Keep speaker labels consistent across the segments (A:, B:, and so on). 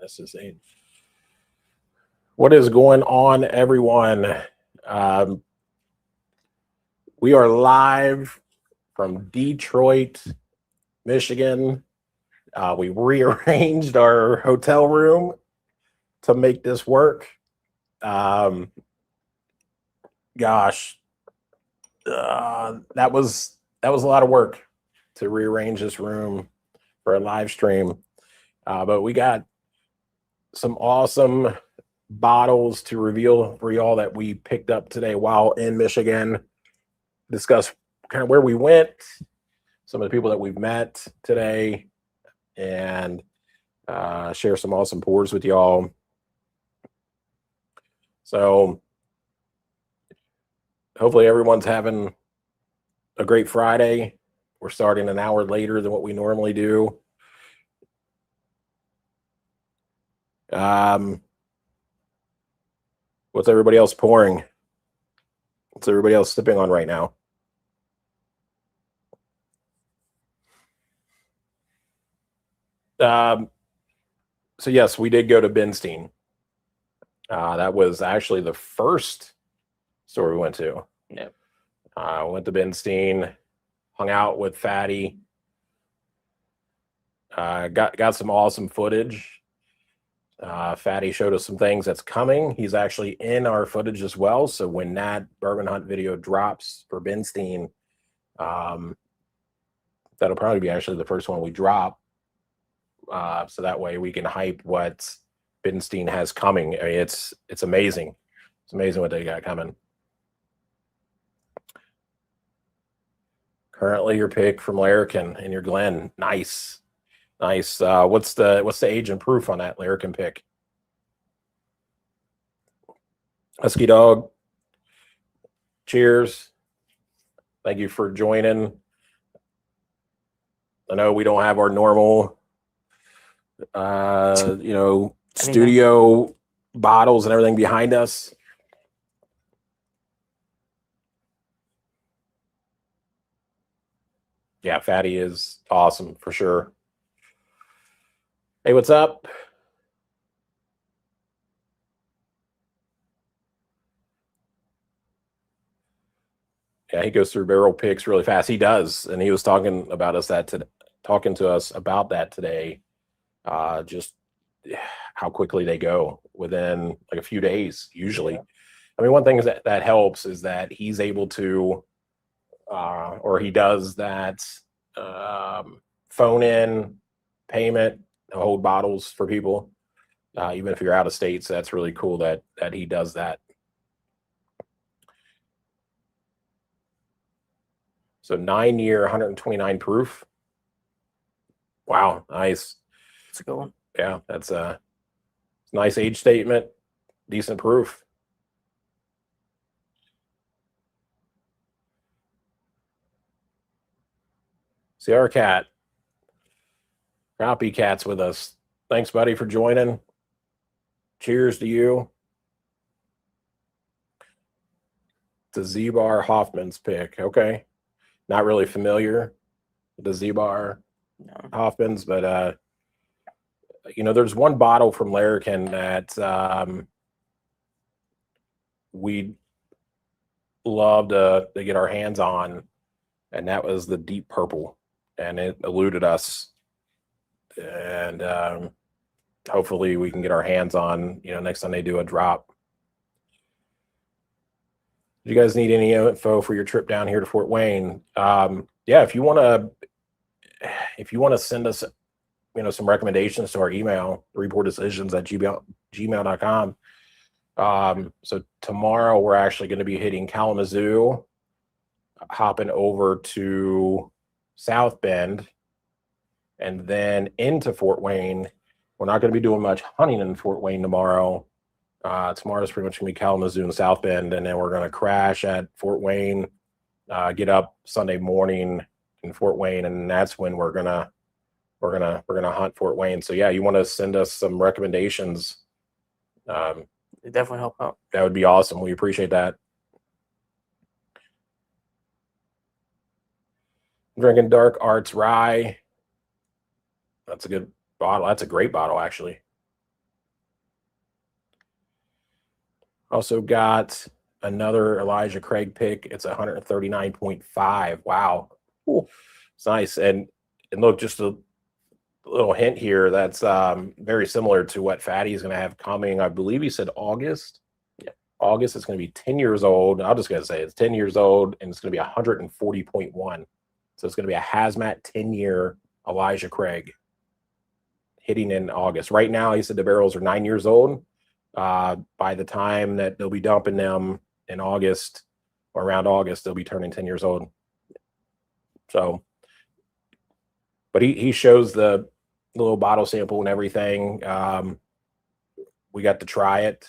A: This is a what is going on, everyone? We are live from Detroit, Michigan. We rearranged our hotel room to make this work. Gosh, that was a lot of work to rearrange this room for a live stream. But we got some awesome bottles to reveal for y'all that we picked up today while in Michigan. Discuss kind of where we went, some of the people that we've met today, and share some awesome pours with y'all. So hopefully everyone's having a great Friday. We're starting an hour later than what we normally do. What's everybody else pouring? What's everybody else sipping on right now? So yes, we did go to Benstein. That was actually the first store we went to.
B: Yeah.
A: Went to Benstein, hung out with Fatty. Got some awesome footage. Fatty showed us some things that's coming. He's actually in our footage as well. So when that bourbon hunt video drops for Benstein, that'll probably be actually the first one we drop. So that way we can hype what Benstein has coming. I mean, it's amazing. It's amazing what they got coming. Currently your pick from Larrikin and your Glen. Nice. Nice. What's the age and proof on that Larrikin pick? Husky Dog. Cheers. Thank you for joining. I know we don't have our normal, studio bottles and everything behind us. Yeah, Fatty is awesome for sure. Hey, what's up? Yeah, he goes through barrel picks really fast. He does, and he was talking to us about that today. Just how quickly they go within like a few days usually. Yeah. I mean, one thing is that helps is that he's able to, or he does that phone in payment, hold bottles for people, even if you're out of state. So that's really cool that he does that. So 9-year, 129 proof. Wow, nice.
B: That's a good one.
A: Yeah, that's a nice age statement, decent proof. See our cat. Copycat's with us. Thanks, buddy, for joining. Cheers to you. It's a Z-Bar Hoffman's pick. Okay. Not really familiar with the Z-Bar Hoffman's, but there's one bottle from Larrikin that we'd love to get our hands on, and that was the Deep Purple, and it eluded us. And hopefully we can get our hands on, next time they do a drop. Do you guys need any info for your trip down here to Fort Wayne? Yeah, if you want to send us, some recommendations to our email, threepourdecisions@gmail.com. So tomorrow we're actually going to be hitting Kalamazoo, hopping over to South Bend, and then into Fort Wayne. We're not going to be doing much hunting in Fort Wayne tomorrow. Tomorrow's pretty much going to be Kalamazoo and South Bend, and then we're going to crash at Fort Wayne, get up Sunday morning in Fort Wayne, and that's when we're gonna hunt Fort Wayne. So yeah, you want to send us some recommendations?
B: It definitely help out.
A: That would be awesome. We appreciate that. I'm drinking Dark Arts Rye. That's a good bottle. That's a great bottle, actually. Also got another Elijah Craig pick. It's 139.5. Wow. Ooh, it's nice. And look, just a little hint here. That's very similar to what Fatty's going to have coming. I believe he said August. Yeah. August is going to be 10 years old. I'm just going to say it's 10 years old, and it's going to be 140.1. So it's going to be a hazmat 10-year Elijah Craig hitting in August. Right now, he said the barrels are 9 years old. By the time that they'll be dumping them in August or around August, they'll be turning 10 years old. So, but he shows the little bottle sample and everything. We got to try it.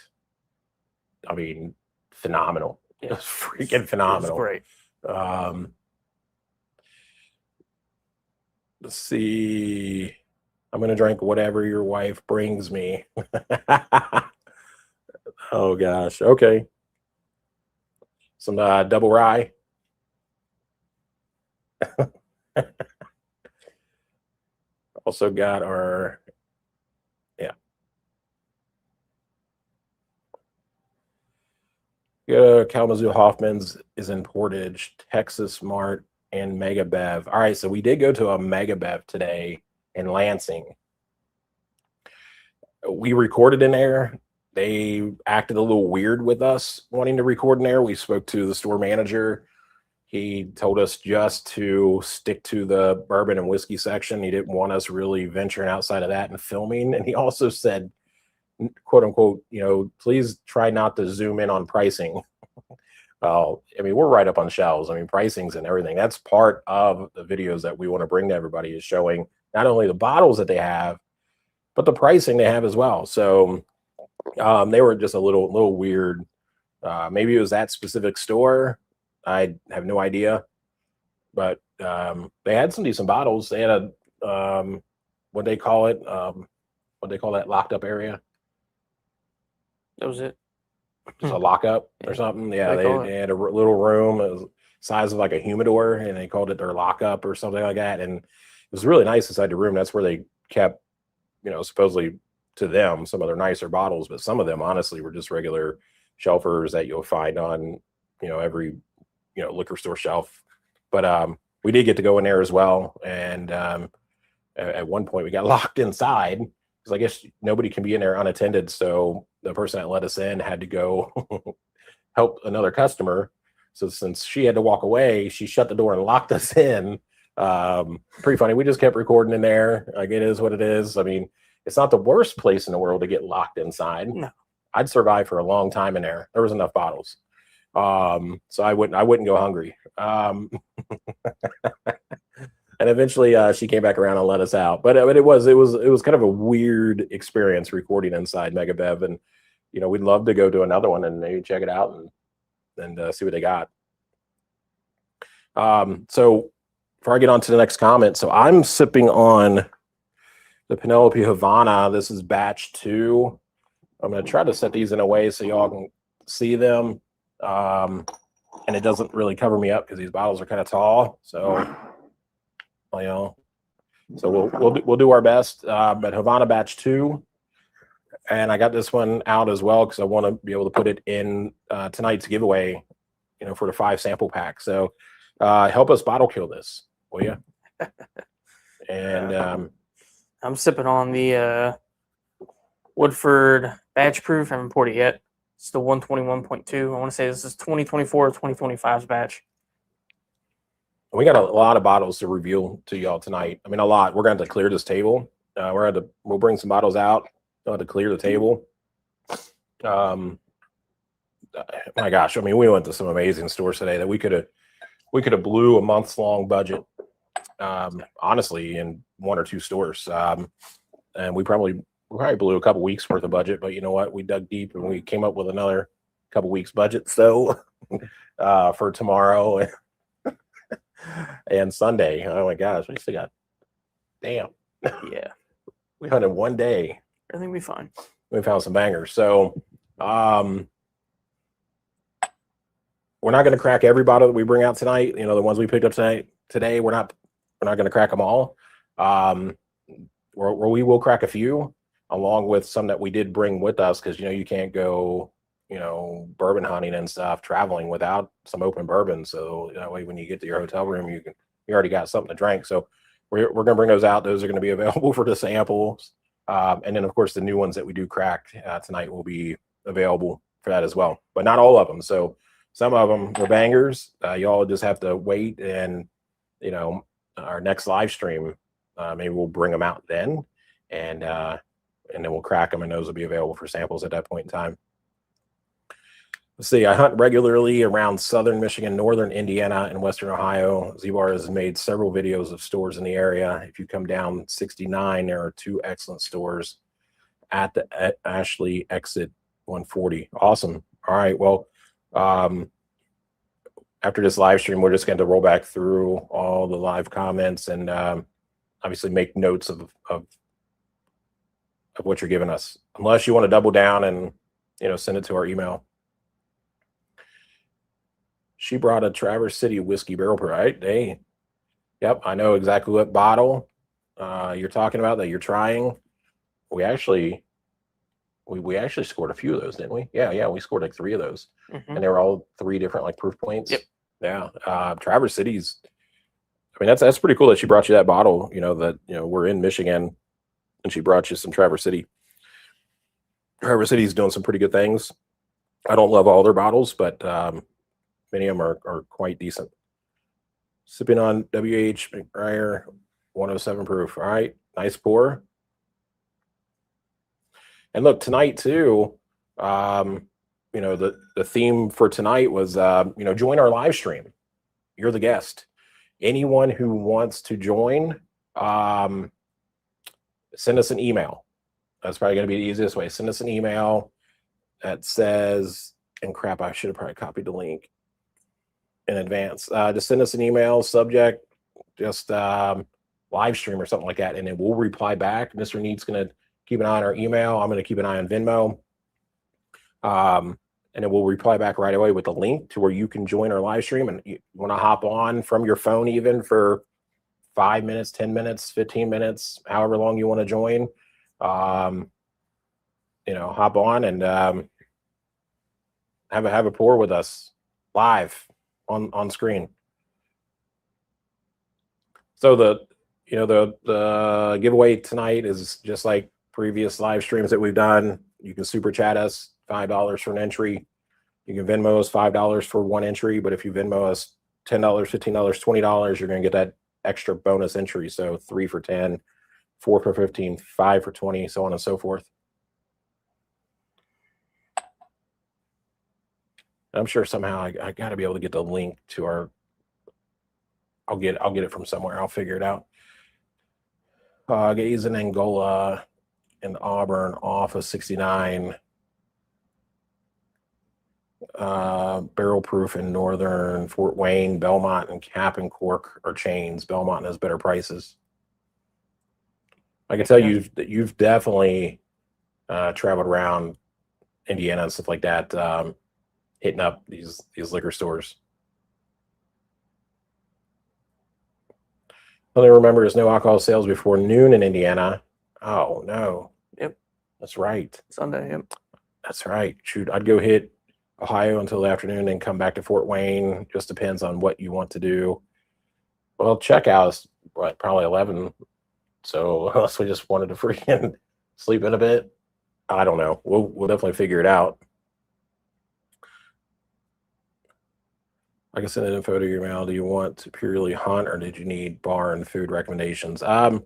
A: I mean, phenomenal. It was freaking phenomenal.
B: It was great.
A: Let's see. I'm going to drink whatever your wife brings me. Oh, gosh. Okay. Some double rye. Also got our, Kalamazoo Hoffman's is in Portage, Texas Mart, and Mega Bev. All right, so we did go to a Mega Bev today in Lansing. We recorded in there. They acted a little weird with us wanting to record in there. We spoke to the store manager. He told us just to stick to the bourbon and whiskey section. He didn't want us really venturing outside of that and filming. And he also said, quote unquote, please try not to zoom in on pricing. Well, I mean, we're right up on shelves. I mean, pricings and everything. That's part of the videos that we want to bring to everybody, is showing not only the bottles that they have, but the pricing they have as well. So they were just a little weird. Maybe it was that specific store. I have no idea. but they had some decent bottles. They had a what they call it, what they call that locked up area.
B: That was it.
A: Just a lockup or
B: Yeah.
A: something. Yeah,
B: What do they call it?
A: they had a little room. It was size of like a humidor, and they called it their lockup or something like that. And it was really nice inside the room. That's where they kept, supposedly to them, some of their nicer bottles, but some of them honestly were just regular shelfers that you'll find on, every, liquor store shelf. But we did get to go in there as well. And at one point we got locked inside because I guess nobody can be in there unattended. So the person that let us in had to go help another customer. So since she had to walk away, she shut the door and locked us in. Pretty funny. We just kept recording in there. Like, it is what it is. I mean, it's not the worst place in the world to get locked inside.
B: No.
A: I'd survive for a long time in there. There was enough bottles. So I wouldn't go hungry. And eventually she came back around and let us out. But it was kind of a weird experience recording inside Mega Bev, and we'd love to go to another one and maybe check it out and see what they got. So before I get on to the next comment, so I'm sipping on the Penelope Havana. This is batch 2. I'm going to try to set these in a way so y'all can see them. And it doesn't really cover me up because these bottles are kind of tall. So, so we'll do our best. But Havana batch 2. And I got this one out as well because I want to be able to put it in tonight's giveaway, for the 5 sample pack. So help us bottle kill this, will you? And
B: I'm sipping on the Woodford batch proof. I haven't poured it yet. It's the 121.2. I want to say this is 2024 or 2025's batch.
A: we got a lot of bottles to reveal to y'all tonight. I mean, a lot. We're going to have to clear this table. We'll bring some bottles out. We'll have to clear the table. My gosh, I mean, we went to some amazing stores today that we could have blew a months-long budget, honestly, in 1 or 2 stores. And we probably blew a couple weeks worth of budget, but you know what? We dug deep and we came up with another couple weeks budget. So for tomorrow and Sunday, oh my gosh, we still got, damn.
B: Yeah.
A: We hunted one day.
B: Everything will be fine.
A: We found some bangers. So we're not going to crack every bottle that we bring out tonight. The ones we picked up today, we're not going to crack them all. We will crack a few, along with some that we did bring with us, because you can't go bourbon hunting and stuff, traveling without some open bourbon. So that way, when you get to your hotel room, you already got something to drink. So we're going to bring those out. Those are going to be available for the samples, and then of course the new ones that we do crack tonight will be available for that as well, but not all of them. So some of them are bangers. Y'all just have to wait, and our next live stream, maybe we'll bring them out then, and then we'll crack them, and those will be available for samples at that point in time. Let's see. I hunt regularly around southern Michigan, northern Indiana, and western Ohio. Z-Bar has made several videos of stores in the area. If you come down 69, there are 2 excellent stores at the Ashley exit 140. Awesome. All right. Well, after this live stream, we're just going to roll back through all the live comments and obviously make notes of what you're giving us, unless you want to double down and send it to our email. She brought a Traverse City whiskey barrel per, right? Yep, I know exactly what bottle you're talking about that you're trying. We actually scored a few of those, didn't we? Yeah, we scored like 3 of those, and they were all 3 different like proof points.
B: Yep.
A: Yeah, Traverse City's. I mean, that's pretty cool that she brought you that bottle. We're in Michigan, and she brought you some Traverse City. Traverse City's doing some pretty good things. I don't love all their bottles, but many of them are quite decent. Sipping on WH McBriar 107 proof. All right, nice pour. And look, tonight too, the theme for tonight was, join our live stream. You're the guest. Anyone who wants to join, send us an email. That's probably going to be the easiest way. Send us an email that says, and crap, I should have probably copied the link. in advance. Just send us an email, subject, just live stream or something like that, and then we'll reply back. Mr. Neat's going to keep an eye on our email. I'm going to keep an eye on Venmo. And then we'll reply back right away with a link to where you can join our live stream. And you want to hop on from your phone even for 5 minutes, 10 minutes, 15 minutes, however long you want to join. Hop on and have a pour with us live on screen. So the giveaway tonight is just like previous live streams that we've done. You can super chat us, $5 for an entry. You can Venmo us $5 for one entry, but if you Venmo us $10, $15, $20, you're going to get that extra bonus entry. So 3 for 10, 4 for 15, 5 for 20, so on and so forth. I'm sure somehow I got to be able to get the link to our. I'll get it from somewhere. I'll figure it out. Gaze in Angola and Auburn off of 69. Barrel Proof in Northern, Fort Wayne, Belmont, and Cap and Cork are chains. Belmont has better prices. I can tell you that you've definitely traveled around Indiana and stuff like that, hitting up these liquor stores. All I remember is no alcohol sales before noon in Indiana. Oh no.
B: Yep.
A: That's right.
B: Sunday. Yep.
A: That's right. Shoot, I'd go hit Ohio until the afternoon and come back to Fort Wayne. Just depends on what you want to do. Well, checkout is probably 11. So unless we just wanted to freaking sleep in a bit, I don't know. We'll definitely figure it out. I can send an info to your email. Do you want to purely hunt, or did you need bar and food recommendations? Probably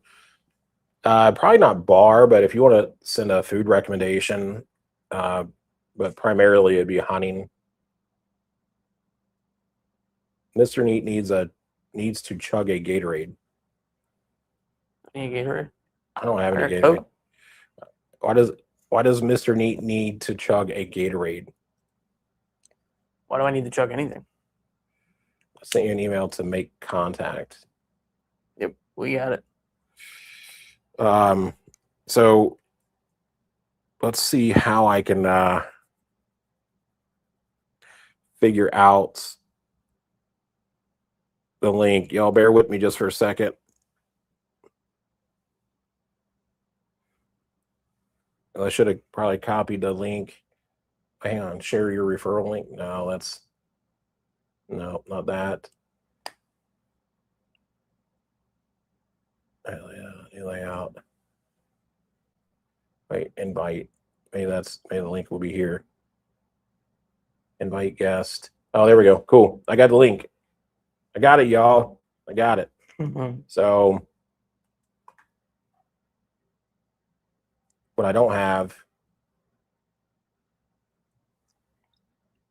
A: not bar, but if you want to send a food recommendation, but primarily it'd be hunting. Mr. Neat needs to chug a Gatorade.
B: Any Gatorade?
A: I don't have any Gatorade. Why does Mr. Neat need to chug a Gatorade?
B: Why do I need to chug anything?
A: I sent you an email to make contact.
B: Yep, we got it.
A: So let's see how I can figure out the link. Y'all bear with me just for a second. I should have probably copied the link. Hang on, share your referral link. No, not that. New layout. Wait, invite. Maybe the link will be here. Invite guest. Oh, there we go. Cool. I got the link. I got it, y'all. I got it.
B: Mm-hmm.
A: So what I don't have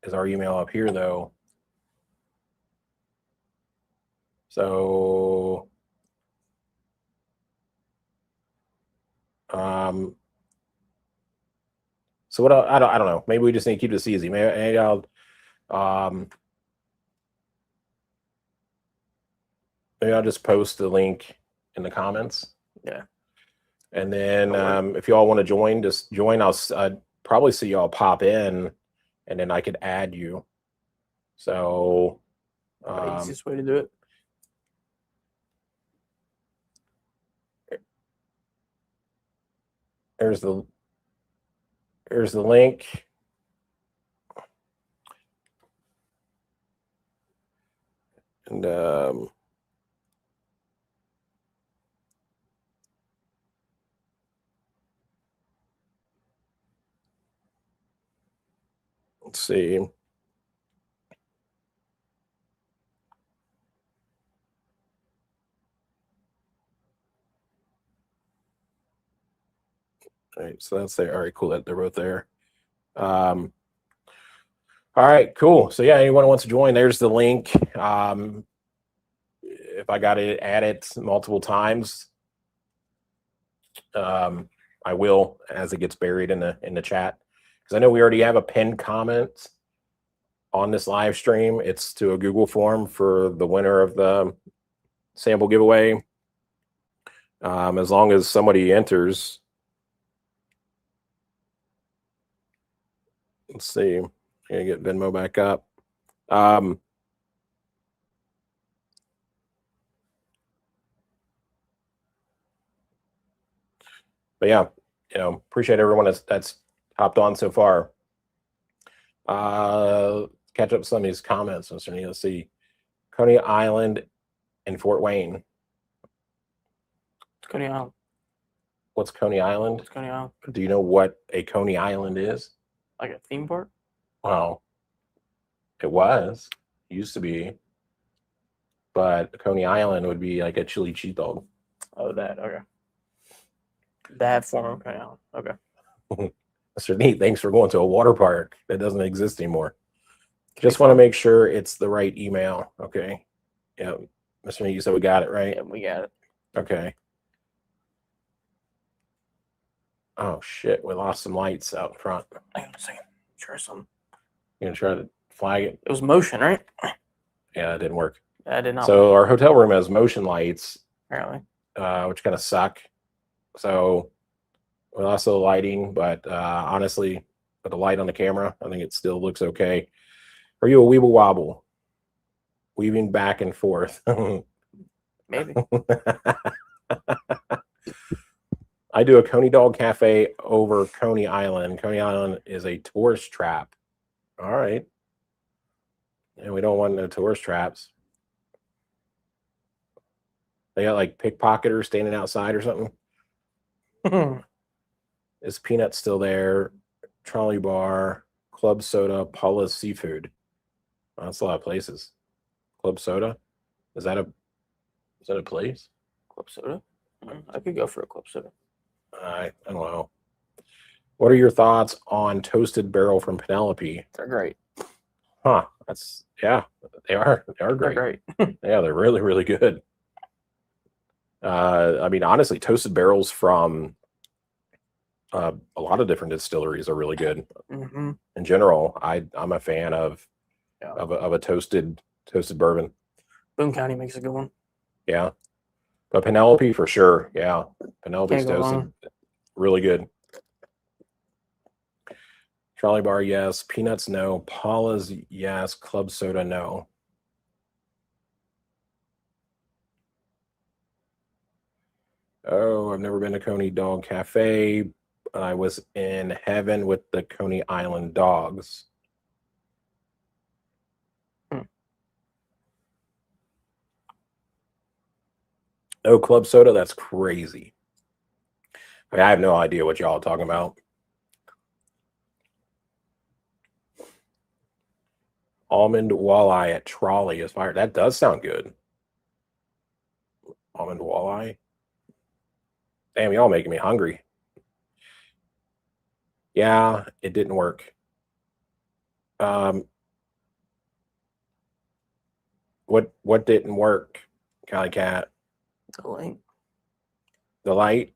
A: is our email up here, though. So so what I don't know. Maybe we just need to keep this easy. Maybe I'll just post the link in the comments.
B: Yeah.
A: And then if you all want to join, just join. I'll probably see y'all pop in, and then I could add you. So
B: the easiest way to do it.
A: Here's the link. And let's see. All right, so that's there. All right, cool. They're both there. All right, cool. So yeah, anyone who wants to join, there's the link. If I got to add it multiple times, I will as it gets buried in the chat, because I know we already have a pinned comment on this live stream. It's to a Google form for the winner of the sample giveaway. As long as somebody enters. Let's see. I'm gonna get Venmo back up. But yeah, appreciate everyone that's hopped on so far. Catch up some of these comments. Let's see. Coney Island and Fort Wayne.
B: Coney Island.
A: What's Coney Island?
B: It's Coney Island.
A: Do you know what a Coney Island is?
B: Like a theme park?
A: Well, it used to be, but Coney Island would be like a chili cheese dog.
B: Oh, that. Okay. That form of Coney Island. Okay.
A: Mr. Neat, thanks for going to a water park that doesn't exist anymore. Just want to make sure it's the right email. Okay. Yeah. Mr. Neat, you said we got it, right?
B: Yeah, we got it.
A: Okay. Oh, shit. We lost some lights out front.
B: Hang on a second. Try something.
A: You going to try to flag it?
B: It was motion, right?
A: Yeah, it didn't work.
B: Yeah, I did not.
A: So our hotel room has motion lights,
B: Apparently.
A: which kind of suck. So we lost the lighting, but honestly, with the light on the camera, I think it still looks okay. Are you a weeble wobble? Weaving back and forth.
B: Maybe.
A: I do a Coney Dog Cafe over Coney Island. Coney Island is a tourist trap. All right. And we don't want no tourist traps. They got like pickpocketers standing outside or something. Is Peanut still there? Trolley Bar, Club Soda, Paula's Seafood. Well, that's a lot of places. Club Soda? Is that a place?
B: Club soda? I could go for a club soda.
A: I don't know. What are your thoughts on Toasted Barrel from Penelope?
B: They're great.
A: Huh. They are
B: They're
A: great.
B: great.
A: Yeah, they're really, really good. I mean, honestly, Toasted Barrels from a lot of different distilleries are really good.
B: Mm-hmm.
A: In general, I'm a fan of a toasted bourbon.
B: Boone County makes a good one.
A: Yeah. But Penelope for sure. Yeah. Penelope's
B: Can't go
A: toasted.
B: wrong.
A: Really good. Trolley Bar, yes. Peanuts, no. Paula's, yes. Club Soda, no. Oh, I've never been to Coney Dog Cafe. I was in heaven with the Coney Island dogs. Oh, Club Soda? That's crazy. I mean, I have no idea what y'all are talking about. Almond walleye at Trolley is fire. That does sound good. Almond walleye. Damn, y'all making me hungry. Yeah, it didn't work. What didn't work, Cali Cat?
B: The link.
A: The light?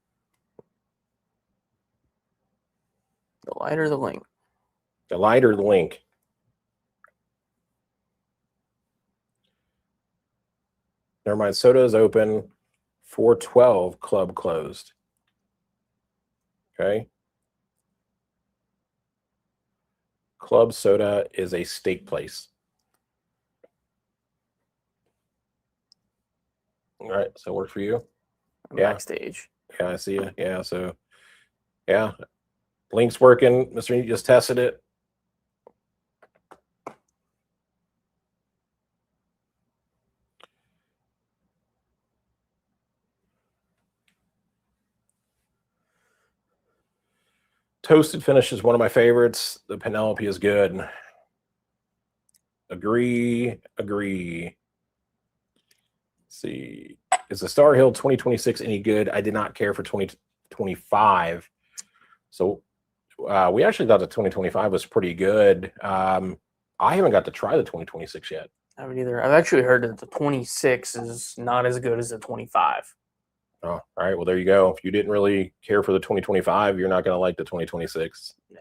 B: The light or the link?
A: The light or the link? Never mind. Soda is open. 412 club closed. Okay. Club Soda is a steak place. All right. So work for you? Yeah.
B: Backstage.
A: Yeah, I see you. Yeah. So, yeah. Link's working. Mr. You just tested it. Toasted Finish is one of my favorites. The Penelope is good. Agree. Let's see. Is the Star Hill 2026 any good? I did not care for 2025. So we actually thought the 2025 was pretty good. I haven't got to try the 2026 yet.
B: I haven't either. I've actually heard that the 26 is not as good as the 25.
A: Oh, all right. Well, there you go. If you didn't really care for the 2025, you're not going to like the 2026.
B: Yeah.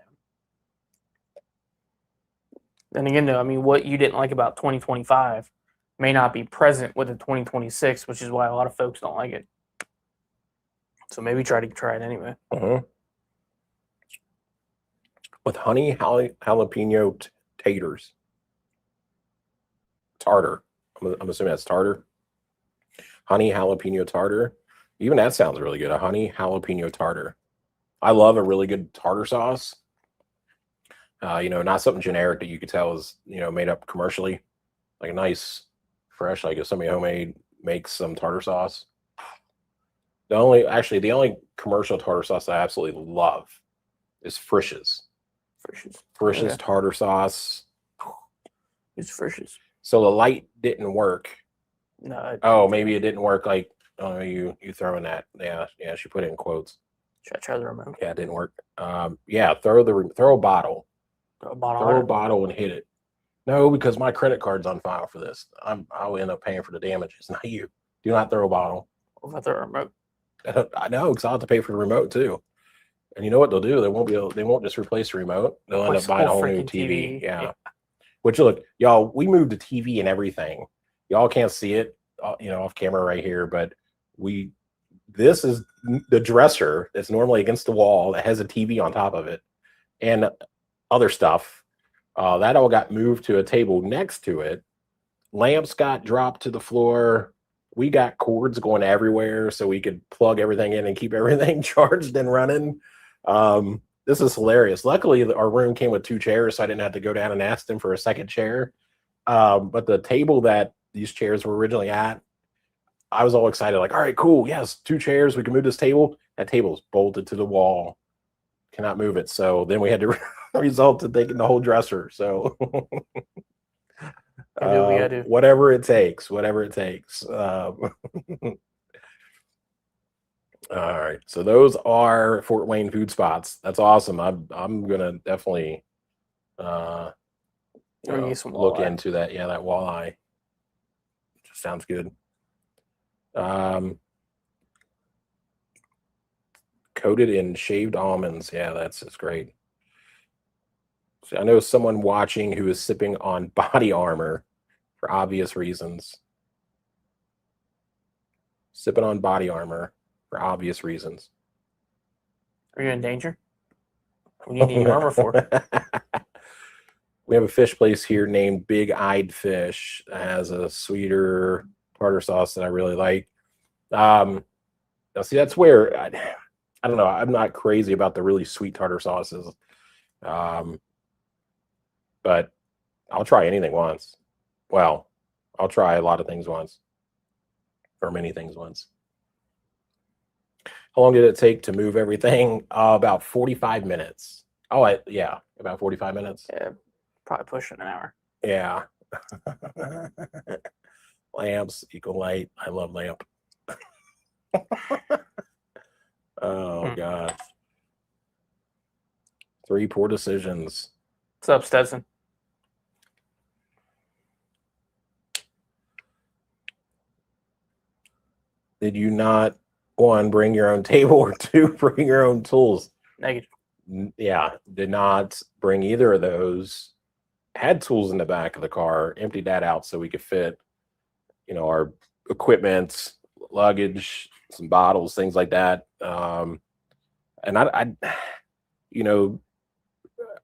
B: Then again, though, I mean, what you didn't like about 2025 may not be present with the 2026, which is why a lot of folks don't like it. So maybe try it anyway.
A: With honey jalapeno taters. Tartar. I'm assuming that's tartar. Honey jalapeno tartar. Even that sounds really good. A honey jalapeno tartar. I love a really good tartar sauce. Not something generic that you could tell is, made up commercially. Like a nice, fresh, like if somebody homemade makes some tartar sauce. The only commercial tartar sauce I absolutely love is Frisch's. Frisch's tartar sauce.
B: It's Frisch's.
A: So the light didn't work.
B: No.
A: Maybe it didn't work. Like, you throwing that? Yeah. She put it in quotes.
B: Should I try the remote?
A: Yeah, it didn't work. Throw a bottle. Throw a bottle and hit it. No, because my credit card's on file for this. I'll end up paying for the damages, not you. Do not throw a bottle.
B: What about the remote?
A: I know, because I'll have to pay for the remote too. And you know what they'll do? They won't just replace the remote. They'll end up buying a whole new TV. Yeah. Which, look, y'all, we moved the TV and everything. Y'all can't see it, off camera right here, but this is the dresser that's normally against the wall that has a TV on top of it and other stuff. That all got moved to a table next to it. Lamps got dropped to the floor. We got cords going everywhere so we could plug everything in and keep everything charged and running. This is hilarious. Luckily, our room came with 2 chairs, so I didn't have to go down and ask them for a second chair. But the table that these chairs were originally at, I was all excited, like, all right, cool. Yes, 2 chairs. We can move this table. That table's bolted to the wall. Cannot move it. So then we had to result to taking the whole dresser. So whatever it takes. All right, so those are Fort Wayne food spots. That's awesome. I'm gonna definitely look into that. Yeah, that walleye just sounds good. Coated in shaved almonds. Yeah, that's great. So I know someone watching who is sipping on body armor for obvious reasons. Sipping on body armor for obvious reasons.
B: Are you in danger? What do you need armor for?
A: We have a fish place here named Big Eyed Fish that has a sweeter tartar sauce that I really like. Now, see, that's where I don't know. I'm not crazy about the really sweet tartar sauces, but I'll try anything once. Well, I'll try a lot of things once, or many things once. How long did it take to move everything? About 45 minutes. Yeah, about 45 minutes.
B: Yeah, probably pushing an hour.
A: Yeah. Lamps equal light. I love lamp. Oh, God. Threepourdecisions.
B: What's up, Stetson?
A: Did you not, 1, bring your own table, or 2, bring your own tools?
B: Negative.
A: Yeah, did not bring either of those. Had tools in the back of the car, emptied that out so we could fit, our equipment, luggage, some bottles, things like that. And I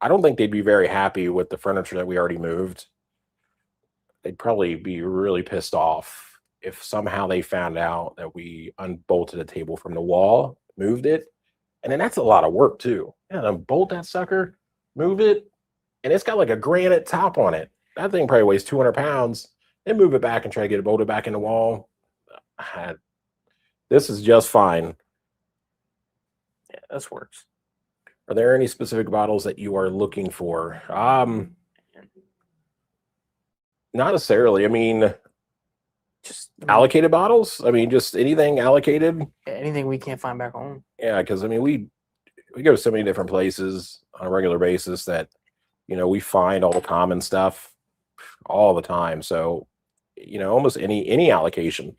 A: don't think they'd be very happy with the furniture that we already moved. They'd probably be really pissed off if somehow they found out that we unbolted a table from the wall, moved it, and then that's a lot of work too. Yeah, unbolt that sucker, move it, and it's got like a granite top on it. That thing probably weighs 200 pounds. Then move it back and try to get it bolted back in the wall. This is just fine.
B: Yeah, this works.
A: Are there any specific bottles that you are looking for? Not necessarily. I mean,
B: just
A: allocated bottles. I mean, just anything allocated.
B: Anything we can't find back home.
A: Yeah, because I mean, we go to so many different places on a regular basis that we find all the common stuff all the time. So almost any allocation.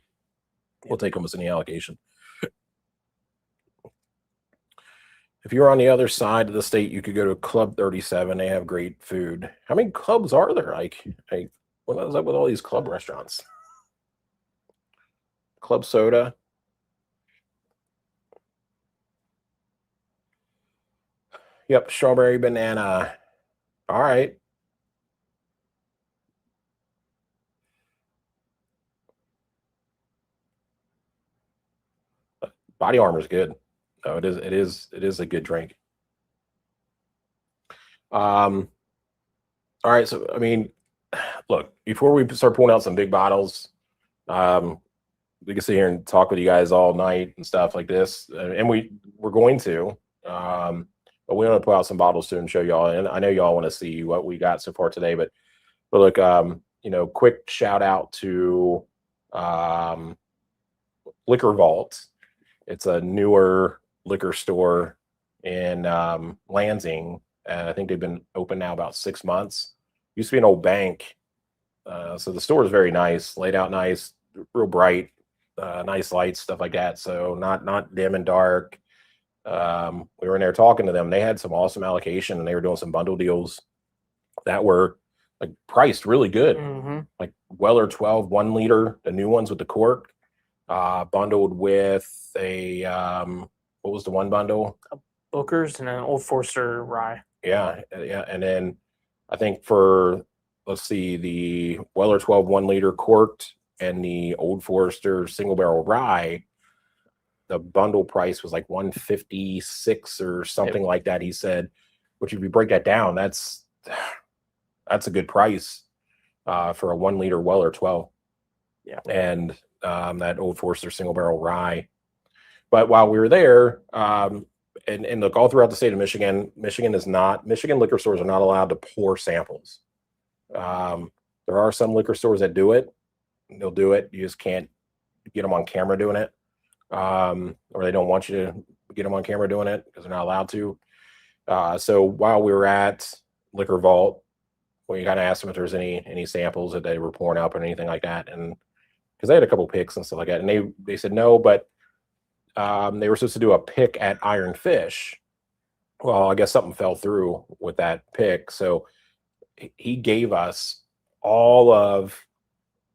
A: We'll take almost any allocation. If you're on the other side of the state, you could go to Club 37. They have great food. How many clubs are there? Like what is up with all these club restaurants? Club Soda. Yep, strawberry banana. All right. Body Armor is good. No, it is a good drink. All right, so I mean, look, before we start pulling out some big bottles, we can sit here and talk with you guys all night and stuff like this, and we're going to, but we want to pull out some bottles too and show y'all. And I know y'all want to see what we got so far today, but look, quick shout out to Liquor Vault. It's a newer liquor store in Lansing. I think they've been open now about 6 months. Used to be an old bank. So the store is very nice, laid out nice, real bright, nice lights, stuff like that. So not dim and dark. We were in there talking to them. They had some awesome allocation, and they were doing some bundle deals that were like priced really good.
B: Mm-hmm.
A: Like Weller 12 1 liter, the new ones with the cork, bundled with a what was the one bundle?
B: Booker's and an Old Forester rye.
A: Yeah. And then I think for, let's see, the Weller 12 1 liter corked and the Old Forester single barrel rye, the bundle price was like 156 or something like that, he said. Which if you break that down, that's a good price for a 1 liter Weller 12.
B: Yeah.
A: And that Old Forester single barrel rye. But while we were there, and look, all throughout the state of Michigan liquor stores are not allowed to pour samples. There are some liquor stores that do it. They'll do it. You just can't get them on camera doing it. Or they don't want you to get them on camera doing it because they're not allowed to. So while we were at Liquor Vault, we kind of asked them if there's any samples that they were pouring up or anything like that. And because they had a couple picks and stuff like that. And they said no, but they were supposed to do a pick at Iron Fish. Well, I guess something fell through with that pick. So he gave us all of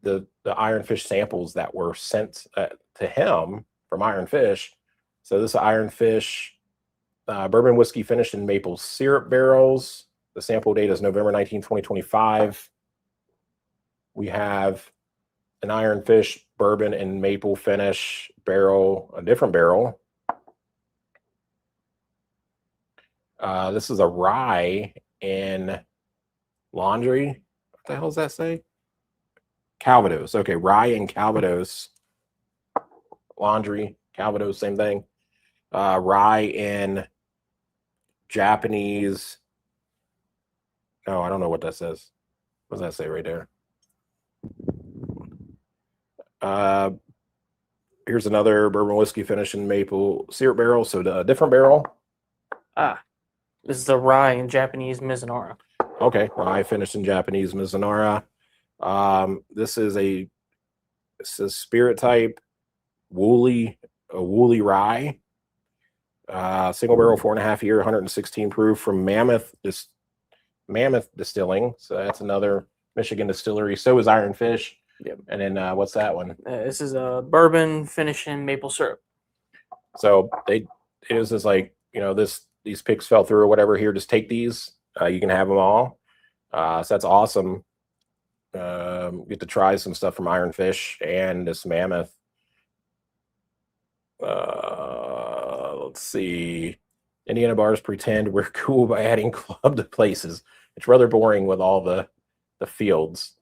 A: the Iron Fish samples that were sent to him from Iron Fish. So this Iron Fish bourbon whiskey finished in maple syrup barrels. The sample date is November 19, 2025. We have an Iron Fish bourbon and maple finish barrel, a different barrel. This is a rye in laundry. What the hell does that say? Calvados. Okay, rye and Calvados. Laundry, Calvados, same thing. Rye in Japanese. No, I don't know what that says. What does that say right there? Here's another bourbon whiskey finish in maple syrup barrel. So the different barrel.
B: This is the rye in Japanese Mizunara.
A: Okay, rye finished in Japanese Mizunara. This is spirit type woolly rye. Single barrel 4.5 year, 116 proof from Mammoth Distilling. So that's another Michigan distillery. So is Iron Fish.
B: Yep.
A: And then what's that one?
B: This is a bourbon finish in maple syrup.
A: So it was just like, these picks fell through or whatever. Here, just take these. You can have them all. So that's awesome. Get to try some stuff from Iron Fish and this Mammoth. Let's see. Indiana bars pretend we're cool by adding club to places. It's rather boring with all the fields.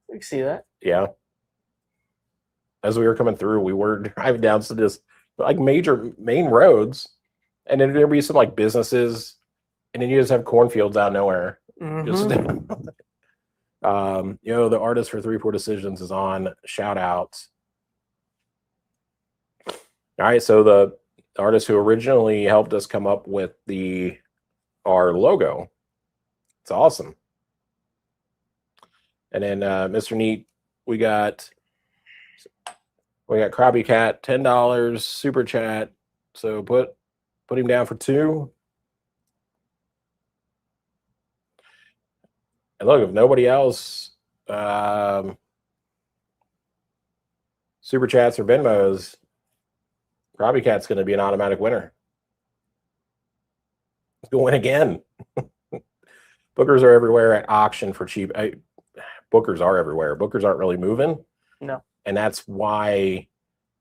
B: We can see that.
A: Yeah. As we were coming through, we were driving down to this like major main roads, and then there'd be some like businesses, and then you just have cornfields out of nowhere. Just the artist for Threepourdecisions is on. Shout out. All right, so the artist who originally helped us come up with our logo. It's awesome. And then Mr. Neat, we got We got Krabby Cat, $10 super chat. So put him down for 2. And look, if nobody else super chats or Venmos, Krabby Cat's going to be an automatic winner. He's going to win again. Bookers are everywhere at auction for cheap. Bookers are everywhere. Bookers aren't really moving.
B: No.
A: And that's why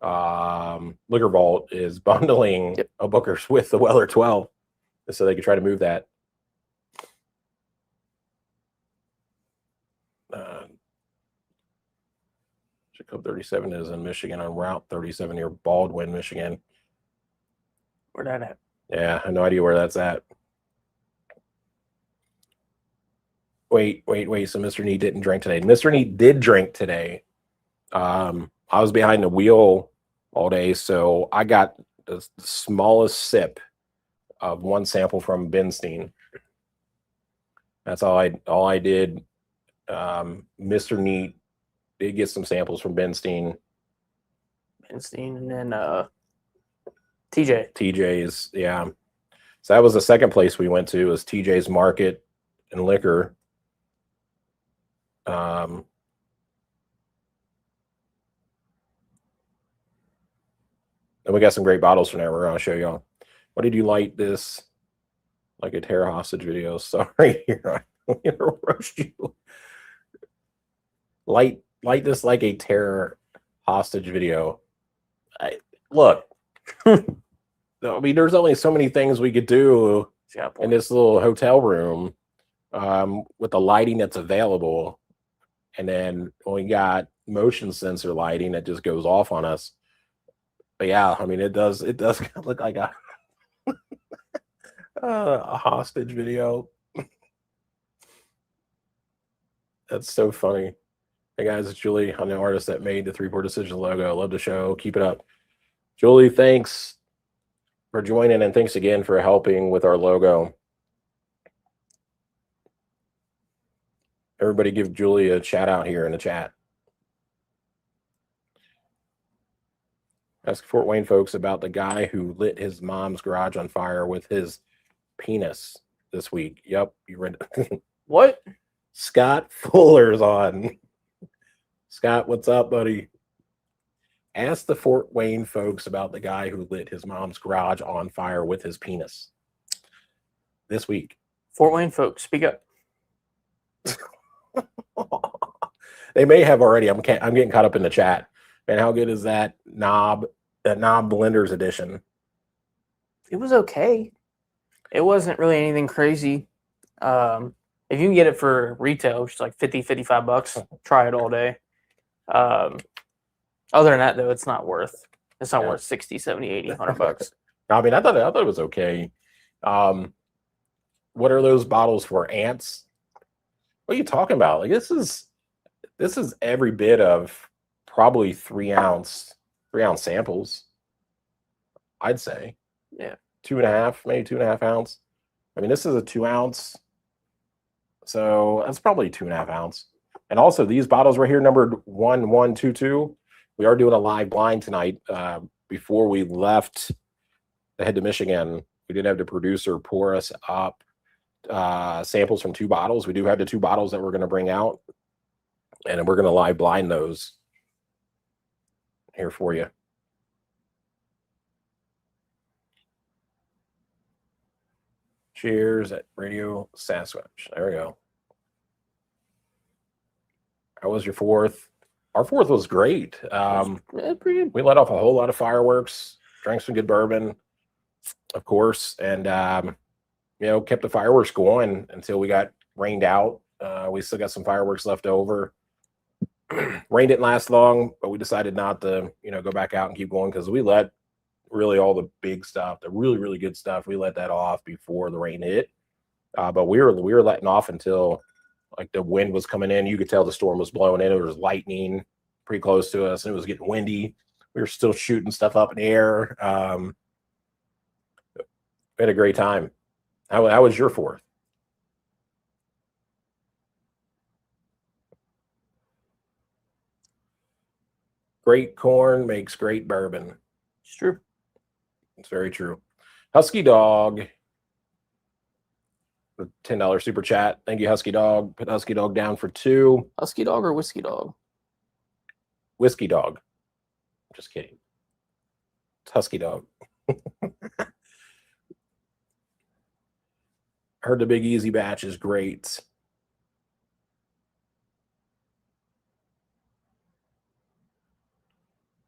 A: Liquor Vault is bundling a Bookers with the Weller 12 so they can try to move that. Club 37 is in Michigan on Route 37 near Baldwin, Michigan.
B: Where that at?
A: Yeah, I have no idea where that's at. Wait. So Mr. Neat didn't drink today. Mr. Neat did drink today. I was behind the wheel all day, so I got the smallest sip of one sample from Benstein. That's all I did. Mr. Neat did get some samples from Benstein.
B: And then TJ.
A: TJ's, yeah. So that was the second place we went to, was TJ's Market and Liquor. And we got some great bottles from there. We're going to show y'all. What did you light this? Like a terror hostage video. Sorry, I'm going to roast you. Light this like a terror hostage video. Look, I mean, there's only so many things we could do in this little hotel room with the lighting that's available. And then we got motion sensor lighting that just goes off on us. But yeah, I mean, it does kind of look like a hostage video. That's so funny. Hey guys, it's Julie. I'm the artist that made the Threepourdecisions logo. I love the show. Keep it up. Julie, thanks for joining, and thanks again for helping with our logo. Everybody give Julie a shout out here in the chat. Ask Fort Wayne folks about the guy who lit his mom's garage on fire with his penis this week. Yep, you read it.
B: What?
A: Scott Fuller's on. Scott, what's up, buddy? Ask the Fort Wayne folks about the guy who lit his mom's garage on fire with his penis this week.
B: Fort Wayne folks, speak up.
A: They may have already. I'm getting caught up in the chat. And how good is that knob blenders edition?
B: It was okay. It wasn't really anything crazy. If you can get it for retail, which is like $50-$55, try it all day. Other than that, though, it's not worth worth 60, 70, 80, $100.
A: No, I mean, I thought it was okay. What are those bottles for? Ants? What are you talking about? Like, this is every bit of probably 3 ounce samples, I'd say.
B: Yeah.
A: 2.5, maybe 2.5 ounce. I mean, this is a 2 ounce. So that's probably 2.5 ounce. And also these bottles right here, numbered 1122. We are doing a live blind tonight. Before we left to head to Michigan, we did have the producer pour us up samples from 2 bottles. We do have the 2 bottles that we're going to bring out, and we're going to live blind those here for you. Cheers at Radio Sasquatch. There we go. How was your 4th? Our 4th was great.
B: Pretty good.
A: We let off a whole lot of fireworks, drank some good bourbon, of course, and kept the fireworks going until we got rained out. We still got some fireworks left over. Rain didn't last long, but we decided not to, go back out and keep going, because we let really all the big stuff, the really, really good stuff, we let that off before the rain hit. But we were letting off until like the wind was coming in. You could tell the storm was blowing in. It was lightning pretty close to us, and it was getting windy. We were still shooting stuff up in the air. We had a great time. How was your 4th? Great corn makes great bourbon.
B: It's true.
A: It's very true. Husky Dog, the $10 super chat. Thank you, Husky Dog. Put Husky Dog down for 2.
B: Husky Dog or Whiskey Dog?
A: Whiskey Dog. Just kidding. It's Husky Dog. Heard the Big Easy batch is great.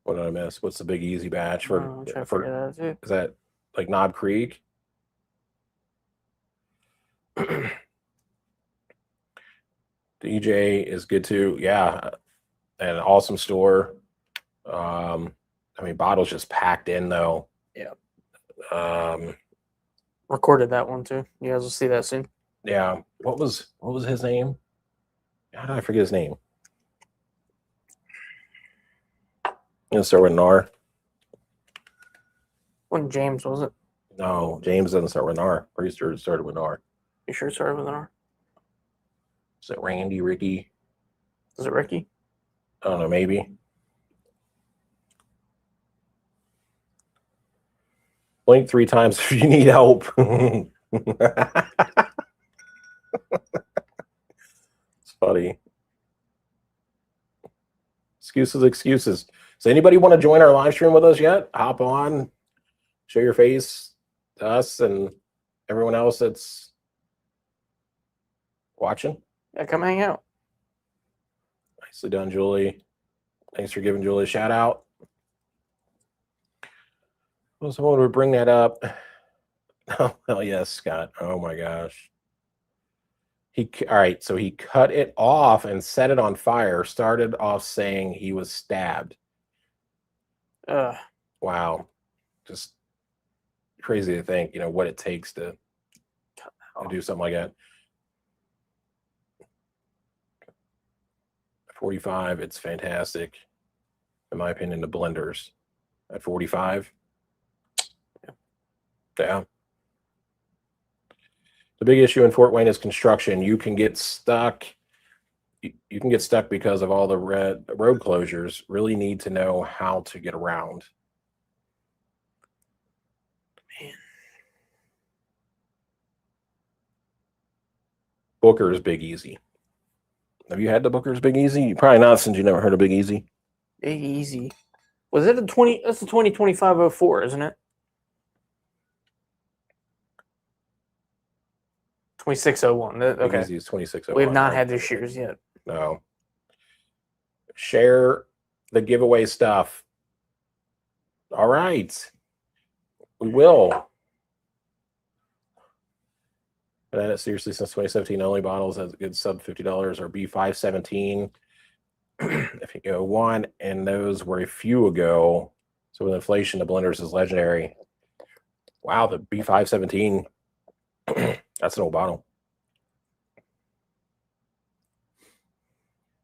A: What did I miss? What's the Big Easy batch for?
B: I'm trying to figure that out too.
A: Is that like Knob Creek? DJ is good too. Yeah, an awesome store. I mean, bottles just packed in though.
B: Yeah.
A: Recorded
B: that one too. You guys will see that soon.
A: Yeah. What was his name? How did I forget his name? It'll start with an R.
B: Wasn't James, was it?
A: No, James doesn't start with an R. Pretty sure it started with an R.
B: You sure it started with an R?
A: Is it Randy, Ricky?
B: Is it Ricky?
A: I don't know, maybe. Blink 3 times if you need help. It's funny. Excuses. Does anybody want to join our live stream with us yet? Hop on, show your face to us and everyone else that's watching.
B: Yeah, come hang out.
A: Nicely done, Julie. Thanks for giving Julie a shout out. Well, someone would bring that up. Oh, hell yes, Scott. Oh my gosh. All right, so he cut it off and set it on fire. Started off saying he was stabbed. Wow. Just crazy to think, what it takes to do something like that. 45, it's fantastic. In my opinion, the blenders at 45. Yeah. The big issue in Fort Wayne is construction. You can get stuck. You can get stuck because of all the road closures. Really need to know how to get around. Man. Booker's Big Easy. Have you had the Booker's Big Easy? You probably not, since you never heard of Big Easy.
B: Big Easy. Was it a 20? That's the 2025-04, isn't it? 2601. Okay.
A: Big Easy is 2601.
B: We have not had this year's yet.
A: No. Share the giveaway stuff. All right. We will. But then seriously, since 2017, only bottles has a good sub $50 or B517. If you go one, and those were a few ago. So with inflation, the blenders is legendary. Wow, the B517. That's an old bottle.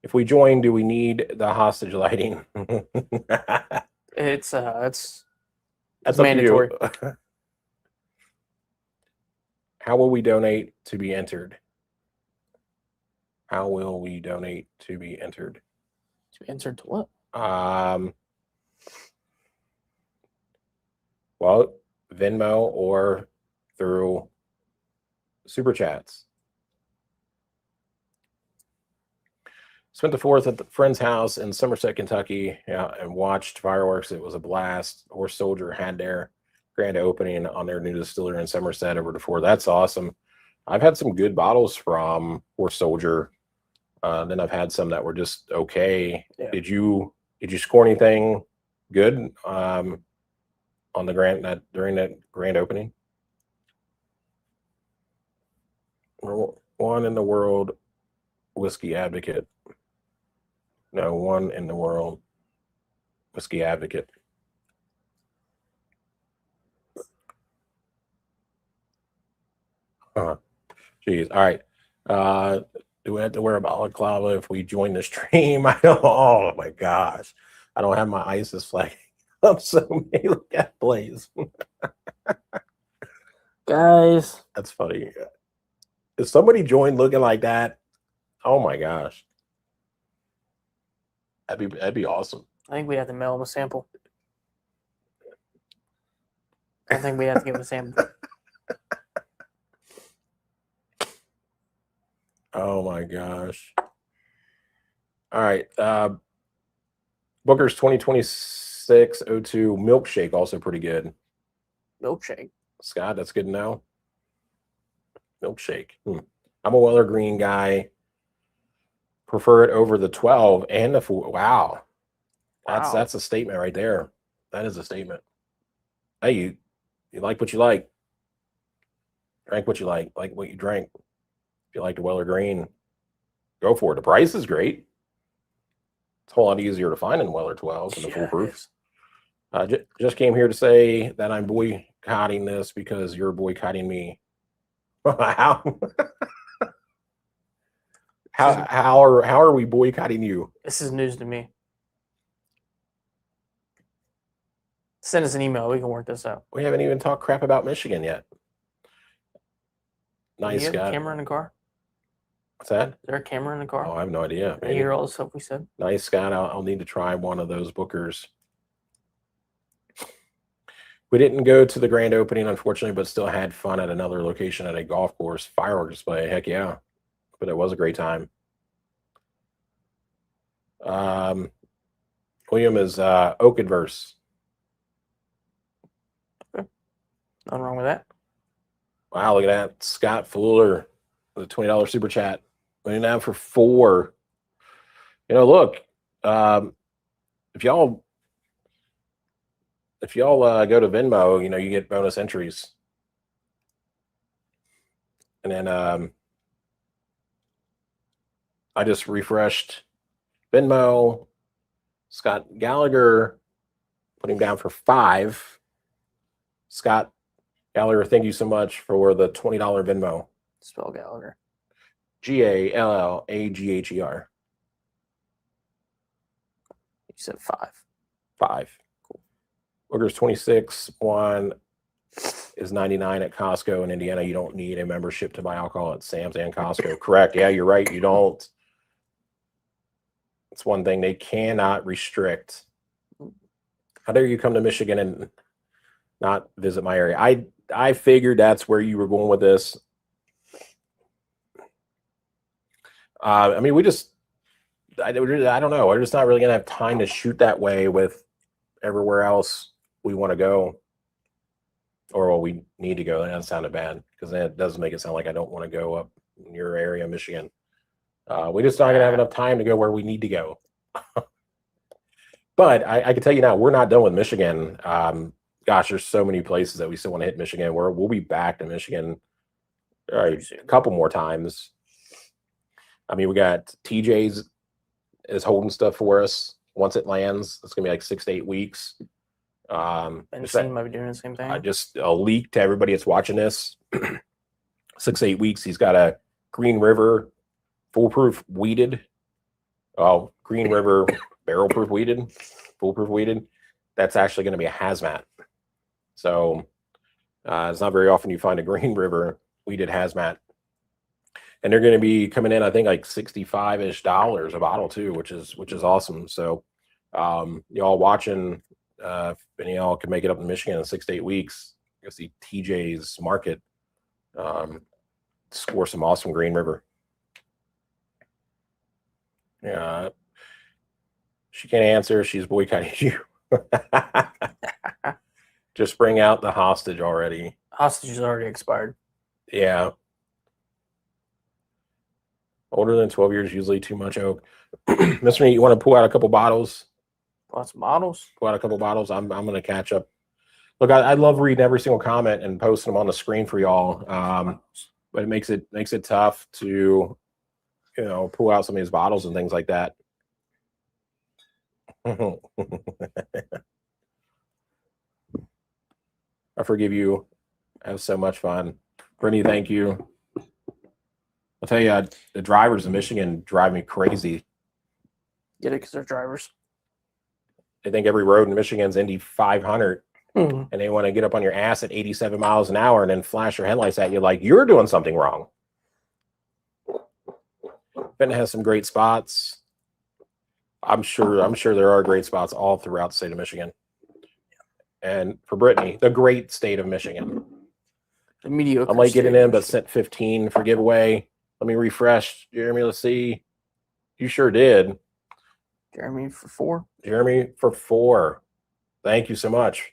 A: If we join, do we need the hostage lighting?
B: It's
A: That's
B: mandatory.
A: How will we donate to be entered? How will we donate to be entered?
B: To be entered to what?
A: Well, Venmo or through Super Chats. Spent the 4th at the friend's house in Somerset, Kentucky, and watched fireworks. It was a blast. Horse Soldier had their grand opening on their new distillery in Somerset over the 4th. That's awesome. I've had some good bottles from Horse Soldier. Then I've had some that were just okay. Yeah. Did you score anything good on the during that grand opening? One in the world whiskey advocate. No, one in the world whiskey advocate. Jeez. All right. Do we have to wear a balaclava if we join the stream? I don't. Oh my gosh. I don't have my ISIS flag up, so maybe look at Blaze.
B: Guys.
A: That's funny. If somebody joined looking like that, oh my gosh. That'd be awesome.
B: I think we have to mail him a sample. I think we have to give him a sample.
A: Oh my gosh. All right. Booker's 2026-02 milkshake, also pretty good.
B: Milkshake.
A: Scott, that's good to know. Milkshake. I'm a Weller Green guy. Prefer it over the 12 and the 4. Wow. That's a statement right there. That is a statement. Hey, you like what you like. Drank what you like what you drank. If you like the Weller Green, go for it. The price is great. It's a whole lot easier to find in Weller 12 than the foolproof. Just came here to say that I'm boycotting this because you're boycotting me. How? How are we boycotting you?
B: This is news to me. Send us an email. We can work this out.
A: We haven't even talked crap about Michigan yet. Nice,
B: Do you have
A: Scott.
B: a camera in the car?
A: What's that?
B: Is there a camera in the car?
A: Oh, I have no idea.
B: Did you hear all the stuff we said?
A: Nice, Scott. I'll need to try one of those Bookers. We didn't go to the grand opening, unfortunately, but still had fun at another location at a golf course. Fireworks display. Heck yeah. But it was a great time. William is Oak Adverse.
B: Okay. Nothing wrong with that.
A: Wow, look at that. Scott Fuller with a $20 super chat. Went out for 4. Look, if y'all go to Venmo, you get bonus entries. And then I just refreshed Venmo. Scott Gallagher, put him down for 5. Scott Gallagher, thank you so much for the $20 Venmo.
B: Spell Gallagher.
A: Gallagher.
B: You said 5.
A: 5. Cool. Booker's 26. 1 is 99 at Costco in Indiana. You don't need a membership to buy alcohol at Sam's and Costco. Correct. Yeah, you're right. You don't. It's one thing they cannot restrict. How dare you come to Michigan and not visit my area? I figured that's where you were going with this. I don't know. We're just not really going to have time to shoot that way with everywhere else we want to go. Or we need to go. That sounded bad because that does make it sound like I don't want to go up in your area, Michigan. We just not going to have enough time to go where we need to go. But I can tell you now, we're not done with Michigan. Gosh, there's so many places that we still want to hit Michigan. We'll be back to Michigan a couple more times. We got TJ's is holding stuff for us. Once it lands, it's going to be like 6 to 8 weeks.
B: Benson might be doing the same thing.
A: I just a leak to everybody that's watching this. 6 to 8 weeks. He's got a Green River foolproof weeded. Oh, Green River barrel proof weeded, foolproof weeded. That's actually going to be a hazmat. So it's not very often you find a Green River weeded hazmat. And they're going to be coming in, I think, like $65-ish a bottle too, which is awesome. So y'all watching, if any of y'all can make it up in Michigan in 6 to 8 weeks, go see TJ's Market. Score some awesome Green River. Yeah, she can't answer. She's boycotting you. Just bring out the hostage already.
B: Hostage is already expired.
A: Yeah. Older than 12 years, usually too much oak. Mr. Neat, you want to pull out a couple bottles?
B: Pull out some bottles?
A: Pull out a couple bottles. I'm going to catch up. Look, I love reading every single comment and posting them on the screen for y'all. But it makes it tough to, pull out some of these bottles and things like that. I forgive you. I have so much fun. Brittany, thank you. I'll tell you, the drivers in Michigan drive me crazy.
B: Get it because they're drivers.
A: They think every road in Michigan's Indy 500,
B: and
A: they want to get up on your ass at 87 miles an hour and then flash their headlights at you like you're doing something wrong. Benton has some great spots. I'm sure there are great spots all throughout the state of Michigan. And for Brittany, the great state of Michigan.
B: The mediocre.
A: I'm late getting
B: state.
A: in, but sent 15 for giveaway. Let me refresh. Jeremy, let's see. You sure did.
B: Jeremy for 4.
A: Jeremy for 4. Thank you so much.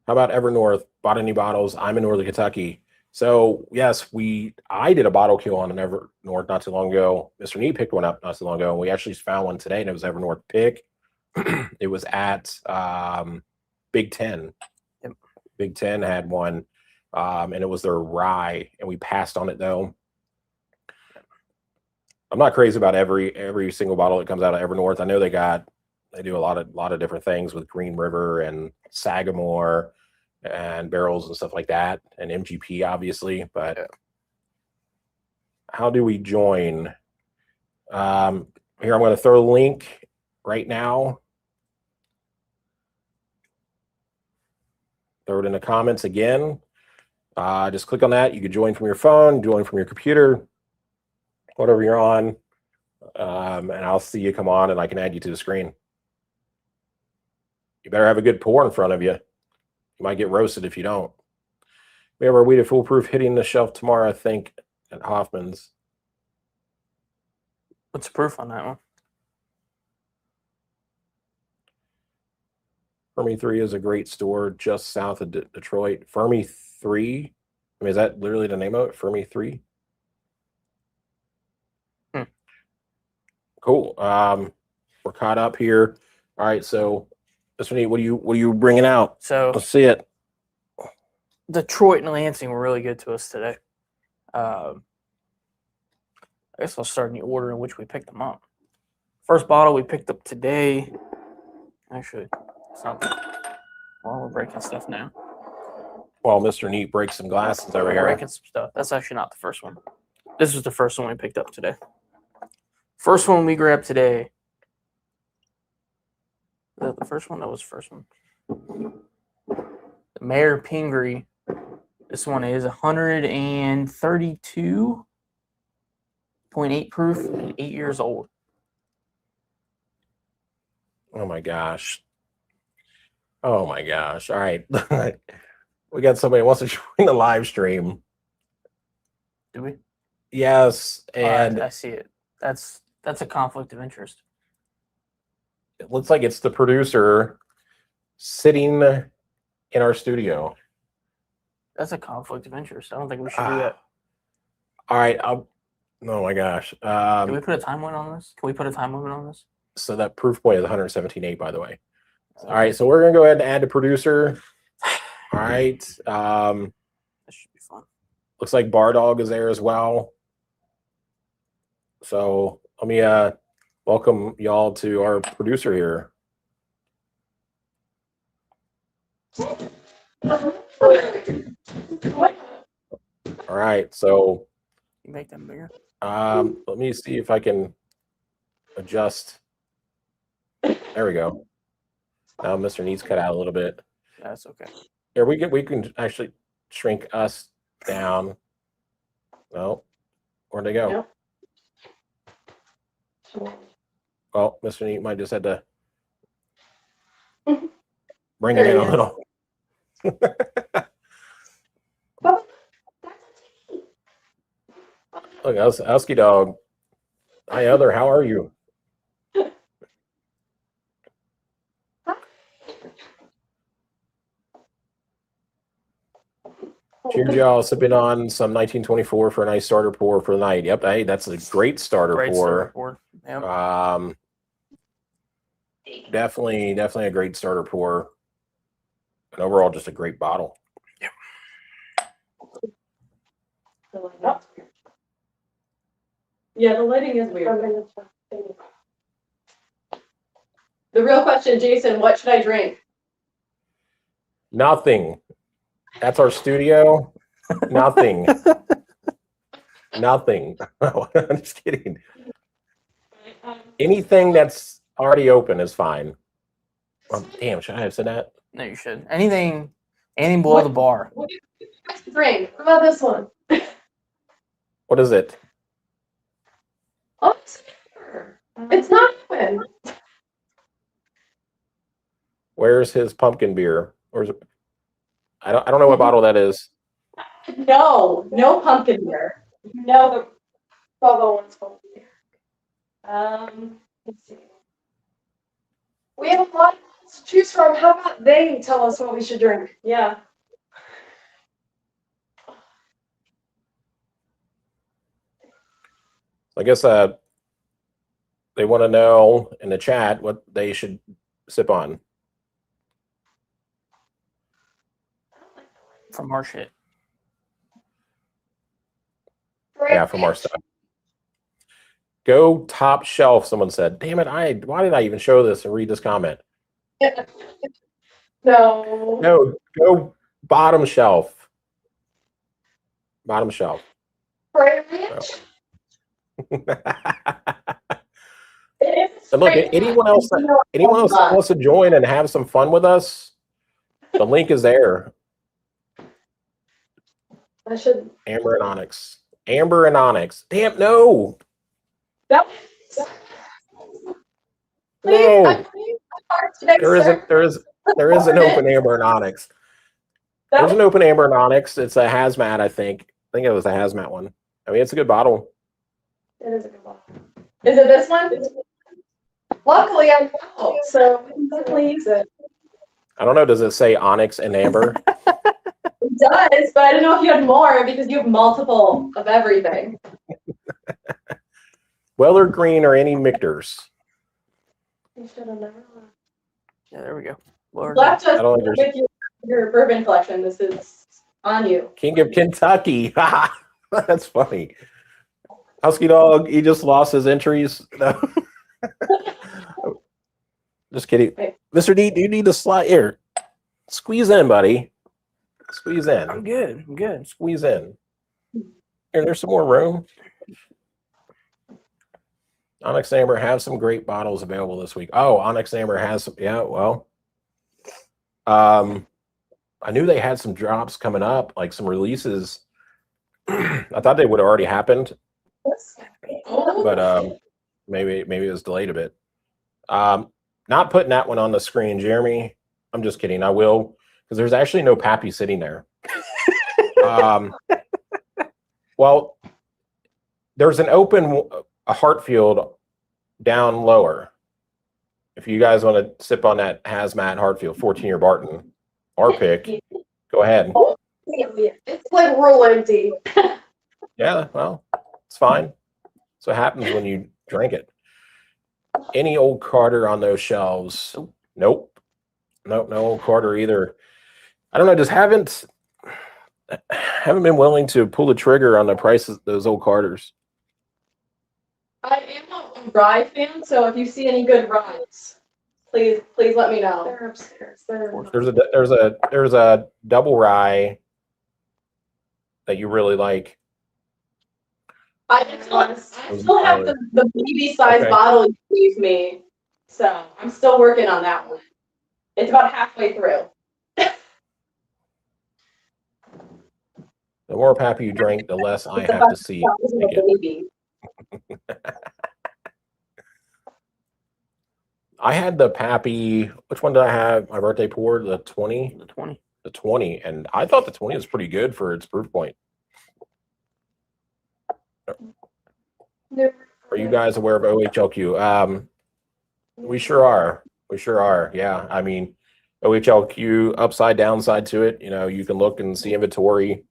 A: How about Evernorth? Bought any bottles? I'm in Northern Kentucky. So yes, I did a bottle kill on an Evernorth not too long ago. Mr. Neat picked one up not too long ago, and we actually found one today, and it was Evernorth pick. It was at Big Ten.
B: Yep.
A: Big Ten had one, and it was their rye, and we passed on it though. I'm not crazy about every single bottle that comes out of Evernorth. I know they do a lot of different things with Green River and Sagamore and barrels and stuff like that, and MGP obviously. But how do we join? Here, I'm going to throw the link right now. Throw it in the comments again. Just click on that. You can join from your phone, join from your computer, whatever you're on, and I'll see you come on, and I can add you to the screen. You better have a good pour in front of you. You might get roasted if you don't. We have our Weeded Foolproof hitting the shelf tomorrow, I think, at Hoffman's.
B: What's the proof on that one?
A: Fermi 3 is a great store just south of Detroit. Fermi 3? I mean, is that literally the name of it? Fermi 3? Cool. We're caught up here. All right, so Mr. Neat, what are you bringing out?
B: So
A: let's see it.
B: Detroit and Lansing were really good to us today. I guess I'll start in the order in which we picked them up. First bottle we picked up today. Actually, it's not. Well, we're breaking stuff now.
A: Well, Mr. Neat breaks some glasses over here.
B: Breaking some stuff. That's actually not the first one. This was the first one we picked up today. First one we grabbed today. Is that the first one? That was the first one. The Mayor Pingree. This one is 132.8 proof and 8 years old.
A: Oh my gosh. Oh my gosh. All right. We got somebody who wants to join the live stream.
B: Do we?
A: Yes. And
B: I see it. That's a conflict of interest.
A: it looks like it's the producer sitting in our studio.
B: That's a conflict of interest. I don't think we should do that.
A: All right. Oh my gosh.
B: Can we put a time limit on this? Can we put a time limit on this?
A: So that proof point is 117.8, by the way. All right. So we're going to go ahead and add the producer. All right.
B: That should be fun.
A: Looks like Bar Dog is there as well. So let me welcome y'all to our producer here. All right. So
B: You make them bigger.
A: let me see if I can adjust. There we go. Now Mr. Neat's cut out a little bit.
B: That's okay.
A: Here we can actually shrink us down. No, where'd they go? Well, Mr. Neat might just had to bring it in a little. Look, Husky Dog. Hi, Other. How are you? Cheers, y'all. Sipping on some 1924 for a nice starter pour for the night. Yep, hey, that's a great starter pour.
B: Yep.
A: Definitely a great starter pour. And overall, just a great bottle.
B: Yep.
C: Yeah, the lighting is weird. The real question, Jason, what should I drink?
A: Nothing. That's our studio. Nothing. Nothing. I'm just kidding. Anything that's already open is fine. Well, damn, should I have said that?
B: No, you should. Anything below the bar.
C: What do you drink? What about this one?
A: What is it?
C: Oh, it's not open.
A: Where's his pumpkin beer? Or is it? I don't know what bottle that is.
C: No, no pumpkin beer. No, the bubble one's pumpkin beer. Let's see. We have a lot to choose from. How about they tell us what we should drink? Yeah.
A: I guess they want to know in the chat what they should sip on.
B: From our shit.
A: Yeah, from our stuff. Go top shelf, someone said. Damn it, why did I even show this and read this comment?
C: No.
A: No, go bottom shelf. Bottom shelf.
C: Prairie Ranch?
A: And look, anyone else that wants to join and have some fun with us, the link is there.
C: I should.
A: Amber and Onyx. Amber and Onyx. Damn, no.
C: That
A: No. There is an open Amber and Onyx. There's an open Amber and Onyx. It's a hazmat, I think. I think it was a hazmat one. I mean, it's a good bottle.
C: It is a good bottle. Is it this one? Luckily, I know, so we can definitely use it.
A: I don't know. Does it say Onyx and Amber?
C: It does, but I don't know if you had more because you have multiple of everything.
A: Weller Green or any Mictors?
C: You should have never left.
B: Yeah, there we go. Lord.
C: Left us
A: I don't think
C: with your bourbon collection. This is on you.
A: King of Kentucky. That's funny. Husky Dog, he just lost his entries. No. Just kidding.
C: Hey.
A: Mr. D, do you need to slide here? Squeeze in, buddy. Squeeze in.
B: I'm good. I'm good.
A: Squeeze in. Here, there's some more room. Onyx Amber has some great bottles available this week. Oh, Onyx Amber has some. Yeah, well. I knew they had some drops coming up, like some releases. I thought they would have already happened, but maybe it was delayed a bit. Not putting that one on the screen, Jeremy. I'm just kidding. I will, because there's actually no Pappy sitting there. Well, there's an open Hartfield down lower. If you guys want to sip on that hazmat Hartfield 14-year Barton, our pick, go ahead.
C: It's like real empty.
A: Yeah, well, it's fine. That's what happens when you drink it. Any old Carter on those shelves? Nope. No old Carter either. I don't know. Just haven't been willing to pull the trigger on the prices of those old Carters.
C: I am a rye fan, so if you see any good ryes, please let me know. They're upstairs.
A: There's a double rye that you really like.
C: I still have the baby size bottle you gave me, so I'm still working on that one. It's about halfway through.
A: The more Pappy you drink, the less I have to see.
C: Baby.
A: I had the Pappy. Which one did I have? My birthday pour, the 20?
B: The 20.
A: The 20. And I thought the 20 was pretty good for its proof point. Are you guys aware of OHLQ? We sure are. We sure are. Yeah. I mean, OHLQ upside downside to it. You know, you can look and see inventory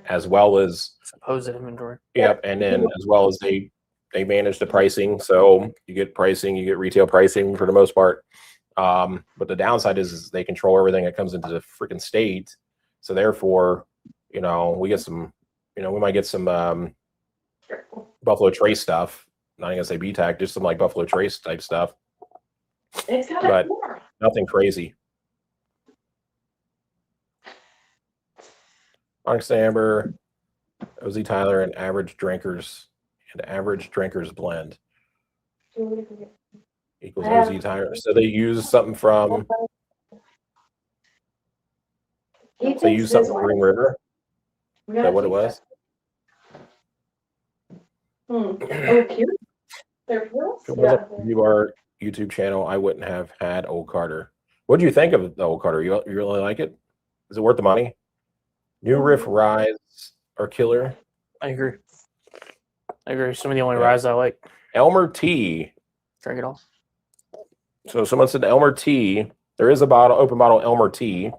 A: as well as
B: supposed inventory.
A: Yep. And then as well as they manage the pricing. So you get pricing, you get retail pricing for the most part. But the downside is they control everything that comes into the freaking state. So therefore, you know, we get some, you know, we might get some Buffalo Trace stuff. Not gonna say BTAC, just some like Buffalo Trace type stuff. But nothing crazy. Onyx Amber, OZ Tyler, and average drinkers blend equals OZ Tyler. So they use something from. So they use something from Green River. Is that what it was?
C: Oh, cute. They're pearls?
A: If it wasn't
C: Yeah.
A: for you, our YouTube channel, I wouldn't have had Old Carter. What do you think of the Old Carter? You really like it? Is it worth the money? New Riff Rise are killer.
B: I agree. Some of the only
A: Yeah.
B: ryes I like.
A: Elmer T.
B: Drink it all.
A: So someone said Elmer T. There is a open bottle Elmer T.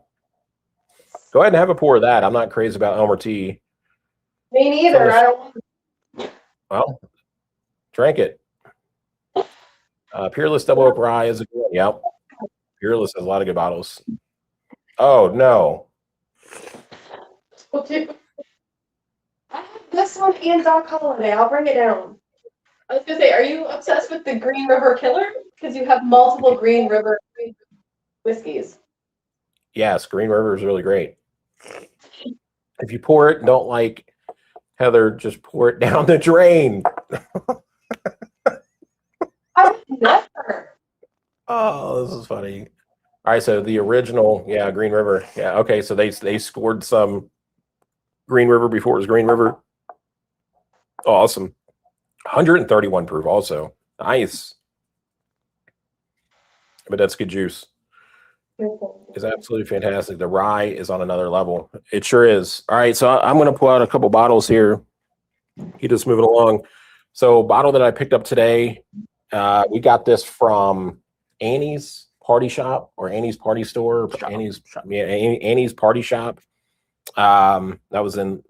A: Go ahead and have a pour of that. I'm not crazy about Elmer T.
C: Me neither. I don't want
A: Well, drink it. Peerless Double Oak Rye is a good one. Yep. Peerless has a lot of good bottles. Oh, no.
C: to. I have this one and Doc Holiday. I'll bring it down. I was gonna say, are you obsessed with the Green River Killer? Because you have multiple Green River whiskeys.
A: Yes, Green River is really great. If you pour it and don't like Heather, just pour it down the drain.
C: I've never.
A: Oh, this is funny. All right, so the original, yeah, Green River. Yeah, okay, so they scored some Green River before it was Green River. Awesome. 131 proof also. Nice. But that's good juice. It's absolutely fantastic. The rye is on another level. It sure is. All right, so I'm going to pull out a couple bottles here. Keep this moving along. So bottle that I picked up today, we got this from Annie's Party Shop or Annie's Party Store. Annie's Party Shop. That was in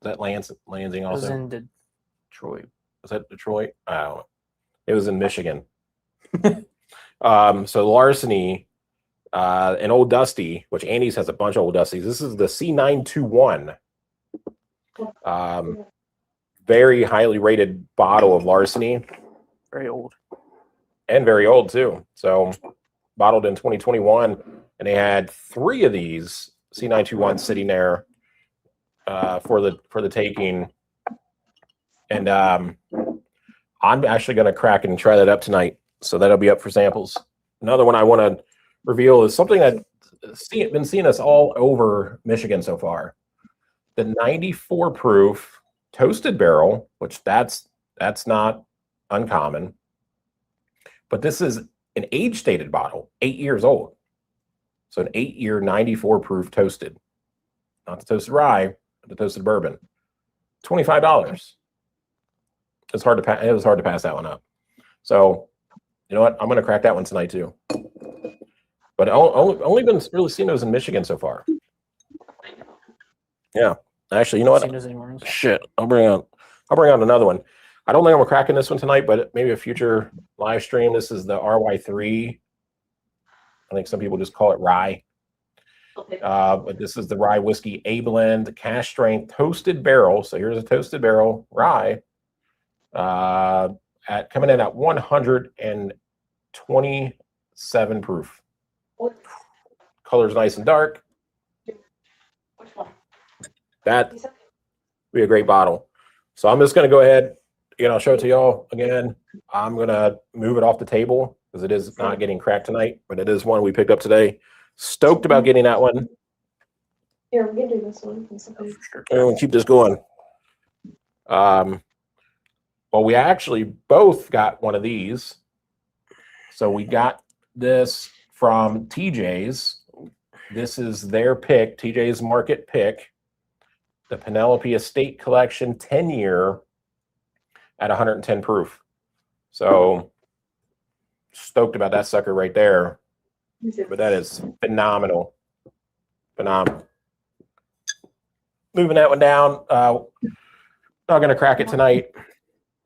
A: Lansing also.
B: It was in Detroit.
A: Was that Detroit? I don't know. It was in Michigan. So Larceny and Old Dusty, which Andy's has a bunch of Old Dusties. This is the C921. Very highly rated bottle of Larceny.
B: Very old.
A: And very old too. So bottled in 2021. And they had 3 of these C921 sitting there for the taking. And I'm actually going to crack it and try that up tonight. So that'll be up for samples. Another one I want to reveal is something that been seeing us all over Michigan so far. The 94 proof toasted barrel, which that's not uncommon. But this is an age stated bottle, 8 years old. So an 8-year 94 proof toasted. Not the toasted rye, but the toasted bourbon. $25. It was hard to pass that one up. So, you know what? I'm going to crack that one tonight too. But only been really seeing those in Michigan so far. Yeah, actually, you know what? Shit, I'll bring out another one. I don't think I'm cracking this one tonight, but maybe a future live stream. This is the RY3. I think some people just call it rye. But this is the rye whiskey A blend, cash strength toasted barrel. So here's a toasted barrel rye. Coming in at 127 proof. Color's nice and dark.
C: Which one?
A: That would be a great bottle. So I'm just going to go ahead, I'll show it to y'all again. I'm going to move it off the table because it is not getting cracked tonight, but it is one we picked up today. Stoked about getting that one.
C: Here, we can do this one.
A: And keep this going. Well, we actually both got one of these. So we got this from TJ's. This is their pick, TJ's Market pick. The Penelope Estate Collection 10-year at 110 proof. So stoked about that sucker right there. But that is phenomenal. Phenomenal. Moving that one down. Not going to crack it tonight.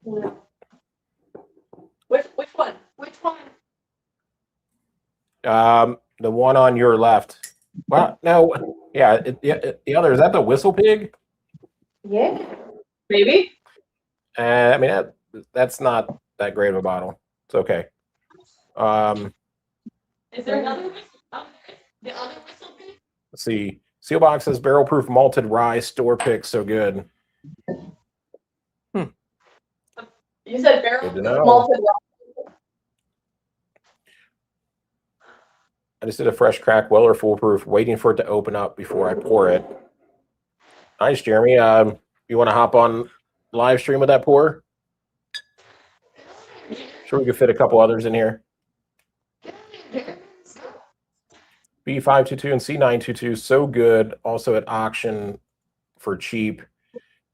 C: Which one? Which one?
A: The one on your left. Well, no, yeah, the other, is that the Whistle Pig?
C: Yeah, maybe.
A: I mean, that's not that great of a bottle. It's okay.
C: Is there another whistle? The other Whistle Pig?
A: Let's see. Seal box says barrel proof malted rye store pick. So good.
C: You said barrel
A: Good to know.
C: malted rye.
A: I just did a fresh crack, Weller foolproof, waiting for it to open up before I pour it. Nice, Jeremy. You want to hop on live stream with that pour? Sure, we could fit a couple others in here. B522 and C922, so good. Also at auction for cheap.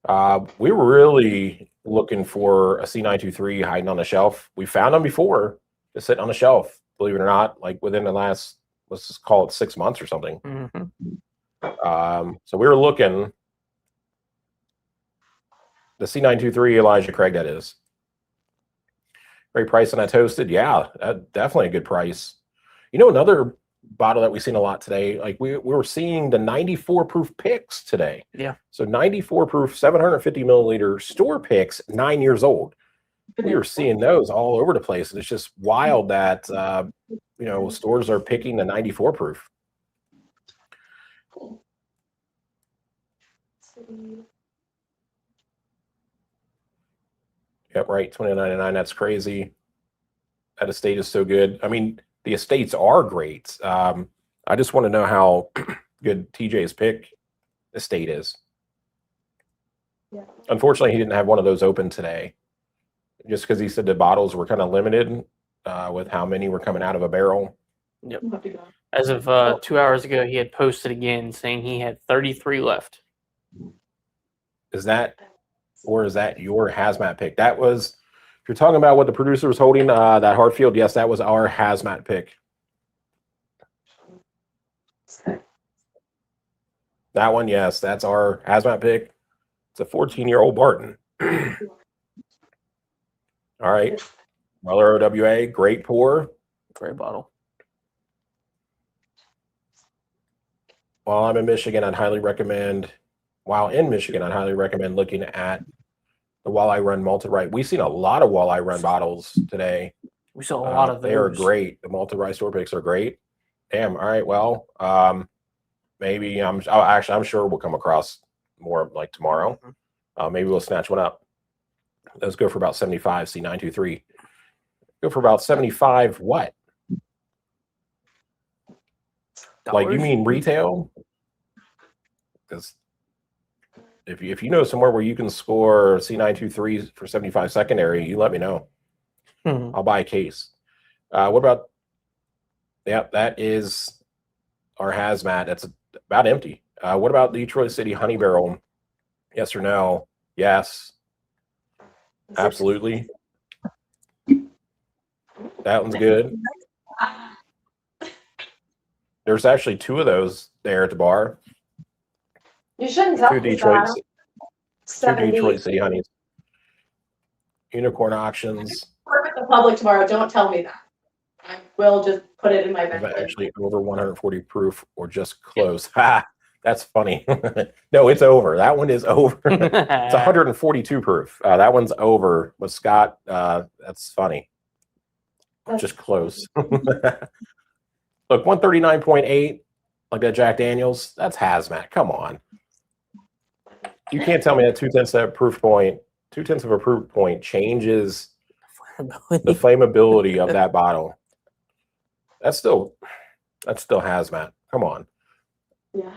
A: We were really looking for a C923 hiding on the shelf. We found them before, just sitting on the shelf, believe it or not, like within the last, let's just call it 6 months or something. So we were looking. The C923 Elijah Craig, that is. Great price on that toasted. Yeah, definitely a good price. You know, another bottle that we've seen a lot today, like we were seeing the 94 proof picks today.
B: Yeah.
A: So 94 proof, 750 milliliter store picks, 9 years old. We were seeing those all over the place. And it's just wild that, you know, stores are picking the 94 proof. Yep, right. $20.99. That's crazy. That estate is so good. I mean, the estates are great. I just want to know how good TJ's pick estate is.
C: Yeah.
A: Unfortunately, he didn't have one of those open today, just because he said the bottles were kind of limited with how many were coming out of a barrel.
B: Yep. As of 2 hours ago, he had posted again saying he had 33 left.
A: Is that, or is that your hazmat pick? That was, if you're talking about what the producer was holding, that Hartfield, yes, that was our hazmat pick. That one, yes, that's our hazmat pick. It's a 14-year-old Barton. All right. Weller OWA, great pour.
B: Great bottle.
A: While I'm in Michigan, I'd highly recommend, while in Michigan, I'd highly recommend looking at the Walleye Run Multi-Rye. We've seen a lot of Walleye Run bottles today.
B: We saw a lot of those.
A: They are great. The Multi-Rye store picks are great. Damn. All right. Well, maybe I'm sure we'll come across more like tomorrow. Maybe we'll snatch one up. Those go for about 75. C923 go for about 75. What? Like, you mean retail? Because if you know somewhere where you can score C923 for 75 secondary, you let me know. I'll buy a case. What about? Yep, that is our hazmat. That's about empty. What about Detroit City Honey Barrel? Yes or no? Yes. Absolutely. That one's good. There's actually two of those there at the bar.
C: You shouldn't tell
A: Two
C: me
A: Detroit,
C: that.
A: two Detroit City Honeys. Unicorn auctions.
C: Work with the public tomorrow. Don't tell me that. I will just put it in my bag.
A: Actually over 140 proof or just close. Ha! That's funny. No, it's over. That one is over. It's 142 proof. That one's over. But Scott, that's funny. Just close. Look, 139.8, like that Jack Daniels, that's hazmat. Come on. You can't tell me that 2/10 of a proof point, 2/10 of a proof point changes the flammability of that bottle. That's still hazmat. Come on.
C: Yeah.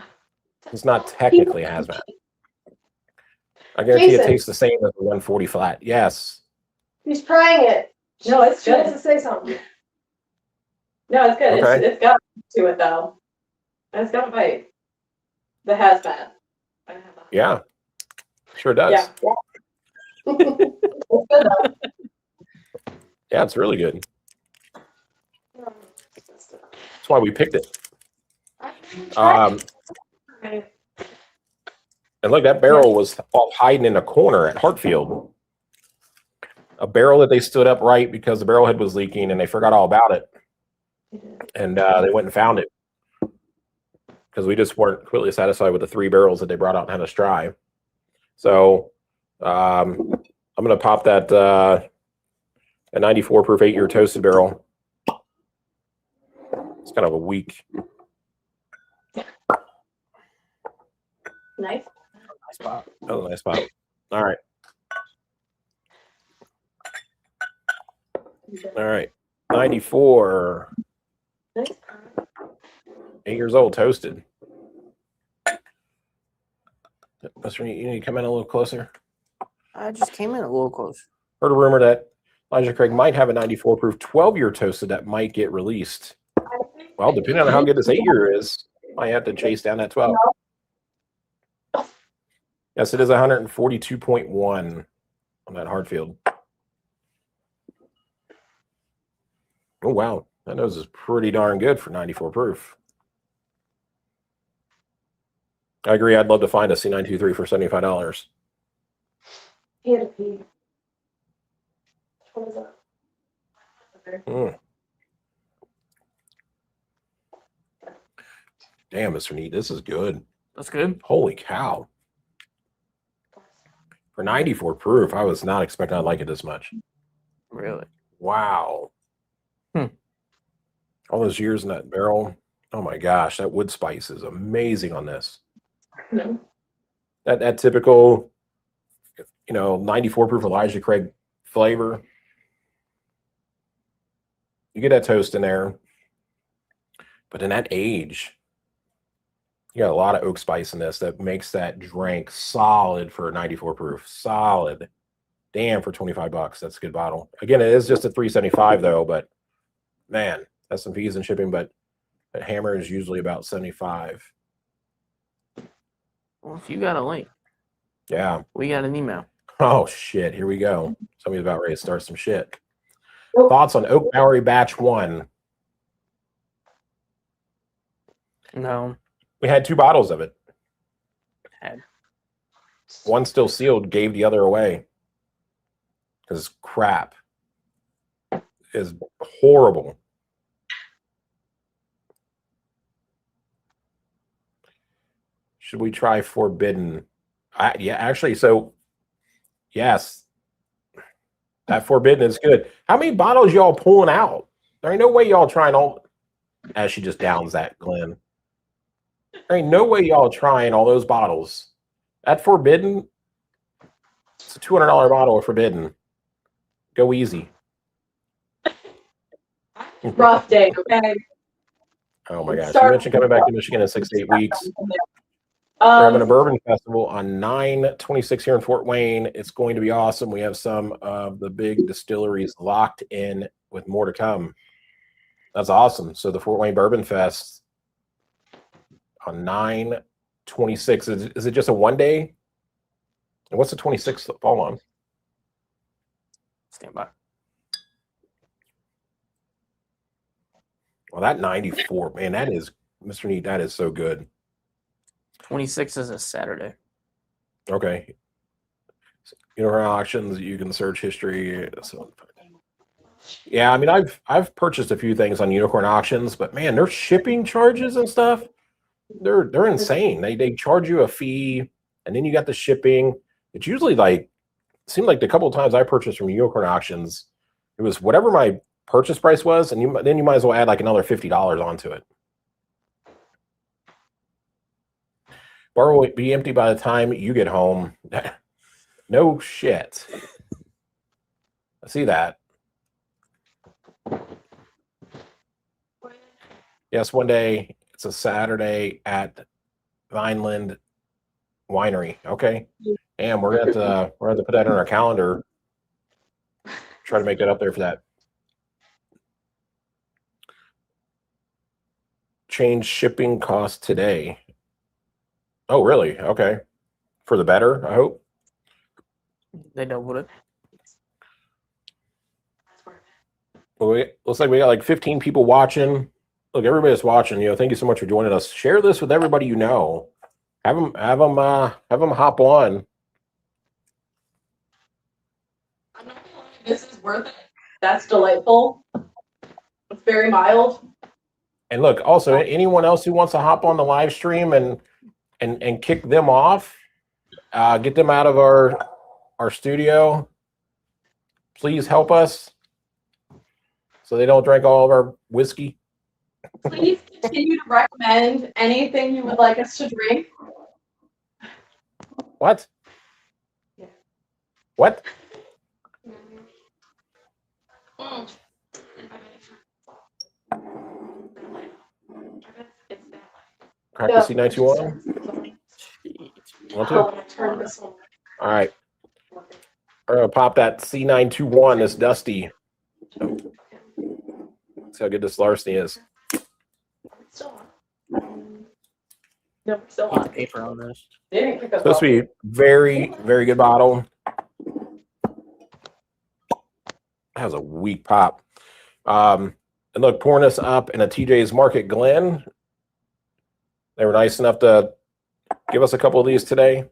A: It's not technically hazmat. I guarantee
C: Jason.
A: it tastes the same as the 140 flat. Yes.
C: He's trying it. No, it's good. She wants to say something. No, it's good.
A: Okay.
C: It's got to it though. It's got a bite. The hazmat.
A: Yeah. Sure does.
C: Yeah. It's good though.
A: Yeah, it's really good. That's why we picked it. And look, that barrel was off hiding in a corner at Hartfield. A barrel that they stood up right because the barrel head was leaking and they forgot all about it. And they went and found it. Because we just weren't completely satisfied with the 3 barrels that they brought out and had us try. So I'm going to pop that a 94 proof 8-year toasted barrel. It's kind of a weak.
C: Nice.
B: Nice spot.
A: That was a nice spot. All right. All right. 94.
C: Nice.
A: 8 years old, toasted. You need to come in a little closer.
B: I just came in a little close.
A: Heard a rumor that Elijah Craig might have a 94 proof 12-year toasted that might get released. Well, depending on how good this 8-year is, might have to chase down that 12. Yes, it is 142.1 on that Hartfield. Oh, wow. That nose is pretty darn good for 94 proof. I agree. I'd love to find a C923 for $75.
C: He had a pee. What is that?
A: Mm. Damn, Mr. Neat, this is good.
B: That's good.
A: Holy cow. For 94 proof, I was not expecting I'd like it this much.
B: Really?
A: Wow. All those years in that barrel. Oh my gosh, that wood spice is amazing on this.
C: No.
A: That typical, 94 proof Elijah Craig flavor. You get that toast in there. But in that age, you got a lot of oak spice in this that makes that drink solid for a 94 proof. Solid. Damn, for $25. That's a good bottle. Again, it is just a $3.75 though, but man, that's some fees and shipping, but that hammer is usually about $75.
B: Well, if you got a link,
A: Yeah.
B: we got an email.
A: Oh shit, here we go. Somebody's about ready to start some shit.
C: Oh.
A: Thoughts on Oak Bowery Batch 1?
B: No.
A: We had 2 bottles of it.
B: Had.
A: One still sealed, gave the other away. Because it's crap. It's horrible. Should we try Forbidden? Yeah, actually, so yes. That Forbidden is good. How many bottles y'all pulling out? There ain't no way y'all trying all. As she just downs that, Glenn. There ain't no way y'all trying all those bottles. That Forbidden, it's a $200 bottle of Forbidden. Go easy.
C: Rough day, okay?
A: Oh my gosh. You mentioned coming back to Michigan in 6 to 8 weeks. We're having a bourbon festival on 9/26 here in Fort Wayne. It's going to be awesome. We have some of the big distilleries locked in with more to come. That's awesome. So the Fort Wayne Bourbon Fest on 9/26. Is it just a 1 day? And what's the 26th fall on?
B: Stand by.
A: Well, that 94, man, that is, Mr. Neat, that is so good.
B: 26 is a Saturday.
A: Okay. Auctions, you can search history. So, yeah, I mean, I've purchased a few things on Unicorn Auctions, but man, their shipping charges and stuff, they're insane. They charge you a fee, and then you got the shipping. It's usually seemed like the couple of times I purchased from Unicorn Auctions, it was whatever my purchase price was, and then you might as well add like another $50 onto it. Bar will be empty by the time you get home. No shit. I see that. Yes, one day. It's a Saturday at Vineland Winery. Okay. Damn, we're gonna have to put that on our calendar. Try to make that up there for that. Change shipping cost today. Oh, really? Okay. For the better, I hope.
B: They doubled it.
A: Well, looks like we got like 15 people watching. Look, everybody's watching. Thank you so much for joining us. Share this with everybody you know. Have them hop on.
C: I'm not gonna lie, this is worth it. That's delightful. It's very mild.
A: And look, also anyone else who wants to hop on the live stream and kick them off, get them out of our studio. Please help us so they don't drink all of our whiskey.
C: Please continue to recommend anything you would like us to drink.
A: What? What? Crack the C921. Want to?
C: Turn this on.
A: All right. We're gonna pop that C921. This Dusty. Oh. See how good this larceny is.
C: Still on. Nope, still
B: Piece
C: on.
B: of paper on this.
C: They didn't pick us
A: Supposed
C: up.
A: to be very, very good bottle. That was a weak pop. And look, pouring this up in a TJ's Market Glen. They were nice enough to give us a couple of these today.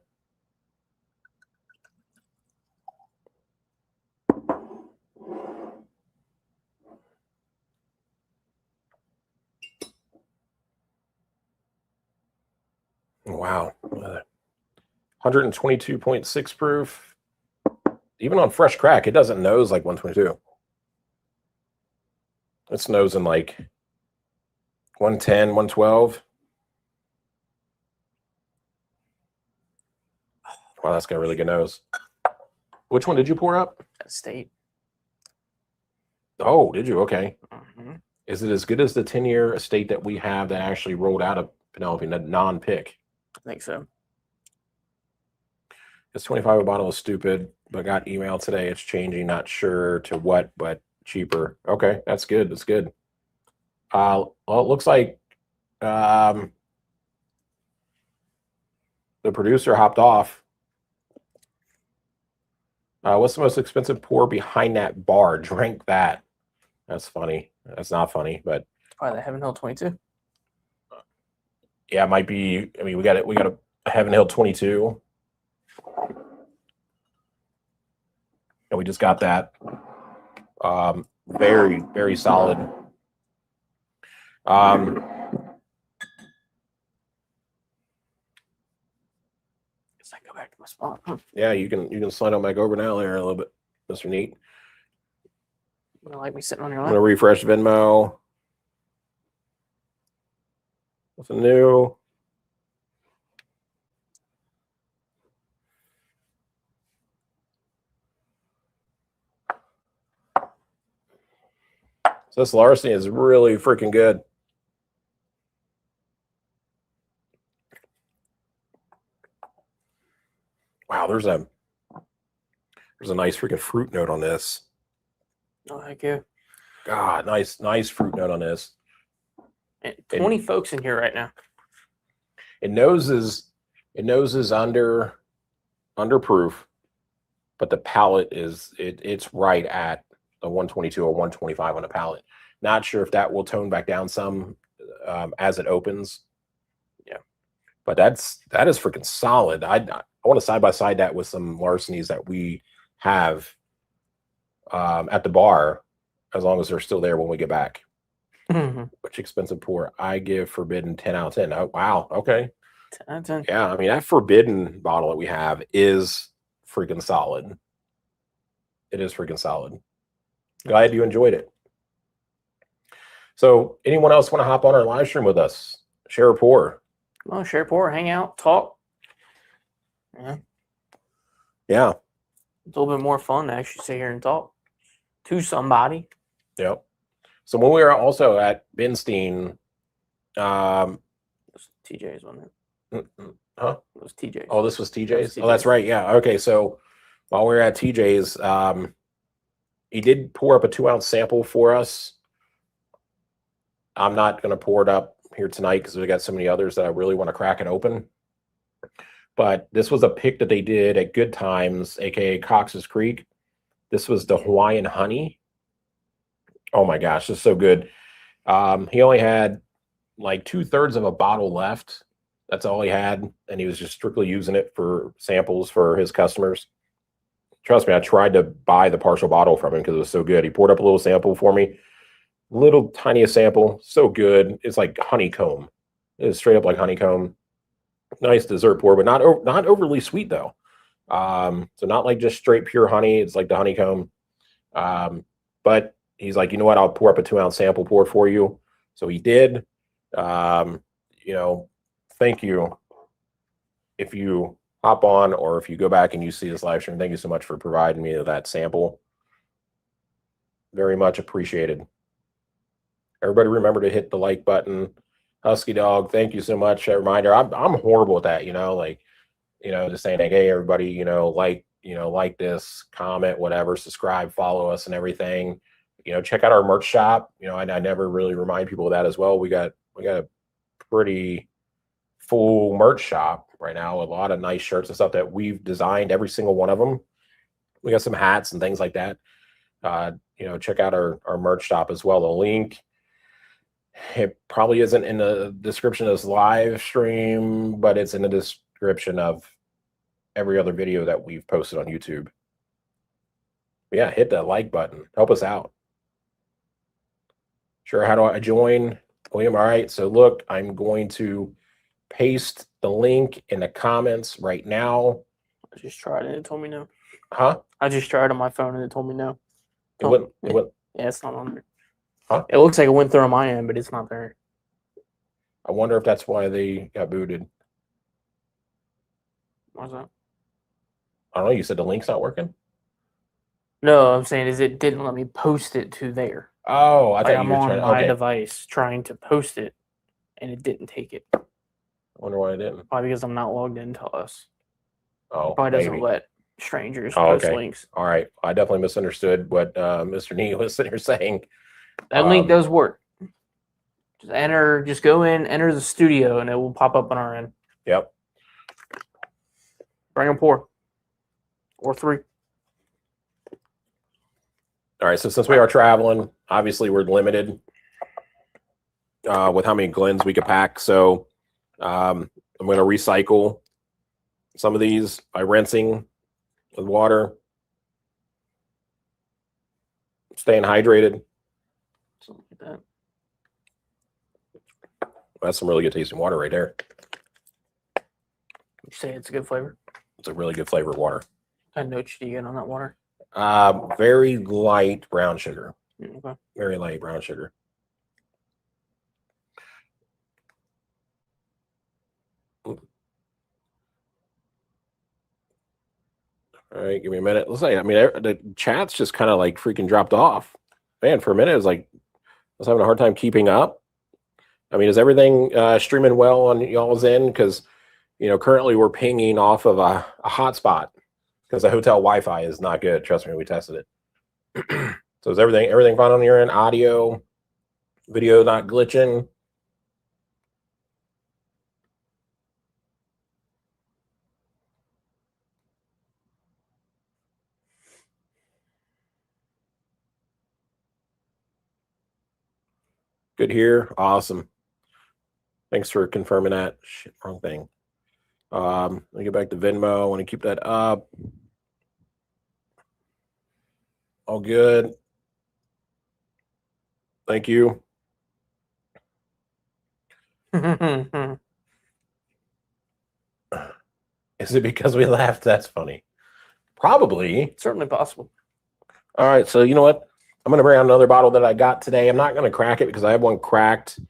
A: Wow. 122.6 proof. Even on fresh crack, it doesn't nose like 122. It's nosing like 110, 112. Wow, that's got a really good nose. Which one did you pour up?
B: State.
A: Oh, did you? Okay.
B: Mm-hmm.
A: Is it as good as the 10-year estate that we have that actually rolled out of Penelope, non-pick?
B: I think so.
A: It's 25 a bottle is stupid, but got email today. It's changing, not sure to what, but cheaper. Okay, that's good. That's good. Well, it looks like the producer hopped off. What's the most expensive pour behind that bar? Drink that. That's funny. That's not funny, but
B: Probably the Heaven Hill 22.
A: yeah, it might be. I mean, we got it. We got a Heaven Hill 22. And we just got that. Very, very solid.
B: Guess I go back to my spot.
A: Yeah, you can slide on back over now there a little bit, Mr. Neat.
B: You don't like me sitting on your
A: I'm
B: lap?
A: gonna refresh Venmo. What's new? So this larceny is really freaking good. Wow, there's a nice freaking fruit note on this.
B: Oh, heck yeah.
A: God, nice fruit note on this.
B: And 20 folks in here right now.
A: It noses under proof, but the palate is it's right at a 122 or 125 on the palate. Not sure if that will tone back down some as it opens.
B: Yeah,
A: but that is freaking solid. I want to side by side that with some larcenies that we have at the bar, as long as they're still there when we get back.
B: Mm-hmm.
A: Which expensive pour? I give Forbidden 10 out of 10. Oh, wow. Okay.
B: 10 out of 10.
A: Yeah, I mean, that Forbidden bottle that we have is freaking solid. It is freaking solid. Glad you enjoyed it. So, anyone else want to hop on our live stream with us? Share a pour.
B: Come on, share, pour, hang out, talk. Yeah.
A: Yeah.
B: It's a little bit more fun to actually sit here and talk to somebody.
A: Yep. So when we were also at Benstein,
B: TJ's, wasn't
A: huh?
B: it? It was TJ's.
A: Oh, this was TJ's?
B: TJ's.
A: Oh, that's right. Yeah. Okay. So while we were at TJ's, he did pour up a 2-ounce sample for us. I'm not going to pour it up here tonight because we got so many others that I really want to crack and open. But this was a pick that they did at Good Times, aka Cox's Creek. This was the Hawaiian honey. Oh my gosh, it's so good. He only had like 2/3 of a bottle left. That's all he had, and he was just strictly using it for samples for his customers. Trust me, I tried to buy the partial bottle from him because it was so good. He poured up a little sample for me, little tiniest sample, so good. It's like honeycomb. It is straight up like honeycomb. Nice dessert pour, but not overly sweet though. So not like just straight pure honey. It's like the honeycomb. But he's like, you know what? I'll pour up a 2-ounce sample pour for you. So he did. You know, thank you. If you hop on or if you go back and you see this live stream, thank you so much for providing me that sample. Very much appreciated. Everybody remember to hit the like button. Husky Dog, thank you so much. A reminder, I'm horrible at that, you know, like, you know, just saying like, hey, everybody, you know, like, like this, comment, whatever, subscribe, follow us and everything. Check out our merch shop. I never really remind people of that as well. We got a pretty full merch shop right now, a lot of nice shirts and stuff that we've designed, every single one of them. We got some hats and things like that. Check out our merch shop as well. The link, it probably isn't in the description of this live stream, but it's in the description of every other video that we've posted on YouTube. Yeah, hit that like button. Help us out. Sure, how do I join? William, all right. So look, I'm going to paste the link in the comments right now.
B: I just tried and it told me no.
A: Huh?
B: I just tried on my phone and it told me no.
A: It wouldn't.
B: Yeah, it's not on there.
A: Huh?
B: It looks like it went through on my end, but it's not there.
A: I wonder if that's why they got booted.
B: Why's that?
A: I don't know. You said the link's not working?
B: No, I'm saying is it didn't let me post it to there.
A: Oh, I
B: Like
A: thought
B: I'm
A: you were
B: on
A: trying.
B: my
A: Okay.
B: device trying to post it, and it didn't take it.
A: I wonder why it didn't.
B: Probably because I'm not logged into us.
A: Oh,
B: Probably doesn't
A: maybe.
B: let strangers
A: Oh,
B: post
A: okay.
B: links.
A: All right. I definitely misunderstood what Mr. Nee was sitting here saying.
B: That link does work. Just go in, enter the studio, and it will pop up on our end.
A: Yep.
B: Bring them 4 or 3.
A: All right. So since we are traveling, obviously we're limited with how many Glens we could pack. So I'm going to recycle some of these by rinsing with water, staying hydrated.
B: Something like that.
A: That's some really good tasting water right there.
B: You say it's a good flavor.
A: It's a really good flavored water.
B: What kind of notes do you get on that water?
A: Very light brown sugar.
B: Okay.
A: Very light brown sugar. All right, give me a minute. Let's say, the chat's just kind of like freaking dropped off. Man, for a minute, it was like I was having a hard time keeping up. Is everything streaming well on y'all's end? Because, currently we're pinging off of a hotspot because the hotel Wi-Fi is not good. Trust me, we tested it. So is everything fine on your end? Audio, video not glitching? Good here. Awesome. Thanks for confirming that. Shit, wrong thing. Let me get back to Venmo. I want to keep that up. All good. Thank you. Is it because we laughed? That's funny. Probably.
B: Certainly possible.
A: All right. So you know what? I'm going to bring out another bottle that I got today. I'm not going to crack it because I have one cracked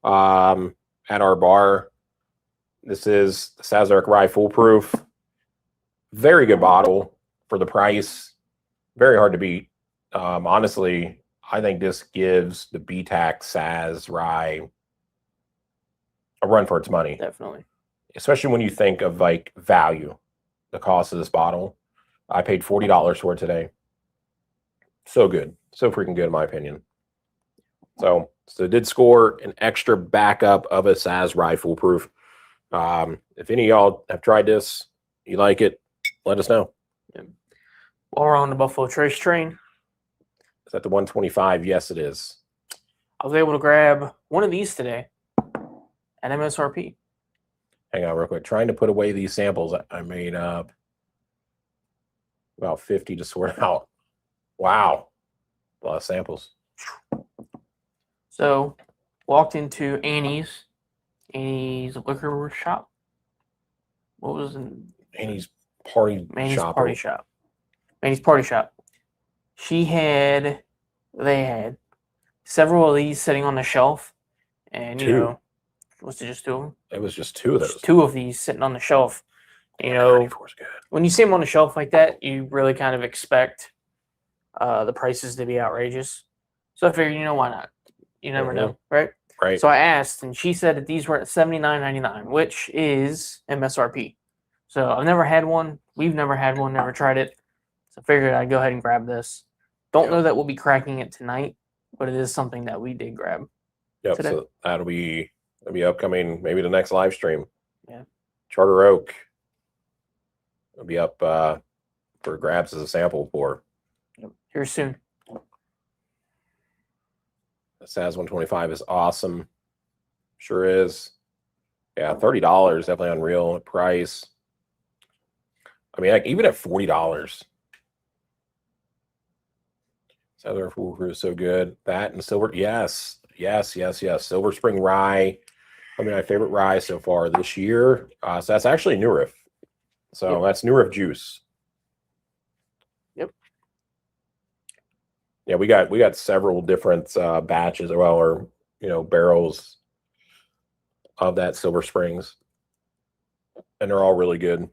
A: at our bar. This is the Sazerac Rye Foolproof. Very good bottle for the price. Very hard to beat. Honestly, I think this gives the BTAC Saz Rye a run for its money.
B: Definitely.
A: Especially when you think of like value, the cost of this bottle. I paid $40 for it today. So good. So freaking good in my opinion. So it did score an extra backup of a Saz Rye Foolproof. If any of y'all have tried this, you like it, let us know.
B: Yeah. While we're on the Buffalo Trace train,
A: Is that the 125? Yes, it is.
B: I was able to grab one of these today at MSRP.
A: Hang on real quick. Trying to put away these samples I made up. About 50 to sort out. Wow. A lot of samples.
B: So, walked into Annie's liquor shop. What was it?
A: Annie's party
B: Manny's
A: shop.
B: party shop. Manny's party shop. They had several of these sitting on the shelf, and was it just 2 of them?
A: It was just 2 of those.
B: Just 2 of these sitting on the shelf. You know,
A: 94 is good.
B: when you see them on the shelf like that, you really kind of expect the prices to be outrageous. So I figured, why not? You never know, right?
A: Right.
B: So I asked, and she said that these were at $79.99, which is MSRP. So I've never had one. We've never had one. Never tried it. So I figured I'd go ahead and grab this. Don't know that we'll be cracking it tonight, but it is something that we did grab.
A: Yep.
B: Today.
A: So that'll be upcoming. Maybe the next live stream.
B: Yeah. Charter
A: Oak. It'll be up for grabs as a sample pour.
B: Yep. Here soon.
A: The SAS 125 is awesome. Sure is. Yeah, $30 definitely unreal price. I mean, like even at $40. Southern Fool Crew is so good. That and Silver, yes. Silver Spring Rye. I mean, my favorite rye so far this year. So that's actually New Riff. So that's New Riff juice.
B: Yep.
A: Yeah, we got several different batches, or barrels of that Silver Springs, and they're all really good.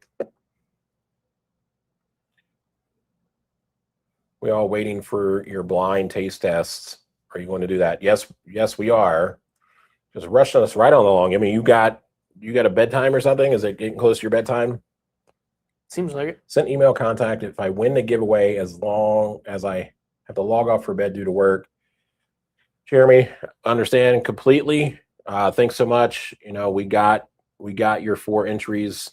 A: We all waiting for your blind taste tests. Are you going to do that? Yes, we are. Just rushing us right on along. I mean, you got a bedtime or something? Is it getting close to your bedtime?
B: Seems like it.
A: Send email contact if I win the giveaway, as long as I have to log off for bed due to work. Jeremy, understand completely. Thanks so much. We got your 4 entries.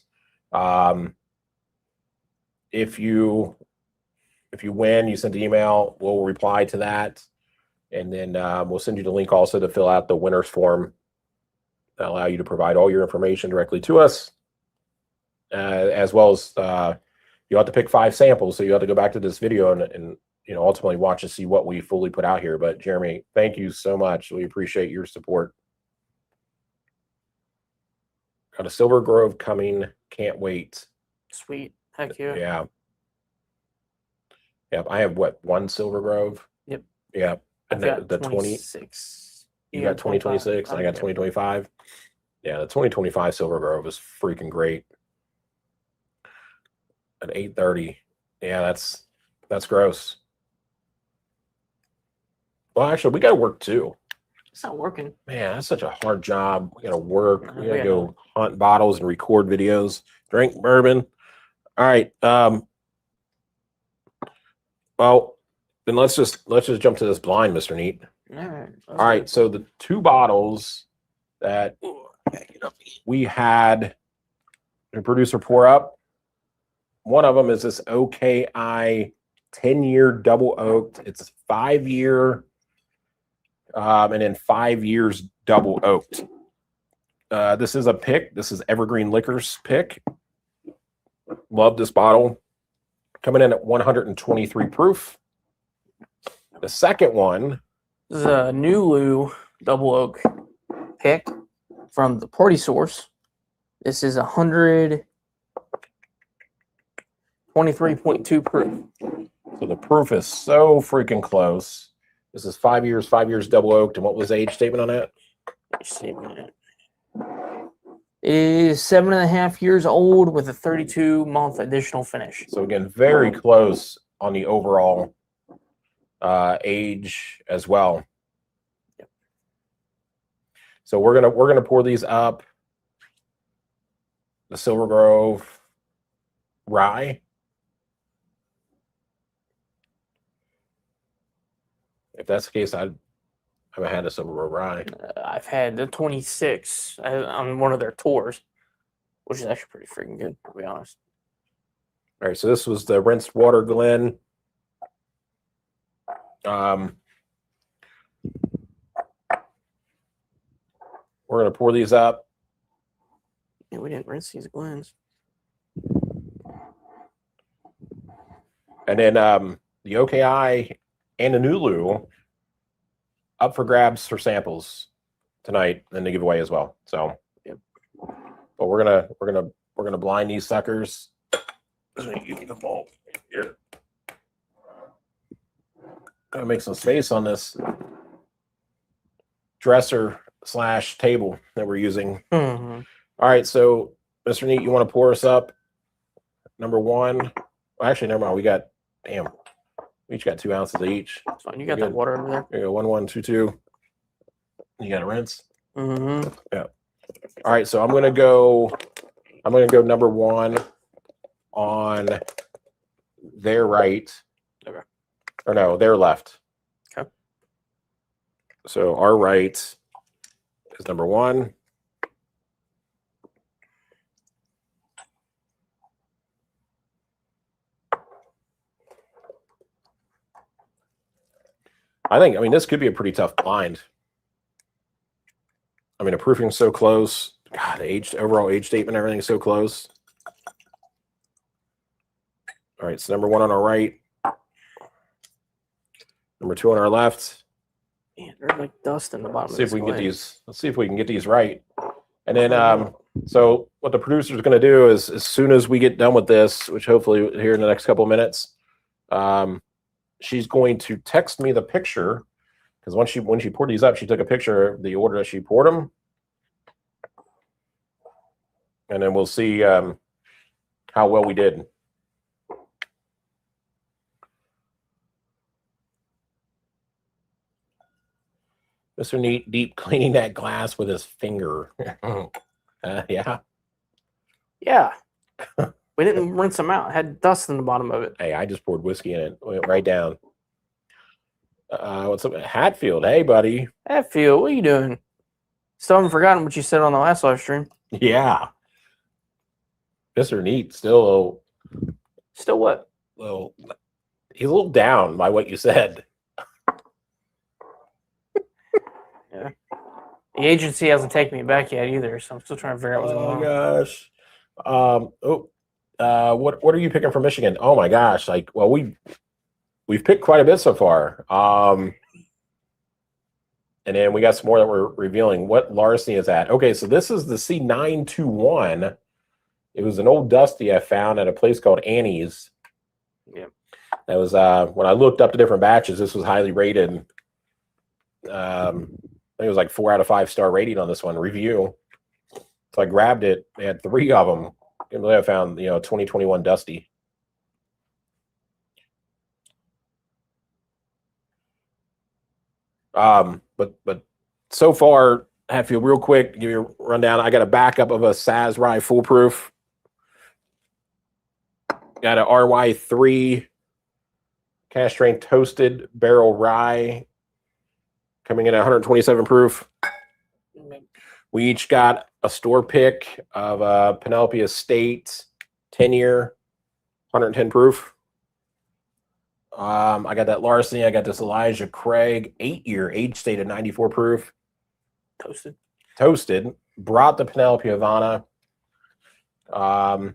A: If you win, you send the email, we'll reply to that, and then we'll send you the link also to fill out the winner's form that allow you to provide all your information directly to us, as well as you'll have to pick 5 samples, so you have to go back to this video and ultimately watch to see what we fully put out here. But Jeremy, thank you so much. We appreciate your support. Got a Silver Grove coming. Can't wait.
B: Sweet. Heck yeah.
A: Yeah. Yep. I have one Silver Grove.
B: Yep.
A: Yeah. And the
B: 26.
A: You got 2026 and I got 2025. Yeah, the 2025 Silver Grove is freaking great. At 8:30. Yeah, that's gross. Well, actually, we got to work too.
B: It's not working.
A: Man, that's such a hard job. We got to work. We got to
B: Yeah.
A: go hunt bottles and record videos, drink bourbon. All right. Well, then let's just jump to this blind, Mr. Neat. All right. So the 2 bottles that we had the producer pour up, one of them is this OKI 10-year double oaked. It's 5-year, and then 5 years double oaked. This is a pick. This is Evergreen Liquors pick. Love this bottle. Coming in at 123 proof. The second one.
B: This is a Nulu double oak pick from the Party Source. This is 123.2 proof.
A: So the proof is so freaking close. This is 5 years double oaked. And what was the age statement on that?
B: It is 7.5 years old with a 32-month additional finish.
A: So again, very close on the overall age as well.
B: Yep.
A: So we're gonna pour these up. The Silver Grove rye. If that's the case, I haven't had a Silver Grove rye.
B: I've had the 26 on one of their tours, which is actually pretty freaking good, to be honest.
A: All right, so this was the Rinsed Water Glen. We're gonna pour these up.
B: Yeah, we didn't rinse these Glens.
A: And then the OKI and the Nulu up for grabs for samples tonight and the giveaway as well. So,
B: yep.
A: But we're gonna blind these suckers. Here. Gotta make some space on this dresser / table that we're using.
B: Mm-hmm.
A: All right, so Mr. Neat, you want to pour us up number 1? Well, actually, never mind. We each got 2 ounces each.
B: That's fine. You got that water over there.
A: There you go. 1, 1, 2, 2. You got to rinse.
B: Mm-hmm.
A: Yeah. All right, so I'm gonna go number 1 on their right.
B: Okay.
A: Or no, their left.
B: Okay.
A: So our right is number 1. I mean, this could be a pretty tough blind. I mean, the proofing's so close. God, the overall age statement, everything's so close. All right, so number 1 on our right. Number 2 on our left.
B: Man, there's like dust in the bottom.
A: Let's see if we can get
B: glaze.
A: these. Let's see if we can get these right. And then, so what the producer's going to do is, as soon as we get done with this, which hopefully here in the next couple of minutes, she's going to text me the picture, because when she poured these up, she took a picture of the order that she poured them, and then we'll see how well we did. Mr. Neat deep cleaning that glass with his finger. Yeah.
B: Yeah. We didn't rinse them out. It had dust in the bottom of it.
A: Hey, I just poured whiskey in it. Went right down. What's up? Hatfield. Hey, buddy.
B: Hatfield, what are you doing? Still haven't forgotten what you said on the last live stream.
A: Yeah. Mr. Neat still
B: Still what?
A: he's a little down by what you said.
B: Yeah. The agency hasn't taken me back yet either, so I'm still trying to figure out what's going on.
A: Gosh. What are you picking from Michigan? Oh my gosh. Well, we've picked quite a bit so far. And then we got some more that we're revealing. What larceny is that? Okay, so this is the C921. It was an old Dusty I found at a place called Annie's.
B: Yeah.
A: That was when I looked up the different batches, this was highly rated. I think it was like 4 out of 5 star rating on this one review. So I grabbed it. They had 3 of them. Can't believe I found 2021 Dusty. But so far, Hatfield, real quick, give you a rundown. I got a backup of a Saz Rye Foolproof. Got an RY3 cash strength toasted barrel rye coming in at 127 proof. We each got a store pick of Penelope Estate 10-year, 110 proof. I got that Larceny. I got this Elijah Craig 8-year, age stated 94 proof. Toasted. Brought the Penelope Havana. Mr.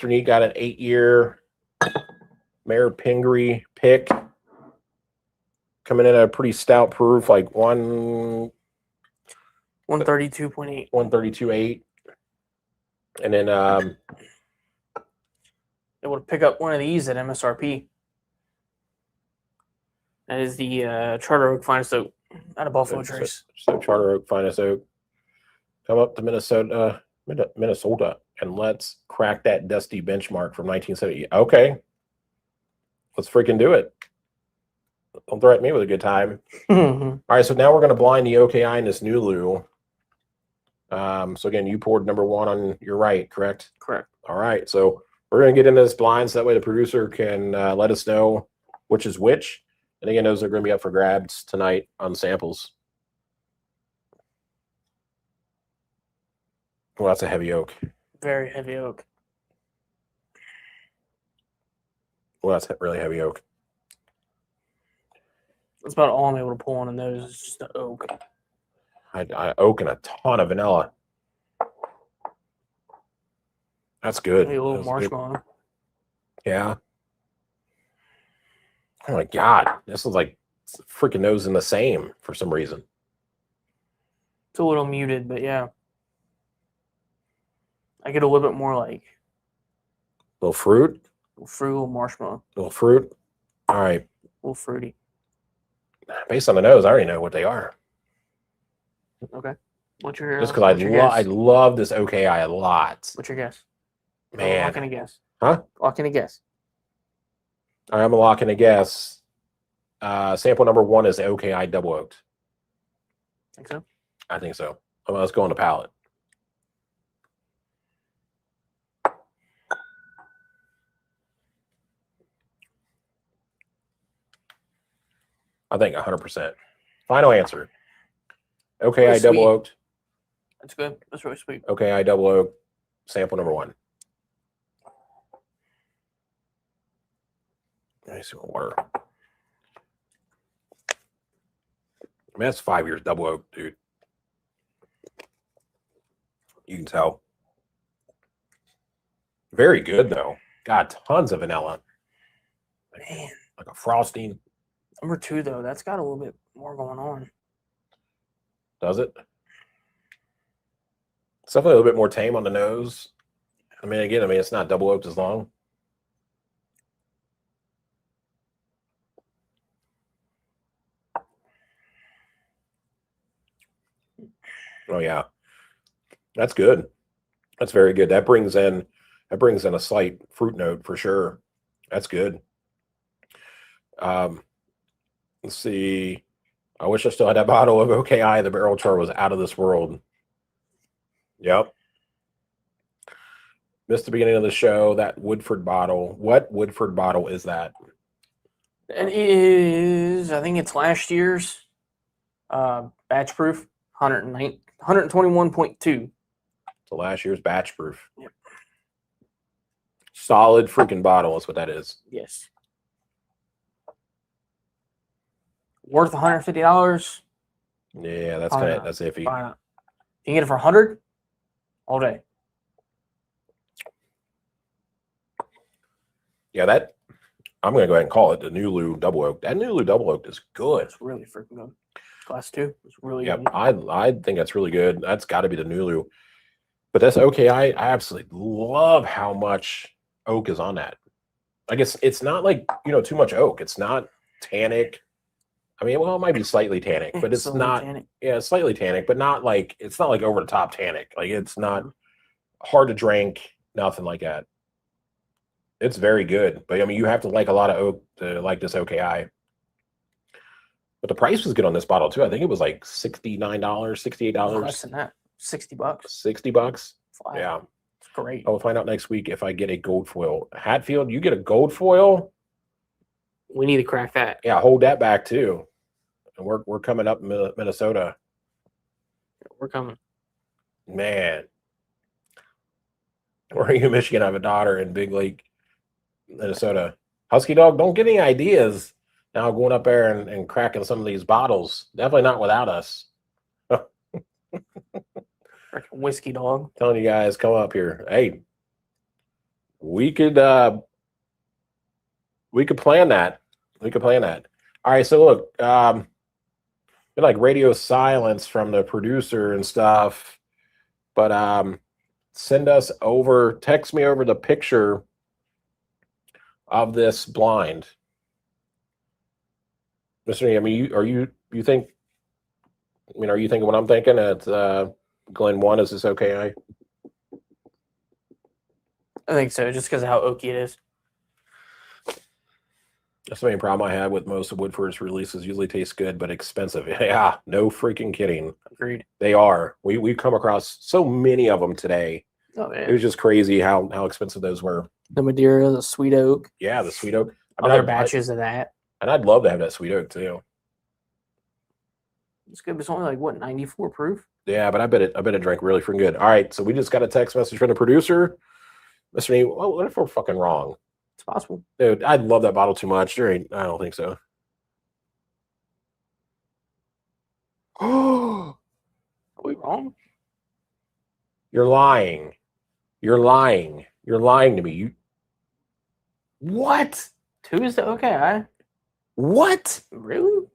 A: Neat got an 8-year Mayor Pingree pick. Coming in at a pretty stout proof, like
B: 132.8.
A: 132.8. And then
B: able to pick up one of these at MSRP. That is the Charter Oak Finest Oak out of Buffalo Trace.
A: So Charter Oak Finest Oak. Come up to Minnesota, and let's crack that Dusty benchmark from 1970. Okay. Let's freaking do it. Don't threaten me with a good time. All right, so now we're going to blind the OKI in this Nulu. So again, you poured number 1 on your right, correct?
B: Correct.
A: All right, so we're going to get into this blind so that way the producer can let us know which is which. And again, those are going to be up for grabs tonight on samples. Well, that's a heavy oak.
B: Very heavy oak.
A: Well, that's really heavy oak.
B: That's about all I'm able to pull on in those. It's just the oak.
A: I oak and a ton of vanilla. That's good.
B: Maybe a little
A: That's good.
B: marshmallow.
A: Yeah. Oh my God. This is like freaking nose in the same for some reason.
B: It's a little muted, but yeah. I get a little bit more like
A: Little fruit.
B: fruit, marshmallow.
A: Little fruit. All right.
B: A little fruity.
A: Based on the nose, I already know what they are.
B: Okay. What's your
A: Just because
B: what's your guess?
A: I love this OKI a lot.
B: What's your guess?
A: Man.
B: Lock in a guess.
A: Huh?
B: Lock in a guess.
A: All right, I'm locking a guess. Sample number 1 is OKI double oaked.
B: Think so?
A: I think so. Let's go on the palate. I think 100%. Final answer. Okay,
B: Really
A: I double
B: sweet.
A: oaked.
B: That's good. That's really sweet.
A: Okay, I double oaked. Sample number 1. Nice water. I mean, that's 5 years double oak, dude. You can tell. Very good though. Got tons of vanilla.
B: Man,
A: Like a frosting.
B: number 2 though, that's got a little bit more going on.
A: Does it? It's definitely a little bit more tame on the nose. I mean, again, it's not double oaked as long. Oh yeah, that's good. That's very good. That brings in a slight fruit note for sure. That's good. Let's see. I wish I still had that bottle of OKI. The barrel char was out of this world. Yep. Missed the beginning of the show. That Woodford bottle. What Woodford bottle is that?
B: It is, I think it's last year's batch proof, 121.2.
A: So last year's batch proof.
B: Yep.
A: Solid freaking bottle is what that is.
B: Yes. Worth $150.
A: Yeah, that's
B: Probably
A: kind of
B: not.
A: that's iffy.
B: Why not? You can get it for 100 all day.
A: Yeah, that I'm gonna go ahead and call it the Nulu Double Oak. That Nulu Double Oak is good.
B: It's really freaking good. Class 2 is really
A: Yep,
B: good.
A: I think that's really good. That's got to be the Nulu. But that's okay. I absolutely love how much oak is on that. I guess it's not like too much oak. It's not tannic. I mean, well, it might be slightly tannic, but it's
B: a little
A: not.
B: tannic.
A: Yeah, it's slightly tannic, but not like it's not like over the top tannic. Like it's not hard to drink. Nothing like that. It's very good, but I mean, you have to like a lot of oak to like this OKI. But the price was good on this bottle too. I think it was like $69, $68.
B: Less than that. $60.
A: $60.
B: Flat.
A: Yeah.
B: It's great.
A: I'll find out next week if I get a gold foil. Hatfield, you get a gold foil?
B: We need to crack that.
A: Yeah, hold that back too. And we're coming up Minnesota.
B: We're coming.
A: Man. We're in Michigan. I have a daughter in Big Lake, Minnesota. Husky dog, don't get any ideas now going up there and cracking some of these bottles. Definitely not without us.
B: Freaking whiskey dog.
A: Telling you guys, come up here. Hey, we could plan that. We could plan that. All right, so look, been like radio silence from the producer and stuff, but send us over, text me over the picture of this blind. Mr. I mean, you think, I mean, are you thinking what I'm thinking? At Glen 1, is this okay?
B: I think so, just because of how oaky it is.
A: That's the main problem I have with most of Woodford's releases. Usually taste good, but expensive. Yeah, no freaking kidding.
B: Agreed.
A: They are. We've come across so many of them today.
B: Oh,
A: It
B: man.
A: was just crazy how expensive those were.
B: The Madeira, the sweet oak,
A: Yeah, the sweet oak. I mean,
B: other batches of that.
A: and I'd love to have that sweet oak too.
B: It's good, but it's only like, what, 94 proof?
A: Yeah, but I bet it drank really freaking good. All right, so we just got a text message from the producer. Mr. Nee, what if we're fucking wrong?
B: It's possible.
A: Dude, I'd love that bottle too much. I don't think so.
B: Are we wrong?
A: You're lying. You're lying. You're lying to me. What?
B: 2 is the okay.
A: What?
B: Really?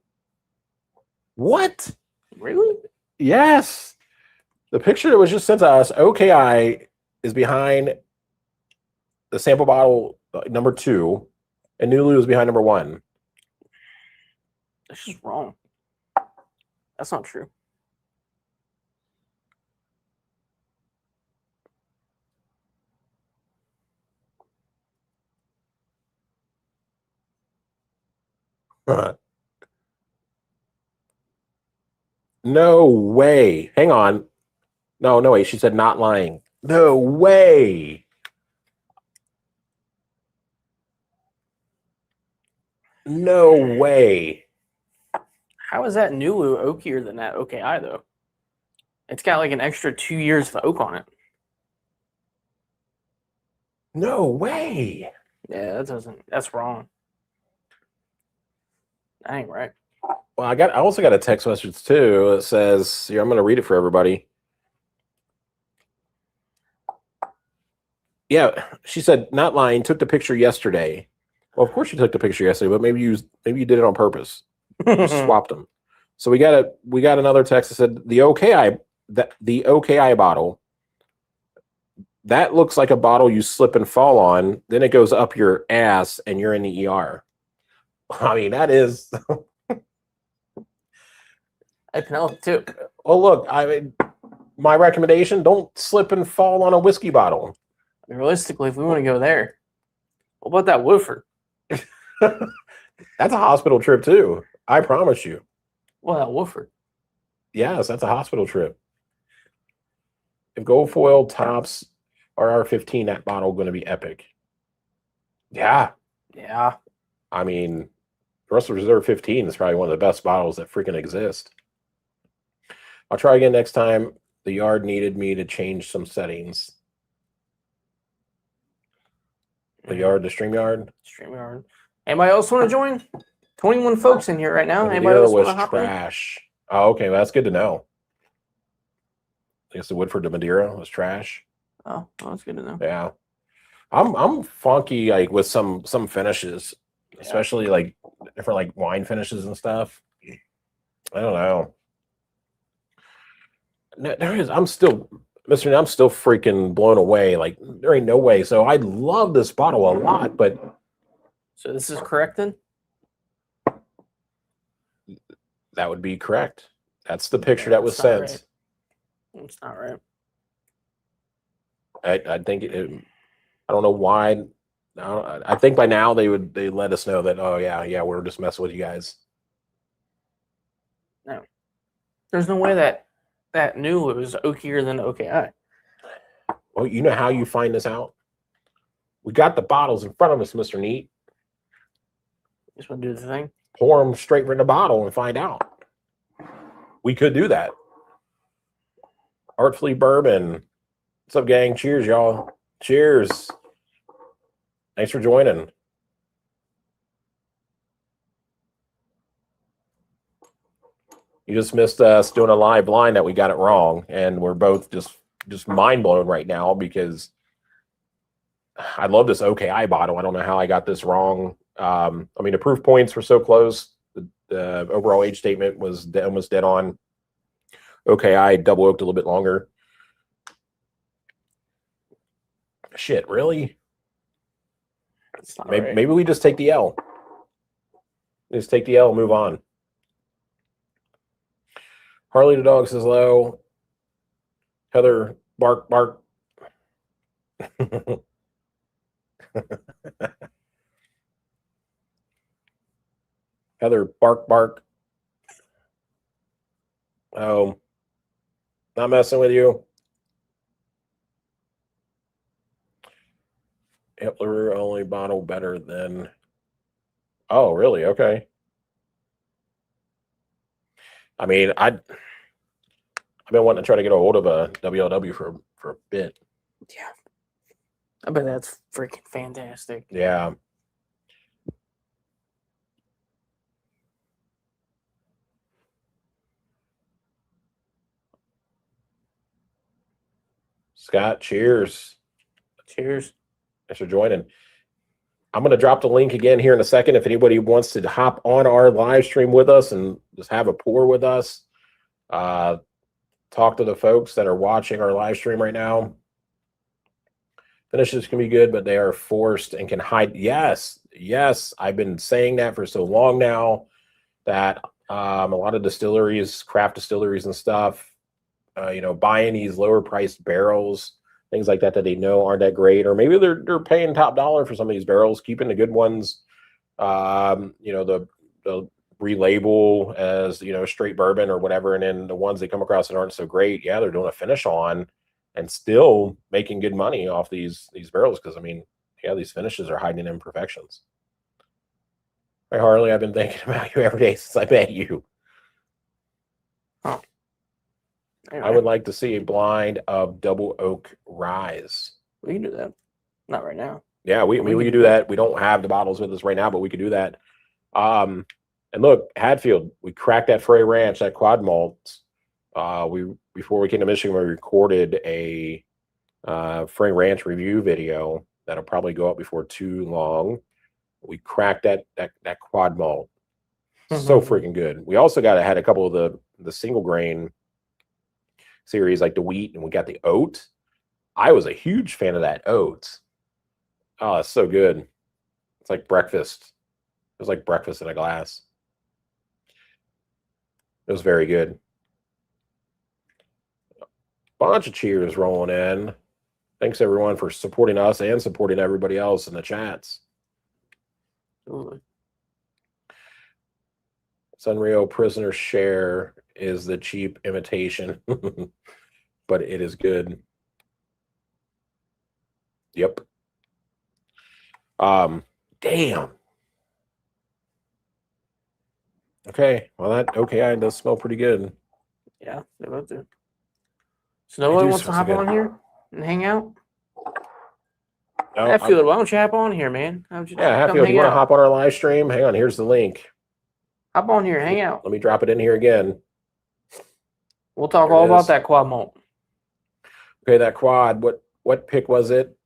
A: What?
B: Really?
A: Yes. The picture that was just sent to us, OKI is behind the sample bottle number 2, and Nulu is behind number 1.
B: That's just wrong. That's not true.
A: No way. Hang on. No way. She said not lying. No way. No way.
B: How is that Nulu oakier than that OKI though? It's got like an extra 2 years of oak on it.
A: No way.
B: Yeah, that doesn't. That's wrong. That ain't right.
A: Well, I also got a text message too that says, here, I'm going to read it for everybody. Yeah, she said, not lying, took the picture yesterday. Well, of course you took the picture yesterday, but maybe you did it on purpose. You swapped them. So we got another text that said the OKI bottle. That looks like a bottle you slip and fall on. Then it goes up your ass and you're in the ER. I mean, that is.
B: Hey, Penelope too.
A: Oh, look, I mean, my recommendation: don't slip and fall on a whiskey bottle.
B: I mean, realistically, if we want to go there, what about that Woodford?
A: That's a hospital trip too. I promise you.
B: Well, that Woodford.
A: Yes, that's a hospital trip. If gold foil tops RR15, that bottle going to be epic. Yeah.
B: Yeah.
A: I mean, Russell Reserve 15 is probably one of the best bottles that freaking exist. I'll try again next time. The yard needed me to change some settings. The yard, the StreamYard?
B: StreamYard. Anybody else want to join? 21 folks in here right now.
A: The
B: Anybody else
A: Madeira
B: want to
A: was
B: hop in?
A: trash. Oh, okay. Well, that's good to know. I guess the Woodford de Madeira was trash.
B: Oh, well, that's good to know.
A: Yeah. I'm funky like with some finishes, especially like different like wine finishes and stuff. I don't know. I'm still freaking blown away. Like there ain't no way. So I love this bottle a lot, but
B: So this is correct then?
A: that would be correct. That's the picture that was
B: That's not
A: sent.
B: right. It's not right.
A: I think I don't know why. I think by now they let us know that, oh yeah, we're just messing with you guys.
B: No. There's no way that new was oakier than OKI.
A: Well, you know how you find this out? We got the bottles in front of us, Mr. Neat.
B: Just want to do the thing.
A: Pour them straight in the bottle and find out. We could do that. Artfully Bourbon. What's up, gang? Cheers, y'all. Cheers. Thanks for joining. You just missed us doing a live line that we got it wrong, and we're both just mind blown right now because I love this OKI bottle. I don't know how I got this wrong. I mean, the proof points were so close. The overall age statement was almost dead on. OKI double oaked a little bit longer. Shit, really? Maybe we just take the L. Just take the L and move on. Harley the dog says hello. Heather, bark, bark. Heather, bark, bark. Oh, not messing with you. Hitler only bottle better than. Oh, really? Okay. I mean, I've been wanting to try to get a hold of a WLW for a bit.
B: Yeah. I bet that's freaking fantastic.
A: Yeah. Scott, cheers.
B: Cheers.
A: Thanks for joining. I'm going to drop the link again here in a second. If anybody wants to hop on our live stream with us and just have a pour with us, talk to the folks that are watching our live stream right now. Finishes can be good, but they are forced and can hide. Yes. I've been saying that for so long now that a lot of distilleries, craft distilleries and stuff, buying these lower priced barrels, things like that they know aren't that great, or maybe they're paying top dollar for some of these barrels, keeping the good ones, the relabel as straight bourbon or whatever, and then the ones they come across that aren't so great, they're doing a finish on and still making good money off these barrels because these finishes are hiding imperfections. Hi Harley, I've been thinking about you every day since I met you. I would like to see a blind of double oak rise.
B: We can do that. Not right now.
A: Yeah, we could do that. We don't have the bottles with us right now, but we could do that. And look, Hatfield, we cracked that Frey Ranch, that quad malt. Before we came to Michigan, we recorded a Frey Ranch review video that'll probably go up before too long. We cracked that quad malt. So freaking good. We also had a couple of the single grain series, like the wheat, and we got the oat. I was a huge fan of that oat. Oh, it's so good. It's like breakfast. It was like breakfast in a glass. It was very good. Bunch of cheers rolling in. Thanks everyone for supporting us and supporting everybody else in the chats.
B: Absolutely.
A: Sunrio Prisoner Share is the cheap imitation, but it is good. Yep. Damn. Okay. Well, that OKI does smell pretty good.
B: Yeah, they both do. So nobody wants to hop on here and hang out?
A: No,
B: Hatfield, why don't you hop on here, man?
A: Yeah, Hatfield, you want to hop on our live stream? Hang on, here's the link.
B: Hop on here, hang out.
A: Let me drop it in here again.
B: We'll talk all about that quad malt.
A: Okay, that quad. What pick was it?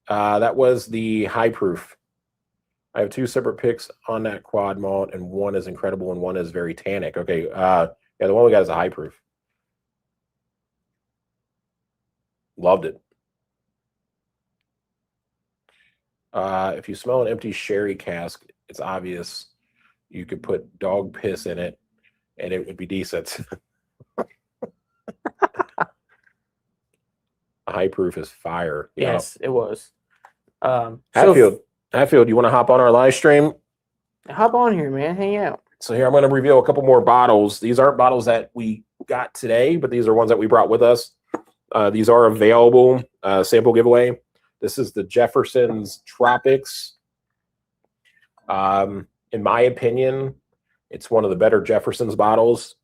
A: That was the high proof. I have two separate picks on that quad malt, and one is incredible and one is very tannic. Okay, yeah, the one we got is a high proof. Loved it. If you smell an empty sherry cask, it's obvious. You could put dog piss in it, and it would be decent. A high proof is fire.
B: Yes, it was.
A: Hatfield, you want to hop on our live stream?
B: Hop on here, man. Hang out.
A: So here I'm going to reveal a couple more bottles. These aren't bottles that we got today, but these are ones that we brought with us. These are available. Sample giveaway. This is the Jefferson's Tropics. In my opinion, it's one of the better Jefferson's bottles.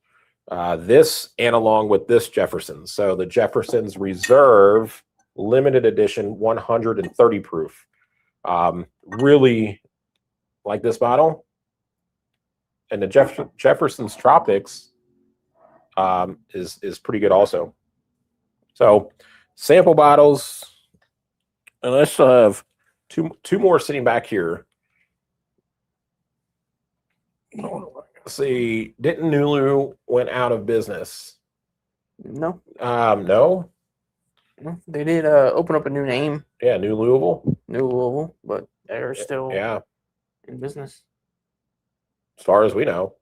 A: This and along with this Jefferson's. So the Jefferson's Reserve limited edition 130 proof. Really like this bottle. And the Jefferson's Tropics is pretty good also. So sample bottles. And I still have two more sitting back here. Let's see, didn't Nulu went out of business?
B: No.
A: No.
B: They did open up a new name.
A: Yeah, New Louisville.
B: New Louisville, but they're still in business.
A: As far as we know.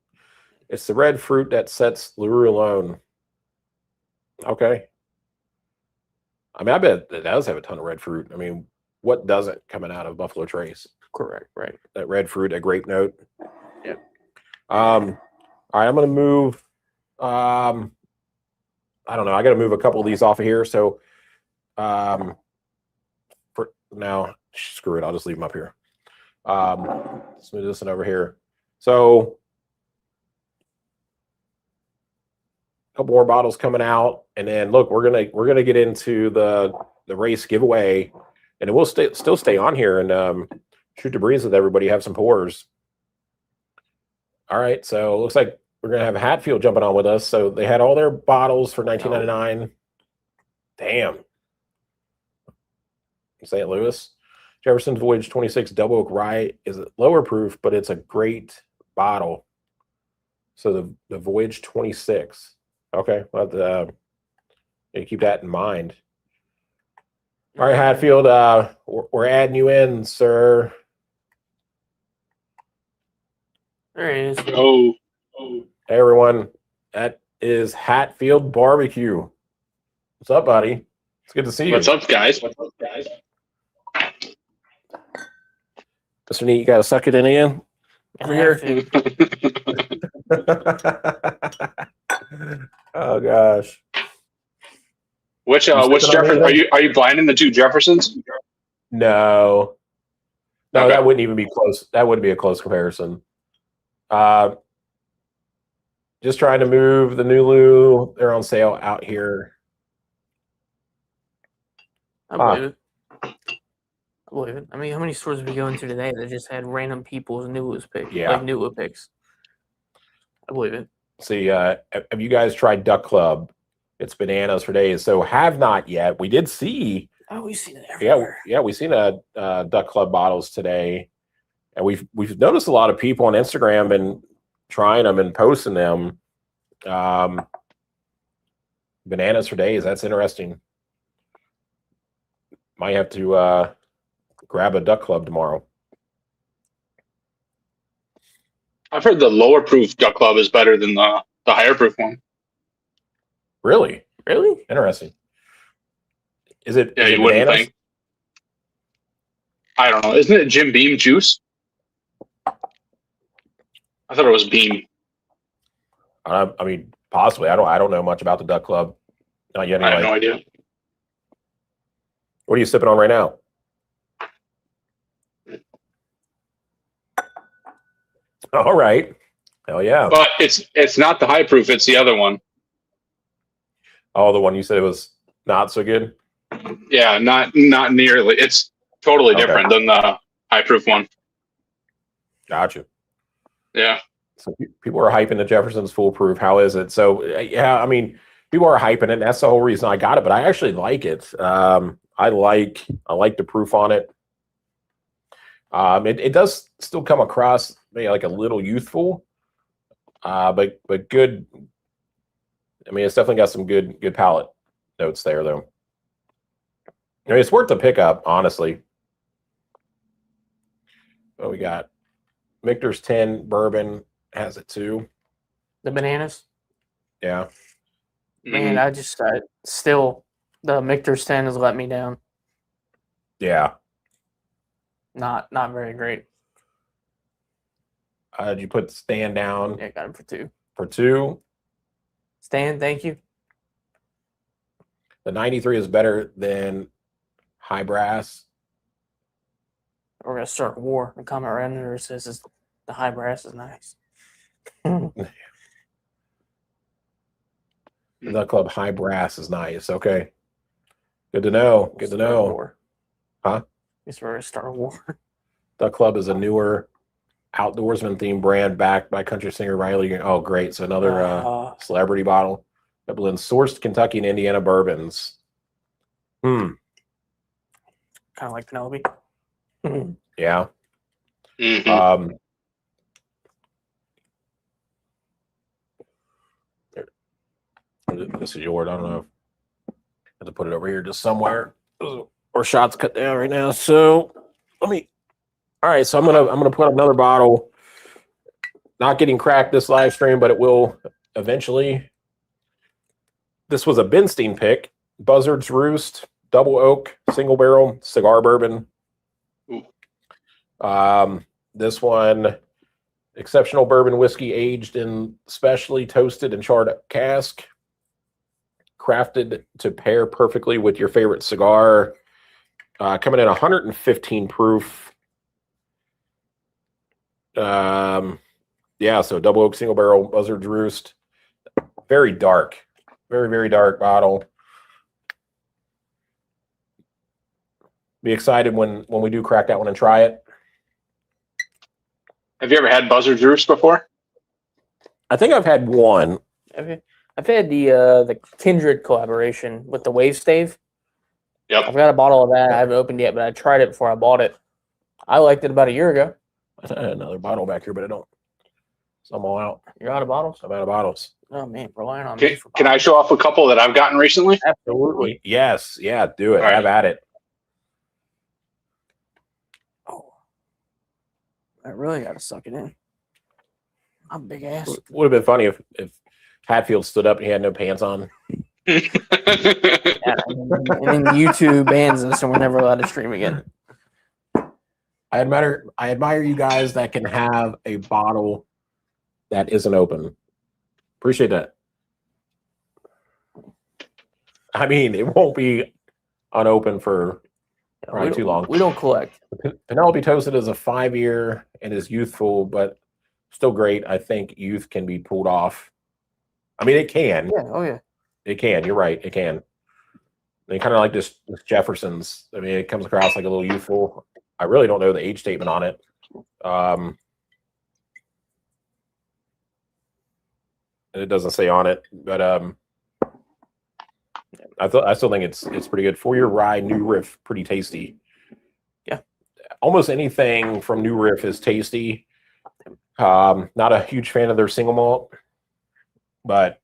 A: It's the red fruit that sets LaRue alone. Okay. I mean, I bet it does have a ton of red fruit. I mean, what doesn't coming out of Buffalo Trace?
B: Correct, right.
A: That red fruit, that grape note.
B: Yep.
A: All right, I'm going to move. I don't know. I got to move a couple of these off of here. So, for now, screw it. I'll just leave them up here. Let's move this one over here. So, a couple more bottles coming out, and then look, we're gonna get into the race giveaway, and it will still stay on here and shoot the breeze with everybody. Have some pours. All right, so it looks like we're gonna have Hatfield jumping on with us. So they had all their bottles for $19.99. Damn. St. Louis. Jefferson's Voyage 26 Double Oak Rye is lower proof, but it's a great bottle. So the Voyage 26. Okay, well, keep that in mind. All right, Hatfield, we're adding you in, sir.
B: There he is.
D: Oh.
A: Hey, everyone. That is Hatfield Barbecue. What's up, buddy? It's good to see you.
D: What's up, guys?
A: Mr. Neat, you got to suck it in again? Over here. Oh, gosh.
D: Which Jefferson are you blinding the two Jeffersons?
A: No,
D: Okay.
A: that wouldn't even be close. That wouldn't be a close comparison. Just trying to move the Nulu. They're on sale out here.
B: I believe it. I believe it. I mean, how many stores did we go into today that just had random people's Newlewis picks?
A: Yeah.
B: Like Newlewis picks. I believe it.
A: See, have you guys tried Duck Club? It's bananas for days. So have not yet. We did see.
B: Oh, we've seen it everywhere.
A: Yeah, we've seen Duck Club bottles today, and we've noticed a lot of people on Instagram been trying them and posting them. Bananas for days. That's interesting. Might have to grab a Duck Club tomorrow.
D: I've heard the lower proof Duck Club is better than the higher proof one.
A: Really?
B: Really?
A: Interesting. Is it?
D: Yeah,
A: is
D: you
A: it
D: wouldn't
A: bananas?
D: think. I don't know. Isn't it Jim Beam juice? I thought it was Beam.
A: I mean, possibly. I don't know much about the Duck Club. Not yet.
D: I have
A: Anyway.
D: no idea.
A: What are you sipping on right now? All right. Hell yeah.
D: But it's not the high proof. It's the other one.
A: Oh, the one you said was not so good?
D: Yeah, not nearly. It's totally
A: Okay.
D: different than the high proof one.
A: Gotcha.
D: Yeah.
A: So people are hyping the Jefferson's foolproof. How is it? So yeah, I mean, people are hyping it. And that's the whole reason I got it. But I actually like it. I like the proof on it. It does still come across maybe like a little youthful, but good. I mean, it's definitely got some good palate notes there, though. I mean, it's worth the pickup, honestly. What we got? Michter's 10 bourbon has it too.
B: The bananas?
A: Yeah.
B: Man, I just still the Michter's 10 has let me down.
A: Yeah.
B: Not very great.
A: Did you put Stan down
B: Yeah, got him for 2.
A: for 2?
B: Stan, thank you.
A: The 93 is better than High Brass.
B: We're gonna start a war. The comment right under it says the high brass is nice.
A: The Duck Club High Brass is nice. Okay. Good to know. Good to
B: Start a
A: know.
B: war.
A: Huh?
B: Guess we're gonna start a war.
A: Duck Club is a newer outdoorsman themed brand backed by country singer Riley. Oh, great. So another celebrity bottle that blends sourced Kentucky and Indiana bourbons.
B: Kind of like Penelope.
A: Yeah.
D: Mhm.
A: This is yours. I don't know. I have to put it over here just somewhere. Or shots cut down right now. So let me. All right. So I'm gonna put another bottle. Not getting cracked this live stream, but it will eventually. This was a Benstein pick. Buzzard's Roost, Double Oak, Single Barrel, Cigar Bourbon. This one, exceptional bourbon whiskey aged in specially toasted and charred cask, crafted to pair perfectly with your favorite cigar. Coming in 115 proof. Yeah, so Double Oak, Single Barrel, Buzzard's Roost. Very dark, very dark bottle. Be excited when we do crack that one and try it.
D: Have you ever had Buzzard's Roost before?
A: I think I've had one.
B: I've had the Kindred collaboration with the Wave Stave.
D: Yep.
B: I've got a bottle of that. I haven't opened yet, but I tried it before I bought it. I liked it about a year ago.
A: I had another bottle back here, but I don't. So I'm all out.
B: You're out of bottles?
A: I'm out of bottles.
B: Oh man, relying on me for
D: Can I
B: bottles.
D: show off a couple that I've gotten recently?
B: Absolutely.
A: Yes. Yeah, do it.
D: All right.
A: Have at it.
B: Oh, I really got to suck it in. I'm a big ass.
A: Would have been funny if Hatfield stood up and he had no pants on.
B: Yeah, and then YouTube bans us and we're never allowed to stream again.
A: I admire you guys that can have a bottle that isn't open. Appreciate that. I mean, it won't be unopened for probably too long.
B: We don't collect.
A: Penelope Toasted is a 5-year and is youthful, but still great. I think youth can be pulled off I mean, it can.
B: Yeah. Oh yeah.
A: It can. You're right. It can. And kind of like this Jefferson's. I mean, it comes across like a little youthful. I really don't know the age statement on it. And it doesn't say on it, but I still think it's pretty good. 4-year rye, New Riff, pretty tasty.
B: Yeah.
A: Almost anything from New Riff is tasty. Not a huge fan of their single malt, but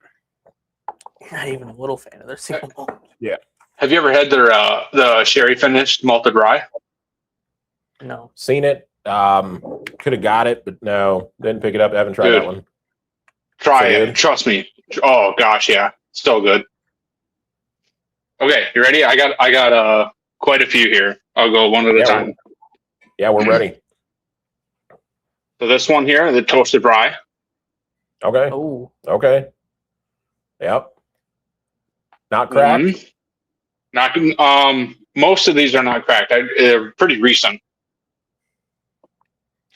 B: Not even a little fan of their single malt.
A: yeah.
D: Have you ever had their the sherry finished malted rye?
B: No.
A: Seen it. Could have got it, but no, didn't pick it up. Haven't tried
D: Dude.
A: that one.
D: Try
A: So
D: it.
A: good?
D: Trust me. Oh gosh, yeah, so good. Okay, you ready? I got quite a few here. I'll go one at a time.
A: Yeah, we're ready.
D: So this one here, the toasted rye.
A: Okay.
B: Oh.
A: Okay. Yep. Not cracked.
D: Mhm. Not most of these are not cracked. They're pretty recent.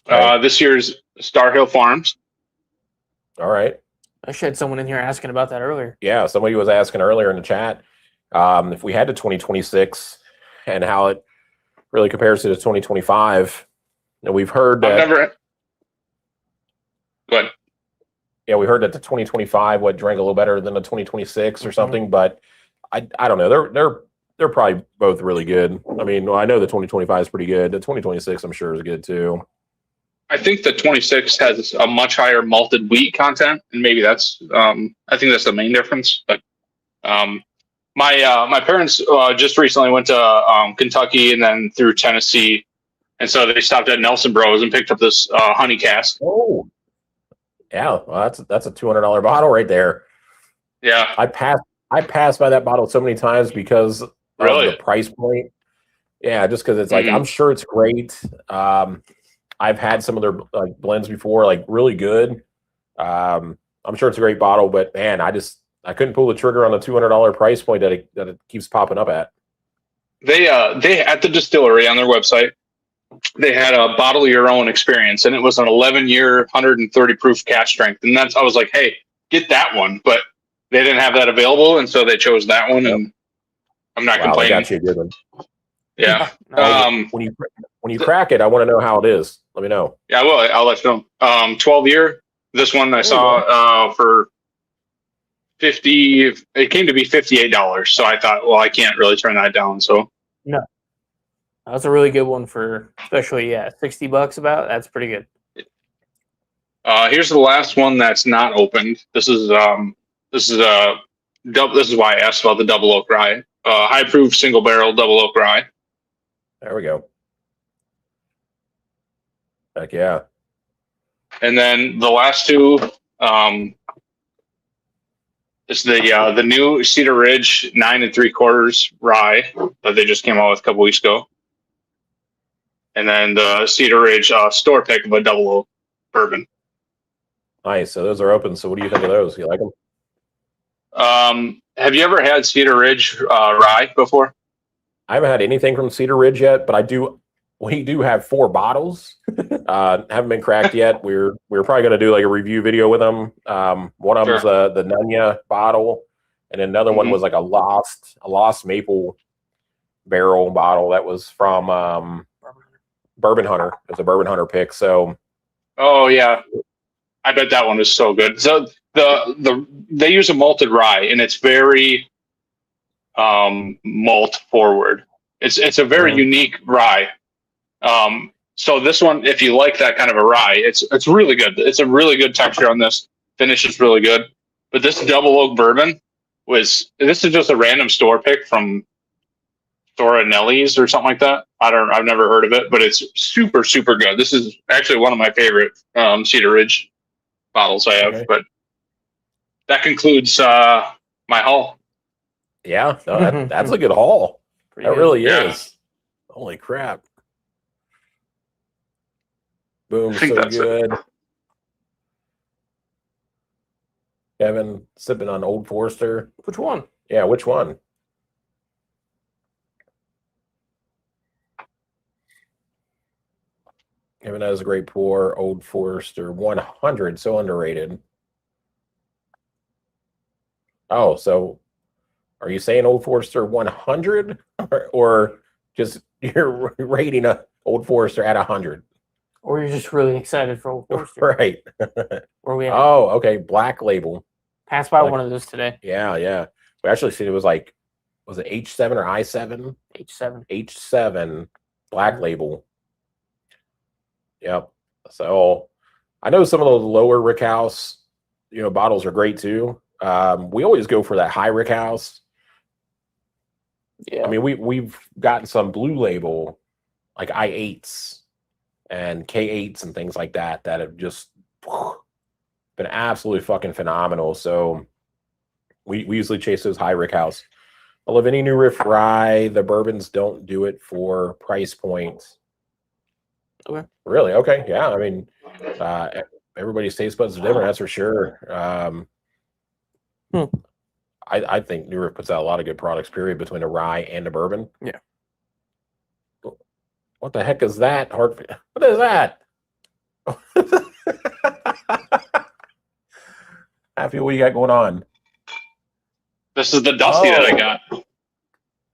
A: Okay.
D: This year's Star Hill Farms.
A: All right.
B: I actually had someone in here asking about that earlier.
A: Yeah, somebody was asking earlier in the chat if we had the 2026 and how it really compares to the 2025. And we've heard that.
D: I've never. Good.
A: Yeah, we heard that the 2025 drank a little better than the 2026 or
B: Mhm.
A: something, but I don't know. They're probably both really good. I mean, I know the 2025 is pretty good. The 2026 I'm sure is good too.
D: I think the 26 has a much higher malted wheat content, and maybe that's. I think that's the main difference. But my parents just recently went to Kentucky and then through Tennessee, and so they stopped at Nelson Bros and picked up this honey cask.
A: Oh, yeah, well, that's a $200 bottle right there.
D: Yeah,
A: I passed by that bottle so many times because of
D: Really?
A: the price point. Yeah, just because it's like
D: Mhm.
A: I'm sure it's great. I've had some of their like blends before, like really good. I'm sure it's a great bottle, but man, I couldn't pull the trigger on the $200 price point that it keeps popping up at.
D: they at the distillery on their website. They had a bottle your own experience, and it was an 11-year, 130 proof cask strength. And I was like, hey, get that one, but they didn't have that available, and so they chose that one. And I'm not
A: Wow, I
D: complaining.
A: got you a good one.
D: Yeah.
B: No.
A: When you crack it, I want to know how it is. Let me know.
D: Yeah, I will. I'll let you know. 12-year. This one I saw for 50. It came to be $58. So I thought, well, I can't really turn that down. So
B: That's a really good one for, especially $60 about. That's pretty good.
D: here's the last one that's not opened. This is this is why I asked about the double oak rye. High proof single barrel double oak rye.
A: There we go. Heck yeah.
D: And then the last two is the new Cedar Ridge 9 3/4 rye that they just came out with a couple weeks ago. And then the Cedar Ridge store pick of a double oak bourbon.
A: Nice. So those are open. So what do you think of those? You like them?
D: Have you ever had Cedar Ridge rye before?
A: I haven't had anything from Cedar Ridge yet, but we do have 4 bottles. Haven't been cracked yet. We're probably going to do like a review video with them. One of them's the Nunya bottle, and another one was like a lost maple barrel bottle that was from Bourbon Hunter. It's a Bourbon Hunter pick. So,
D: oh yeah, I bet that one is so good. So they use a malted rye, and it's very malt forward. It's a very unique rye. So this one, if you like that kind of a rye, it's really good. It's a really good texture on this. Finish is really good. But this double oak bourbon this is just a random store pick from Thorinelli's or something like that. I've never heard of it, but it's super, super good. This is actually one of my favorite Cedar Ridge bottles I have. Okay. But that concludes my haul.
A: Yeah, no, that's a good haul. That really is. Holy crap. Boom, so good. Kevin sipping on Old Forester.
B: Which one?
A: Yeah, which one? Kevin has a great pour. Old Forester 100, so underrated. Oh, so are you saying Old Forester 100 or just you're rating a Old Forester at 100?
B: Or you're just really excited for Old Forester.
A: Right.
B: Where we
A: Oh, okay. Black Label.
B: passed by
A: like-
B: one of those today.
A: Yeah, yeah. We actually seen it was like, was it H7 or I7?
B: H7.
A: H7 Black Label. Yep. So I know some of those lower Rickhouse, bottles are great too. We always go for that high Rickhouse.
B: Yeah.
A: I mean, we've gotten some Blue Label, like I8s and K8s and things like that have just been absolutely fucking phenomenal. So we usually chase those high Rickhouse. I love any new riff rye. The bourbons don't do it for price points.
B: Okay.
A: Really? Okay. Yeah. I mean, everybody's taste buds are different. That's for sure. I think New Riff puts out a lot of good products, period, between a rye and a bourbon.
B: Yeah.
A: What the heck is that? What is that? Happy, what you got going on?
D: This is the Dusty that I got.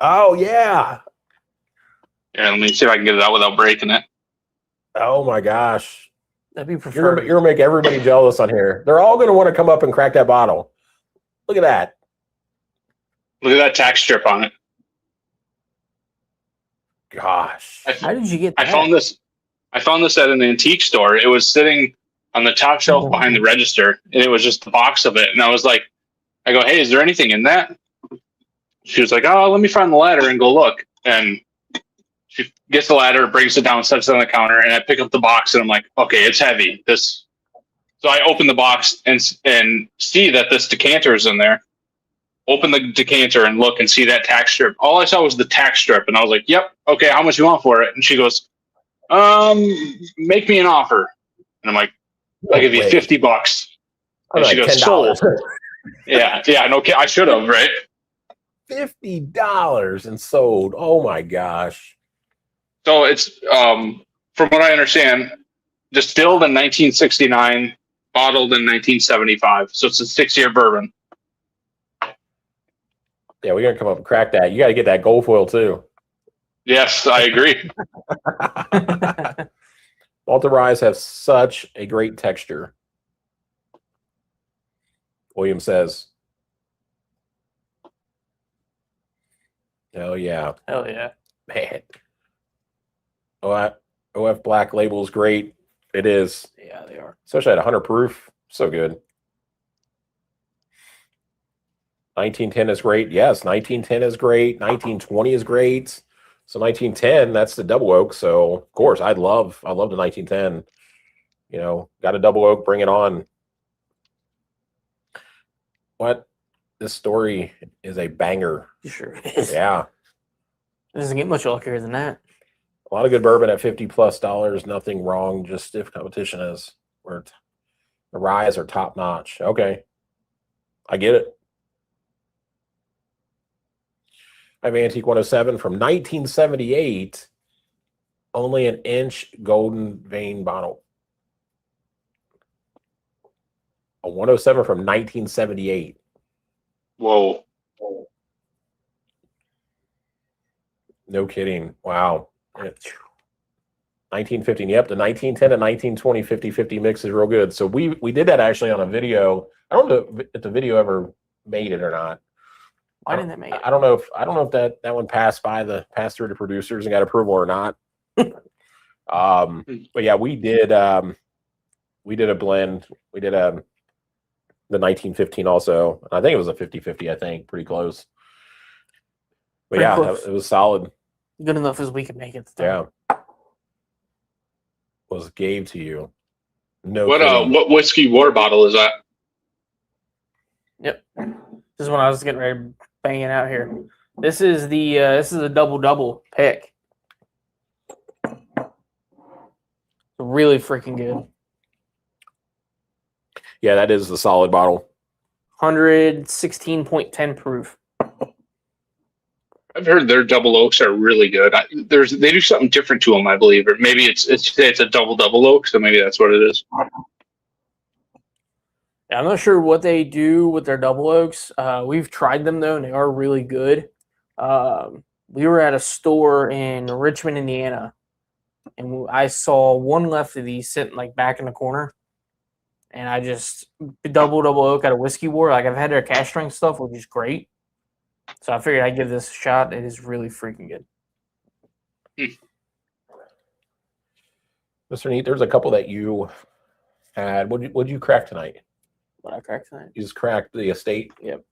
A: Oh, yeah.
D: Yeah, let me see if I can get it out without breaking it.
A: Oh, my gosh.
B: That'd be
A: You're
B: preferred.
A: going to make everybody jealous on here. They're all going to want to come up and crack that bottle. Look at that.
D: Look at that tax strip on it.
A: Gosh.
B: How did you get that?
D: I found this at an antique store. It was sitting on the top shelf behind the register, and it was just the box of it. And I was like, I go, hey, is there anything in that? She was like, oh, let me find the ladder and go look. And she gets the ladder, brings it down, sets it on the counter, and I pick up the box, and I'm like, okay, it's heavy. So I open the box and see that this decanter is in there. Open the decanter and look and see that tax strip. All I saw was the tax strip, and I was like, yep, okay, how much you want for it? And she goes, make me an offer. And I'm like, I'll give you $50. And she goes, sold. Yeah, no, I should have, right?
A: $50 and sold. Oh my gosh.
D: So it's, from what I understand, distilled in 1969, bottled in 1975. So it's a 6-year bourbon.
A: Yeah, we're gonna come up and crack that. You got to get that gold foil too.
D: Yes, I agree.
A: Malted ryes have such a great texture. William says. Hell yeah.
B: Hell yeah.
A: Man. OF Black Label is great. It is.
B: Yeah, they are.
A: Especially at 100 proof. So good. 1910 is great. Yes, 1910 is great. 1920 is great. So 1910, that's the double oak. So of course, I love the 1910. Got a double oak, bring it on. What? This story is a banger.
B: Sure is.
A: Yeah.
B: It doesn't get much luckier than that.
A: A lot of good bourbon at $50+. Nothing wrong. Just stiff competition is where the ryes are top notch. Okay. I get it. I have Antique 107 from 1978. Only an inch golden vein bottle. A 107 from 1978.
D: Whoa.
A: No kidding. Wow. 1915. Yep, the 1910 and 1920 50-50 mix is real good. So we did that actually on a video. I don't know if the video ever made it or not.
B: Why didn't they make it?
A: I don't know if that one passed through the producers and got approval or not. But yeah, we did a blend. We did the 1915 also. I think it was a 50-50, I think, pretty close. But
B: Pretty
A: yeah,
B: close.
A: it was solid.
B: Good enough as we can make it. At the time.
A: Yeah. Was gave to you. No.
D: What whiskey war bottle is that?
B: Yep. This is when I was getting ready to bang it out here. This is a double pick. Really freaking good.
A: Yeah, that is the solid bottle.
B: 116.10 proof.
D: I've heard their double oaks are really good. They do something different to them, I believe, or maybe it's a double oak, so maybe that's what it is.
B: I'm not sure what they do with their double oaks. We've tried them though, and they are really good. We were at a store in Richmond, Indiana, and I saw one left of these sitting like back in the corner. And I just double oak at a whiskey war. Like I've had their cash strength stuff, which is great. So I figured I'd give this a shot. It is really freaking good.
A: Mr. Neat, there's a couple that you had. What'd you crack tonight?
B: What I cracked tonight?
A: You just cracked the estate.
B: Yep.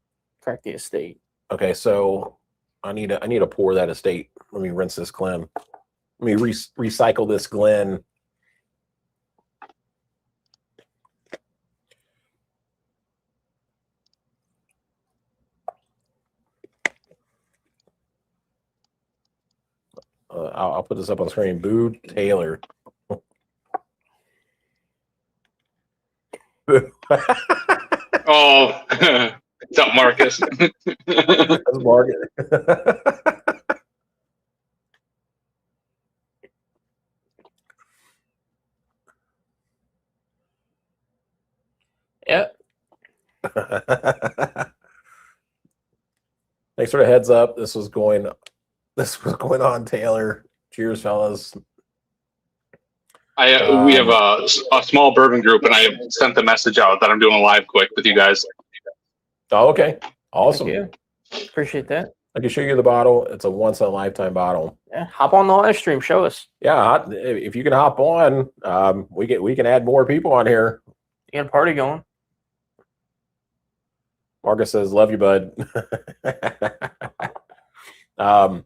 B: Cracked the estate.
A: Okay, so I need to pour that estate. Let me rinse this Glen. Let me recycle this Glen. I'll put this up on screen. Boo Taylor.
D: Oh, what's up, Marcus?
A: That's Margaret.
B: Yep.
A: Thanks for the heads up. This was going on, Taylor. Cheers, fellas.
D: We have a small bourbon group, and I sent the message out that I'm doing a live quick with you guys.
A: Oh, okay. Awesome.
B: Yeah. Appreciate that.
A: I can show you the bottle. It's a once in a lifetime bottle.
B: Yeah. Hop on the live stream. Show us.
A: Yeah, if you can hop on, we can add more people on here.
B: You got a party going.
A: Marcus says, "Love you, bud." Let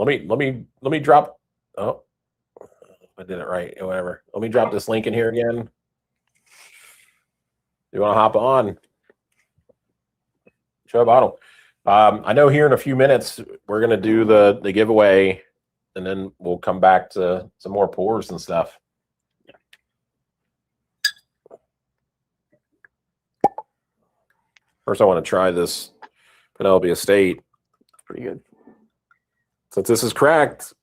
A: me drop. Oh, I did it right. Whatever. Let me drop this link in here again. You want to hop on? Show a bottle. I know here in a few minutes we're gonna do the giveaway, and then we'll come back to some more pours and stuff. First, I want to try this Penelope Estate.
B: Pretty good.
A: Since this is cracked,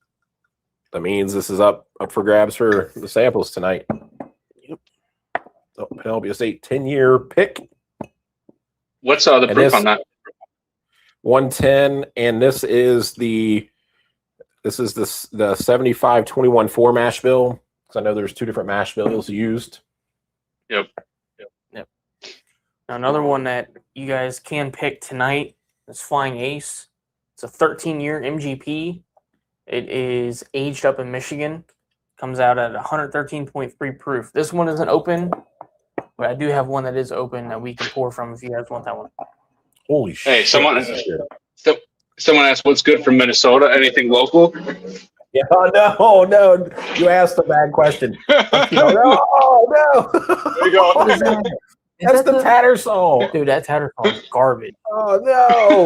A: that means this is up for grabs for the samples tonight.
B: Yep.
A: So Penelope Estate 10-year pick.
D: What's the proof on that?
A: 110, and this is the 75-21-4 mash bill. Because I know there's two different mash bills used.
D: Yep.
B: Now, another one that you guys can pick tonight is Flying Ace. It's a 13-year MGP. It is aged up in Michigan. Comes out at 113.3 proof. This one isn't open, but I do have one that is open that we can pour from if you guys want that one.
A: Holy shit.
D: Hey, someone asked what's good from Minnesota. Anything local?
A: Yeah, no. You asked a bad question. No.
D: There you go.
A: That's the Tattersall.
B: Dude, that Tattersall is garbage.
A: Oh, no.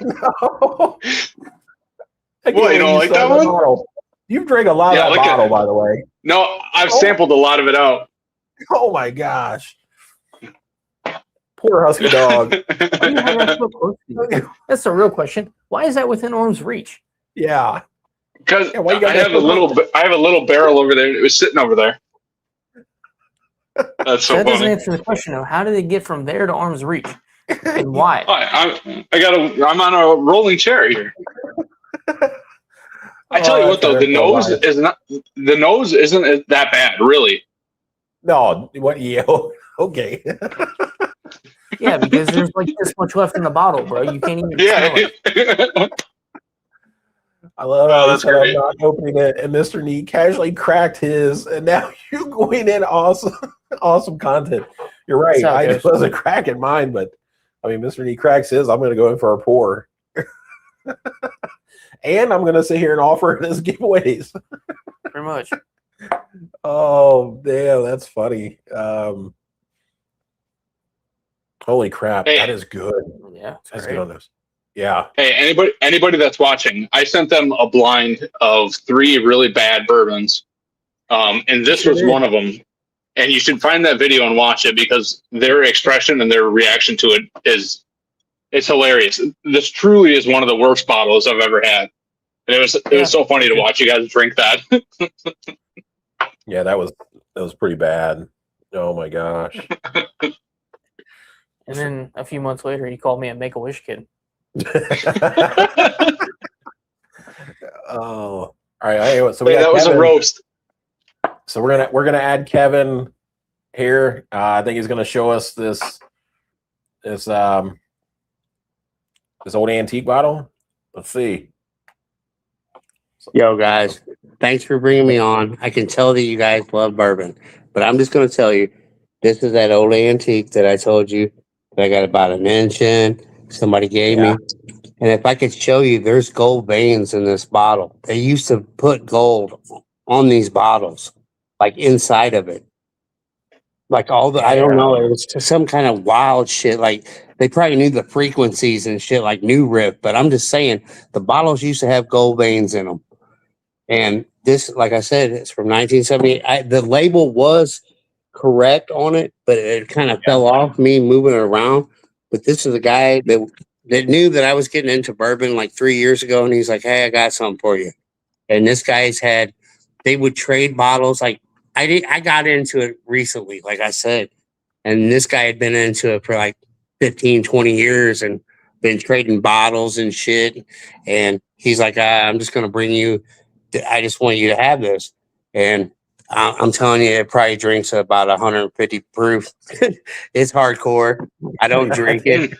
A: No.
D: What, you don't like that one?
A: Bottle. You've drank a lot of that bottle, by the way.
D: No, I've sampled a lot of it out.
A: Oh, my gosh. Poor husky dog.
B: Why do you have that so close to you? That's the real question. Why is that within arm's reach?
A: Yeah.
D: Because I have a little barrel over there. It was sitting over there. That's so
B: That doesn't
D: funny.
B: answer the question, though. How did it get from there to arm's reach? And why?
D: I'm on a rolling chair here. I tell you what, though, the nose isn't that bad, really.
A: No, what? Yeah, okay.
B: Yeah, because there's like this much left in the bottle, bro. You can't even smell it.
A: I love how
D: that's
A: he said, I'm
D: great.
A: not opening it, and Mr. Neat casually cracked his, and now you're going in awesome content. You're right.
B: That's how it
A: I
B: goes.
A: wasn't cracking mine, but I mean, Mr. Neat cracks his. I'm going to go in for a pour. And I'm going to sit here and offer it as giveaways.
B: Pretty much.
A: Oh, damn, that's funny. Holy crap,
D: Hey.
A: that is good.
B: Yeah, it's
A: That's
B: great.
A: good on this. Yeah.
D: Hey, anybody that's watching, I sent them a blind of 3 really bad bourbons, and this was one of them. And you should find that video and watch it because their expression and their reaction to it it's hilarious. This truly is one of the worst bottles I've ever had, and it was so funny to watch you guys drink that.
A: Yeah, that was pretty bad. Oh my gosh.
B: And then a few months later, he called me a Make-A-Wish kid.
A: Oh. All right. Anyway, so we
D: Hey,
A: got
D: that was a
A: Kevin.
D: roast.
A: So we're gonna add Kevin here. I think he's gonna show us this old antique bottle. Let's see.
E: Yo, guys, thanks for bringing me on. I can tell that you guys love bourbon, but I'm just going to tell you this is that old antique that I told you that I got about an inch in. Somebody gave me. And if I could show you, there's gold veins in this bottle. They used to put gold on these bottles, like inside of it. Like I don't know, it was just some kind of wild shit. Like they probably knew the frequencies and shit, like New Riff. But I'm just saying, the bottles used to have gold veins in them. And this, like I said, it's from 1978. The label was correct on it, but it kind of fell off me moving it around. But this is a guy that knew that I was getting into bourbon like 3 years ago, and he's like, "Hey, I got something for you." And this guy's had, they would trade bottles. Like I got into it recently, like I said, and this guy had been into it for like 15, 20 years and been trading bottles and shit. And he's like, I'm just going to bring you, I just want you to have this. And I'm telling you, it probably drinks about 150 proof. It's hardcore. I don't drink it.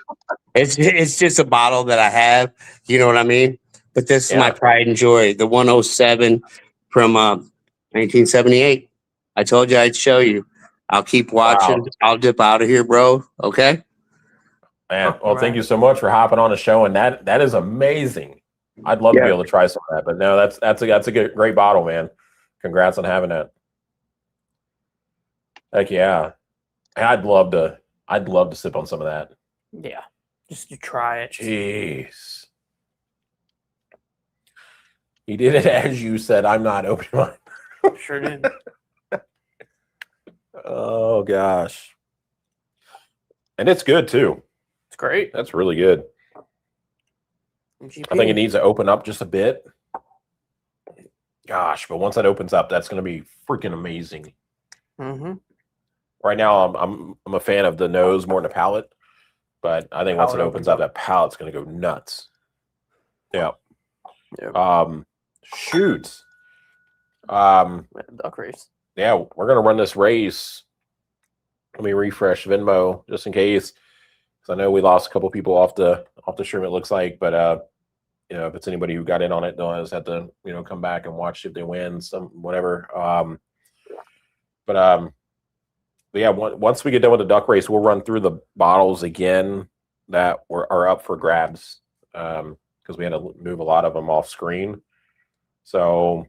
E: It's just a bottle that I have. You know what I mean? But this is my pride and joy. The 107 from 1978. I told you I'd show you. I'll keep watching.
A: Wow.
E: I'll dip out of here, bro. Okay?
A: Man, well, thank you so much for hopping on the show, and that is amazing. I'd love to be able to try some of that, but no, that's a great bottle, man. Congrats on having that. Heck yeah, I'd love to sip on some of that.
B: Yeah, just to try it.
A: Jeez, he did it as you said. I'm not open-minded.
B: Sure did.
A: Oh gosh, and it's good too.
B: It's great.
A: That's really good. I think it needs to open up just a bit. Gosh, but once that opens up, that's going to be freaking amazing.
B: Mm-hmm.
A: Right now, I'm a fan of the nose more than the palate, but I think once it opens up, that palate's going to go nuts. Yeah. Shoot.
B: Duck race.
A: Yeah, we're going to run this race. Let me refresh Venmo just in case, because I know we lost a couple people off the stream. It looks like, but if it's anybody who got in on it, they'll just have to come back and watch if they win some whatever. But yeah, once we get done with the duck race, we'll run through the bottles again that are up for grabs because we had to move a lot of them off screen. So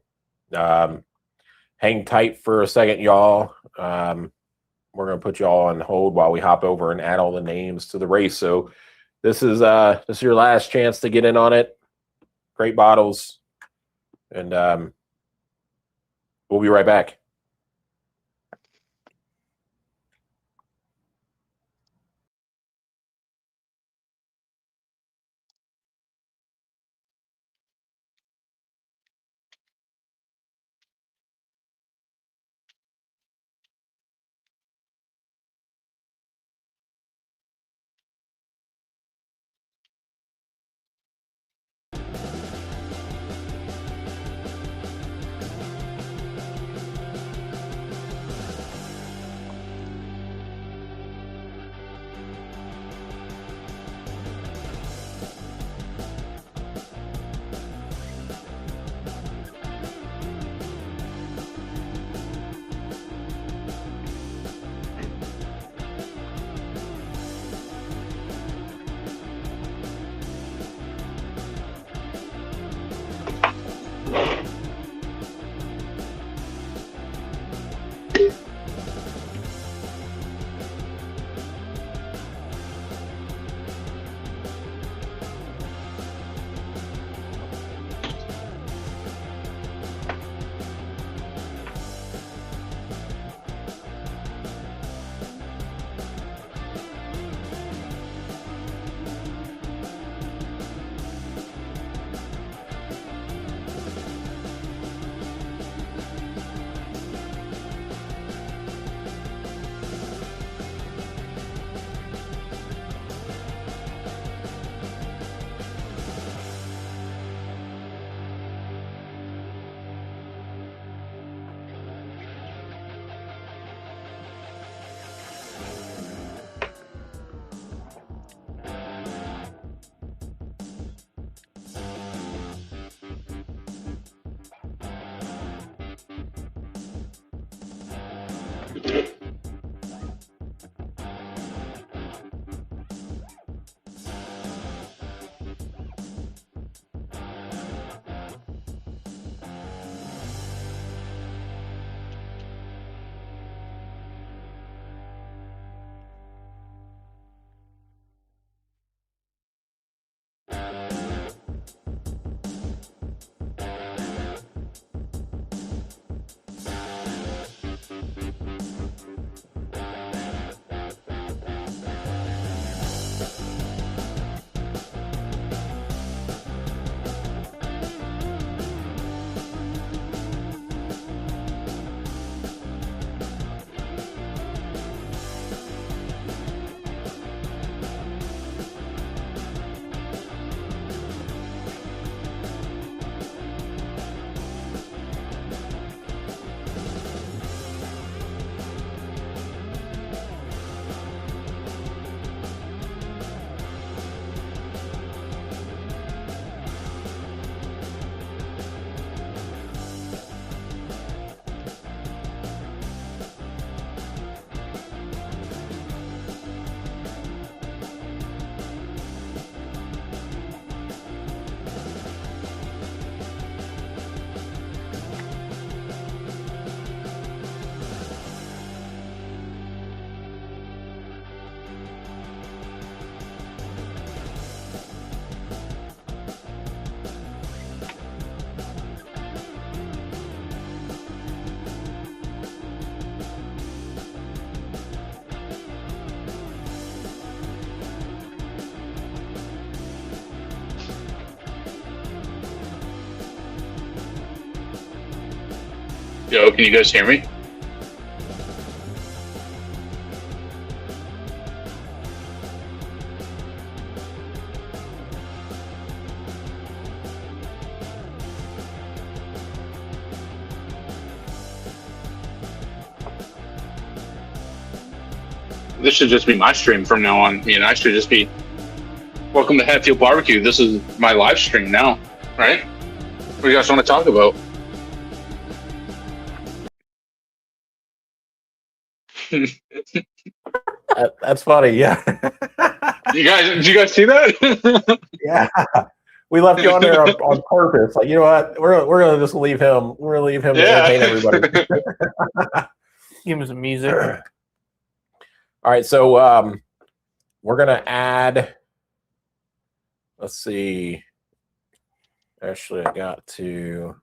A: hang tight for a second, y'all. We're gonna put y'all on hold while we hop over and add all the names to the race. So this is your last chance to get in on it. Great bottles, and we'll be right back.
D: Yo, can you guys hear me? This should just be my stream from now on. I should just be, welcome to Hatfield Barbecue. This is my live stream now, right? What do you guys want to talk about?
A: That's funny. Yeah.
D: Did you guys see that?
A: Yeah. We left you on there on purpose. Like, you know what? We're gonna just leave him. We're gonna leave him to entertain everybody.
B: Give him some music.
A: All right, so we're gonna add. Let's see. Actually, I got to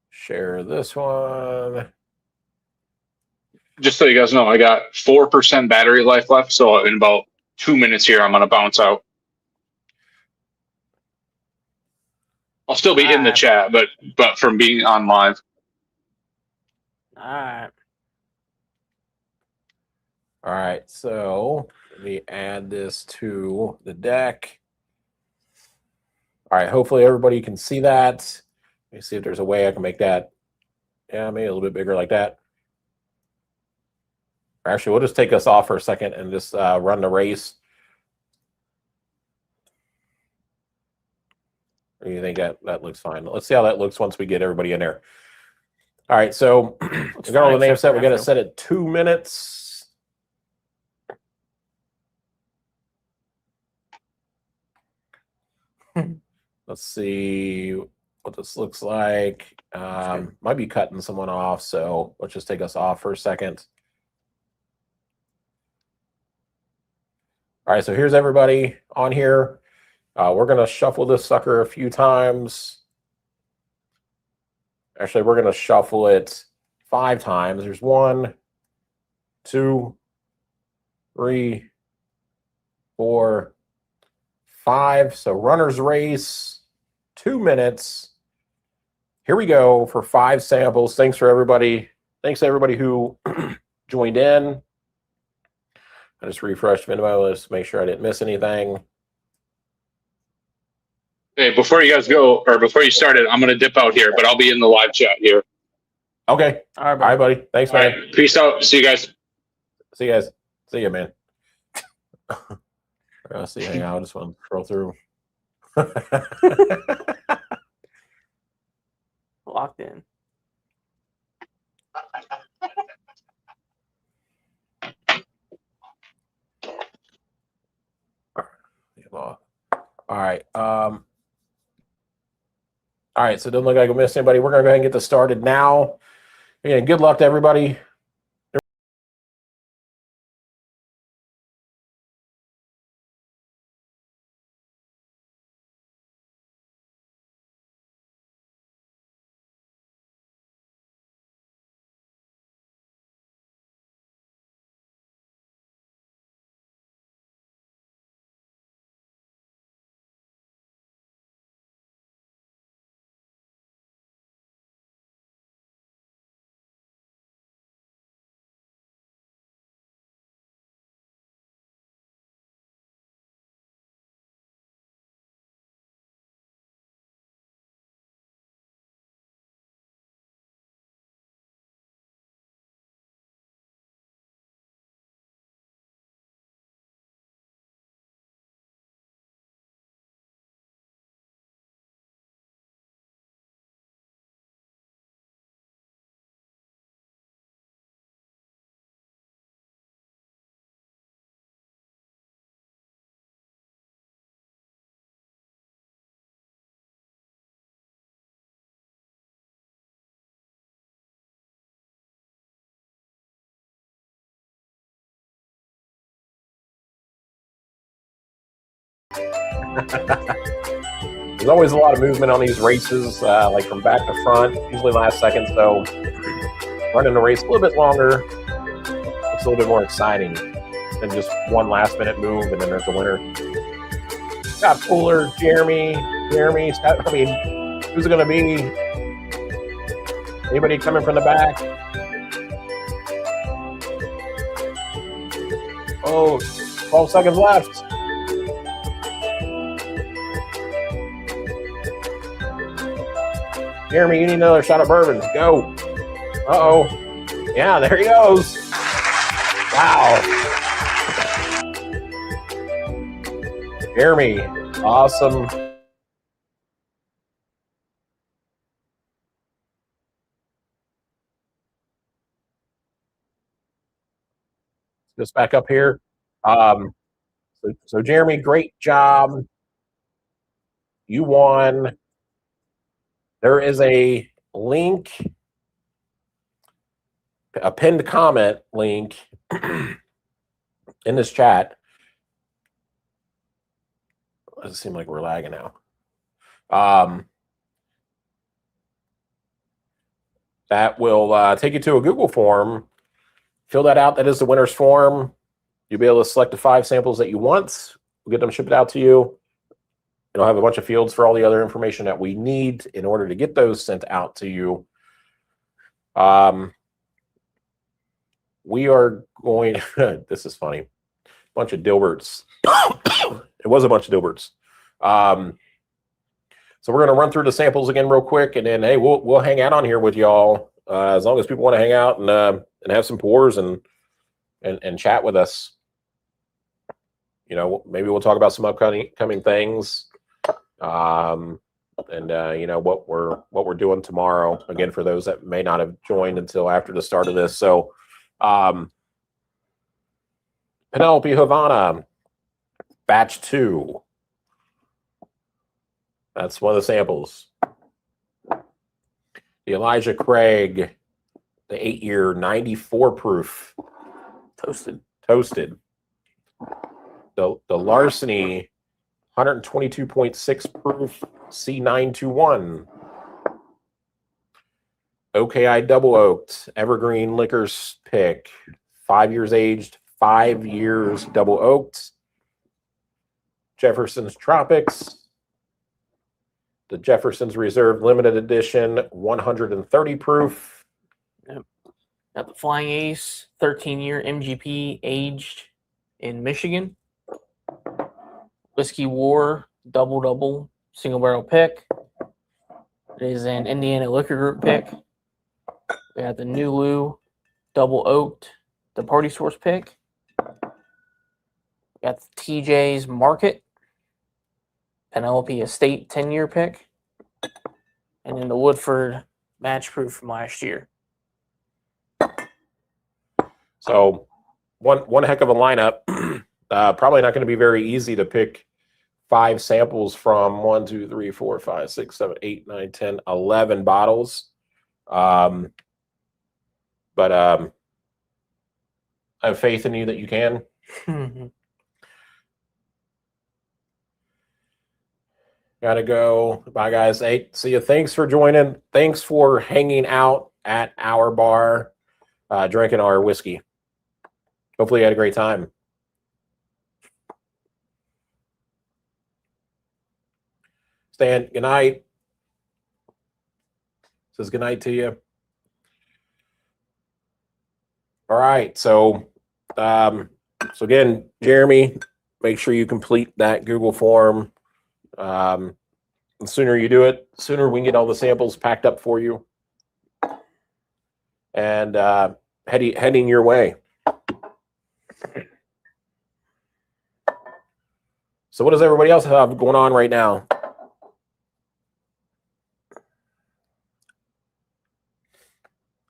A: share this one.
D: Just so you guys know, I got 4% battery life left. So in about 2 minutes here, I'm gonna bounce out. I'll still be in the chat, but from being on live.
B: All right.
A: All right, so let me add this to the deck. All right, hopefully everybody can see that. Let me see if there's a way I can make that, yeah, maybe a little bit bigger like that. Actually, we'll just take us off for a second and just run the race. Or do you think that looks fine? Let's see how that looks once we get everybody in there. All right, so we got all the names set. We got to set it 2 minutes. Let's see what this looks like. Might be cutting someone off, so let's just take us off for a second. All right, so here's everybody on here. We're going to shuffle this sucker a few times. Actually, we're going to shuffle it 5 times. There's 1, 2, 3, 4, 5. So runner's race, 2 minutes. Here we go for 5 samples. Thanks for everybody. Thanks to everybody who joined in. I just refreshed Venmo. Let's make sure I didn't miss anything.
D: Hey, before you guys go, or before you started, I'm gonna dip out here, but I'll be in the live chat here.
A: Okay.
B: All
A: right, buddy. Thanks, man.
D: All right, peace out. See you guys.
A: See you guys. See you, man. Let's see. Hang on. I just want to scroll through.
B: Locked in.
A: All right. All right. So it doesn't look like I missed anybody. We're going to go ahead and get this started now. Again, good luck to everybody. There's always a lot of movement on these races, like from back to front, usually last second. So running the race a little bit longer, it's a little bit more exciting than just one last minute move and then there's a winner. Scott Fuller, Jeremy, Scott, I mean, who's it going to be? Anybody coming from the back? Oh, 12 seconds left. Jeremy, you need another shot of bourbon. Go. Uh-oh. Yeah, there he goes. Wow. Jeremy, awesome. Just back up here. So Jeremy, great job. You won. There is a link, a pinned comment link in this chat. Does it seem like we're lagging now? That will take you to a Google form. Fill that out. That is the winner's form. You'll be able to select the 5 samples that you want. We'll get them shipped out to you. It'll have a bunch of fields for all the other information that we need in order to get those sent out to you. We are going, this is funny, bunch of Dilberts. It was a bunch of Dilberts. So we're going to run through the samples again real quick, and then, hey, we'll hang out on here with y'all as long as people want to hang out and have some pours and chat with us. You know, maybe we'll talk about some upcoming things. You know, what we're doing tomorrow, again, for those that may not have joined until after the start of this. So Penelope Havana, batch 2. That's one of the samples. The Elijah Craig, the 8-year 94 proof. Toasted. The Larceny 122.6 proof C921. OKI double oaked Evergreen Liquors pick, 5 years aged, 5 years double oaked. Jefferson's Tropics, the Jefferson's Reserve limited edition 130 proof.
B: Yep. Got the Flying Ace 13-year MGP aged in Michigan. Whiskey War double single barrel pick. It is an Indiana Liquor Group pick. We got the Nulu double oaked, the Party Source pick. We got the TJ's Market, Penelope Estate 10-year pick, and then the Woodford Match Proof from last year.
A: So one heck of a lineup. Probably not going to be very easy to pick 5 samples from 1, 2, 3, 4, 5, 6, 7, 8, 9, 10, 11 bottles. But I have faith in you that you can. Gotta go. Bye, guys. Hey, see you. Thanks for joining. Thanks for hanging out at our bar, drinking our whiskey. Hopefully you had a great time. Stan, good night. Says good night to you. All right. So again, Jeremy, make sure you complete that Google form. The sooner you do it, the sooner we can get all the samples packed up for you. And heading your way. So what does everybody else have going on right now?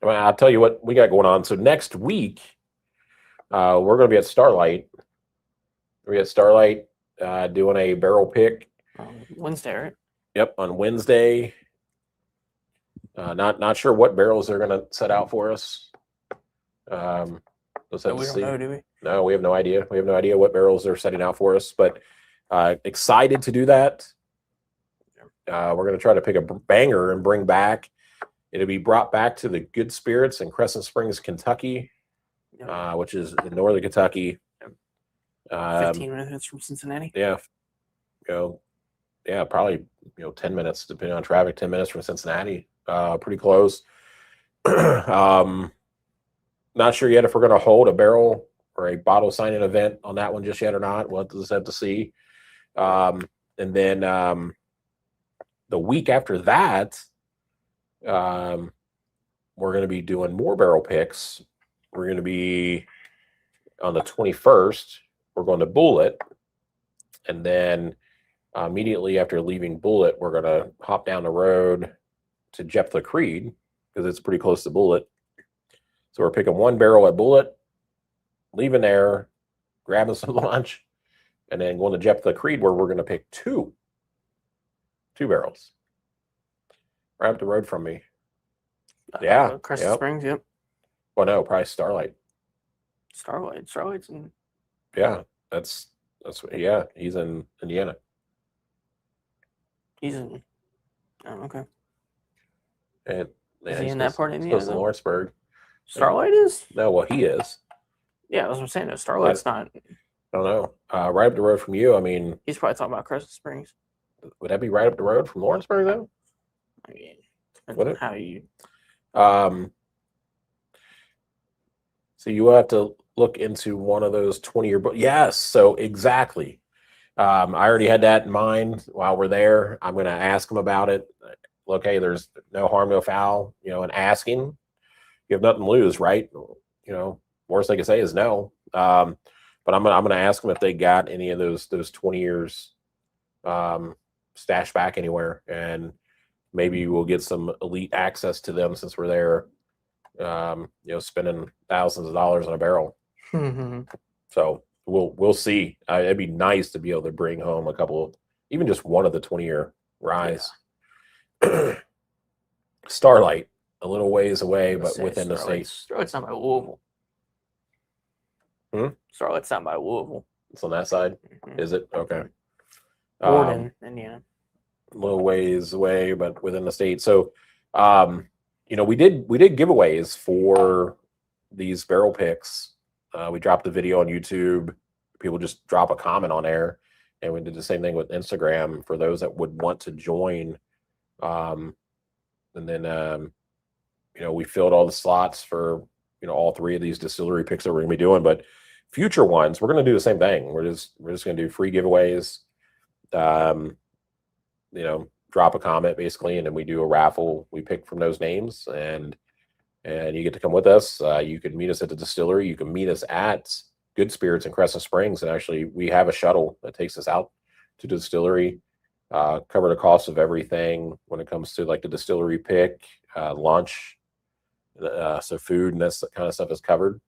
A: I'll tell you what we got going on. So next week, we're going to be at Starlight. We're at Starlight doing a barrel pick.
B: Wednesday, right?
A: Yep, on Wednesday. Not sure what barrels they're going to set out for us. Let's have
B: We
A: to
B: don't
A: see.
B: know, do we?
A: No, we have no idea. We have no idea what barrels they're setting out for us, but excited to do that. We're going to try to pick a banger and bring back. It'll be brought back to the Good Spirits in Crescent Springs, Kentucky, which is in northern Kentucky.
B: 15 minutes from Cincinnati.
A: Yeah. Probably 10 minutes depending on traffic. 10 minutes from Cincinnati. Pretty close. Not sure yet if we're going to hold a barrel or a bottle signing event on that one just yet or not. We'll just have to see. And then the week after that, we're going to be doing more barrel picks. We're going to be on the 21st. We're going to Bullet. And then immediately after leaving Bullet, we're going to hop down the road to Jephthah Creed because it's pretty close to Bullet. So we're picking 1 barrel at Bullet, leaving there, grabbing some lunch, and then going to Jephthah Creed where we're going to pick 2 barrels. Right up the road from me. Yeah.
B: Crescent Springs, yep.
A: Well, no, probably Starlight.
B: Starlight's in.
A: Yeah, that's yeah. He's in Indiana.
B: He's in. Oh, okay.
A: And
B: Is he in that part of
A: Indiana?
B: Indiana?
A: Close to Lawrenceburg.
B: Starlight is?
A: No, well, he is.
B: Yeah, that's what I'm saying. No, Starlight's not.
A: I don't know. Right up the road from you. I mean,
B: He's probably talking about Crescent Springs.
A: would that be right up the road from Lawrenceburg though?
B: I mean, depends
A: Would
B: on
A: it?
B: how you.
A: So you will have to look into one of those 20-year books. Yes, so exactly. I already had that in mind while we're there. I'm going to ask them about it. Look, hey, there's no harm, no foul, in asking. You have nothing to lose, right? Worst they can say is no. But I'm gonna ask them if they got any of those 20 years stashed back anywhere, and maybe we'll get some elite access to them since we're there. Spending thousands of dollars on a barrel. So we'll see. It'd be nice to be able to bring home a couple, even just one of the 20-year ryes. Yeah. Starlight, a little ways away, but within the state.
B: Starlight's not by Louisville. Starlight's not by Louisville.
A: It's on that side. Is it? Okay.
B: Borden, Indiana.
A: A little ways away, but within the state. So, we did giveaways for these barrel picks. We dropped the video on YouTube. People just drop a comment on there, and we did the same thing with Instagram for those that would want to join. And then, we filled all the slots for all 3 of these distillery picks that we're gonna be doing. But future ones, we're gonna do the same thing. We're just gonna do free giveaways. Drop a comment basically, and then we do a raffle. We pick from those names, and you get to come with us. You can meet us at the distillery. You can meet us at Good Spirits in Crescent Springs, and actually we have a shuttle that takes us out to the distillery. Cover the cost of everything when it comes to like the distillery pick, lunch, so food and that kind of stuff is covered.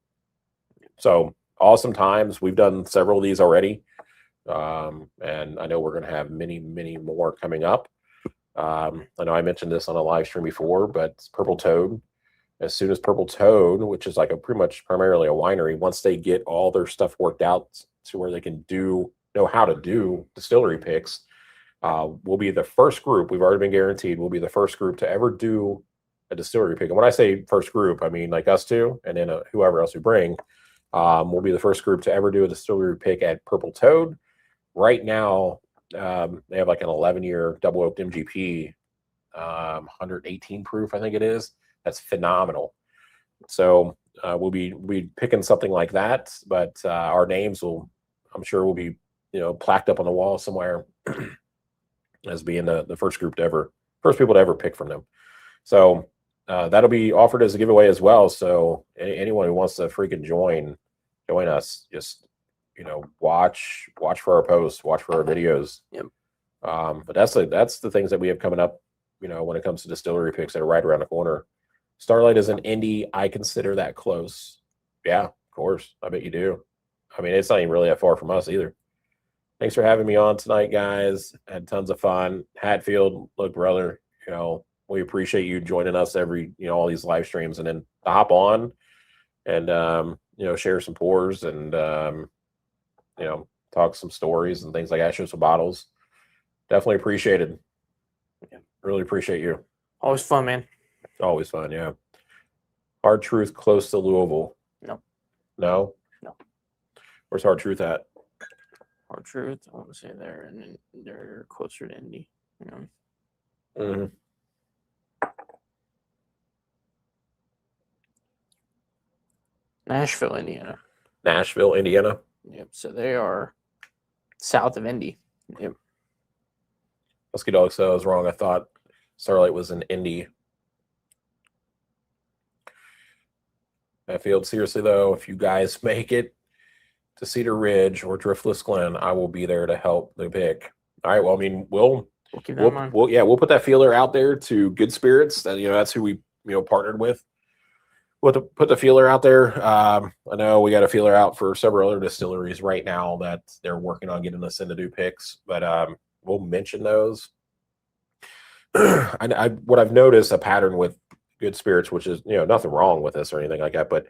A: So awesome times. We've done several of these already. And I know we're going to have many, many more coming up. I know I mentioned this on a live stream before, but Purple Toad, as soon as Purple Toad, which is like a pretty much primarily a winery, once they get all their stuff worked out to where they can know how to do distillery picks, we'll be the first group. We've already been guaranteed we'll be the first group to ever do a distillery pick. And when I say first group, I mean like us two, and then whoever else we bring. We'll be the first group to ever do a distillery pick at Purple Toad. Right now, they have like an 11-year double oaked MGP, 118 proof, I think it is. That's phenomenal. So we'll be picking something like that, but our names I'm sure will be, plaqued up on the wall somewhere as being the first people to ever pick from them. So that'll be offered as a giveaway as well. So anyone who wants to freaking join us, just watch for our posts, watch for our videos.
B: Yep.
A: But that's the things that we have coming up, when it comes to distillery picks that are right around the corner. Starlight is an indie. I consider that close. Yeah, of course. I bet you do. I mean, it's not even really that far from us either. Thanks for having me on tonight, guys. Had tons of fun. Hatfield, look, brother, we appreciate you joining us every, all these live streams, and then to hop on and, share some pours and, talk some stories and things like that, show some bottles. Definitely appreciated. Yeah, really appreciate you.
B: Always fun, man.
A: Always fun, yeah. Hard Truth close to Louisville.
B: No.
A: No?
B: No.
A: Where's Hard Truth at?
B: Hard Truth, I want to say there, and then they're closer to Indy.
A: Mm-hmm.
B: Nashville, Indiana.
A: Nashville, Indiana.
B: Yep. So they are south of Indy. Yep.
A: Husky Dog said I was wrong. I thought Starlight was in Indy. Hatfield, seriously though, if you guys make it to Cedar Ridge or Driftless Glen, I will be there to help the pick. All right. Well, I mean, we'll
B: keep that in mind.
A: We'll put that feeler out there to Good Spirits. That that's who we partnered with. We'll put the feeler out there. I know we got a feeler out for several other distilleries right now that they're working on getting us in to do picks, but we'll mention those. What I've noticed a pattern with Good Spirits, which is nothing wrong with this or anything like that, but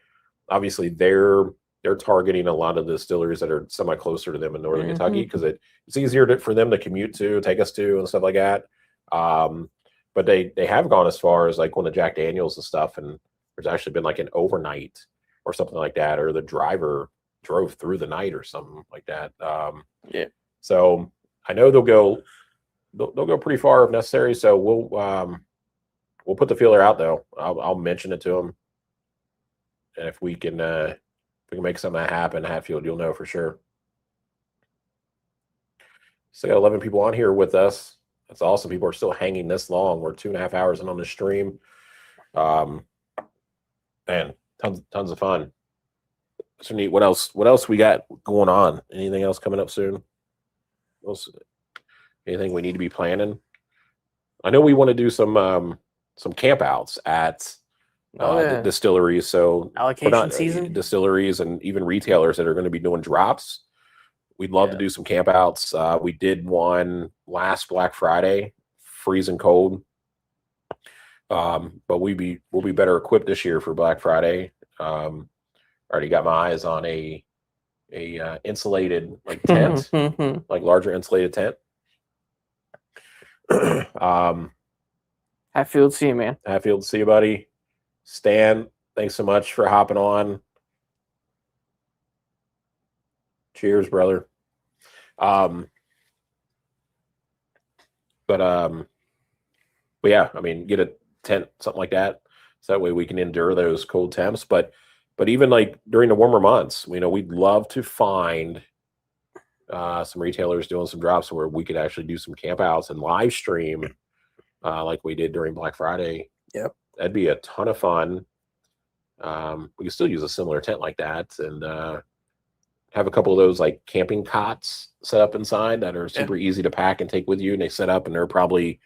A: obviously they're targeting a lot of the distilleries that are semi closer to them in northern Kentucky, because it's easier for them to commute to, take us to, and stuff like that. But they have gone as far as like one of Jack Daniels and stuff, and there's actually been like an overnight or something like that, or the driver drove through the night or something like that.
B: Yeah.
A: So I know they'll go pretty far if necessary. So we'll put the feeler out though. I'll mention it to them, and if we can make something happen, Hatfield, you'll know for sure. Still got 11 people on here with us. That's awesome. People are still hanging this long. We're 2.5 hours in on the stream. Man, tons of fun. So neat. What else we got going on? Anything else coming up soon? Anything we need to be planning? I know we want to do some camp outs at distilleries. So
B: allocation season,
A: distilleries and even retailers that are going to be doing drops. We'd love to do some camp outs. We did one last Black Friday, freezing cold. But we'll be better equipped this year for Black Friday. Already got my eyes on a insulated tent, like larger insulated tent.
B: Hatfield, see you, man.
A: Hatfield, see you, buddy. Stan, thanks so much for hopping on. Cheers, brother. But yeah, I mean, get a tent, something like that, so that way we can endure those cold temps. But even like during the warmer months, we'd love to find some retailers doing some drops where we could actually do some camp outs and live stream like we did during Black Friday.
B: Yep,
A: that'd be a ton of fun. We could still use a similar tent like that, and have a couple of those like camping cots set up inside that are super easy to pack and take with you, and they set up and they probably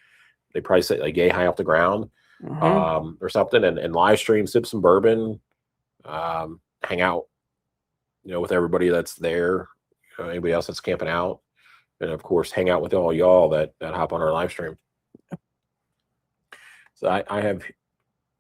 A: sit like yay high off the ground. Or something, and live stream, sip some bourbon, hang out, with everybody that's there, anybody else that's camping out, and of course, hang out with all y'all that hop on our live stream. So I have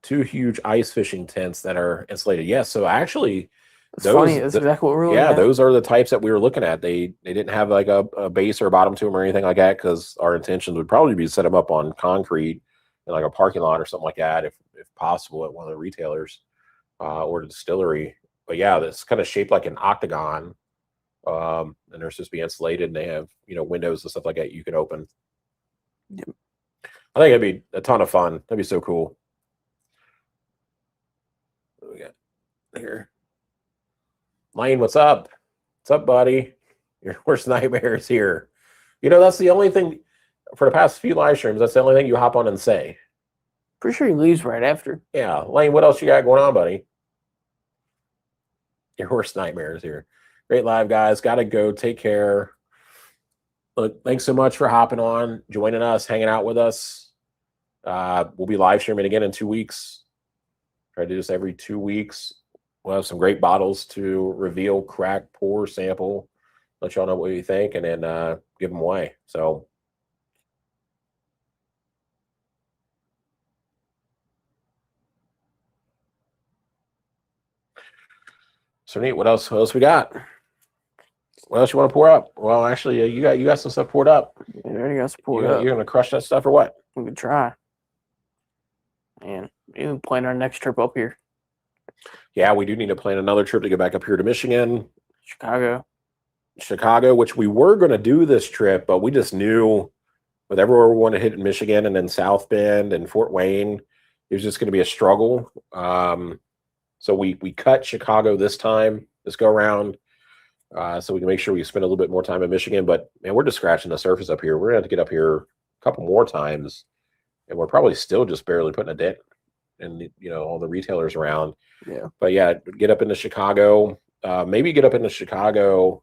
A: 2 huge ice fishing tents that are insulated. Yes, so actually,
B: It's funny. That's exactly what we're looking
A: yeah,
B: at.
A: those are the types that we were looking at. They didn't have like a base or a bottom to them or anything like that, because our intentions would probably be to set them up on concrete in like a parking lot or something like that, if possible, at one of the retailers or the distillery. But yeah, it's kind of shaped like an octagon, and they're supposed to be insulated, and they have windows and stuff like that you can open.
B: Yep.
A: I think it'd be a ton of fun. That'd be so cool. What do we got here? Lane, what's up? What's up, buddy? Your worst nightmare is here. That's the only thing for the past few live streams. That's the only thing you hop on and say.
B: Pretty sure he leaves right after.
A: Yeah, Lane, what else you got going on, buddy? Your worst nightmare is here. Great live, guys. Got to go. Take care. Look, thanks so much for hopping on, joining us, hanging out with us. We'll be live streaming again in 2 weeks. Try to do this every 2 weeks. We'll have some great bottles to reveal, crack, pour, sample, let y'all know what you think, and then give them away. So neat. What else we got? What else you want to pour up? Well, actually, you got some stuff poured up.
B: Yeah, I already got some poured up.
A: You're gonna crush that stuff or what?
B: We could try. And even plan our next trip up here.
A: Yeah, we do need to plan another trip to get back up here to Michigan,
B: Chicago,
A: which we were going to do this trip, but we just knew with everywhere we want to hit in Michigan and then South Bend and Fort Wayne, it was just going to be a struggle. So we cut Chicago this go around, so we can make sure we spend a little bit more time in Michigan. But man, we're just scratching the surface up here. We're going to have to get up here a couple more times, and we're probably still just barely putting a dent in all the retailers around.
B: Yeah.
A: But yeah, get up into Chicago. Maybe get up into Chicago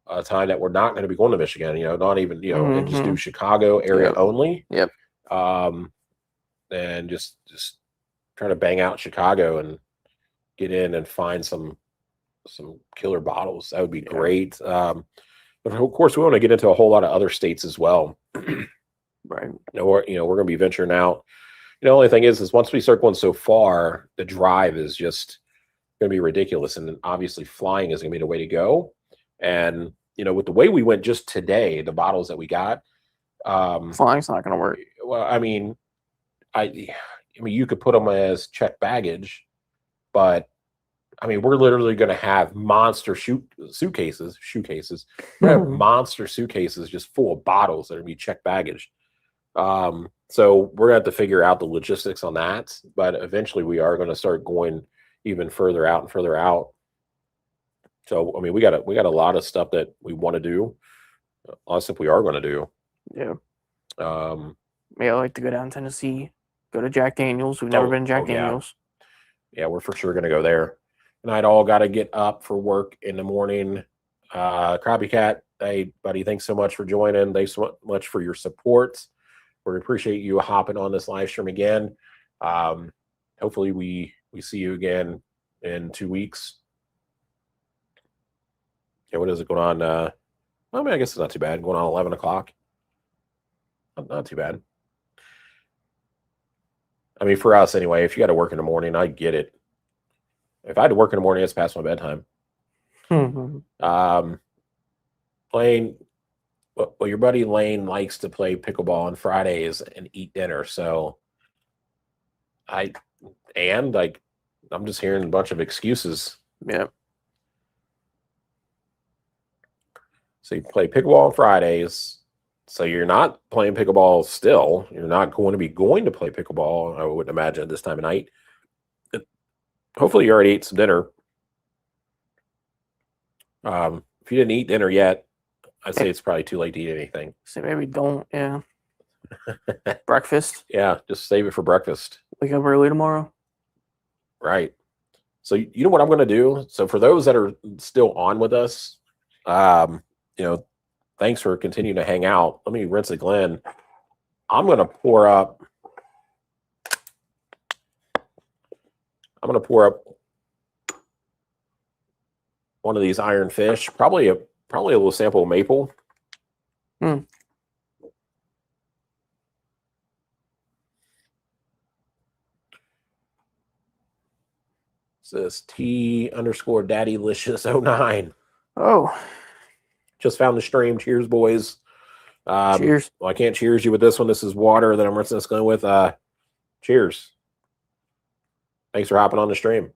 A: a time that we're not going to be going to Michigan. Not even and just do Chicago area only.
B: Yep.
A: And just try to bang out Chicago and get in and find some killer bottles. That would be great. But of course, we want to get into a whole lot of other states as well.
B: Right.
A: We're going to be venturing out. The only thing is once we start going so far, the drive is just going to be ridiculous. And then obviously flying is going to be the way to go. And, with the way we went just today, the bottles that we got.
B: Flying's not going to work.
A: Well, I mean, you could put them as checked baggage, but I mean, we're literally going to have monster suitcases. We're going to have monster suitcases just full of bottles that are going to be checked baggage. So we're going to have to figure out the logistics on that, but eventually we are going to start going even further out and further out. So, I mean, we got a lot of stuff that we want to do, a lot of stuff we are going to do.
B: Yeah.
A: Yeah,
B: I like to go down Tennessee, go to Jack Daniels. We've never been to Jack Daniels.
A: Yeah, we're for sure going to go there. And I'd all got to get up for work in the morning. Krabby Cat, hey, buddy, thanks so much for joining. Thanks so much for your support. We appreciate you hopping on this live stream again. Hopefully we see you again in 2 weeks. Yeah, what is it going on? I mean, I guess it's not too bad. Going on 11 o'clock. Not too bad. I mean, for us anyway, if you got to work in the morning, I get it. If I had to work in the morning, it's past my bedtime. Lane, well, your buddy Lane likes to play pickleball on Fridays and eat dinner. So I'm just hearing a bunch of excuses.
B: Yeah.
A: So you play pickleball on Fridays. So you're not playing pickleball still. You're not going to play pickleball, I wouldn't imagine, at this time of night. Hopefully you already ate some dinner. If you didn't eat dinner yet, I'd say it's probably too late to eat anything.
B: So maybe don't, yeah. Breakfast.
A: Yeah, just save it for breakfast.
B: Wake up early tomorrow.
A: Right. So you know what I'm going to do? So for those that are still on with us, thanks for continuing to hang out. Let me rinse it, Glenn. I'm going to pour up one of these Iron Fish, probably probably a little sample of maple.
B: Hmm.
A: Says T_Daddylicious09.
B: Oh,
A: Just found the stream. Cheers, boys.
B: cheers.
A: Well, I can't cheers you with this one. This is water that I'm rinsing this going with. Cheers. Thanks for hopping on the stream.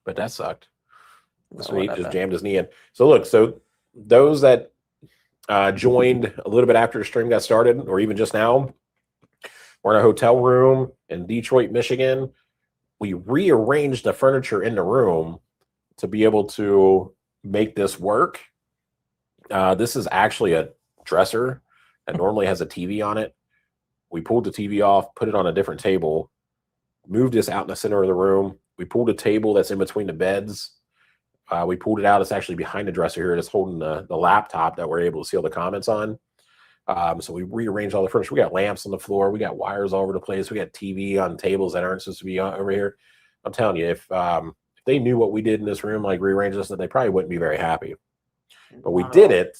A: But that sucked. So he just jammed his knee in. So look, so those that joined a little bit after the stream got started, or even just now, we're in a hotel room in Detroit, Michigan. We rearranged the furniture in the room to be able to make this work. This is actually a dresser that normally has a TV on it. We pulled the TV off, put it on a different table, moved this out in the center of the room. We pulled a table that's in between the beds. We pulled it out. It's actually behind the dresser here. It's holding the laptop that we're able to see all the comments on. So we rearranged all the furniture. We got lamps on the floor. We got wires all over the place. We got TV on tables that aren't supposed to be over here. I'm telling you, if they knew what we did in this room, like rearrange this, they probably wouldn't be very happy. But we did it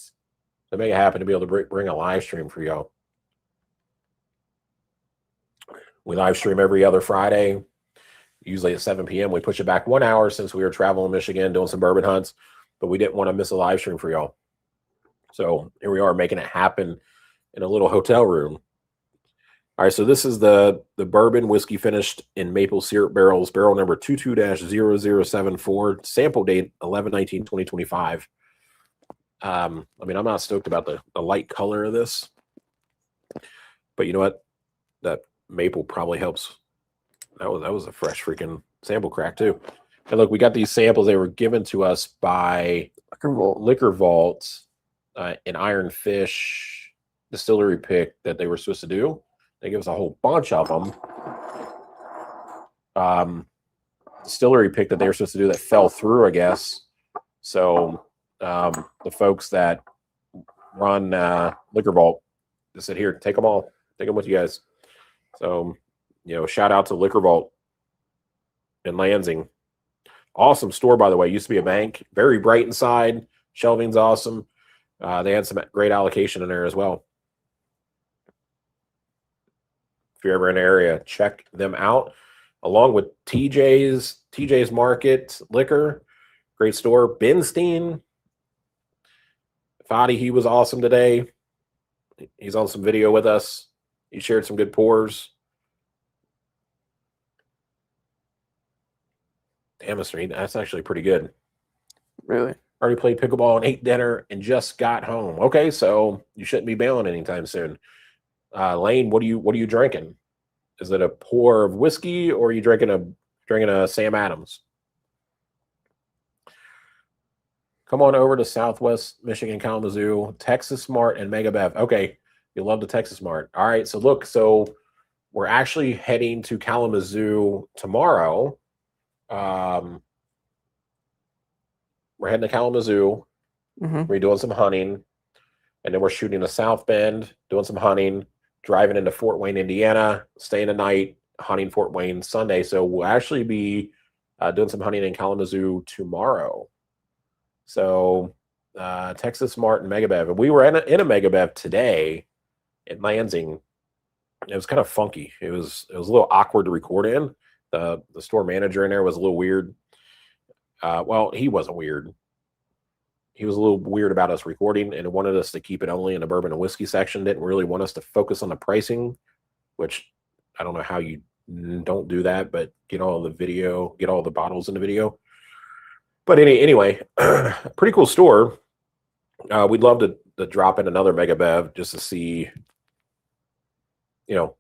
A: to make it happen, to be able to bring a live stream for y'all. We live stream every other Friday, usually at 7 p.m. We push it back 1 hour since we were traveling in Michigan doing some bourbon hunts, but we didn't want to miss a live stream for y'all. So here we are making it happen in a little hotel room. All right, so this is the bourbon whiskey finished in maple syrup barrels, barrel number 22-0074, sample date 11/19/2025. I mean, I'm not stoked about the light color of this, but you know what? That maple probably helps. That was a fresh freaking sample crack too. And look, we got these samples. They were given to us by Liquor Vault, an Iron Fish distillery pick that they were supposed to do. They give us a whole bunch of them. Distillery pick that they were supposed to do that fell through, I guess. So the folks that run Liquor Vault just said, here, take them all. Take them with you guys. So, you know, shout out to Liquor Vault in Lansing. Awesome store, by the way. Used to be a bank. Very bright inside. Shelving's awesome. They had some great allocation in there as well. If you're ever in the area, check them out. Along with TJ's Market Liquor. Great store. Benstein. Fadi, he was awesome today. He's on some video with us. He shared some good pours. Damn, that's actually pretty good.
B: Really?
A: Already played pickleball and ate dinner and just got home. Okay, so you shouldn't be bailing anytime soon. Lane, what are you drinking? Is it a pour of whiskey, or are you drinking a Sam Adams? Come on over to Southwest Michigan, Kalamazoo, Texas Mart, and Mega Bev. Okay, you love the Texas Mart. All right, so look, so we're actually heading to Kalamazoo tomorrow. We're heading to Kalamazoo. We're doing some hunting, and then we're shooting to South Bend, doing some hunting, driving into Fort Wayne, Indiana, staying a night, hunting Fort Wayne Sunday. So we'll actually be doing some hunting in Kalamazoo tomorrow. So Texas Mart and Mega Bev, and we were in a Mega Bev today in Lansing. It was kind of funky. It was a little awkward to record in. The store manager in there was a little weird. Well, he wasn't weird. He was a little weird about us recording and wanted us to keep it only in the bourbon and whiskey section. Didn't really want us to focus on the pricing, which I don't know how you don't do that, but get all the bottles in the video. But anyway, pretty cool store. We'd love to drop in another Mega Bev just to see, the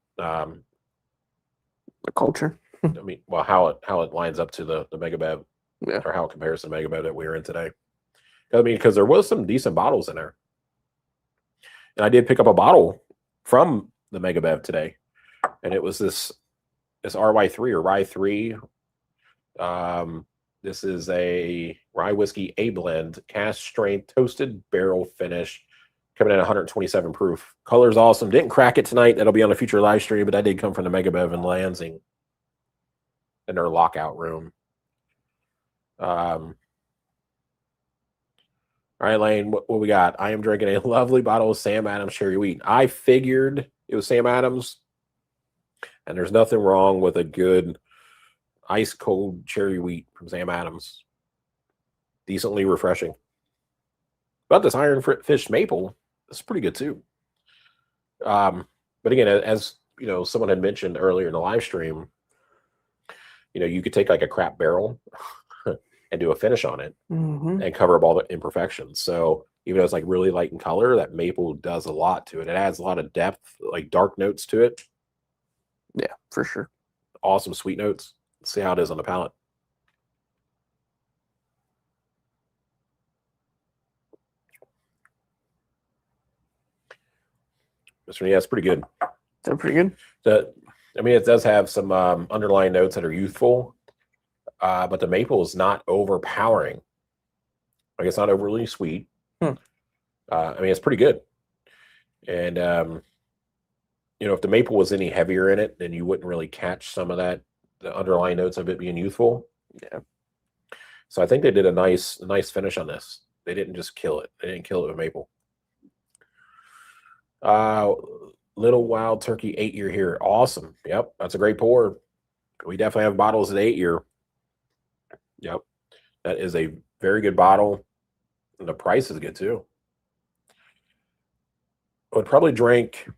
B: culture.
A: I mean, well, how it lines up to the Mega Bev,
B: Yeah.
A: or how it compares to the Mega Bev that we were in today. I mean, because there was some decent bottles in there, and I did pick up a bottle from the Mega Bev today, and it was this RY3 or Rye 3. This is a rye whiskey A blend, cast strength, toasted barrel finish, coming in 127 proof. Color's awesome. Didn't crack it tonight. That'll be on a future live stream, but that did come from the Mega Bev in Lansing in their lockout room. All right, Lane, what we got? I am drinking a lovely bottle of Sam Adams cherry wheat. I figured it was Sam Adams, and there's nothing wrong with a good ice cold cherry wheat from Sam Adams. Decently refreshing. But this Iron Fish maple is pretty good too. But again, as you know, someone had mentioned earlier in the live stream, you know, you could take like a crap barrel and do a finish on it and cover up all the imperfections. So even though it's like really light in color, that maple does a lot to it. It adds a lot of depth, like dark notes to it.
B: Yeah, for sure.
A: Awesome sweet notes. Let's see how it is on the palate. Mr. Yeah, it's pretty good.
B: They're pretty good.
A: I mean, it does have some underlying notes that are youthful, but the maple is not overpowering. Like, it's not overly sweet. I mean, it's pretty good. And, you know, if the maple was any heavier in it, then you wouldn't really catch some of that, the underlying notes of it being youthful.
B: Yeah.
A: So I think they did a nice finish on this. They didn't just kill it. They didn't kill it with maple. Little Wild Turkey 8-year here. Awesome. Yep, that's a great pour. We definitely have bottles at 8-year. Yep, that is a very good bottle, and the price is good too. I would probably drink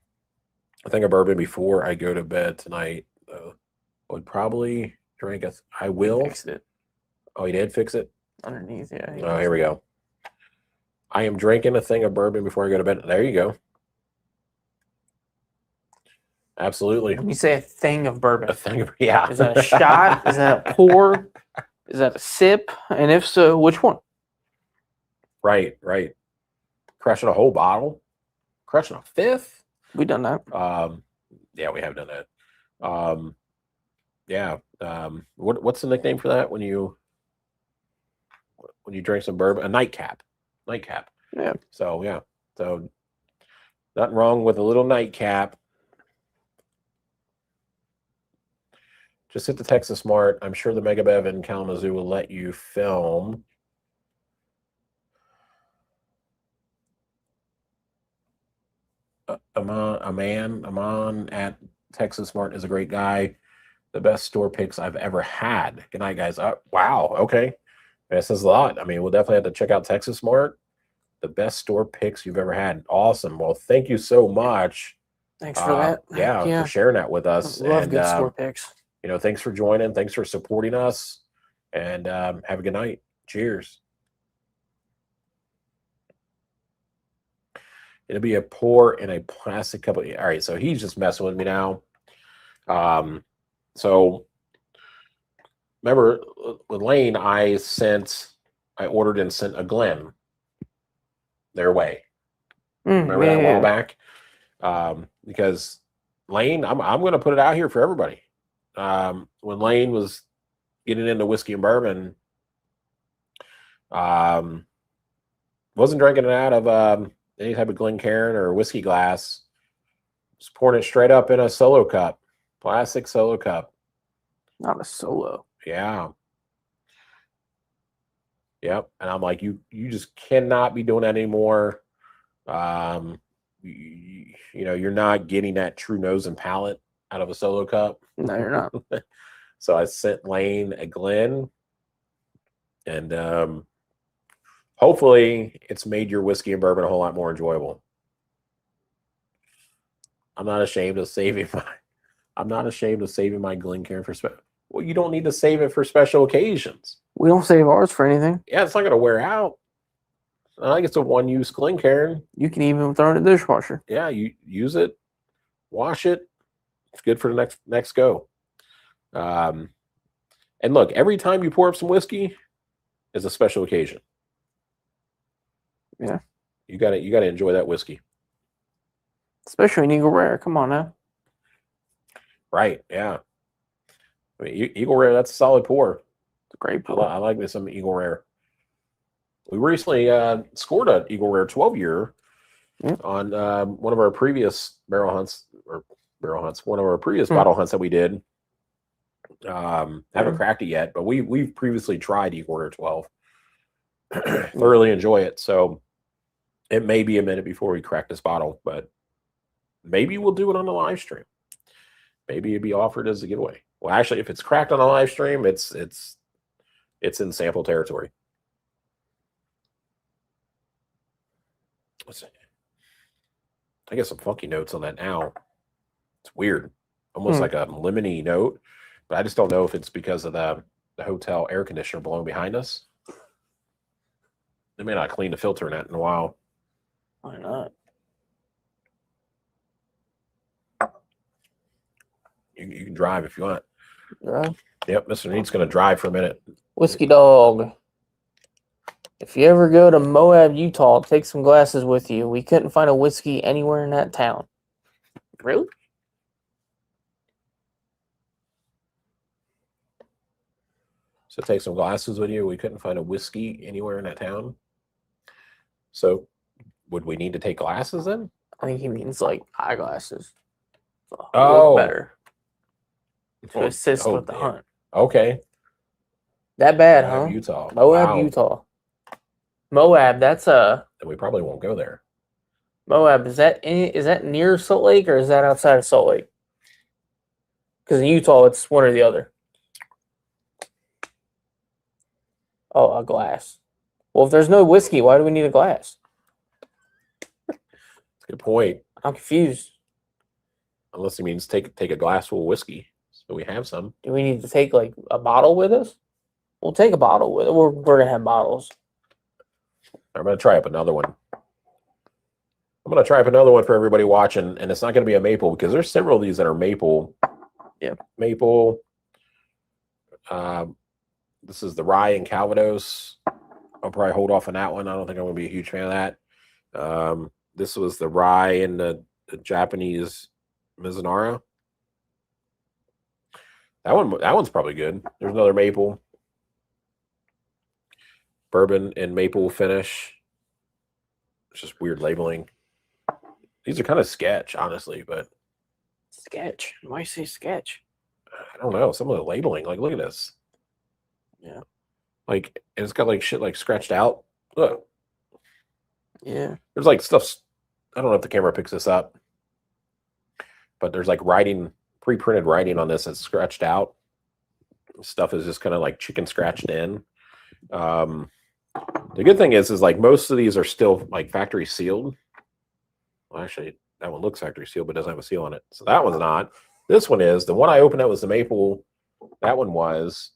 A: a thing of bourbon before I go to bed tonight. I would probably drink a. I will.
B: Fixed it
A: Oh, he did fix it.
B: underneath. Yeah.
A: Oh, here we go. I am drinking a thing of bourbon before I go to bed. There you go. Absolutely.
B: When you say a thing of bourbon,
A: A thing of, yeah.
B: is that a shot? Is that a pour? Is that a sip? And if so, which one?
A: Right. Crushing a whole bottle. Crushing a fifth.
B: We done that.
A: Yeah, we have done that. Yeah. What's the nickname for that when you drink some bourbon? A nightcap. Nightcap.
B: Yeah.
A: So yeah. So nothing wrong with a little nightcap. Just hit the Texas Smart. I'm sure the Mega Bev in Kalamazoo will let you film. Amon at Texas Smart is a great guy. The best store picks I've ever had. Good night, guys. Wow. Okay. That says a lot. I mean, we'll definitely have to check out Texas Smart. The best store picks you've ever had. Awesome. Well, thank you so much.
B: Thanks for that.
A: Yeah, for sharing that with us.
B: Love good store picks.
A: You know, thanks for joining. Thanks for supporting us. And have a good night. Cheers. It'll be a pour in a plastic cup. All right, so he's just messing with me now. So remember with Lane, I ordered and sent a Glen their way. Remember that a while back? Because Lane, I'm going to put it out here for everybody. When Lane was getting into whiskey and bourbon, wasn't drinking it out of any type of Glencairn or whiskey glass. Just pouring it straight up in a solo cup, plastic solo cup.
B: Not a solo.
A: Yeah. Yep. And I'm like, you just cannot be doing that anymore. You know, you're not getting that true nose and palate out of a solo cup.
B: No, you're not.
A: So I sent Lane a Glen, and hopefully it's made your whiskey and bourbon a whole lot more enjoyable. I'm not ashamed of saving my Glencairn for special. Well, you don't need to save it for special occasions.
B: We don't save ours for anything.
A: Yeah, it's not going to wear out. I think it's a one-use Glencairn.
B: You can even throw it in the dishwasher.
A: Yeah, you use it, wash it. It's good for the next go. And look, every time you pour up some whiskey is a special occasion.
B: Yeah,
A: you got to enjoy that whiskey,
B: especially in Eagle Rare. Come on now.
A: Right? Yeah. I mean, Eagle Rare, that's a solid pour.
B: It's a great pour.
A: I like this some Eagle Rare. We recently scored an Eagle Rare 12-year on one of our previous barrel hunts, one of our previous bottle hunts that we did. Haven't cracked it yet, but we've previously tried E-Quarter 12. Thoroughly enjoy it. So it may be a minute before we crack this bottle, but maybe we'll do it on the live stream. Maybe it'd be offered as a giveaway. Well, actually, if it's cracked on a live stream, it's in sample territory. Let's see. I get some funky notes on that now. It's weird, almost like a lemony note, but I just don't know if it's because of the hotel air conditioner blowing behind us. They may not clean the filter in that in a while.
B: Why not?
A: You can drive if you want.
B: Yeah.
A: Yep, Mr. Neat's going to drive for a minute.
B: Whiskey Dog. If you ever go to Moab, Utah, take some glasses with you. We couldn't find a whiskey anywhere in that town. Really?
A: So take some glasses with you. We couldn't find a whiskey anywhere in that town. So would we need to take glasses then?
B: I think he means like eyeglasses. So
A: Oh.
B: look better. To
A: Oh,
B: assist with the
A: damn.
B: hunt.
A: Okay.
B: That bad,
A: Moab,
B: huh?
A: Utah.
B: Moab,
A: Wow.
B: Utah. Moab, that's
A: Then we probably won't go there.
B: Moab. Is that near Salt Lake or is that outside of Salt Lake? Because in Utah, it's one or the other. Oh, a glass. Well, if there's no whiskey, why do we need a glass?
A: That's a good point.
B: I'm confused.
A: Unless he means take a glass full of whiskey. So we have some.
B: Do we need to take like a bottle with us? We'll take a bottle with it. We're gonna have bottles.
A: I'm going to try up another one. I'm going to try up another one for everybody watching, and it's not going to be a maple because there's several of these that are maple.
B: Yep.
A: Maple. This is the rye and Calvados. I'll probably hold off on that one. I don't think I'm going to be a huge fan of that. This was the rye and the Japanese Mizunara. That one's probably good. There's another maple. Bourbon and maple finish. It's just weird labeling. These are kind of sketch, honestly, but
B: Sketch. Why say sketch?
A: I don't know. Some of the labeling, like, look at this.
B: Yeah.
A: Like, and it's got like shit like scratched out. Look,
B: Yeah.
A: there's like stuff. I don't know if the camera picks this up, but there's like writing, pre-printed writing on this that's scratched out. Stuff is just kind of like chicken scratched in. The good thing is like most of these are still like factory sealed. Well, actually, that one looks factory sealed, but doesn't have a seal on it. So that one's not. This one is. The one I opened up was the maple. That one was.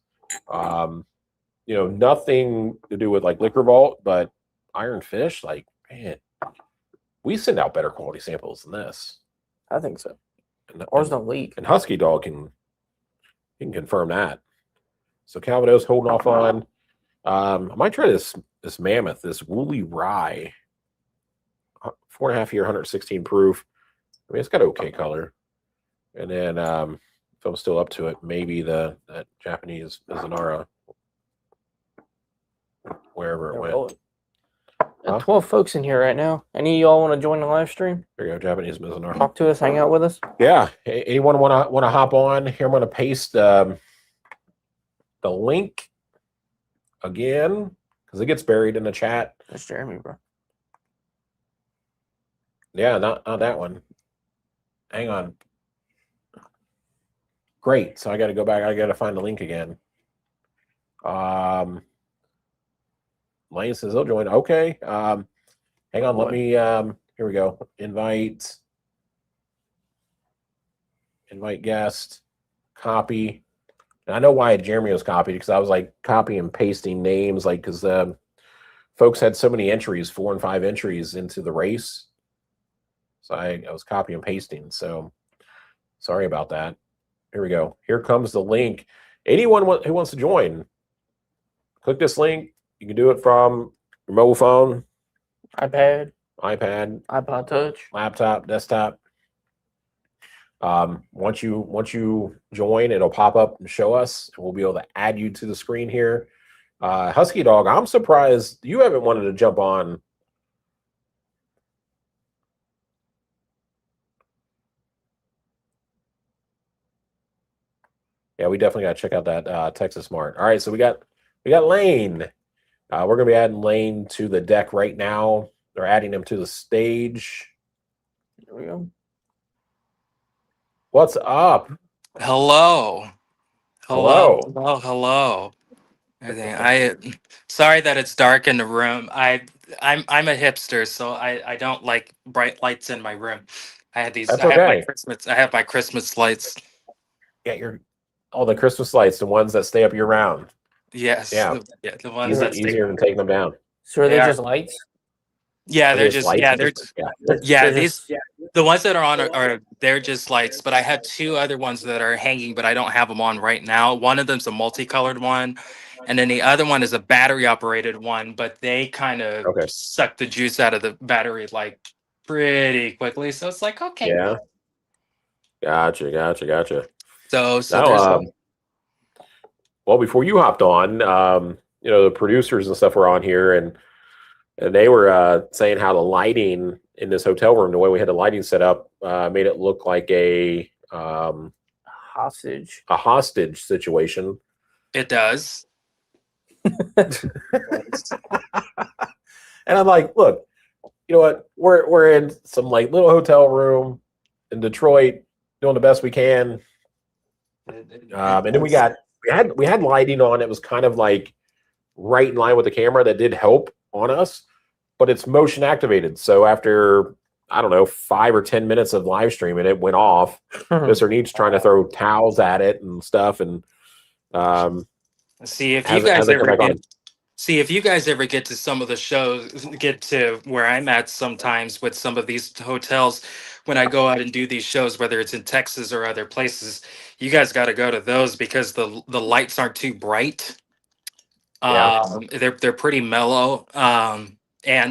A: Nothing to do with like Liquor Vault, but Iron Fish, like, man, we send out better quality samples than this.
B: I think so.
A: And,
B: Ours don't leak.
A: and Husky Dog can confirm that. So Calvados holding off on. I might try this Mammoth, this Woolly Rye. 4.5 year, 116 proof. I mean, it's got okay color. And then if I'm still up to it, maybe that Japanese Mizunara, wherever it went.
B: There are 12 folks in here right now. Any of y'all want to join the live stream?
A: There you go, Japanese Mizunara.
B: Talk to us, hang out with us.
A: Yeah. Anyone want to hop on? Here I'm going to paste the link again because it gets buried in the chat.
B: That's Jeremy, bro.
A: Yeah, not that one. Hang on. Great. So I got to go back. I got to find the link again. Lane says they'll join. Okay. Hang on. Let me. Here we go. Invite guest. Copy. And I know why Jeremy was copied because I was like copy and pasting names, like because folks had so many entries, 4 and 5 entries into the race. So I was copy and pasting. So sorry about that. Here we go. Here comes the link. Anyone who wants to join, click this link. You can do it from your mobile phone,
B: iPad,
A: iPod
B: Touch,
A: laptop, desktop. Once you join, it'll pop up and show us. We'll be able to add you to the screen here. Husky Dog, I'm surprised you haven't wanted to jump on. Yeah, we definitely got to check out that Texas Mart. All right, so we got Lane. We're gonna be adding Lane to the deck right now. They're adding him to the stage.
B: There we go.
A: What's up?
F: Hello.
A: Hello.
F: Hello. Sorry that it's dark in the room. I'm a hipster, so I don't like bright lights in my room.
A: That's okay.
F: I have my Christmas lights.
A: Yeah, all the Christmas lights, the ones that stay up year round.
F: Yes.
A: Yeah.
F: The ones that stay.
A: Easier than taking them down.
B: So are they
F: They are.
B: just lights?
F: Yeah,
A: Are
F: they're
A: they
F: just
A: lights?
F: yeah,
B: They're
F: these
B: just-
F: the ones that are on are they're just lights, but I have two other ones that are hanging, but I don't have them on right now. One of them's a multicolored one, and then the other one is a battery operated one, but they kind of
A: Okay.
F: suck the juice out of the battery like pretty quickly. So it's like, okay.
A: Yeah. Gotcha.
F: So
A: Now,
F: there's one.
A: well, before you hopped on, the producers and stuff were on here, and they were saying how the lighting in this hotel room, the way we had the lighting set up, made it look like a
B: hostage.
A: situation.
F: It does.
A: And I'm like, look, you know what? We're in some like little hotel room in Detroit, doing the best we can. And then we had lighting on. It was kind of like right in line with the camera that did help on us, but it's motion activated. So after, I don't know, 5 or 10 minutes of live streaming, it went off. Mr. Neat's trying to throw towels at it and stuff, and
F: See if you
A: hasn't
F: guys
A: come
F: ever
A: back
F: get
A: on.
F: See if you guys ever get to some of the shows, get to where I'm at sometimes with some of these hotels, when I go out and do these shows, whether it's in Texas or other places, you guys got to go to those because the lights aren't too bright.
A: Yeah.
F: They're pretty mellow, and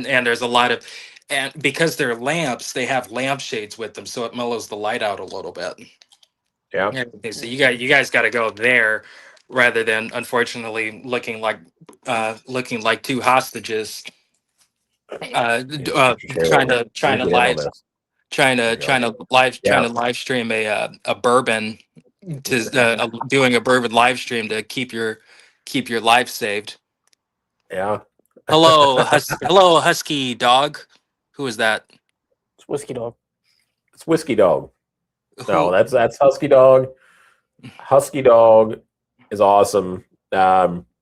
F: there's a lot of, and because they're lamps, they have lampshades with them, so it mellows the light out a little bit.
A: Yeah.
F: Okay, so you guys got to go there rather than unfortunately looking like two hostages trying to live stream a bourbon doing a bourbon live stream to keep your life saved.
A: Yeah.
F: Hello husky dog. Who is that?
B: It's Whiskey Dog.
A: It's Whiskey Dog. No,
F: Who-
A: that's Husky Dog. Husky Dog is awesome.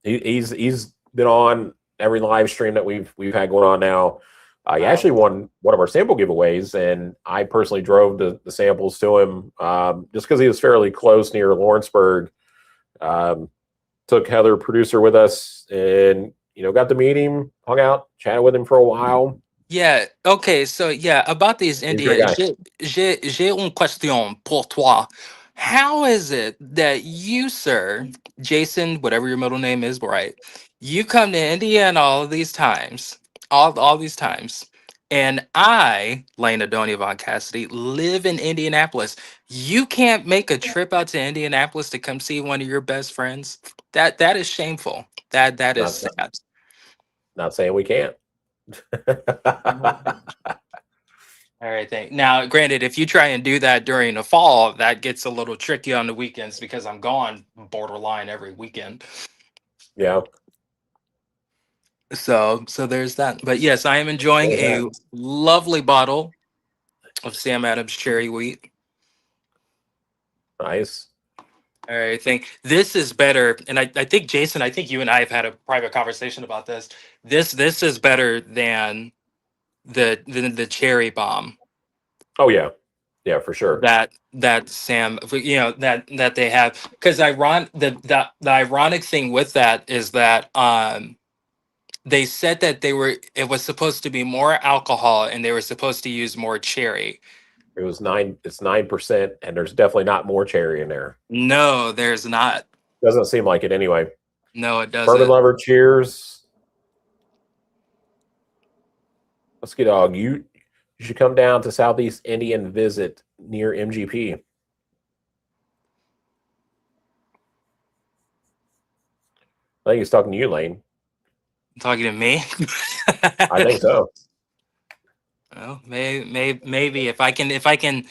A: He's been on every live stream that we've had going on now. He actually won one of our sample giveaways, and I personally drove the samples to him just because he was fairly close near Lawrenceburg. Took Heather, producer, with us, and got to meet him, hung out, chatted with him for a while.
F: Yeah, okay, so yeah, about these
A: He's a great
F: Indians,
A: guy.
F: j'ai une question pour toi. How is it that you, sir, Jason, whatever your middle name is, right? You come to Indiana all these times, all these times, and I, Lane Adonia Von Cassidy, live in Indianapolis. You can't make a trip out to Indianapolis to come see one of your best friends. That is shameful. That is
A: Not-
F: sad.
A: Not saying we can't.
F: All right, thank. Now, granted, if you try and do that during the fall, that gets a little tricky on the weekends because I'm gone borderline every weekend.
A: Yeah.
F: So there's that. But yes, I am enjoying
A: There's
F: a lovely bottle of Sam Adams cherry wheat.
A: Nice.
F: All right, think this is better, and I think Jason, I think you and I have had a private conversation about this. This is better than the cherry bomb.
A: Oh yeah, yeah, for sure.
F: That Sam, that they have, because the ironic thing with that is that they said that it was supposed to be more alcohol and they were supposed to use more cherry.
A: It was 9. It's 9%, and there's definitely not more cherry in there.
F: No, there's not.
A: Doesn't seem like it anyway.
F: No, it
A: Bourbon
F: doesn't.
A: lover, cheers. Let's get dog. You should come down to Southeast India and visit near MGP. I think he's talking to you, Lane.
F: Talking to me?
A: I think so.
F: Well, maybe if I can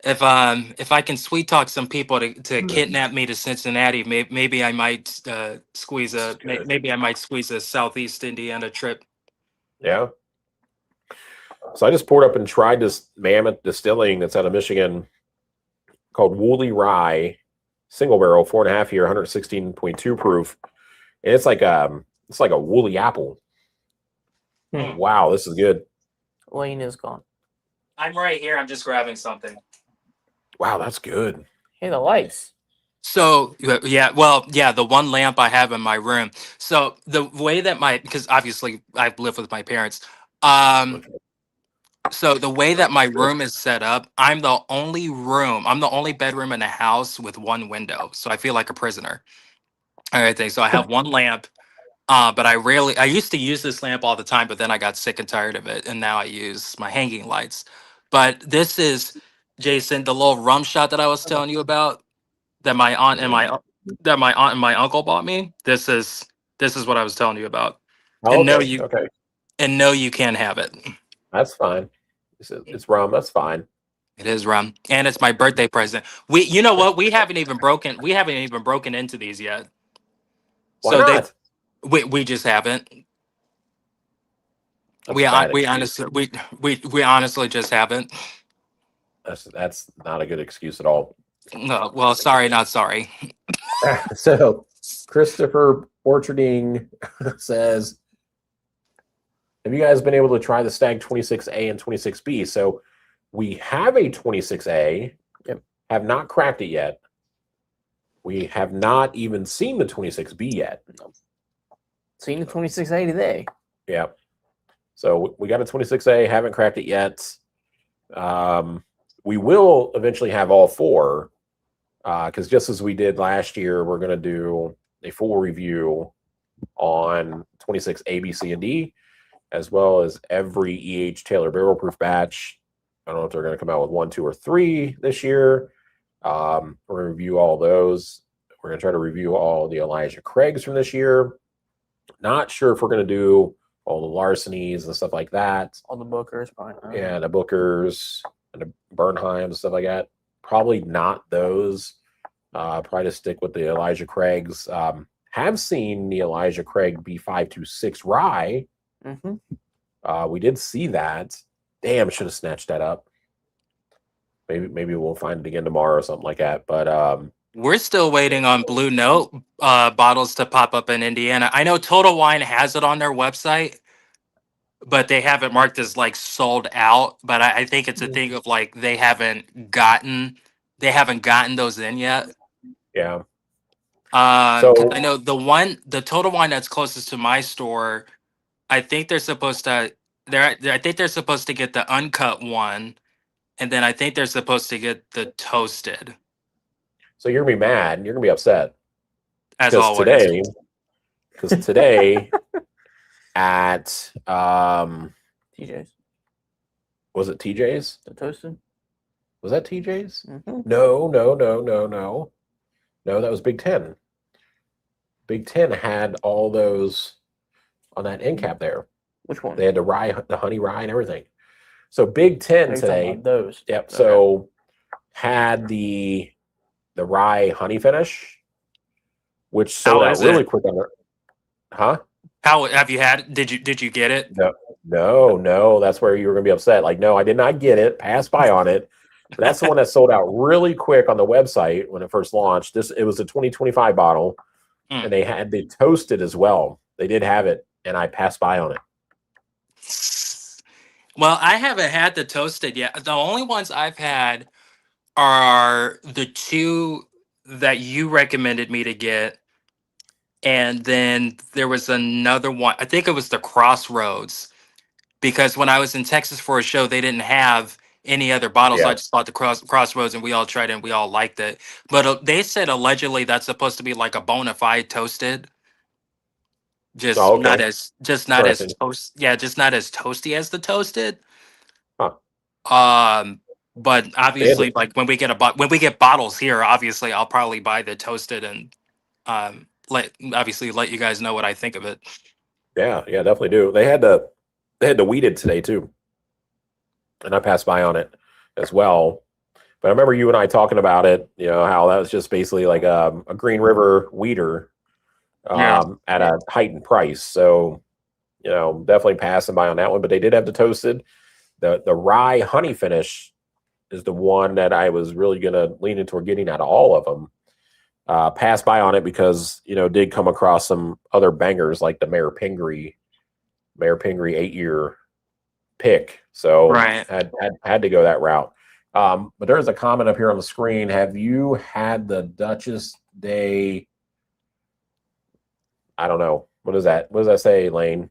F: if I can sweet talk some people to kidnap me to Cincinnati, maybe I might squeeze a
A: Good.
F: maybe I might squeeze a Southeast Indiana trip.
A: Yeah. So I just poured up and tried this Mammoth Distilling that's out of Michigan called Woolly Rye, single barrel, 4.5 year, 116.2 proof, and it's like a woolly apple. Wow, this is good.
B: Lane is gone.
F: I'm right here. I'm just grabbing something.
A: Wow, that's good.
B: Hey, the lights.
F: So yeah, well, yeah, the one lamp I have in my room. So the way that because obviously I live with my parents. So the way that my room is set up, I'm the only bedroom in the house with one window. So I feel like a prisoner. All right, so I have one lamp, but I used to use this lamp all the time, but then I got sick and tired of it, and now I use my hanging lights. But this is, Jason, the little rum shot that I was telling you about that my aunt and my uncle bought me. This is what I was telling you about.
A: Oh,
F: And
A: okay. Okay.
F: no, you can't have it.
A: That's fine. It's rum. That's fine.
F: It is rum, and it's my birthday present. You know what? We haven't even broken into these yet.
A: Why
F: So
A: not?
F: we just haven't.
A: That's
F: We
A: a bad
F: we
A: excuse.
F: honestly we honestly just haven't.
A: That's not a good excuse at all.
F: No, well, sorry, not sorry.
A: So Christopher Orcharding says, have you guys been able to try the Stag 26A and 26B? So we have a 26A, have not cracked it yet. We have not even seen the 26B yet.
B: Seen the 26A today.
A: Yeah. So we got a 26A, haven't cracked it yet. We will eventually have all four, because just as we did last year, we're going to do a full review on 26A, B, C, and D, as well as every EH Taylor barrel proof batch. I don't know if they're going to come out with 1, 2, or 3 this year. We're going to review all those. We're going to try to review all the Elijah Craigs from this year. Not sure if we're going to do all the Larcenies and stuff like that.
B: All the Bookers, probably.
A: Yeah, the Bookers and the Bernheims and stuff like that. Probably not those. Probably to stick with the Elijah Craigs. Have seen the Elijah Craig B526 rye. We did see that. Damn, should have snatched that up. Maybe we'll find it again tomorrow or something like that. But
F: We're still waiting on Blue Note bottles to pop up in Indiana. I know Total Wine has it on their website, but they have it marked as like sold out. But I think it's a thing of like they haven't gotten those in yet.
A: yeah.
F: Because I know the Total Wine that's closest to my store, I think they're supposed to get the uncut one, and then I think they're supposed to get the toasted.
A: So you're gonna be mad. You're gonna be upset.
F: As always.
A: Because today at
B: TJ's.
A: Was it TJ's?
B: The toasted?
A: Was that TJ's? No. No, that was Big Ten. Big Ten had all those on that end cap there.
B: Which one?
A: They had the honey rye and everything. So Big Ten today.
B: Those.
A: Yep. Okay. So had the rye honey finish, which sold out really quick on there. Huh?
F: How have you had? Did you get it?
A: No. That's where you were gonna be upset. Like, no, I did not get it. Passed by on it. But that's the one that sold out really quick on the website when it first launched. It was a 2025 bottle, and they had the toasted as well. They did have it, and I passed by on it.
F: Well, I haven't had the toasted yet. The only ones I've had are the two that you recommended me to get. And then there was another one. I think it was the Crossroads. Because when I was in Texas for a show, they didn't have any other bottles. Yeah. I just bought the Crossroads and we all tried it and we all liked it. But they said allegedly that's supposed to be like a bona fide toasted. Just not as toasty as the toasted.
A: Huh.
F: But obviously, like when we get bottles here, obviously I'll probably buy the toasted and let you guys know what I think of it.
A: Yeah, definitely do. They had the weeded today too, and I passed by on it as well. But I remember you and I talking about it, how that was just basically like a Green River weeder
F: Yeah.
A: at a heightened price. So, definitely passing by on that one. But they did have the toasted. The rye honey finish is the one that I was really going to lean into getting out of all of them. Passed by on it because, did come across some other bangers like the Mayor Pingree 8-year pick. So
F: Right.
A: had to go that route. But there's a comment up here on the screen. Have you had the Duchess Day? I don't know. What is that? What does that say, Lane?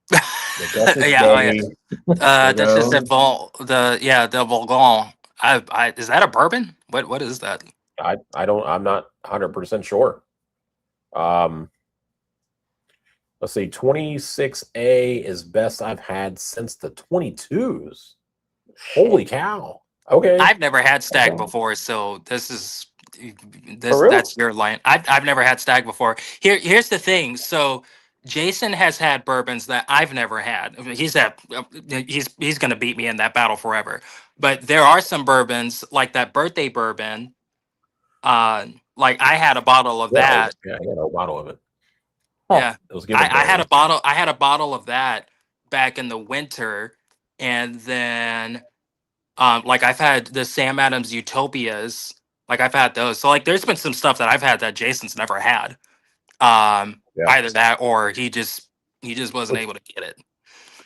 A: The Duchess
F: Yeah, oh,
A: Day.
F: yeah. That's just the
A: Bourgogne?
F: the Bourgogne. Is that a bourbon? What is that?
A: I'm not 100% sure. Let's see. 26A is best I've had since the 22s. Holy cow. Okay.
F: I've never had stag
A: Okay.
F: before, so this is
A: For real?
F: that's your line. I've never had stag before. Here's the thing. So Jason has had bourbons that I've never had. I mean, he's gonna beat me in that battle forever. But there are some bourbons like that birthday bourbon. Like I had a bottle of that.
A: Yeah, I got a bottle of it.
F: Yeah,
A: It was given to
F: I had
A: me.
F: a bottle. I had a bottle of that back in the winter, and then like I've had the Sam Adams Utopias. Like I've had those. So like there's been some stuff that I've had that Jason's never had.
A: Yeah.
F: Either that or he just wasn't
A: Which-
F: able to get it.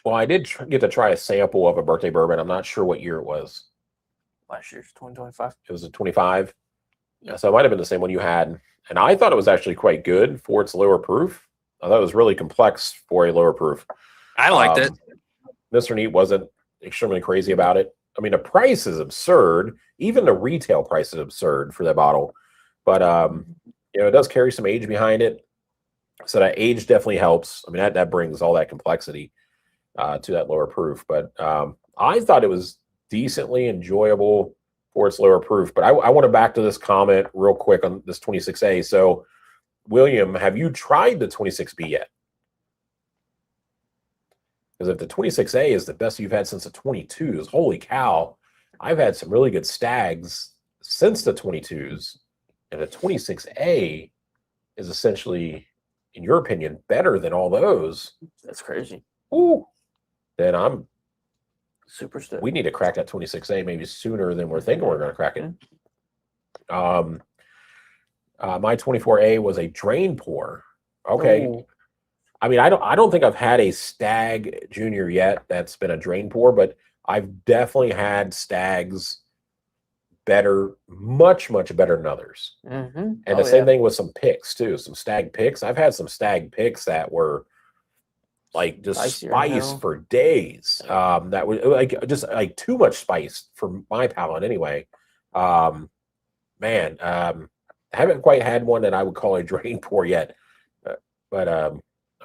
A: Well, I did get to try a sample of a birthday bourbon. I'm not sure what year it was.
B: Last year's 2025.
A: It was a 25. Yeah, so it might have been the same one you had. And I thought it was actually quite good for its lower proof. I thought it was really complex for a lower proof.
F: I liked it.
A: Mr. Neat wasn't extremely crazy about it. I mean, the price is absurd. Even the retail price is absurd for that bottle. But it does carry some age behind it. So that age definitely helps. I mean, that brings all that complexity to that lower proof. But I thought it was decently enjoyable for its lower proof. But I want to back to this comment real quick on this 26A. So, William, have you tried the 26B yet? Because if the 26A is the best you've had since the 22s, holy cow, I've had some really good stags since the 22s. And the 26A is essentially, in your opinion, better than all those.
B: That's crazy.
A: Ooh, then I'm
B: Super stoked.
A: we need to crack that 26A maybe sooner than we're thinking we're going to crack it. My 24A was a drain pour. Okay.
B: Ooh.
A: I mean, I don't think I've had a Stag Junior yet that's been a drain pour, but I've definitely had stags better, much better than others.
B: Mm-hmm.
A: And the same thing with some picks too, some stag picks. I've had some stag picks that were like just spice for days. That was like just like too much spice for my palate anyway. I haven't quite had one that I would call a drain pour yet, but I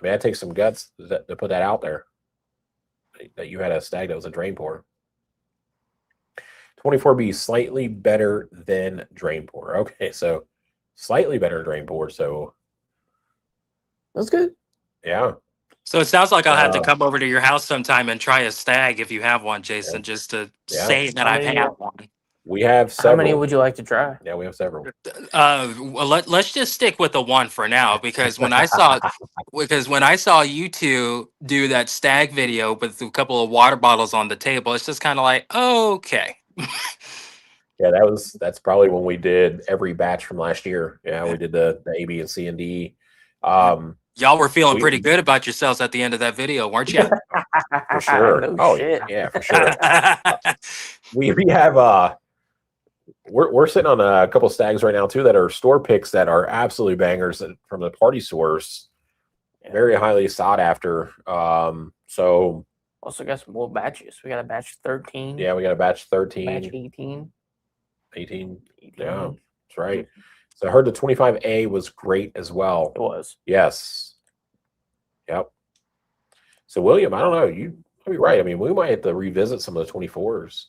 A: mean, that takes some guts to put that out there. That you had a stag that was a drain pour. 24B slightly better than drain pour. Okay, so slightly better than drain pour. So
B: That's good.
A: yeah.
F: So it sounds like I'll have to come over to your house sometime and try a stag if you have one, Jason, just to say that I've had one.
A: We have several.
B: How many would you like to try?
A: Yeah, we have several.
F: Well, let's just stick with the one for now because when I saw you two do that stag video with a couple of water bottles on the table, it's just kind of like, okay.
A: Yeah, that's probably when we did every batch from last year. Yeah, we did the A, B, and C and D.
F: Y'all were feeling pretty good about yourselves at the end of that video, weren't you?
A: For sure.
B: No shit.
A: Yeah, for sure. we have we're sitting on a couple stags right now too that are store picks that are absolutely bangers from the party source. Very highly sought after. So
B: also got some more batches. We got a batch 13.
A: Yeah, we got a batch 13.
B: Batch 18.
A: 18. Yeah, that's right. So I heard the 25A was great as well.
B: It was.
A: Yes. Yep. So William, I don't know. You might be right. I mean, we might have to revisit some of the 24s.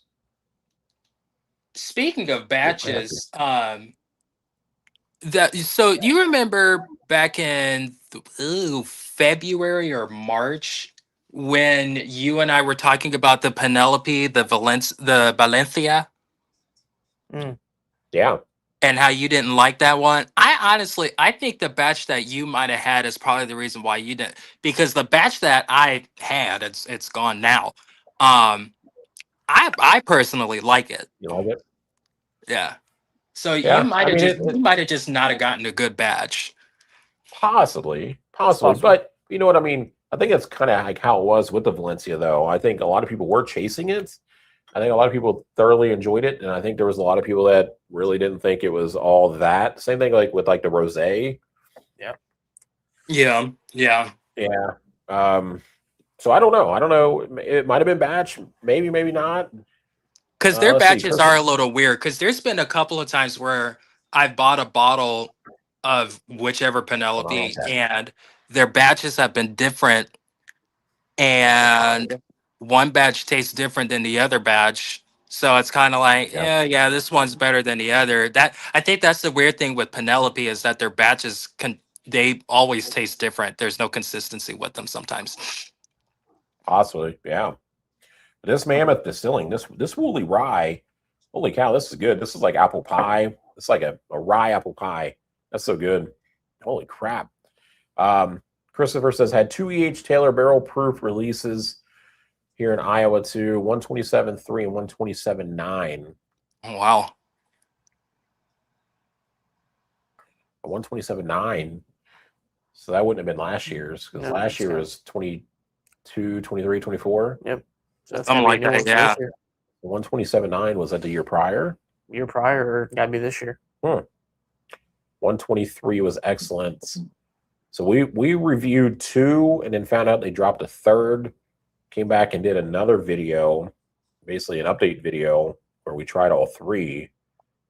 F: Speaking of batches, so you remember back in February or March when you and I were talking about the Penelope, the Valencia?
A: Yeah.
F: and how you didn't like that one. I think the batch that you might have had is probably the reason why you didn't, because the batch that I had, it's gone now. I personally like it.
A: You like it?
F: Yeah. So
A: Yeah. I mean,
F: you might have just not have gotten a good batch.
A: possibly,
B: That's
A: possibly,
B: possible.
A: but you know what I mean? I think that's kind of like how it was with the Valencia, though. I think a lot of people were chasing it. I think a lot of people thoroughly enjoyed it, and I think there was a lot of people that really didn't think it was all that. Same thing like with like the rosé.
F: Yeah. Yeah.
A: Yeah. So I don't know. I don't know. It might have been batch, maybe, maybe not.
F: Because their
A: Let's see,
F: batches are
A: Christopher.
F: a little weird. Because there's been a couple of times where I bought a bottle of whichever
A: Hold on, I'll
F: Penelope,
A: tap.
F: and their batches have been different, and one batch tastes different than the other batch. So it's kind of like,
A: Yeah,
F: yeah, this one's better than the other. That I think that's the weird thing with Penelope is that their batches they always taste different. There's no consistency with them sometimes.
A: possibly. Yeah. This Mammoth Distilling, this Woolly Rye, holy cow, this is good. This is like apple pie. It's like a rye apple pie. That's so good. Holy crap. Christopher says had 2 EH Taylor barrel proof releases here in Iowa too, 127.3 and 127.9.
F: Wow.
A: 127.9. So that wouldn't have been last year's because
B: No,
A: last year was 22, 23, 24.
B: Yep. So that's
F: Something
B: gonna be
F: like
B: new
F: that,
B: one for
F: yeah.
B: this year.
A: 127.9 was that the year prior?
B: Year prior, or gotta be this year.
A: 123 was excellent. So we reviewed 2 and then found out they dropped a third. Came back and did another video, basically an update video where we tried all 3.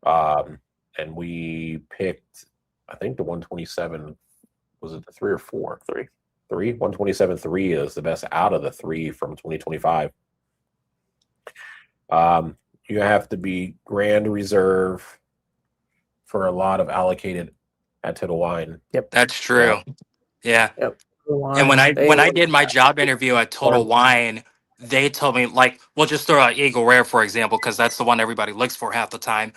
A: And we picked, I think the 127, was it the 3 or 4?
B: 3.
A: 3. 127.3 is the best out of the 3 from 2025. You have to be Grand Reserve for a lot of allocated at Total Wine.
F: That's true. Yeah.
B: Yep.
F: And when I did my job interview at Total Wine, they told me, like, we'll just throw out Eagle Rare for example, because that's the one everybody looks for half the time.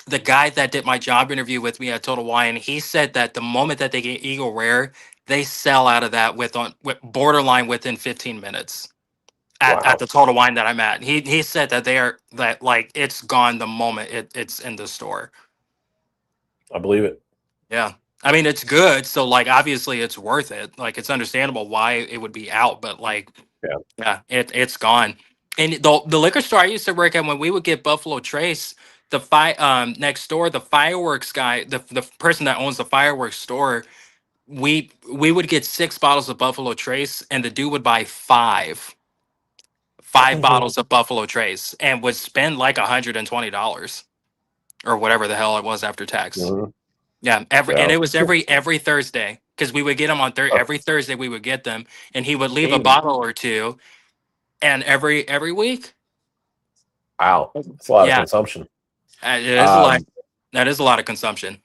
F: The guy that did my job interview with me at Total Wine, he said that the moment that they get Eagle Rare, they sell out of that with borderline within 15 minutes at
A: Wow.
F: the Total Wine that I'm at. He said that like it's gone the moment it's in the store.
A: I believe it.
F: Yeah. I mean, it's good. So, like, obviously it's worth it. Like, it's understandable why it would be out, but like, yeah, it's gone. And the liquor store I used to work at, when we would get Buffalo Trace, next door, the fireworks guy, the person that owns the fireworks store, we would get 6 bottles of Buffalo Trace, and the dude would buy 5 bottles of Buffalo Trace and would spend like $120 or whatever the hell it was after tax.
A: Mhm.
F: Yeah, and it was every Thursday, because we would get them on
A: Oh.
F: every Thursday we would get them, and he would leave a
A: Dang.
F: bottle or two, and every week.
A: Wow. That's a lot of
F: Yeah,
A: consumption.
F: it is a lot. That is a lot of consumption.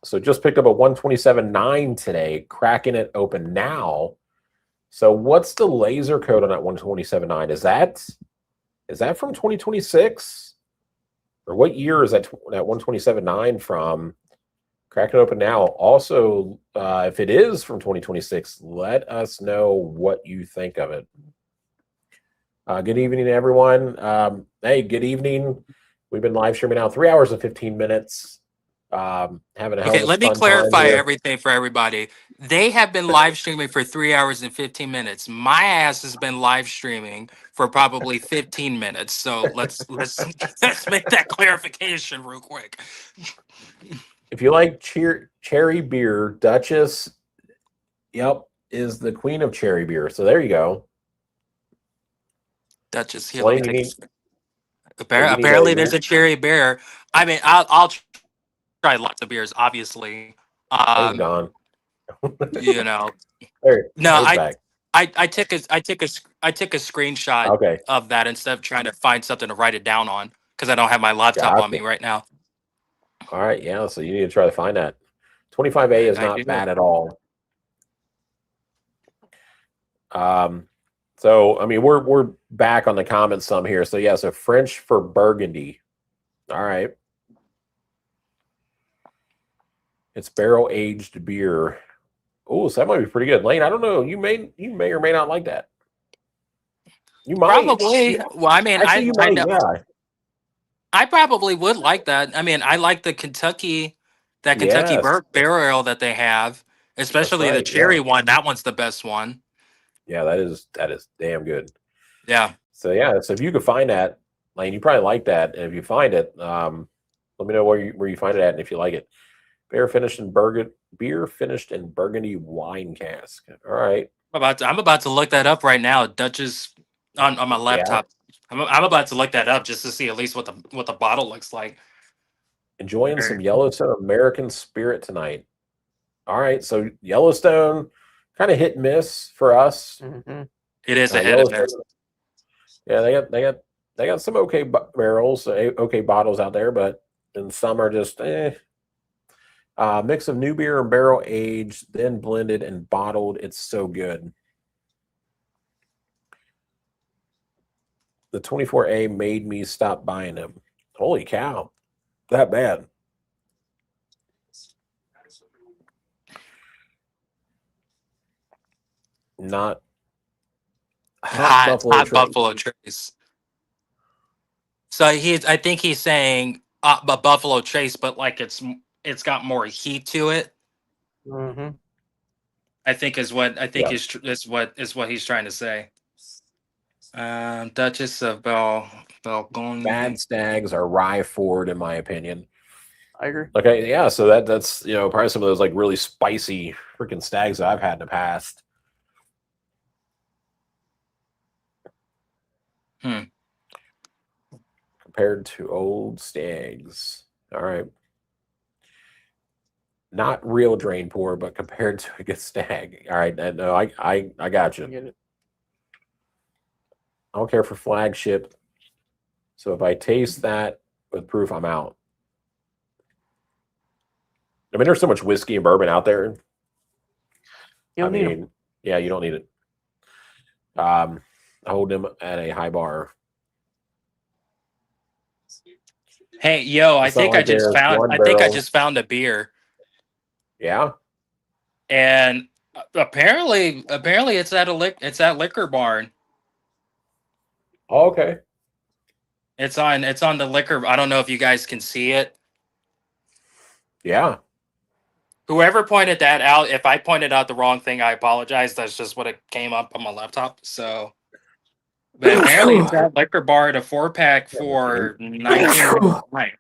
A: So just picked up a 127.9 today, cracking it open now. So what's the laser code on that 127.9? Is that from 2026? Or what year is that 127.9 from? Cracking it open now. Also, if it is from 2026, let us know what you think of it. Good evening, everyone. Hey, good evening. We've been live streaming now 3 hours and 15 minutes. Having a hell of a
F: Let me
A: fun time
F: clarify
A: here.
F: everything for everybody. They have been live streaming for 3 hours and 15 minutes. My ass has been live streaming for probably 15 minutes. So let's make that clarification real quick.
A: If you like cherry beer, Duchess, yep, is the queen of cherry beer. So there you go.
F: Duchess, here,
A: So
F: let me take apparently there's a cherry bear. I mean, I'll try lots of beers, obviously.
A: He's gone.
F: You know,
A: There,
F: no,
A: he's back.
F: I took a screenshot
A: Okay.
F: of that instead of trying to find something to write it down on, because I don't have my laptop on me right now.
A: All right, yeah. So you need to try to find that. 25A is
F: I
A: not
F: do.
A: bad at all. So I mean, we're back on the comments some here. So yeah, so French for Burgundy. All right. It's barrel aged beer. Oh, so that might be pretty good. Lane, I don't know. You may or may not like that. You might.
F: Probably. Well, I mean,
A: Actually, you
F: I
A: might.
F: know
A: Yeah.
F: I probably would like that. I mean, I like the Kentucky
A: Yes.
F: barrel ale that they have,
A: That's
F: especially the
A: right. Yeah.
F: cherry one. That one's the best one.
A: Yeah. That is damn good.
F: Yeah.
A: So yeah. So if you could find that, Lane, you probably like that. And if you find it, let me know where you find it at and if you like it. Beer finished in Burgundy wine cask. All right.
F: I'm about to look that up right now. Dutch's on my
A: Yeah.
F: laptop. I'm about to look that up just to see at least what the bottle looks like.
A: Enjoying some Yellowstone American Spirit tonight. All right. So Yellowstone, kind of hit and miss for us.
B: Mm-hmm.
F: It is a hit and miss.
A: Yeah, they got some okay barrels, okay bottles out there, but then some are just mix of new beer and barrel aged, then blended and bottled. It's so good. The 24A made me stop buying them. Holy cow, that bad. Not
F: Hot
A: Trace.
F: Buffalo Trace. So I think he's saying but Buffalo Trace, but like it's got more heat to it.
B: Mm-hmm.
F: I think is what
A: Yeah.
F: is what he's trying to say. Duchess of Belgoni.
A: Bad stags are rye forward, in my opinion.
B: I agree.
A: Okay, yeah, so that's probably some of those like really spicy freaking stags that I've had in the past. Compared to old stags. All right. Not real drain pour, but compared to a good stag. All right, no, I got you.
B: Get it.
A: I don't care for flagship. So if I taste that with proof, I'm out. I mean, there's so much whiskey and bourbon out there.
B: You don't need 'em.
A: Yeah, you don't need it. I hold them at a high bar.
F: Hey, yo, I
A: It's not
F: think I
A: like
F: just
A: there's
F: found
A: one
F: I think I
A: barrel.
F: just found a beer.
A: Yeah.
F: And apparently it's at Liquor Barn.
A: Oh, okay.
F: It's on the liquor. I don't know if you guys can see it.
A: Yeah.
F: Whoever pointed that out, if I pointed out the wrong thing, I apologize. That's just what it came up on my laptop. So, but apparently it's at Liquor Bar at a 4-pack for $19.99.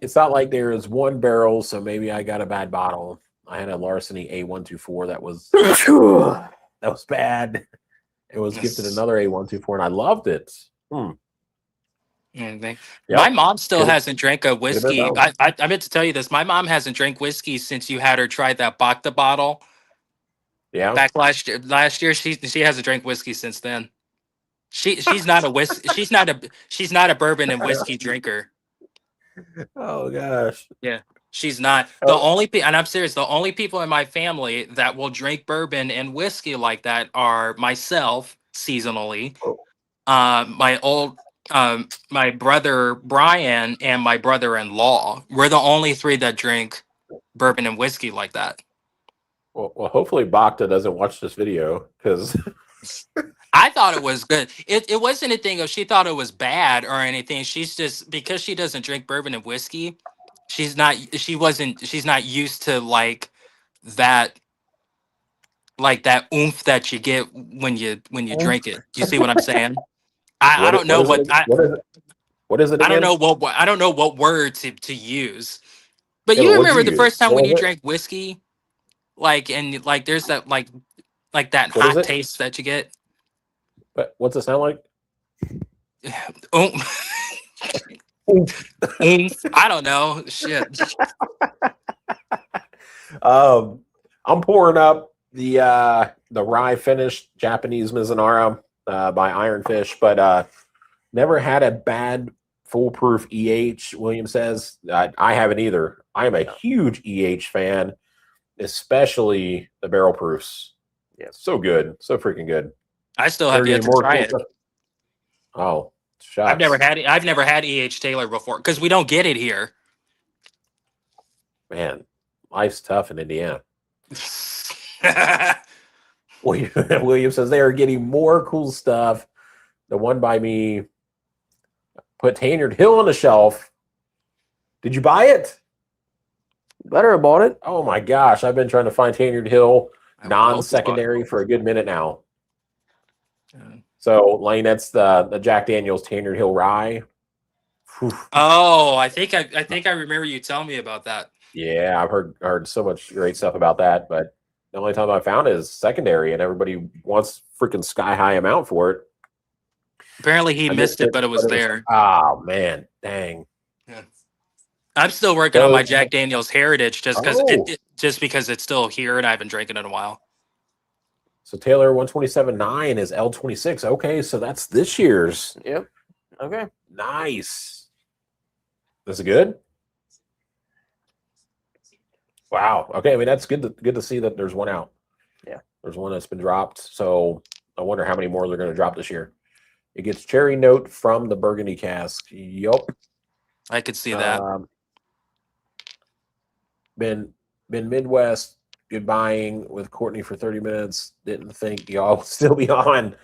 A: It's not like there is one barrel, so maybe I got a bad bottle. I had a Larceny A124 that was bad. It was gifted another A124, and I loved it.
F: Yep.
A: My
F: mom still hasn't drank a whiskey. I meant to tell you this. My mom hasn't drank whiskey since you had her try that Bacta bottle.
A: Yeah.
F: Back last year, she hasn't drank whiskey since then. She's not a bourbon and whiskey drinker.
A: Oh gosh.
F: Yeah, she's not. And I'm serious, the only people in my family that will drink bourbon and whiskey like that are myself seasonally, my brother Brian, and my brother-in-law. We're the only three that drink bourbon and whiskey like that.
A: Well, hopefully Bacta doesn't watch this video because
F: I thought it was good. It wasn't a thing of she thought it was bad or anything. She's just, because she doesn't drink bourbon and whiskey, she's not used to that oomph that you get when you drink it. Do you see what I'm saying? I don't know what
A: is it again?
F: I don't know what word to use. But
A: Yeah,
F: you
A: but what'd
F: remember
A: you
F: the
A: use?
F: first time
A: What
F: when
A: was
F: you
A: it?
F: drank whiskey? There's that that
A: What is
F: hot
A: it?
F: taste that you get.
A: But what's it sound like?
F: I don't know. Shit.
A: I'm pouring up the rye finished Japanese Mizunara by Ironfish, but never had a bad foolproof EH. William says I haven't either. I am a huge EH fan, especially the barrel proofs. Yeah, so good, so freaking good.
F: I still have yet to try it.
A: Oh, shucks.
F: I've never had E.H. Taylor before because we don't get it here.
A: Man, life's tough in Indiana. William says they are getting more cool stuff. The one by me put Tanyard Hill on the shelf. Did you buy it?
B: Better have bought it.
A: Oh my gosh, I've been trying to find Tanyard Hill
F: I would also
A: non-secondary for a good minute now.
F: Yeah.
A: So, Lane, that's the Jack Daniel's Tanyard Hill Rye. Whew.
F: Oh, I think I remember you telling me about that.
A: Yeah, I've heard so much great stuff about that, but the only time I found it is secondary, and everybody wants freaking sky high amount for it.
F: Apparently he missed it, but it was there.
A: Oh man, dang.
F: Yeah. I'm still working on my Jack Daniel's Heritage just because it's still here and I haven't drank it in a while.
A: So Taylor 127.9 is L26. Okay, so that's this year's.
B: Yep. Okay.
A: Nice. Is it good? Wow. Okay, I mean that's good to see that there's one out.
B: Yeah.
A: There's one that's been dropped. So I wonder how many more they're going to drop this year. It gets cherry note from the Burgundy cask. Yup.
F: I could see that.
A: Been Midwest goodbying with Courtney for 30 minutes. Didn't think y'all would still be on.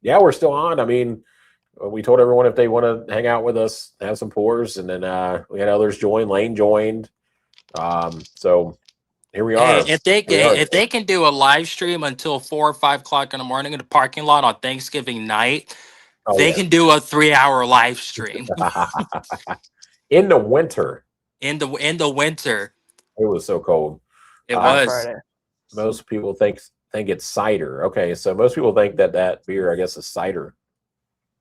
A: Yeah, we're still on. I mean, we told everyone if they want to hang out with us, have some pours, and then we had others join. Lane joined. So here we are.
F: Hey, if they can do a live stream until 4 or 5 o'clock in the morning in the parking lot on Thanksgiving night, they can do a 3-hour live stream
A: in the winter.
F: In the winter,
A: it was so cold.
F: It was.
B: Friday.
A: Most people think it's cider. Okay, so most people think that beer, I guess, is cider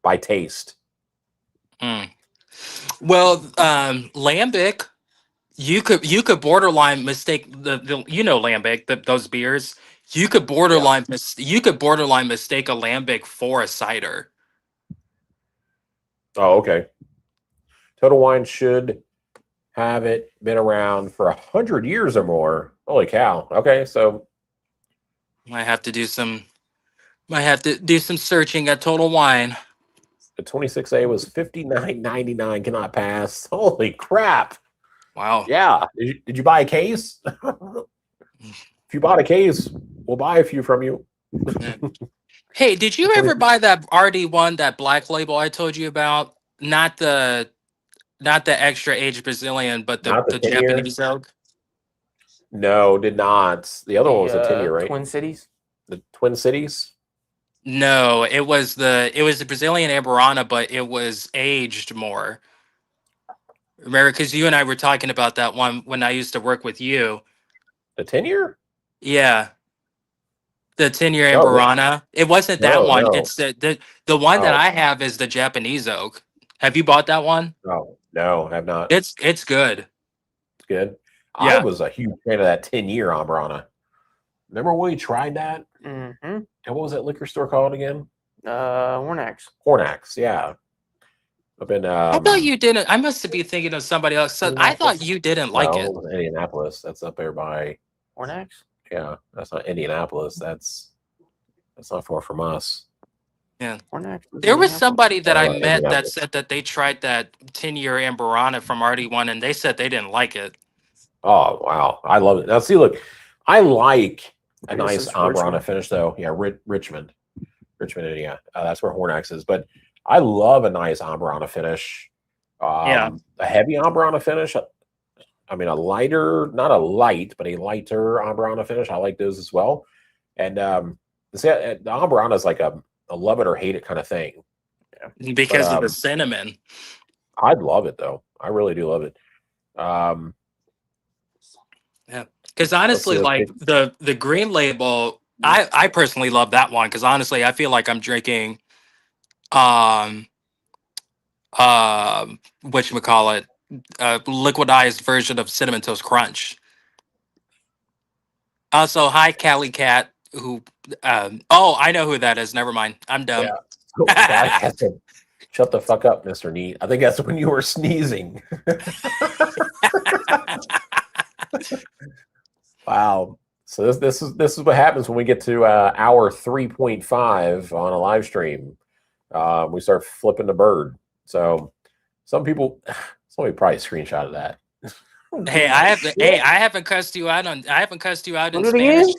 A: by taste.
F: Well, lambic, you could borderline mistake the lambic, those beers. You could borderline mistake a lambic for a cider.
A: Oh, okay. Total Wine should have it been around for 100 years or more. Holy cow. Okay, so
F: might have to do some searching at Total Wine.
A: The 26A was $59.99. Cannot pass. Holy crap.
F: Wow.
A: Yeah. Did you buy a case? If you bought a case, we'll buy a few from you.
F: Hey, did you ever buy that RD1, that black label I told you about? Not the extra aged Brazilian, but the Japanese oak?
A: No, did not. The other one was a 10-year, right?
B: Twin Cities?
A: The Twin Cities?
F: No, it was the Brazilian Amburana, but it was aged more. Remember, because you and I were talking about that one when I used to work with you.
A: The 10-year?
F: Yeah. The 10-year Amburana. It wasn't that one.
A: No.
F: It's the one that I have is the Japanese oak. Have you bought that one?
A: No, I have not.
F: It's good.
A: It's good.
F: Yeah.
A: I was a huge fan of that 10-year Amburana. Remember when we tried that?
B: Mm-hmm.
A: And what was that liquor store called again?
B: Hornax.
A: Hornax, yeah. I've been.
F: I thought you didn't. I must be thinking of somebody else. So I thought you didn't like it.
A: Indianapolis. That's up there by
B: Hornax.
A: Yeah, that's not Indianapolis. That's not far from us.
F: Yeah.
B: Hornax.
F: There was somebody that I met that said that they tried that 10-year Amburana from RD1 and they said they didn't like it.
A: Oh wow, I love it. Now see, look, I like a nice Amburana finish though. Yeah, Richmond, Indiana. That's where Hornax is. But I love a nice Amburana finish. A heavy Amburana finish. I mean, not a light, but a lighter Amburana finish. I like those as well. And see, the Amburana is like a love it or hate it kind of thing.
F: Yeah. Because of the cinnamon.
A: I'd love it though. I really do love it.
F: Yeah. Because honestly, like the green label, I personally love that one because honestly, I feel like I'm drinking whatchamacallit, liquidized version of Cinnamon Toast Crunch. Also, hi Cali Cat, who I know who that is. Never mind. I'm dumb.
A: Yeah. Shut the fuck up, Mr. Neat. I think that's when you were sneezing. Wow. So this is what happens when we get to hour 3.5 on a live stream. We start flipping the bird. So some people probably screenshot of that.
F: Hey, I haven't cussed you out in
B: What it
F: Spanish.
B: is?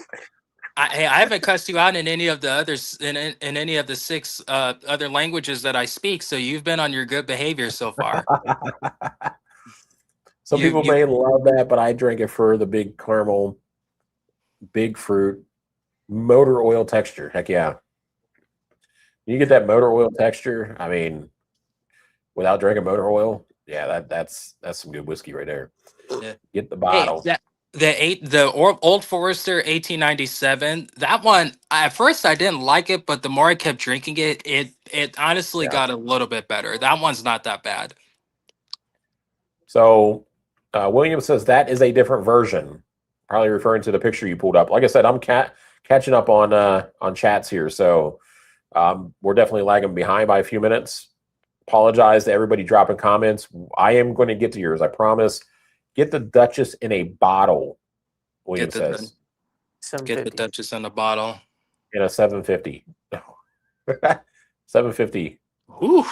F: I haven't cussed you out in any of the others in any of the 6 other languages that I speak. So you've been on your good behavior so far.
A: Some
F: You-
A: people
F: you-
A: may love that, but I drink it for the big caramel, big fruit, motor oil texture. Heck yeah. You get that motor oil texture. I mean, without drinking motor oil, yeah, that's some good whiskey right there.
F: Yeah.
A: Get the
F: Hey,
A: bottle.
F: Old Forester 1897. That one, at first I didn't like it, but the more I kept drinking it, it honestly
A: Yeah.
F: got a little bit better. That one's not that bad.
A: So William says that is a different version, probably referring to the picture you pulled up. Like I said, I'm catching up on chats here, so we're definitely lagging behind by a few minutes. Apologize to everybody dropping comments. I am going to get to yours, I promise. Get the Duchess in a bottle, William
F: Get the-
A: says,
F: Get the Duchess in a bottle.
A: in a 750. 750.
F: Whew,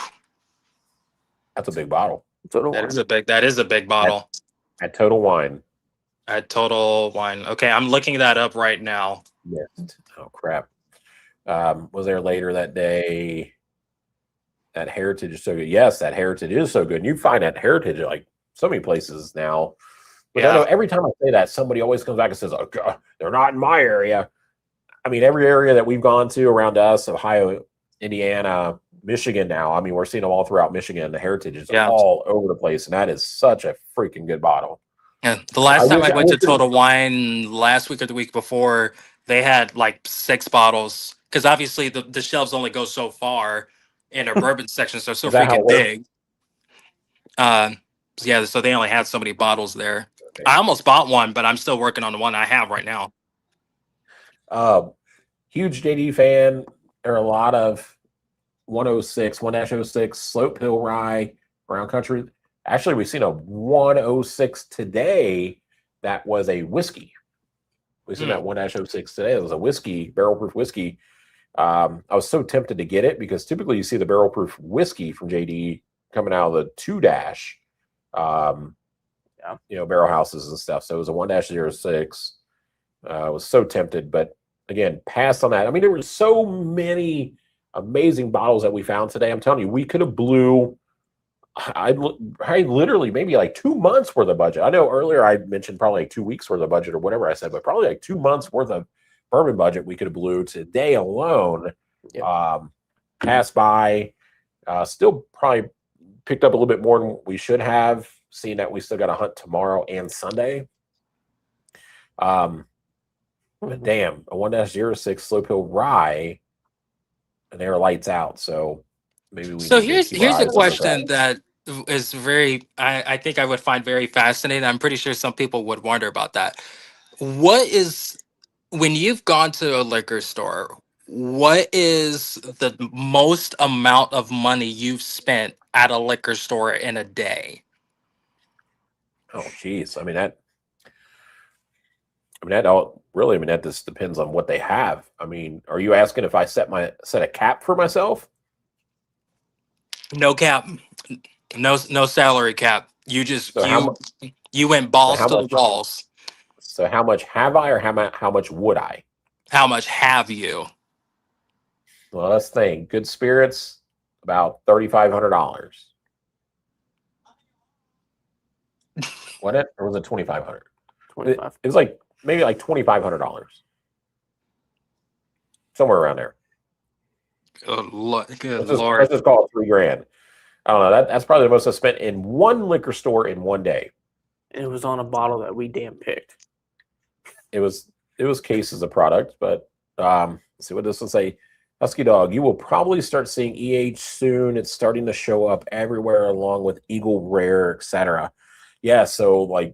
A: That's a big bottle
F: that is a big bottle.
A: at Total Wine.
F: At Total Wine. Okay, I'm looking that up right now.
A: Yes. Oh crap. Was there later that day? That Heritage is so good. Yes, that Heritage is so good. And you find that Heritage at like so many places now. But I know every time I say that, somebody always comes back and says, "Oh, God, they're not in my area." I mean, every area that we've gone to around us, Ohio, Indiana, Michigan now, I mean, we're seeing them all throughout Michigan. The Heritage is all over the place. And that is such a freaking good bottle.
F: Yeah, the last time I went to
A: wish it-
F: Total Wine last week or the week before, they had like 6 bottles because obviously the shelves only go so far in our bourbon section, so
A: Is that how it
F: freaking
A: works?
F: big. Yeah, so they only had so many bottles there.
A: Okay.
F: I almost bought one, but I'm still working on the one I have right now.
A: Huge JD fan. There are a lot of 1-06 Slope Hill Rye around country. Actually, we've seen a 106 today that was a whiskey. We've seen that 1-06 today. It was a whiskey, barrel proof whiskey. I was so tempted to get it because typically you see the barrel proof whiskey from JD coming out of the 2-dash, barrel houses and stuff. So it was a 1-06. I was so tempted, but again, passed on that. I mean, there were so many amazing bottles that we found today. I'm telling you, we could have blew. I literally maybe like 2 months worth of budget. I know earlier I mentioned probably like 2 weeks worth of budget or whatever I said, but probably like 2 months worth of bourbon budget we could have blew today alone. Passed by, still probably picked up a little bit more than we should have, seeing that we still got to hunt tomorrow and Sunday. But damn, a 1-06 Slope Hill Rye, and they were lights out. So maybe we.
F: So
A: need to
F: here's
A: keep our
F: a
A: eyes
F: question
A: on
F: that is very I think I would find very fascinating. I'm pretty sure some people would wonder about that. What is when you've gone to a liquor store, what is the most amount of money you've spent at a liquor store in a day?
A: Oh, geez. I mean that all really. I mean that just depends on what they have. I mean, are you asking if I set a cap for myself?
F: No cap, no salary cap. You just
A: So
F: you went balls
A: how
F: to the
A: much-
F: walls.
A: So how much have I, or how much would I?
F: How much have you?
A: Well, let's think. Good Spirits, about $3,500. What it, or was it 2,500?
B: 25.
A: It was like maybe like $2,500, somewhere around there.
F: Good
A: Let's
F: Lord.
A: just call it $3,000. I don't know. That's probably the most I spent in one liquor store in one day.
B: And it was on a bottle that we damn picked.
A: It was cases of product, but let's see what this will say. Husky Dog, you will probably start seeing EH soon. It's starting to show up everywhere, along with Eagle Rare, etc. Yeah, so like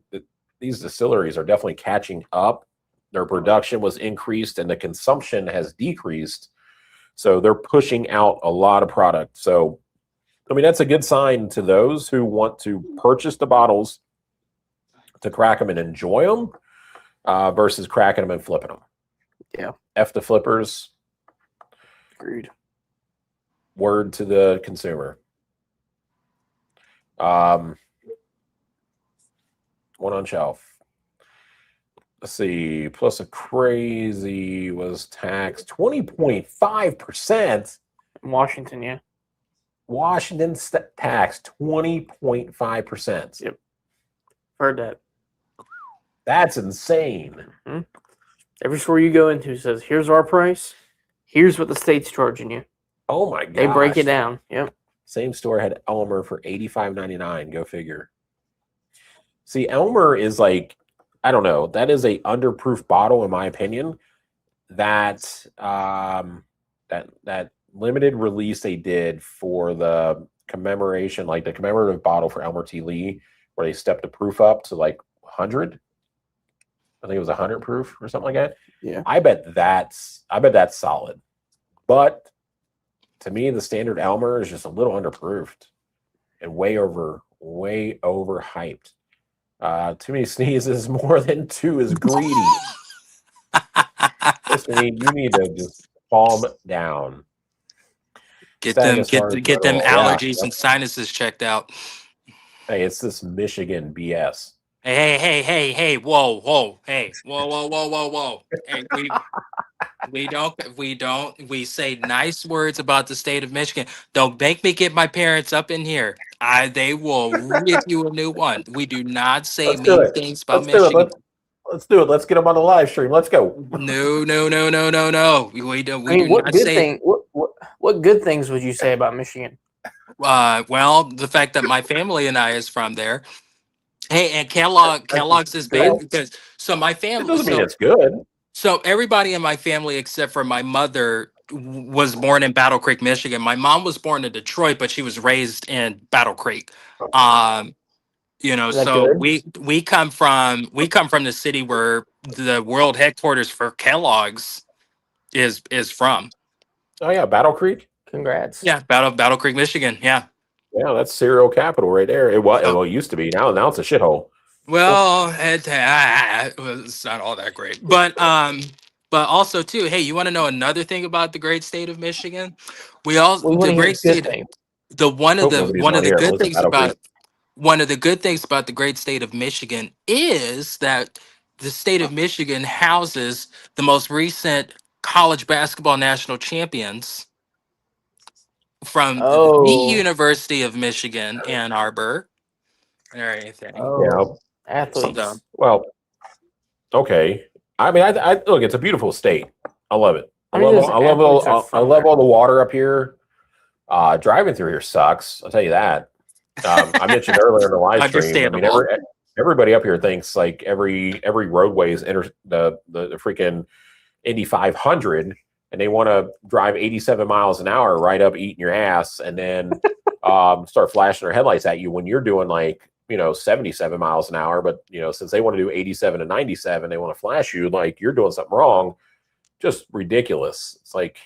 A: these distilleries are definitely catching up. Their production was increased and the consumption has decreased. So they're pushing out a lot of product. So, I mean, that's a good sign to those who want to purchase the bottles to crack them and enjoy them versus cracking them and flipping them.
B: Yeah.
A: F the flippers.
B: Agreed.
A: word to the consumer. One on shelf. Let's see. Plus a crazy was taxed 20.5%.
B: In Washington, yeah.
A: Washington taxed 20.5%.
B: Yep. Heard that.
A: That's insane.
B: Mm-hmm. Every store you go into says, here's our price. Here's what the state's charging you.
A: Oh my god.
B: They break it down. Yep.
A: Same store had Elmer for $85.99. Go figure. See, Elmer is like, I don't know. That is a underproof bottle, in my opinion. That that limited release they did for the commemoration, like the commemorative bottle for Elmer T. Lee, where they stepped the proof up to like 100. I think it was 100 proof or something like that.
B: Yeah.
A: I bet that's solid. But to me, the standard Elmer is just a little underproofed and way overhyped. Too many sneezes, more than two is greedy. Listen, you need to just calm down.
F: Get them allergies
A: Yeah.
F: and sinuses checked out.
A: Hey, it's this Michigan BS.
F: Hey, whoa, hey, whoa. Hey, we say nice words about the state of Michigan. Don't make me get my parents up in here. They will rip you a new one. We do not say
A: Let's do
F: mean
A: it.
F: things about
A: Let's do
F: Michigan.
A: it. Let's do it. Let's get them on the live stream. Let's go.
F: No. We do
B: what
F: not
B: good
F: say.
B: thing? What good things would you say about Michigan?
F: Well, the fact that my family and I is from there. Hey, and Kellogg's is big because my
A: It
F: family.
A: doesn't mean it's good.
F: So everybody in my family except for my mother was born in Battle Creek, Michigan. My mom was born in Detroit, but she was raised in Battle Creek.
B: Is that
F: So
B: good?
F: we come from the city where the world headquarters for Kellogg's is from.
A: Oh yeah, Battle Creek.
B: Congrats.
F: Yeah, Battle Creek, Michigan. Yeah.
A: Yeah, that's cereal capital right there. It was.
F: Oh.
A: Well, it used to be. Now it's a shithole.
F: Well, it's not all that great, but also too. Hey, you want to know another thing about the great state of Michigan?
B: We want to hear good things.
F: One of
A: Hope
F: the
A: nobody's on here.
F: good
A: Listen,
F: things
A: Battle
F: about
A: Creek.
F: one of the good things about the great state of Michigan is that the state of Michigan houses the most recent college basketball national champions from the University of Michigan, Ann Arbor, or anything.
A: Yeah.
B: Athletes.
F: So,
A: Well, okay. I mean, I look. It's a beautiful state. I love it. I love all the water up here. Driving through here sucks. I'll tell you that. I mentioned earlier in the live stream. I mean, everybody up here thinks like every roadway is the freaking Indy 500, and they want to drive 87 miles an hour right up eating your ass, and then start flashing their headlights at you when you're doing like 77 miles an hour. But since they want to do 87 and 97, they want to flash you like you're doing something wrong. Just ridiculous. It's like,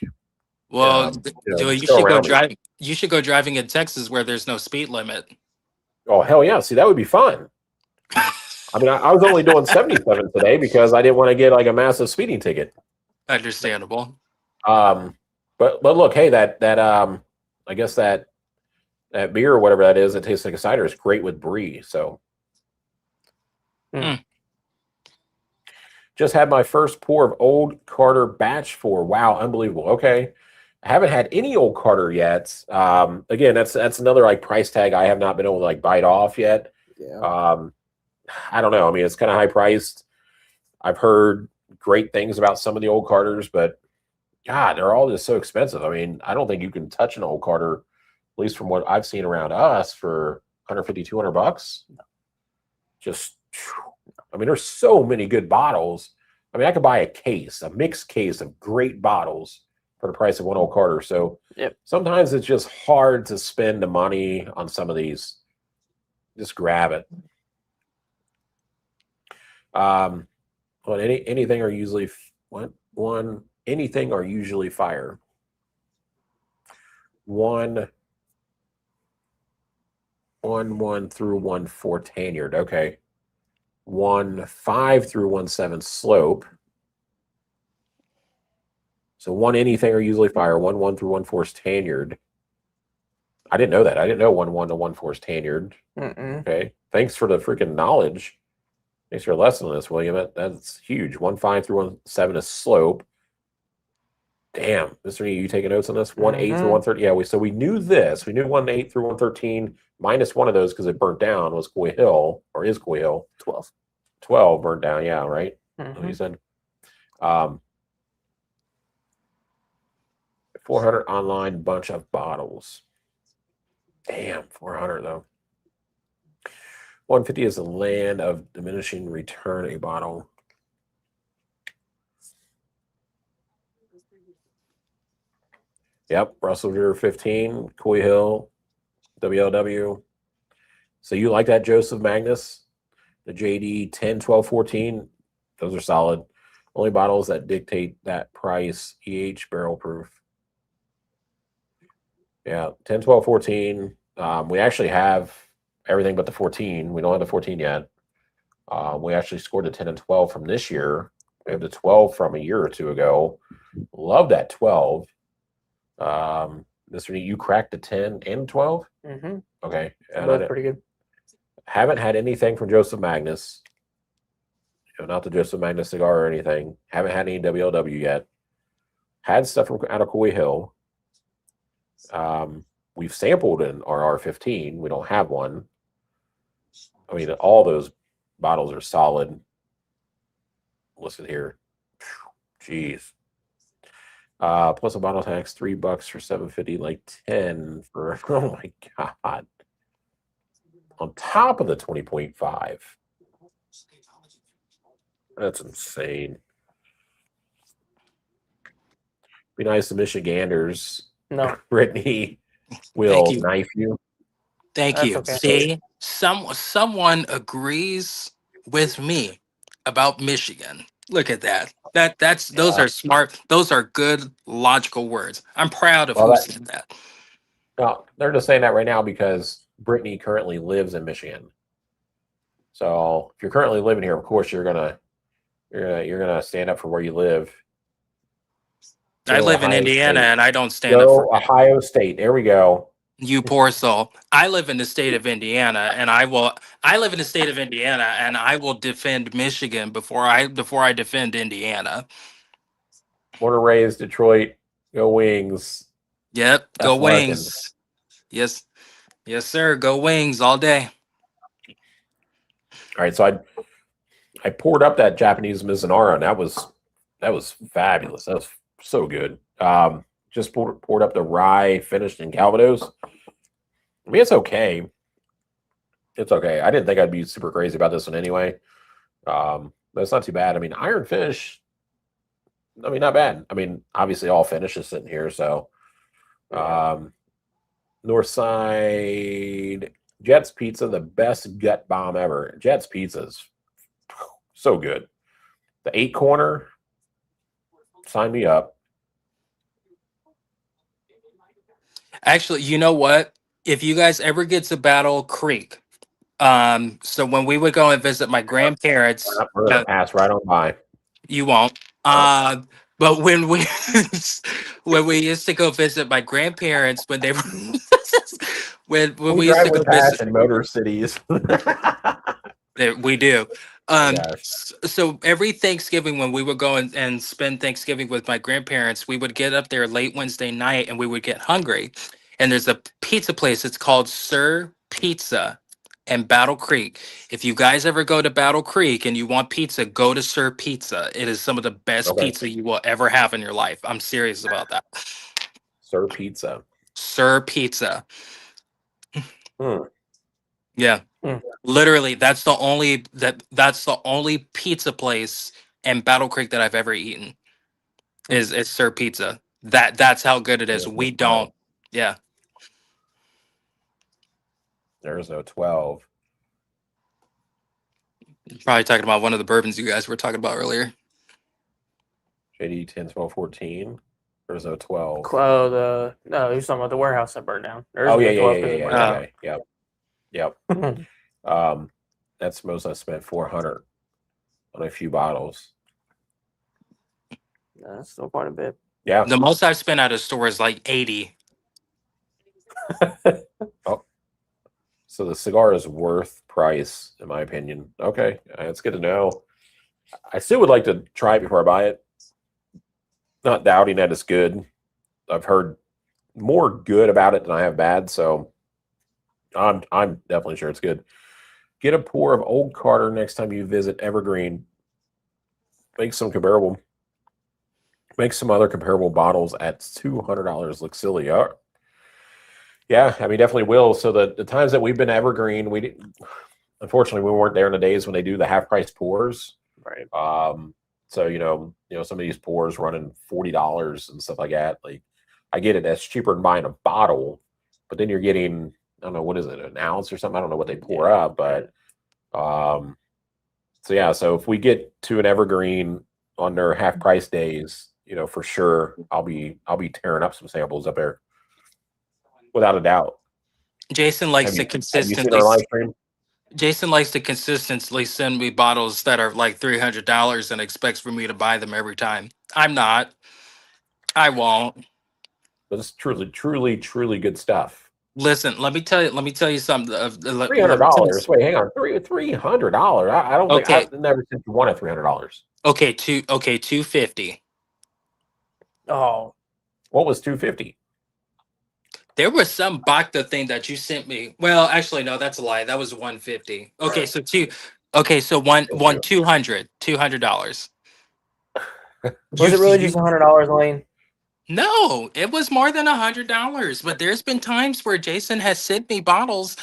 F: well, you should go drive. You should go driving in Texas where there's no speed limit.
A: Oh hell yeah! See, that would be fun. I mean, I was only doing 77 today because I didn't want to get like a massive speeding ticket.
F: Understandable.
A: But look, hey, that I guess that beer or whatever that is, it tastes like a cider, is great with brie. So, just had my first pour of Old Carter batch 4. Wow, unbelievable. Okay. I haven't had any Old Carter yet. Again, that's another like price tag I have not been able to like bite off yet.
B: Yeah.
A: I don't know. I mean, it's kind of high priced. I've heard great things about some of the Old Carters, but God, they're all just so expensive. I mean, I don't think you can touch an Old Carter, at least from what I've seen around us, for $150, $200. Just, I mean, there's so many good bottles. I mean, I could buy a mixed case of great bottles for the price of one Old Carter. So sometimes it's just hard to spend the money on some of these. Just grab it. Anything are usually anything are usually fire. 1 through 1 4 Tanyard. Okay. 1 5 through 1 7 slope. So 1 anything are usually fire. 1 1 through 1 4 is Tanyard. I didn't know that. I didn't know 1-1 to 1-4 is tenured.
B: Mm-mm.
A: Okay. Thanks for the freaking knowledge. Thanks for your lesson on this, William. That's huge. 1-5 through 1-7 is slope. Damn, Mr. E, you taking notes on this? 1-8 through 113. Yeah, we knew this. We knew 1-8 through 113 minus one of those because it burnt down was Coy Hill, or is Coy Hill.
B: 12.
A: 12 burnt down, yeah, right? What you said. 400 online bunch of bottles. Damn, 400 though. 150 is the land of diminishing return a bottle. Yep, Russell River 15, Coy Hill, WLW. So you like that, Joseph Magnus? The JD 10, 12, 14, those are solid. Only bottles that dictate that price, barrel proof. Yeah, 10, 12, 14. We actually have everything but the 14. We don't have the 14 yet. We actually scored the 10 and 12 from this year. We have the 12 from a year or two ago. Love that 12. Mr. D, you cracked the 10 and 12?
B: Mm-hmm.
A: Okay.
B: Both pretty good.
A: Haven't had anything from Joseph Magnus. Not the Joseph Magnus cigar or anything. Haven't had any WLW yet. Had stuff from out of Coy Hill. We've sampled an RR15. We don't have one. I mean, all those bottles are solid. Listen here. Jeez. Plus a bottle tax, $3 for 750, like 10 for, oh my God. On top of the 20.5. That's insane. Be nice to Michiganders.
B: No.
A: Brittany will knife you.
F: Thank
B: That's
F: you.
B: okay.
F: See, someone agrees with me about Michigan. Look at that. Those are smart. Those are good logical words. I'm proud of who said that.
A: No, they're just saying that right now because Brittany currently lives in Michigan. So if you're currently living here, of course you're gonna stand up for where you live.
F: I live in
A: Ohio
F: Indiana
A: State.
F: and I don't stand up for
A: Ohio State. There we go.
F: you, poor soul. I live in the state of Indiana, and I live in the state of Indiana, and I will defend Michigan before I defend Indiana.
A: Born and raised Detroit. Go Wings.
F: Yep,
A: That's
F: go
A: Larkin.
F: Wings. Yes, sir. Go Wings all day.
A: All right, so I poured up that Japanese Mizunara, and that was fabulous. That was so good. Just poured up the rye, finished in Calvados. I mean, it's okay. It's okay. I didn't think I'd be super crazy about this one anyway. But it's not too bad. I mean, Iron Fish, I mean, not bad. I mean, obviously all finishes sitting here. So Northside Jets Pizza, the best gut bomb ever. Jets Pizza's so good. The 8 corner, sign me up.
F: Actually, you know what? If you guys ever get to Battle Creek, so when we would go and visit my grandparents,
A: We're gonna pass right on by.
F: you won't. But when we used to go visit my grandparents when they were when we used to go visit
A: Motor Cities.
F: we do.
A: Gosh.
F: So every Thanksgiving when we would go and spend Thanksgiving with my grandparents, we would get up there late Wednesday night and we would get hungry. And there's a pizza place. It's called Sir Pizza in Battle Creek. If you guys ever go to Battle Creek and you want pizza, go to Sir Pizza. It is some of the best pizza you will ever have in your life. I'm serious about that.
A: Sir Pizza.
F: Sir Pizza.
A: Hmm.
F: Yeah. Literally, that's the only pizza place in Battle Creek that I've ever eaten. Is Sir Pizza. That's how good it is. We don't. Yeah.
A: There's no 12.
F: Probably talking about one of the bourbons you guys were talking about earlier.
A: JD 10, 12, 14. There's no 12.
B: No, you're talking about the warehouse that burned down. There's
A: Oh, yeah.
B: Okay.
A: Yep. That's the most I spent, 400 on a few bottles.
B: That's still quite a bit.
A: Yeah.
F: The most I've spent at a store is like 80.
A: Oh, so the cigar is worth price, in my opinion. Okay, that's good to know. I still would like to try it before I buy it. Not doubting that it's good. I've heard more good about it than I have bad, so I'm definitely sure it's good. Get a pour of Old Carter next time you visit Evergreen. Make some comparable. Make some other comparable bottles at $200. Luxilia. Yeah, I mean, definitely will. So the times that we've been Evergreen, we didn't. Unfortunately, we weren't there in the days when they do the half price pours.
B: Right.
A: So some of these pours running $40 and stuff like that. Like, I get it. That's cheaper than buying a bottle, but then you're getting, I don't know, what is it, an ounce or something? I don't know what they pour up, but so yeah. So if we get to an Evergreen on their half price days, for sure, I'll be tearing up some samples up there, without a doubt.
F: Jason likes to
A: Have you seen
F: consistently.
A: our live stream?
F: Jason likes to consistently send me bottles that are like $300 and expects for me to buy them every time. I'm not. I won't.
A: But it's truly, truly, truly good stuff.
F: Listen, let me tell you something.
A: $300. Wait, hang on. $300. I don't think
F: Okay.
A: I've never seen you one at $300.
F: Okay, 250.
B: Oh,
A: What was $250?
F: There was some Bacta thing that you sent me. Well, actually, no, that's a lie. That was 150. Okay, so two. Okay, so one $200.
B: was it really just $100, Lane?
F: No, it was more than $100. But there's been times where Jason has sent me bottles.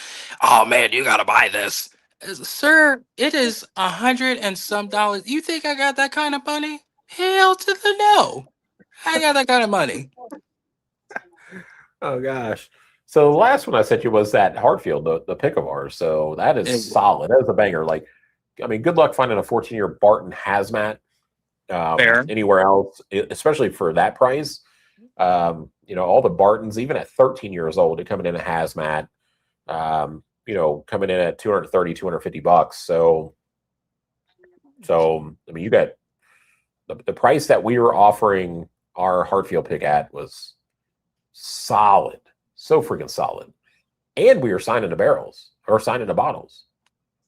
F: Oh man, you gotta buy this, sir. It is $100 and some dollars. You think I got that kind of money? Hell to the no. I ain't got that kind of money.
A: Oh gosh. So the last one I sent you was that Hartfield, the pick of ours. So that is solid. That is a banger. Like, I mean, good luck finding a 14-year Barton hazmat
F: Fair.
A: anywhere else, especially for that price. All the Bartons, even at 13 years old, they're coming in a hazmat. Coming in at $230, $250. So I mean, you got the price that we were offering our Hartfield pick at was solid, so freaking solid, and we were signing the barrels or signing the bottles.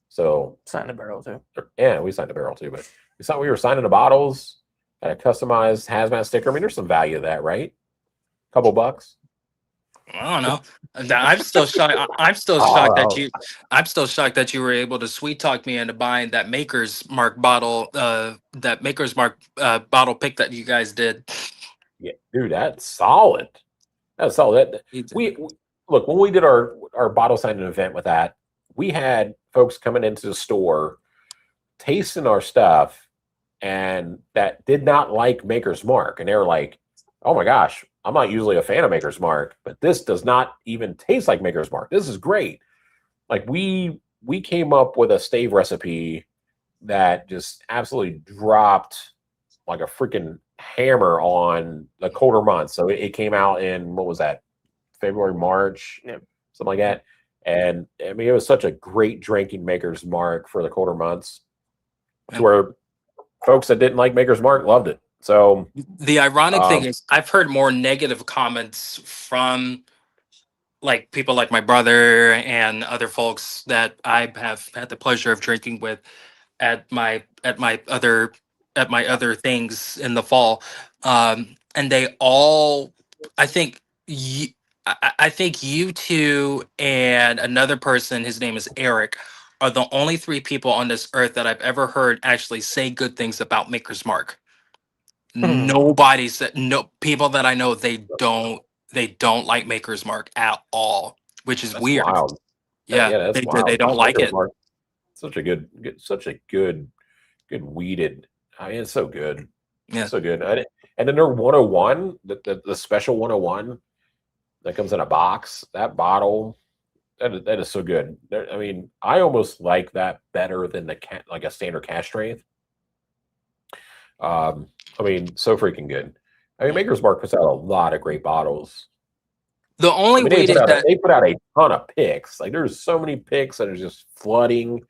A: So
B: Signed a barrel too.
A: yeah, we signed the barrel too, but we were signing the bottles. Got a customized hazmat sticker. I mean, there's some value to that, right? A couple bucks.
F: I don't know. I'm still shocked. I'm still shocked that you. I'm still shocked that you were able to sweet talk me into buying that Maker's Mark bottle. That Maker's Mark bottle pick that you guys did.
A: Yeah, dude, that's solid. That's solid. We look, when we did our bottle signing event with that, we had folks coming into the store, tasting our stuff, and that did not like Maker's Mark, and they were like, "Oh my gosh, I'm not usually a fan of Maker's Mark, but this does not even taste like Maker's Mark. This is great." Like, we came up with a stave recipe that just absolutely dropped like a freaking hammer on the colder months. So it came out in, what was that, February, March, something like that. And I mean, it was such a great drinking Maker's Mark for the colder months, to where folks that didn't like Maker's Mark loved it. So
F: the ironic thing is, I've heard more negative comments from like people like my brother and other folks that I have had the pleasure of drinking with at my other things in the fall, and they all, I think I think you two and another person, his name is Eric, are the only three people on this earth that I've ever heard actually say good things about Maker's Mark. Nobody said, no people that I know, they don't like Maker's Mark at all, which is
A: that's
F: weird.
A: wild.
F: Yeah,
A: that's wild.
F: they don't like
A: Maker's
F: it.
A: Mark, such a good weeded. I mean, it's so good.
F: Yeah,
A: so good. And then their 101, the special 101 that comes in a box, that bottle, that is so good. I mean, I almost like that better than like a standard cash strength. I mean, so freaking good. I mean, Maker's Mark puts out a lot of great bottles.
F: The only way
A: they put out a ton of picks. Like, there's so many picks that are just flooding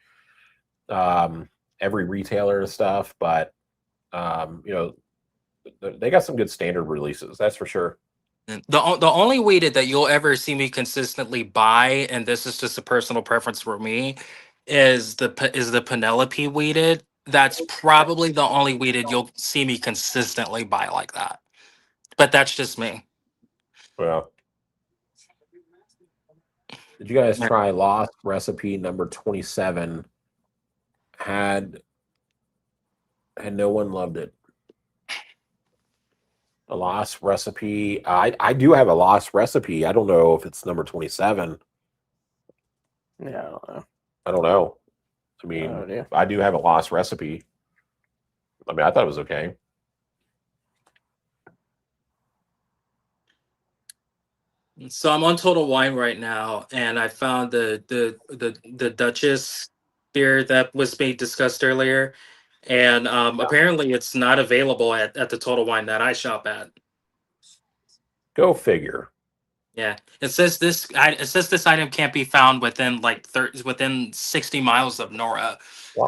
A: every retailer and stuff. But they got some good standard releases, that's for sure.
F: The only weeded that you'll ever see me consistently buy, and this is just a personal preference for me, is the Penelope weeded. That's probably the only weeded you'll see me consistently buy like that. But that's just me.
A: Well, did you guys
F: Yeah.
A: try Lost Recipe number 27? Had no one loved it. A Lost Recipe. I do have a Lost Recipe. I don't know if it's number 27.
B: Yeah, I don't know.
A: I don't know. I mean,
B: Oh, dear.
A: I do have a Lost Recipe. I mean, I thought it was okay.
F: So I'm on Total Wine right now, and I found the Duchess beer that was being discussed earlier, and apparently it's not available at the Total Wine that I shop at.
A: Go figure.
F: Yeah, it says this item can't be found within like within 60 miles of Nora.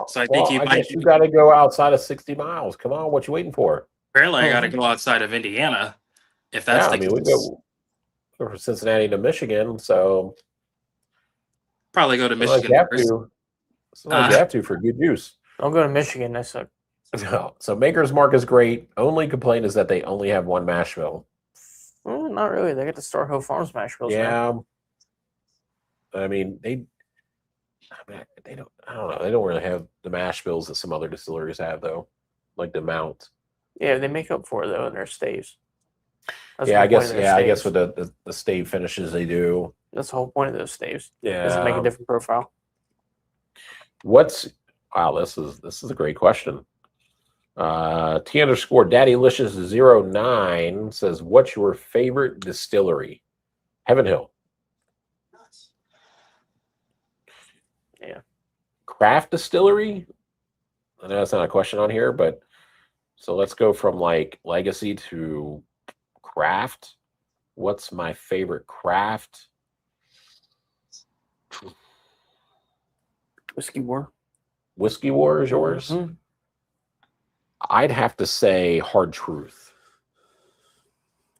F: So I think you
A: I
F: might.
A: guess you got to go outside of 60 miles. Come on, what you waiting for?
F: Apparently, I got to go outside of Indiana, if that's
A: Yeah,
F: the
A: I mean, we
F: case.
A: go from Cincinnati to Michigan, so
F: Probably go to
A: sometimes
F: Michigan
A: you have
F: first.
A: to. Sometimes you have to for good juice.
B: Don't go to Michigan. That's a
A: No. So Maker's Mark is great. Only complaint is that they only have one mash bill.
B: not really. They get the Star Hill Farms mash bills. Man.
A: Yeah. I mean, they don't. I don't know. They don't really have the mash bills that some other distilleries have, though, like the Mount.
B: Yeah, they make up for it though in their staves. That's
A: Yeah,
B: the
A: I
B: whole point
A: guess.
B: of their
A: Yeah, I guess
B: staves.
A: with the stave finishes they do.
B: That's the whole point of those staves.
A: Yeah.
B: Does it make a different profile?
A: Wow, this is a great question. T_Daddylicious09 says, what's your favorite distillery? Heaven Hill.
B: Yeah.
A: Craft distillery? I know that's not a question on here, but so let's go from like legacy to craft. What's my favorite craft?
B: Whiskey War.
A: Whiskey War is yours?
B: Mhm.
A: I'd have to say Hard Truth.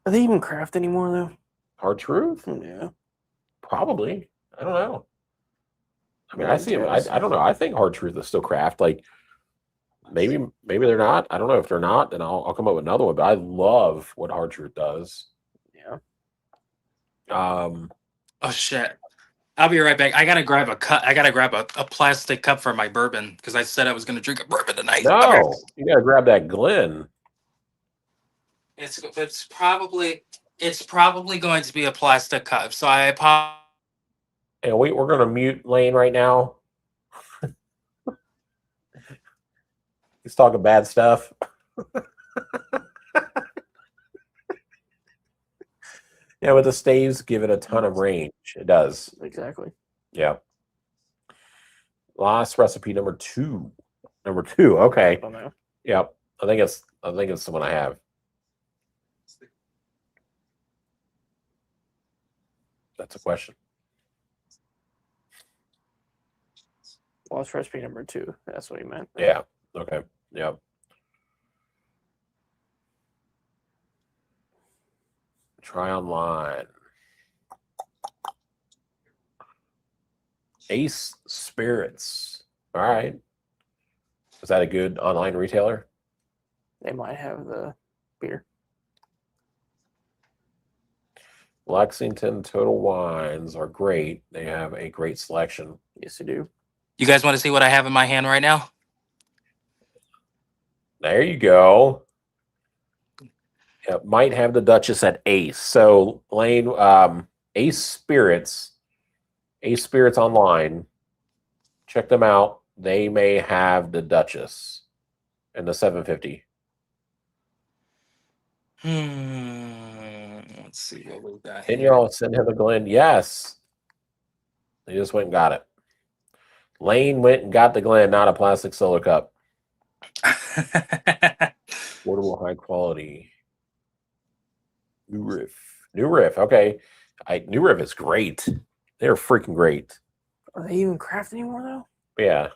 B: Are they even craft anymore though?
A: Hard Truth?
B: Yeah.
A: Probably. I don't know. I mean,
B: Yeah,
A: I see them.
B: guess.
A: I don't know. I think Hard Truth is still craft. Like maybe they're not. I don't know if they're not. Then I'll come up with another one. But I love what Hard Truth does.
B: Yeah.
F: Oh shit! I'll be right back. I gotta grab a cup. I gotta grab a plastic cup for my bourbon because I said I was gonna drink a bourbon tonight.
A: No,
F: Okay.
A: you gotta grab that Glen.
F: It's probably going to be a plastic cup. So I apologize.
A: And we're gonna mute Lane right now. He's talking bad stuff. Yeah, with the staves, give it a ton of range. It does.
B: Exactly.
A: Yeah. Last recipe number 2. Number 2. Okay.
B: I don't know.
A: Yep. I think it's the one I have. That's a question.
B: Lost recipe number 2. That's what he meant.
A: Yeah. Okay. Yep. Try online. Ace Spirits. All right. Is that a good online retailer?
B: They might have the beer.
A: Lexington Total Wines are great. They have a great selection.
B: Yes, they do.
F: You guys want to see what I have in my hand right now?
A: There you go. Yeah, might have the Duchess at Ace. So Lane, Ace Spirits online. Check them out. They may have the Duchess and the 750.
F: Let's see what we got
A: Can
F: here.
A: y'all send him a Glen? Yes. They just went and got it. Lane went and got the Glen, not a plastic solo cup. Portable, high quality. New Riff. Okay. New Riff is great. They're freaking great.
B: Are they even craft anymore though?
A: Yeah.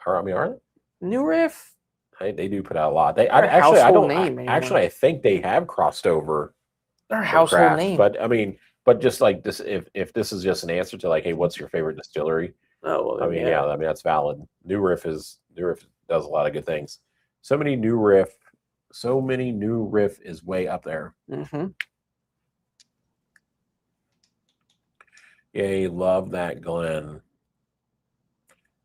A: Are they?
B: New Riff?
A: They do put out a lot.
B: They're a household name anymore.
A: I think they have crossed over.
B: They're a
A: for
B: household
A: craft.
B: name.
A: But I mean, but just like this, if this is just an answer to like, hey, what's your favorite distillery?
B: Oh, well,
A: I mean, yeah, I mean that's valid. New Riff does a lot of good things. So many New Riff is way up there.
B: Mm-hmm.
A: Yay, love that Glen.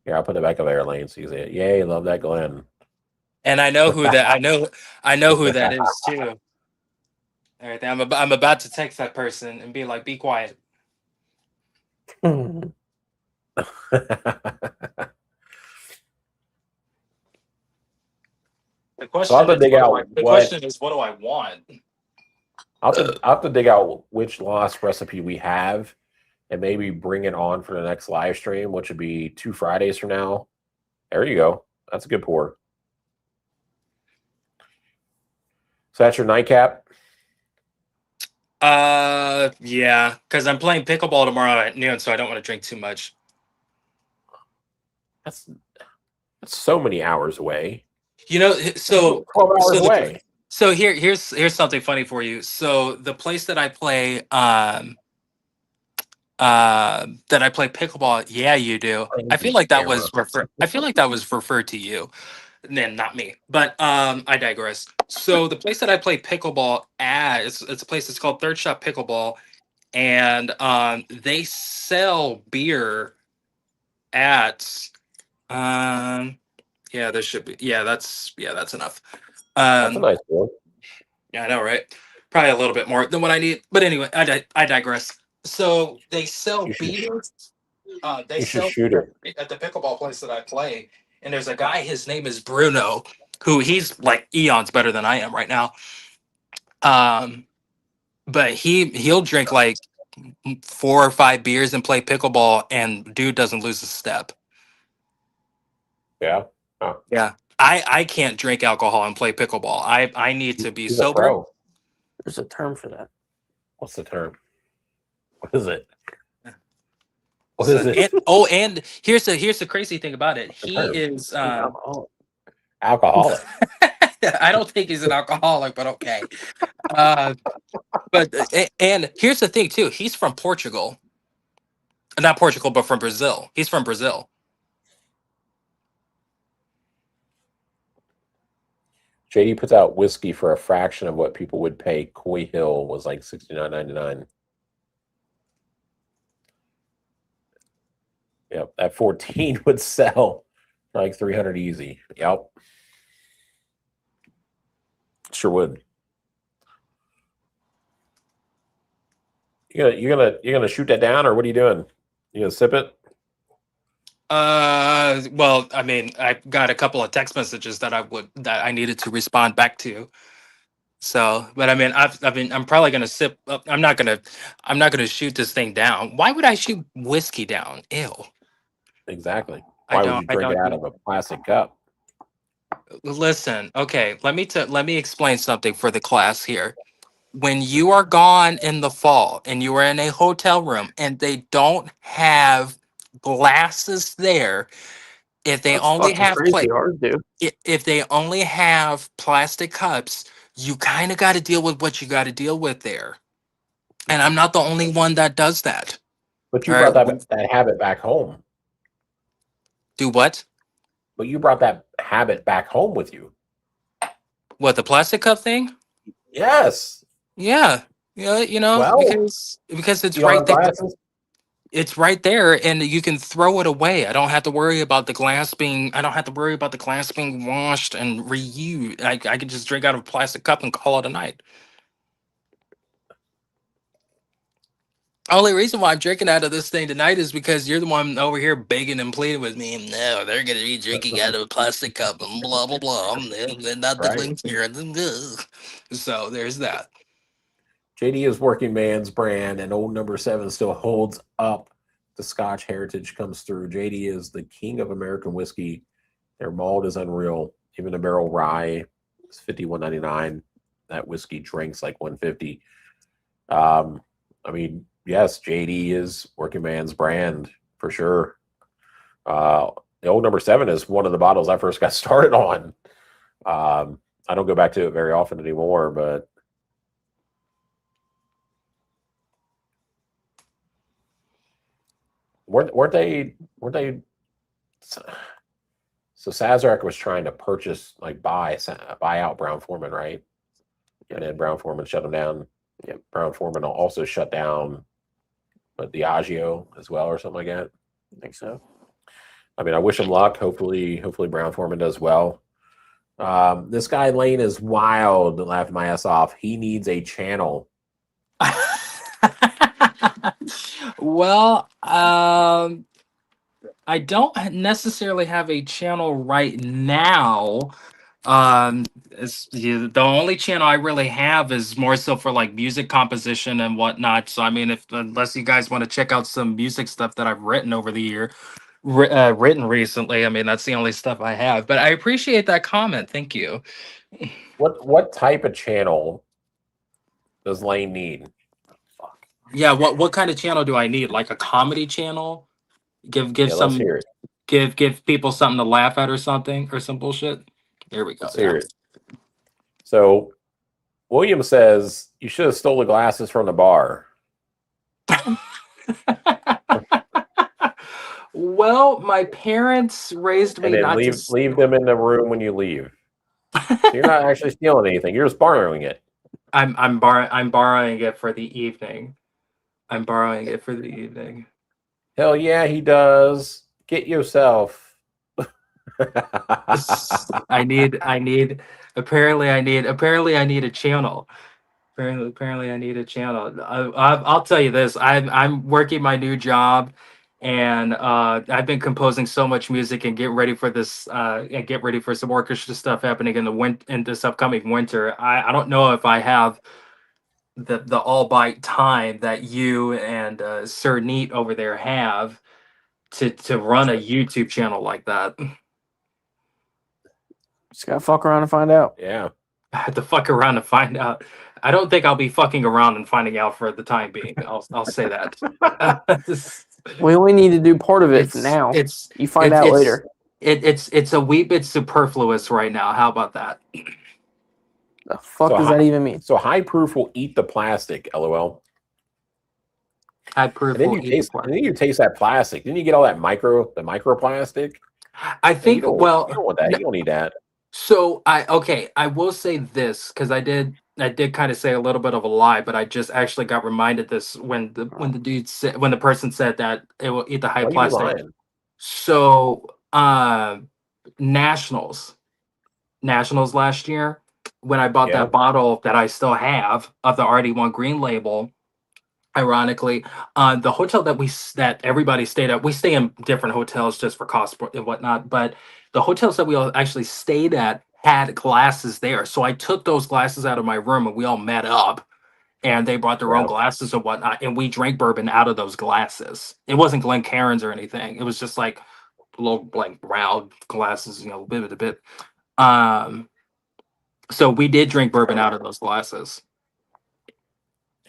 A: Yeah, I'll put it back up there, Lane, so you can see it. Yay, love that Glen.
F: And I know who that. I know who that is too. All right, I'm about to text that person and be like, "Be quiet."
B: Mm-hmm.
F: The
A: So I'll have to dig out
F: the
A: what
F: question is, what do I want?
A: I'll have to dig out which lost recipe we have and maybe bring it on for the next live stream, which would be 2 Fridays from now. There you go. That's a good pour. So that's your nightcap.
F: Yeah, because I'm playing pickleball tomorrow at noon, so I don't want to drink too much.
A: That's so many hours away.
F: You know, so
A: 12 hours
F: so the,
A: away.
F: so here's something funny for you. So the place that I play pickleball, yeah, you do. I feel like that was referred to you, then not me. But I digress. So the place that I play pickleball at, it's a place that's called Third Shot Pickleball, and they sell beer at yeah, there should be, that's enough.
A: That's a nice one.
F: Yeah, I know, right? Probably a little bit more than what I need. But anyway, I digress. So they sell beer. They
A: You should
F: sell
A: shoot
F: beer
A: it.
F: at the pickleball place that I play. And there's a guy, his name is Bruno, who he's like eons better than I am right now. But he'll drink like 4 or 5 beers and play pickleball, and dude doesn't lose a step.
A: Yeah.
F: Yeah. I can't drink alcohol and play pickleball. I need to be
A: He's a
F: sober.
A: pro.
B: There's a term for that.
A: What's the term? What is it? What
F: So-
A: is it?
F: and here's the crazy thing about it. He
A: term?
F: is
B: Alcohol.
A: Alcoholic.
F: I don't think he's an alcoholic, but okay. And here's the thing too. He's from Portugal. Not Portugal, but from Brazil. He's from Brazil.
A: JD puts out whiskey for a fraction of what people would pay. Coy Hill was like $69.99. Yep, that 14 would sell for like 300 easy. Yep, sure would. You're gonna shoot that down, or what are you doing? You gonna sip it?
F: Well, I mean, I got a couple of text messages that I needed to respond back to. So, but I mean, I'm probably gonna sip. I'm not gonna shoot this thing down. Why would I shoot whiskey down? Ew.
A: Exactly.
F: I
A: Why
F: don't-
A: would you
F: I
A: drink it
F: don't
A: out of a plastic cup?
F: Listen, okay, let me explain something for the class here. When you are gone in the fall and you are in a hotel room and they don't have glasses there, if they
B: That's
F: only
B: fucking
F: have
B: crazy hard, dude.
F: if they only have plastic cups, you kind of got to deal with what you got to deal with there. And I'm not the only one that does that.
A: But you
F: All
A: brought
F: right,
A: that habit back home.
F: do what?
A: But you brought that habit back home with you.
F: What, the plastic cup thing?
A: Yes.
F: Yeah. Yeah,
A: Well,
F: because it's
A: you don't
F: right
A: have
F: there.
A: glasses?
F: It's right there, and you can throw it away. I don't have to worry about the glass being. I don't have to worry about the glass being washed and reused. I can just drink out of a plastic cup and call it a night. Only reason why I'm drinking out of this thing tonight is because you're the one over here begging and pleading with me. No, they're gonna be drinking out of a plastic cup and blah blah blah. They're not the
A: Right.
F: links here. So there's that.
A: JD is working man's brand, and old number 7 still holds up. The Scotch heritage comes through. JD is the king of American whiskey. Their malt is unreal. Even a barrel rye is $51.99. That whiskey drinks like $150. I mean, yes, JD is working man's brand for sure. The old number 7 is one of the bottles I first got started on. I don't go back to it very often anymore, but weren't they? So Sazerac was trying to purchase, like buy out Brown Foreman, right? And then Brown Foreman shut him down. Yeah, Brown Foreman also shut down, but Diageo as well, or something like that.
B: I think so.
A: I mean, I wish him luck. Hopefully Brown Foreman does well. This guy Lane is wild. Laughed my ass off. He needs a channel.
F: Well, I don't necessarily have a channel right now. The only channel I really have is more so for like music composition and whatnot. So I mean, unless you guys want to check out some music stuff that I've written over the year, written recently, I mean that's the only stuff I have. But I appreciate that comment. Thank you.
A: What type of channel does Lane need?
F: Fuck. Yeah, what kind of channel do I need? Like a comedy channel? Give
A: Let's
F: some
A: hear it.
F: give people something to laugh at or something or some bullshit. There we go.
A: Let's hear it. So William says you should have stole the glasses from the bar.
F: Well, my parents raised me
A: And then
F: not
A: leave them in the room when you leave. So you're not actually stealing anything. You're just borrowing it.
F: I'm borrowing it for the evening. I'm borrowing it for the evening.
A: Hell yeah, he does. Get yourself.
F: Apparently I need a channel. Apparently I need a channel. I'll tell you this. I'm working my new job, and I've been composing so much music and getting ready for this. And get ready for some orchestra stuff happening in this upcoming winter. I don't know if I have the all bite time that you and Sir Neat over there have to run a YouTube channel like that.
B: Just gotta fuck around and find out.
A: Yeah.
F: I had to fuck around and find out. I don't think I'll be fucking around and finding out for the time being. I'll say that.
B: We only need to do part of it now. You find out later.
F: It's a wee bit superfluous right now. How about that?
B: The fuck does that even mean?
A: So high proof will eat the plastic, LOL.
F: High proof
A: And then
F: will eat the plastic.
A: And then you taste that plastic. Didn't you get all that microplastic?
F: I think
A: you don't want that. You don't need that.
F: So I will say this because I did kind of say a little bit of a lie, but I just actually got reminded this when the person said that it will eat the high plastic. So nationals last year when I bought that bottle that I still have of the RD1 Green Label. Ironically, the hotel that everybody stayed at, we stay in different hotels just for cost and whatnot, but the hotels that we all actually stayed at had glasses there. So I took those glasses out of my room and we all met up and they brought their own glasses and whatnot. And we drank bourbon out of those glasses. It wasn't Glencairns or anything. It was just like little like round glasses, bit to bit. So we did drink bourbon out of those glasses.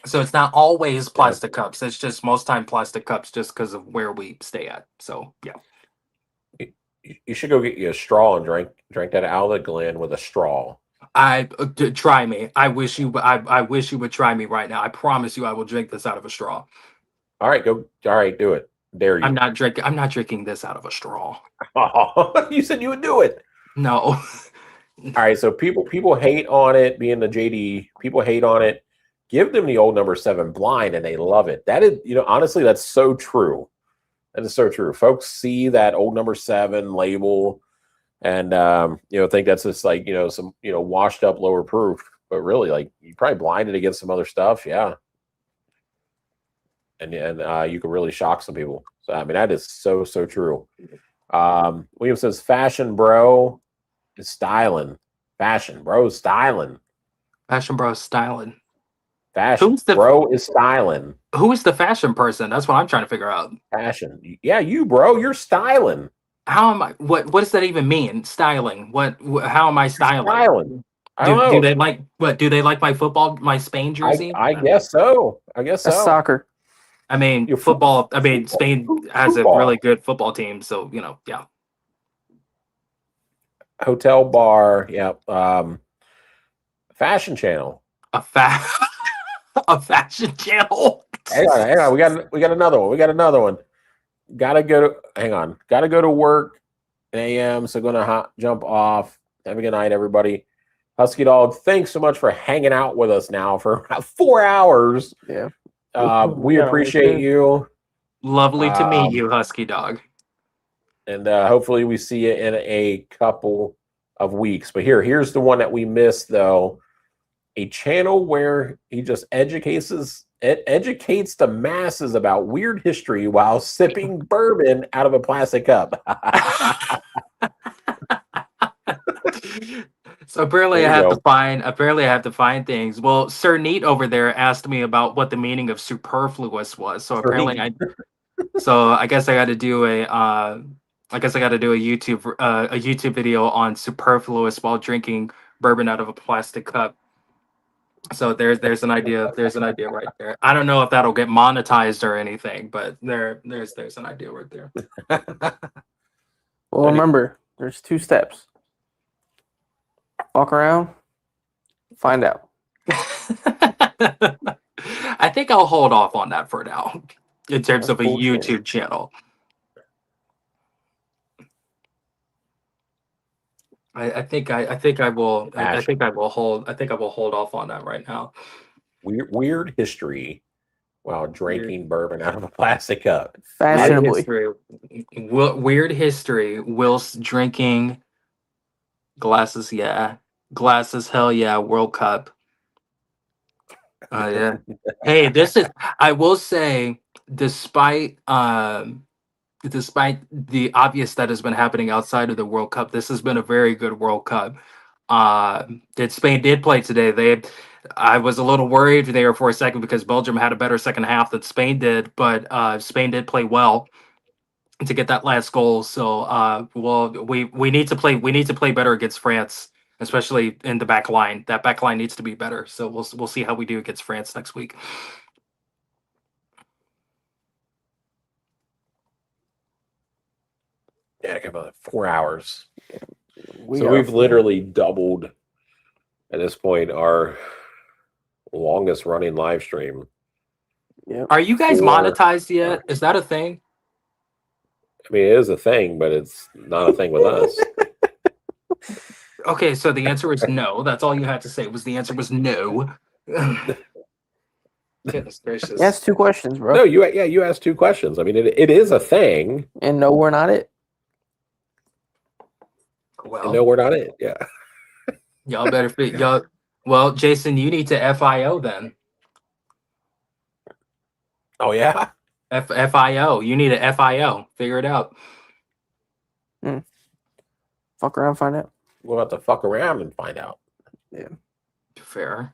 F: So it's not always plastic cups. It's just most time plastic cups just because of where we stay at. So yeah.
A: You should go get you a straw and drink that out of the Glen with a straw.
F: Try me. I wish you would try me right now. I promise you I will drink this out of a straw.
A: All right, do it. Dare you.
F: I'm not drinking this out of a straw.
A: Oh, you said you would do it.
F: No.
A: All right, so people hate on it being the JD. People hate on it. Give them the old number 7 blind and they love it. That is, honestly, that's so true. That is so true. Folks see that old number 7 label and, think that's just like, some, washed up lower proof, but really like you probably blinded against some other stuff. Yeah. And you can really shock some people. So, I mean, that is so true. William says fashion bro is styling. Fashion bro is styling.
F: Fashion bro is styling.
A: Fashion bro is styling.
F: Who is the fashion person? That's what I'm trying to figure out.
A: Fashion. Yeah, you bro, you're styling.
F: How am I? What does that even mean? Styling. How am I styling?
A: Styling. Do
F: they like what? Do they like my football, my Spain jersey?
A: I guess so.
B: That's soccer.
F: I mean, football. I mean, Spain has a really good football team, so yeah.
A: Hotel bar, yeah. Fashion channel.
F: A fashion channel.
A: Hang on. We got another one. gotta go to, hang on, gotta go to work a.m. So gonna jump off. Have a good night, everybody. Husky Dog, thanks so much for hanging out with us now for about 4 hours.
B: Yeah.
A: We
B: Yeah,
A: appreciate
B: okay.
A: you.
F: Lovely to meet
A: Um,
F: you, Husky Dog.
A: And hopefully we see you in a couple of weeks. But here's the one that we missed, though. A channel where he just educates the masses about weird history while sipping bourbon out of a plastic cup.
F: So apparently
A: There
F: I
A: you
F: have
A: go.
F: to find things. Well, Sir Neat over there asked me about what the meaning of superfluous was. So apparently I guess I got to do a YouTube video on superfluous while drinking bourbon out of a plastic cup. So there's an idea right there. I don't know if that'll get monetized or anything, but there's an idea right there.
B: Well, remember, there's 2 steps. Walk around, find out.
F: I think I'll hold off on that for now in terms
B: That's
F: of a
B: bullshit.
F: YouTube channel. I think I will hold off on that right now.
A: Weird history while drinking bourbon out of a plastic cup.
B: Fashionably.
F: Weird history whilst drinking glasses, hell yeah, World Cup. Yeah. Hey, I will say, despite the obvious that has been happening outside of the World Cup, this has been a very good World Cup. Spain did play today. I was a little worried there for a second because Belgium had a better second half than Spain did, but Spain did play well to get that last goal. So we need to play better against France, especially in the back line. That back line needs to be better. So we'll see how we do against France next week.
A: Yeah, about 4 hours.
B: We
A: So
B: are
A: we've
B: full.
A: literally doubled at this point our longest running live stream.
B: Yep.
F: Are you guys monetized yet? Is that a thing?
A: I mean, it is a thing, but it's not a thing with us.
F: Okay, so the answer is no. That's all you had to say. The answer was no. Goodness gracious.
B: Yes, 2 questions, bro.
A: No, you asked 2 questions. I mean, it is a thing.
B: And no, we're not it.
F: Well,
A: and no, we're not it. Yeah.
F: Y'all better fit y'all. Well, Jason, you need to FIO then.
A: Oh yeah.
F: FIO. You need a FIO. Figure it out.
B: Fuck around, find out.
A: We'll have to fuck around and find out.
B: Yeah.
F: Fair.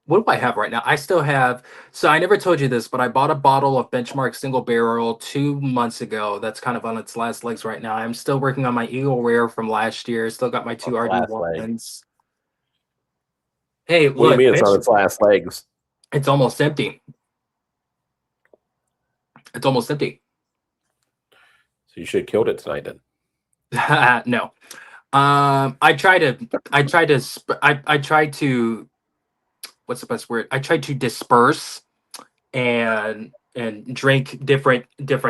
F: What do I have right now? I still have, so I never told you this, but I bought a bottle of Benchmark single barrel 2 months ago. That's kind of on its last legs right now. I'm still working on my Eagle Rare from last year. Still got my 2 RD1s. Hey,
A: What do you mean it's on its last legs?
F: It's almost empty.
A: So you should have killed it tonight then.
F: No. I tried to what's the best word? I tried to disperse and drink different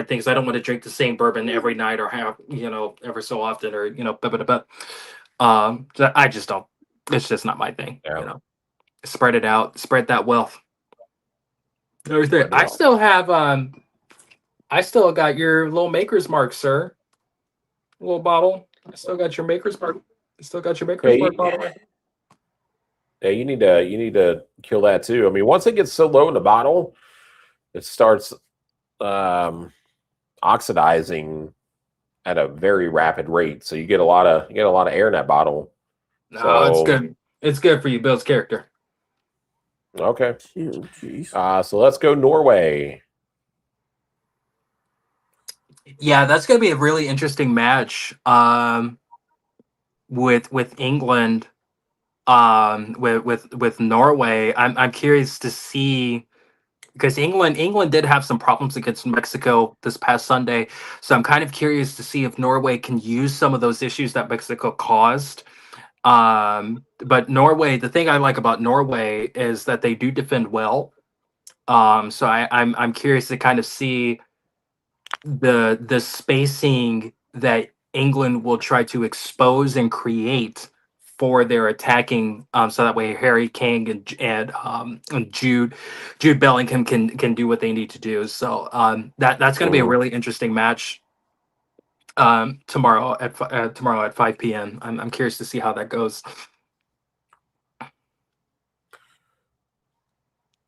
F: things. I don't want to drink the same bourbon every night or have, ever so often or, I just don't. It's just not my thing, Spread it out, spread that wealth. I still have I still got your little Maker's Mark, sir. Little bottle. I still got your Maker's Mark. Mark bottle.
A: Yeah, you need to kill that too. I mean, once it gets so low in the bottle, it starts oxidizing at a very rapid rate. So you get a lot of air in that bottle.
F: No, it's good. It's good for you, builds character.
A: Okay.
B: Jeez.
A: So let's go Norway.
F: Yeah, that's gonna be a really interesting match. With England, with Norway. I'm curious to see, because England did have some problems against Mexico this past Sunday. So I'm kind of curious to see if Norway can use some of those issues that Mexico caused. But Norway, the thing I like about Norway is that they do defend well. So I'm curious to kind of see the spacing that England will try to expose and create for their attacking, so that way Harry Kane and Jude Bellingham can do what they need to do. So that's going to be a really interesting match tomorrow at 5 p.m. I'm curious to see how that goes.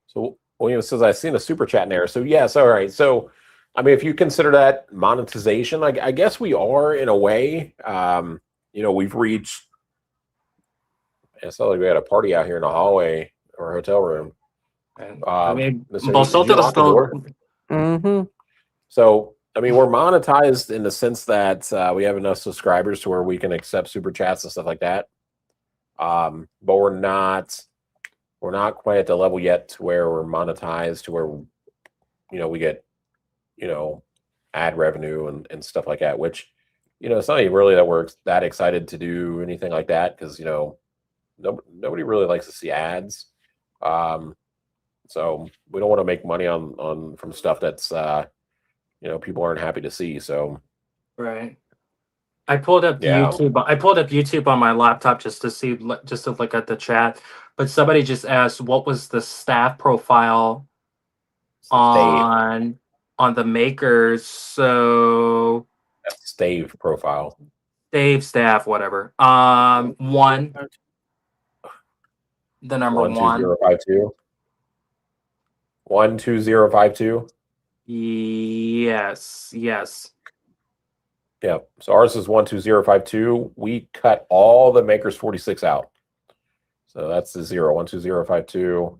A: So William says, I've seen a super chat in there. So yes, all right. So I mean, if you consider that monetization, like I guess we are in a way. We've reached. It's not like we had a party out here in the hallway or hotel room.
F: And, I mean,
A: Did you
F: vosotros
A: lock the door?
B: Mm-hmm.
A: So I mean, we're monetized in the sense that we have enough subscribers to where we can accept super chats and stuff like that. But we're not quite at the level yet to where we're monetized to where we get ad revenue and stuff like that, which it's not even really that we're that excited to do anything like that, because nobody really likes to see ads. So we don't want to make money on from stuff that's people aren't happy to see. So
F: right. I pulled up YouTube. I pulled up YouTube on my laptop just to look at the chat. But somebody just asked, what was the staff profile on the makers? So
A: stave profile.
F: Stave staff, whatever. One. The number
A: 12052. 12052.
F: Yes.
A: Yeah. So ours is 12052. We cut all the makers 46 out. So that's the 12052.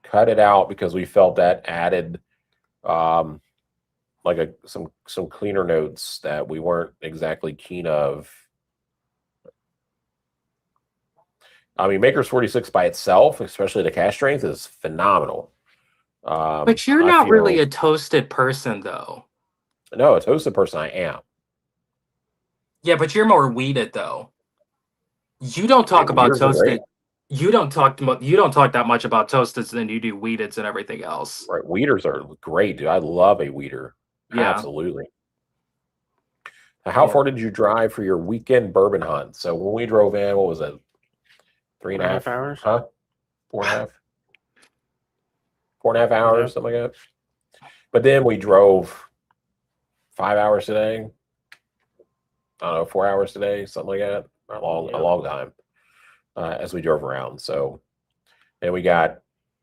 A: Cut it out because we felt that added some cleaner notes that we weren't exactly keen of. I mean, makers 46 by itself, especially the cash strength, is phenomenal.
F: But you're not really a toasted person, though.
A: No, a toasted person I am.
F: Yeah, but you're more weeded, though. You don't talk about toasted. You don't talk that much about toasteds than you do weededs and everything else.
A: Right, weeders are great, dude. I love a weeder.
F: Yeah.
A: Absolutely. Now, how far did you drive for your weekend bourbon hunt? So when we drove in, what was it? 3.5
B: hours?
A: Huh? 4.5? 4.5 hours, something like that. But then we drove 5 hours today. I don't know, 4 hours today, something like that. A long time as we drove around. So, and we got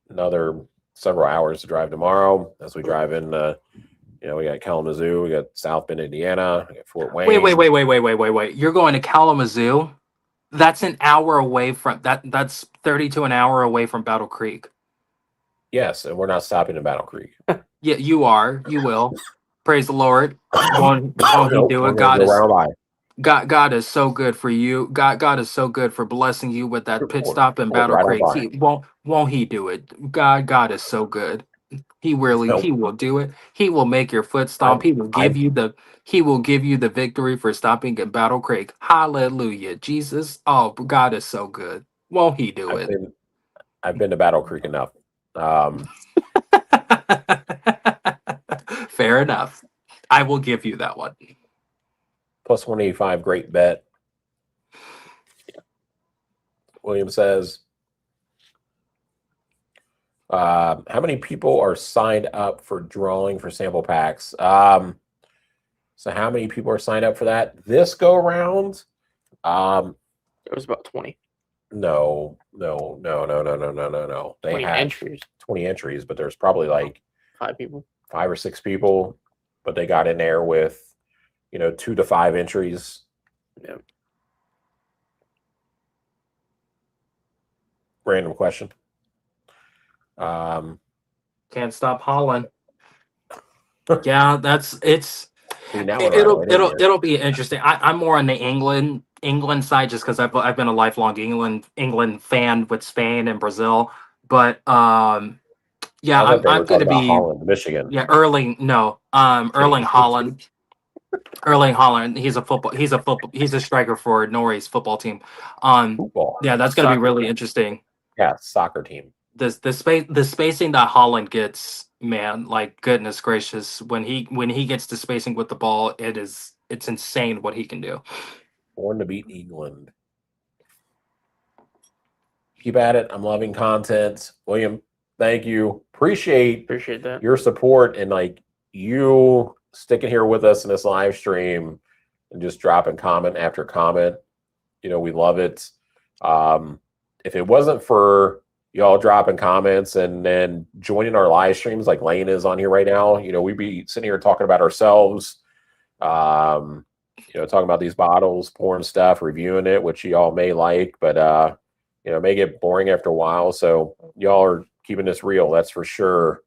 A: another several hours to drive tomorrow as we drive in. We got Kalamazoo, we got South Bend, Indiana, we got Fort Wayne.
F: Wait. You're going to Kalamazoo? That's an hour away from that's 30 to an hour away from Battle Creek.
A: Yes, and we're not stopping in Battle Creek.
F: Yeah, you are. You will. Praise the Lord. Won't he do it? God is so good for you. God is so good for blessing you with that pit stop in Battle Creek. Won't he do it? God is so good. He will do it. He will make your foot stomp. He will give you the victory for stopping at Battle Creek. Hallelujah. Jesus. Oh, God is so good. Won't he do it?
A: I've been to Battle Creek enough.
F: Fair enough. I will give you that one.
A: Plus 185, great bet. William says, how many people are signed up for drawing for sample packs? So how many people are signed up for that this go around?
B: It was about 20.
A: No. They
B: 20
A: had
B: entries.
A: 20 entries, but there's probably like 5 or 6 people, but they got in there with 2 to 5 entries.
B: Yeah.
A: Random question.
F: Can't stop hollering. Yeah, it'll be interesting. I'm more on the England side just because I've been a lifelong England fan with Spain and Brazil. But I'm going to be
A: Holland, Michigan.
F: Yeah, Erling Haaland. Erling Haaland. He's a striker for Norway's football team.
A: Football.
F: Yeah, that's going to be really interesting.
A: Yeah, soccer team.
F: the spacing that Holland gets, man, like goodness gracious, when he gets the spacing with the ball, it's insane what he can do.
A: Born to beat England. Keep at it. I'm loving content. William, thank you. Appreciate
B: Appreciate that.
A: your support and like you sticking here with us in this live stream and just dropping comment after comment. You know, we love it. If it wasn't for y'all dropping comments and then joining our live streams like Lane is on here right now, you know, we'd be sitting here talking about ourselves, you know, talking about these bottles, pouring stuff, reviewing it, which y'all may like, but you know, it may get boring after a while. So y'all are keeping this real, that's for sure.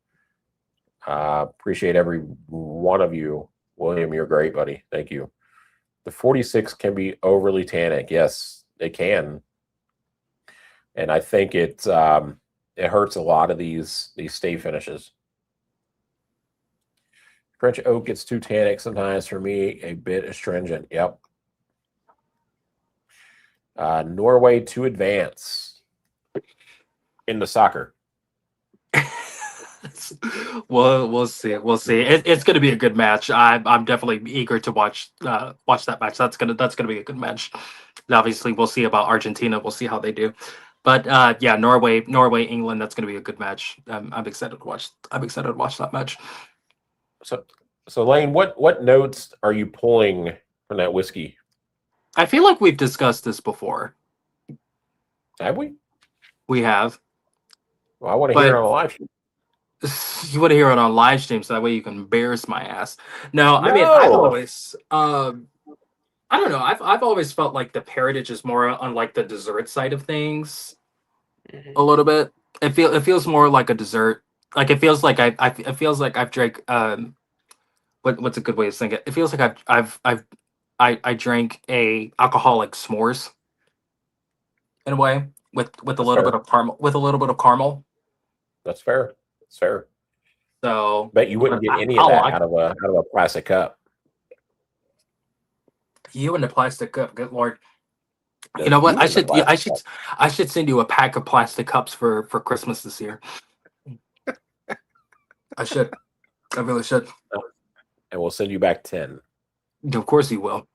A: Appreciate every one of you. William, you're great, buddy. Thank you. The 46 can be overly tannic. Yes, it can. And I think it hurts a lot of these stay finishes. French oak gets too tannic sometimes for me, a bit astringent. Yep. Norway to advance in the soccer.
F: Well, we'll see. We'll see. It's going to be a good match. I'm definitely eager to watch that match. That's gonna be a good match. And obviously, we'll see about Argentina. We'll see how they do. But yeah, Norway, England. That's going to be a good match. I'm excited to watch. I'm excited to watch that match.
A: So Lane, what notes are you pulling from that whiskey?
F: I feel like we've discussed this before.
A: Have we?
F: We have.
A: Well, I want to hear it on a live stream.
F: You want to hear it on live stream so that way you can embarrass my ass. No, I mean
A: No.
F: I've always I don't know. I've always felt like the Heritage is more on like the dessert side of things a little bit. It feels more like a dessert. Like it feels like it feels like I've drank what's a good way of saying it? It feels like I drank a alcoholic s'mores in a way with a little bit of caramel.
A: That's fair. It's fair.
F: So
A: Bet you wouldn't get any of that out of a plastic cup.
F: You in the plastic cup, good lord. You know what? I should send you a pack of plastic cups for Christmas this year. I should. I really should.
A: And we'll send you back 10.
F: Of course you will.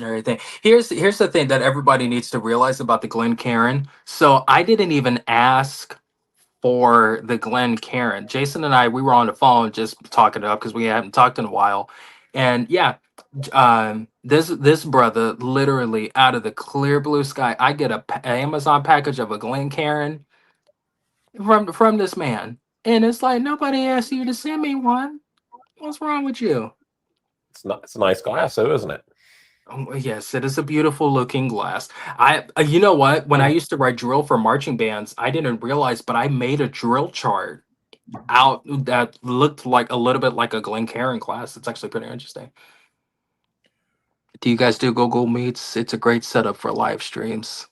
F: Everything. Here's the thing that everybody needs to realize about the Glencairn. So I didn't even ask for the Glencairn. Jason and I, we were on the phone just talking it up because we haven't talked in a while. And yeah, this brother literally out of the clear blue sky, I get an Amazon package of a Glencairn from this man, and it's like nobody asked you to send me one. What's wrong with you?
A: It's a nice glass, though, isn't it?
F: Oh, yes, it is a beautiful looking glass. You know what? When I used to write drill for marching bands, I didn't realize, but I made a drill chart out that looked like a little bit like a Glencairn glass. It's actually pretty interesting. Do you guys do Google Meets? It's a great setup for live streams.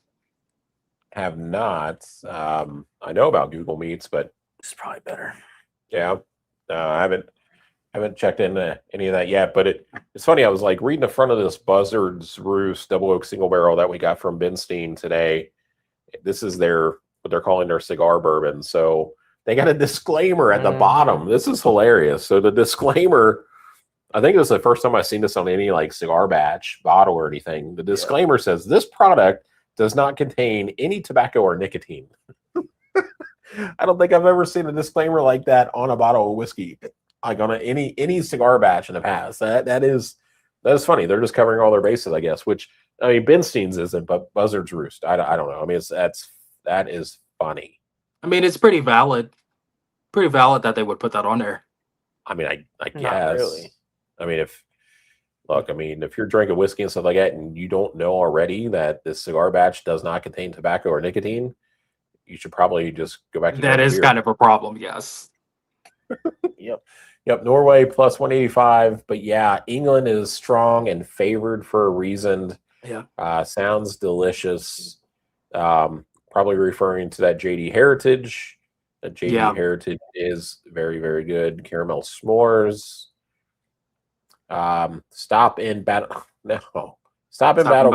A: Have not. I know about Google Meets, but
B: It's probably better.
A: yeah, I haven't checked into any of that yet. But it's funny. I was like reading the front of this Buzzard's Roost Double Oak Single Barrel that we got from Benstein today. This is what they're calling their cigar bourbon. So they got a disclaimer at the bottom. This is hilarious. So the disclaimer, I think it was the first time I've seen this on any like cigar batch bottle or anything. The disclaimer says this product does not contain any tobacco or nicotine. I don't think I've ever seen a disclaimer like that on a bottle of whiskey, like on any cigar batch in the past. That is funny. They're just covering all their bases, I guess. Which I mean, Benstein's isn't, but Buzzard's Roost. I don't know. I mean, that is funny.
F: I mean, it's pretty valid. Pretty valid that they would put that on there.
A: I mean, I guess.
B: Not really.
A: I mean, if you're drinking whiskey and stuff like that, and you don't know already that this cigar batch does not contain tobacco or nicotine, you should probably just go back to
F: that is
A: beer.
F: kind of a problem. Yes.
A: Yep. Norway plus 185, but yeah, England is strong and favored for a reason.
F: Yeah.
A: Sounds delicious. Probably referring to that JD Heritage. That JD Heritage is very, very good. Caramel s'mores. Stop in Battle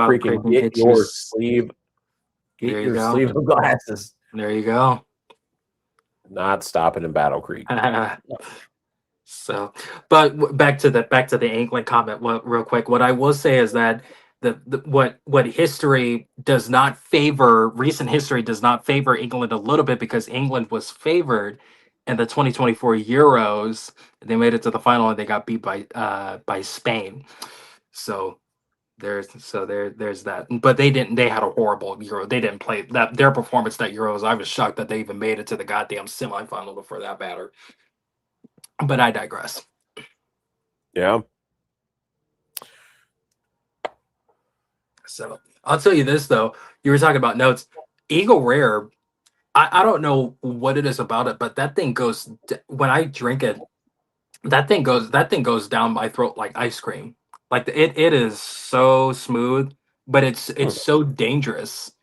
A: Creek and get your sleeve. Get your sleeve of glasses.
F: There you go.
A: not stopping in Battle Creek.
F: So, but back to the England comment real quick. What I will say is that what history does not favor, recent history does not favor England a little bit, because England was favored in the 2024 Euros. They made it to the final and they got beat by Spain. So there's that. But they had a horrible Euro. They didn't play that, their performance that Euros. I was shocked that they even made it to the goddamn semifinal for that matter. But I digress.
A: Yeah.
F: So I'll tell you this though. You were talking about notes. Eagle Rare, I don't know what it is about it, but that thing goes, when I drink it, that thing goes down my throat like ice cream. Like it is so smooth, but it's so dangerous.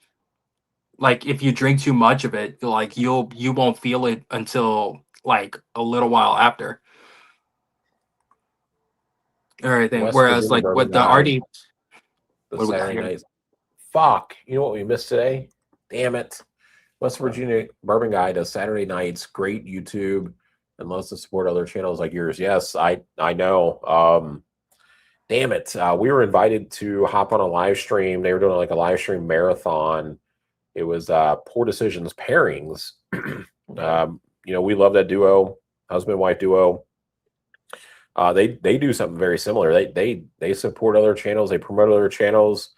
F: Like if you drink too much of it, like you won't feel it until like a little while after. All right, then.
A: West
F: Whereas
A: Virginia
F: like
A: Bourbon
F: with the
A: Guide,
F: RD,
A: the
F: what do we got
A: Saturday
F: here?
A: night. Fuck. You know what we missed today? Damn it. West Virginia Bourbon Guide does Saturday nights. Great YouTube, and loves to support other channels like yours. Yes, I know. Damn it. We were invited to hop on a live stream. They were doing like a live stream marathon. It was Poor Decisions pairings. You know, we love that duo, husband-wife duo. They do something very similar. They support other channels. They promote other channels.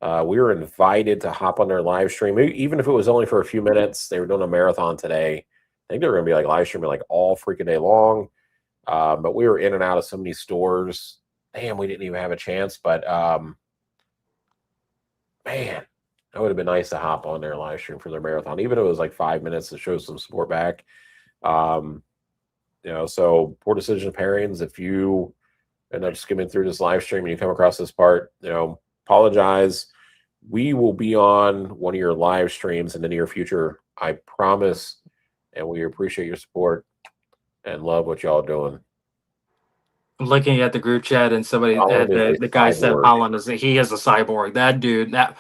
A: We were invited to hop on their live stream, even if it was only for a few minutes. They were doing a marathon today. I think they were going to be like live streaming like all freaking day long. But we were in and out of so many stores. Damn, we didn't even have a chance. But man, that would have been nice to hop on their live stream for their marathon, even if it was like 5 minutes to show some support back. You know, so Poor Decision pairings, if you end up skimming through this live stream and you come across this part, you know, apologize. We will be on one of your live streams in the near future, I promise. And we appreciate your support and love what y'all are doing.
F: I'm looking at the group chat and somebody,
A: Holland is
F: the
A: a
F: guy said
A: cyborg.
F: Holland he is a cyborg. That dude, that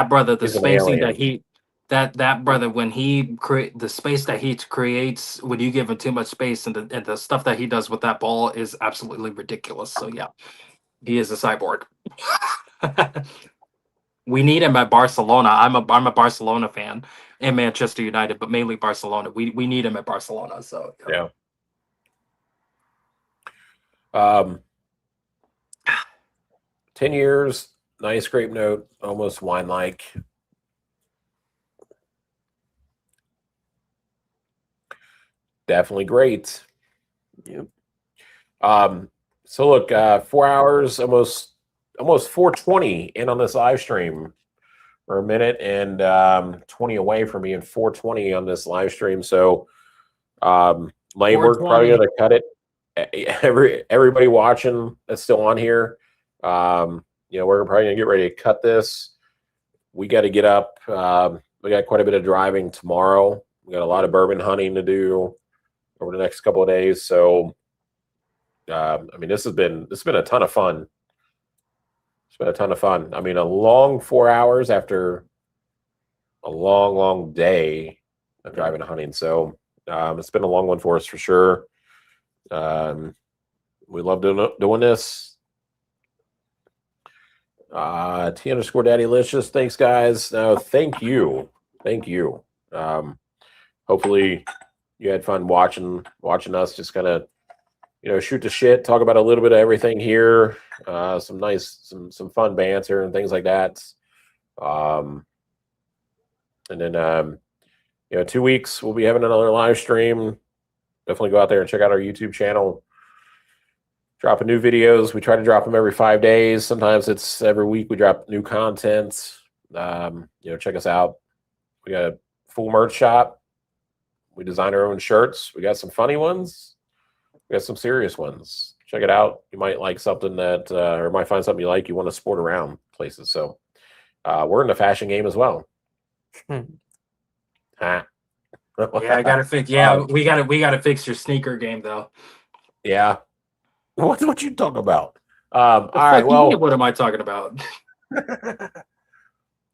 F: brother, the
A: He's an
F: spacing that
A: alien.
F: that brother, when he create the space that he creates, when you give him too much space, and the stuff that he does with that ball is absolutely ridiculous. So yeah, he is a cyborg. We need him at Barcelona. I'm a Barcelona fan and Manchester United, but mainly Barcelona. We need him at Barcelona. So
A: Yeah. 10 years, nice grape note, almost wine-like. Definitely great.
B: Yep.
A: So look, 4 hours, almost 4:20 in on this live stream. For a minute and 20 away from me and 4:20 on this live stream. So Lane, we're probably
F: 420.
A: gonna cut it. Everybody watching that's still on here, you know, we're probably gonna get ready to cut this. We got to get up. We got quite a bit of driving tomorrow. We got a lot of bourbon hunting to do over the next couple of days. So I mean, this has been a ton of fun. It's been a ton of fun. I mean, a long 4 hours after a long, long day of driving and hunting. So it's been a long one for us for sure. We love doing this. T_Daddylicious. Thanks, guys. No, thank you. Thank you. Hopefully you had fun watching us just kind of, you know, shoot the shit, talk about a little bit of everything here. Some nice, some fun banter and things like that. And then, you know, 2 weeks we'll be having another live stream. Definitely go out there and check out our YouTube channel. Dropping new videos. We try to drop them every 5 days. Sometimes it's every week we drop new content. You know, check us out. We got a full merch shop. We design our own shirts. We got some funny ones. We got some serious ones. Check it out. You might like something that, or might find something you like. You want to sport around places. So we're in the fashion game as well.
F: Yeah, I gotta fix. Yeah, we gotta fix your sneaker game though.
A: Yeah. What you talking about? All
F: The
A: right.
F: fuck you
A: Well,
F: mean, what am I talking about?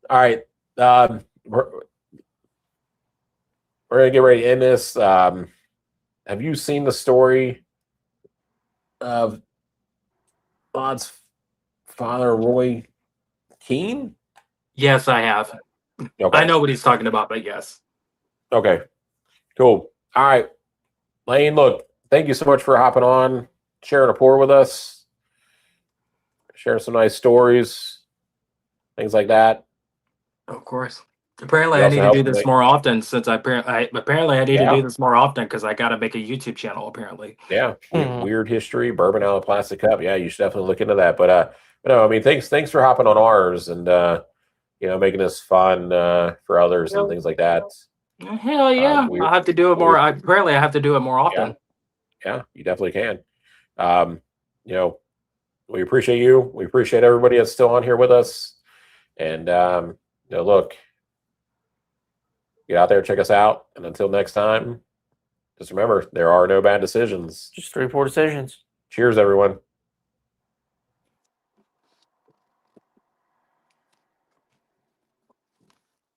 A: all right. we're gonna get ready to end this. Have you seen the story of Todd's father, Roy Keane?
F: Yes, I have.
A: Okay.
F: I know what he's talking about, but yes.
A: Okay. Cool. All right. Lane, look, thank you so much for hopping on, sharing a pour with us, sharing some nice stories, things like that.
F: Of course. Apparently,
A: You
F: I
A: also
F: need to do
A: helped
F: this
A: make-
F: more often since apparently I need to
A: Yeah.
F: do this more often because I got to make a YouTube channel. Apparently,
A: Yeah.
B: Mhm.
A: Weird history, bourbon out of a plastic cup. Yeah, you should definitely look into that. But no, I mean, thanks for hopping on ours and making this fun for others and things like that.
F: hell yeah,
A: we-
F: I have to do it more. Apparently, I have to do it more often.
A: Yeah, you definitely can. We appreciate you. We appreciate everybody that's still on here with us. And look, get out there, check us out. And until next time, just remember, there are no bad decisions.
B: Just 3-4 decisions.
A: Cheers, everyone.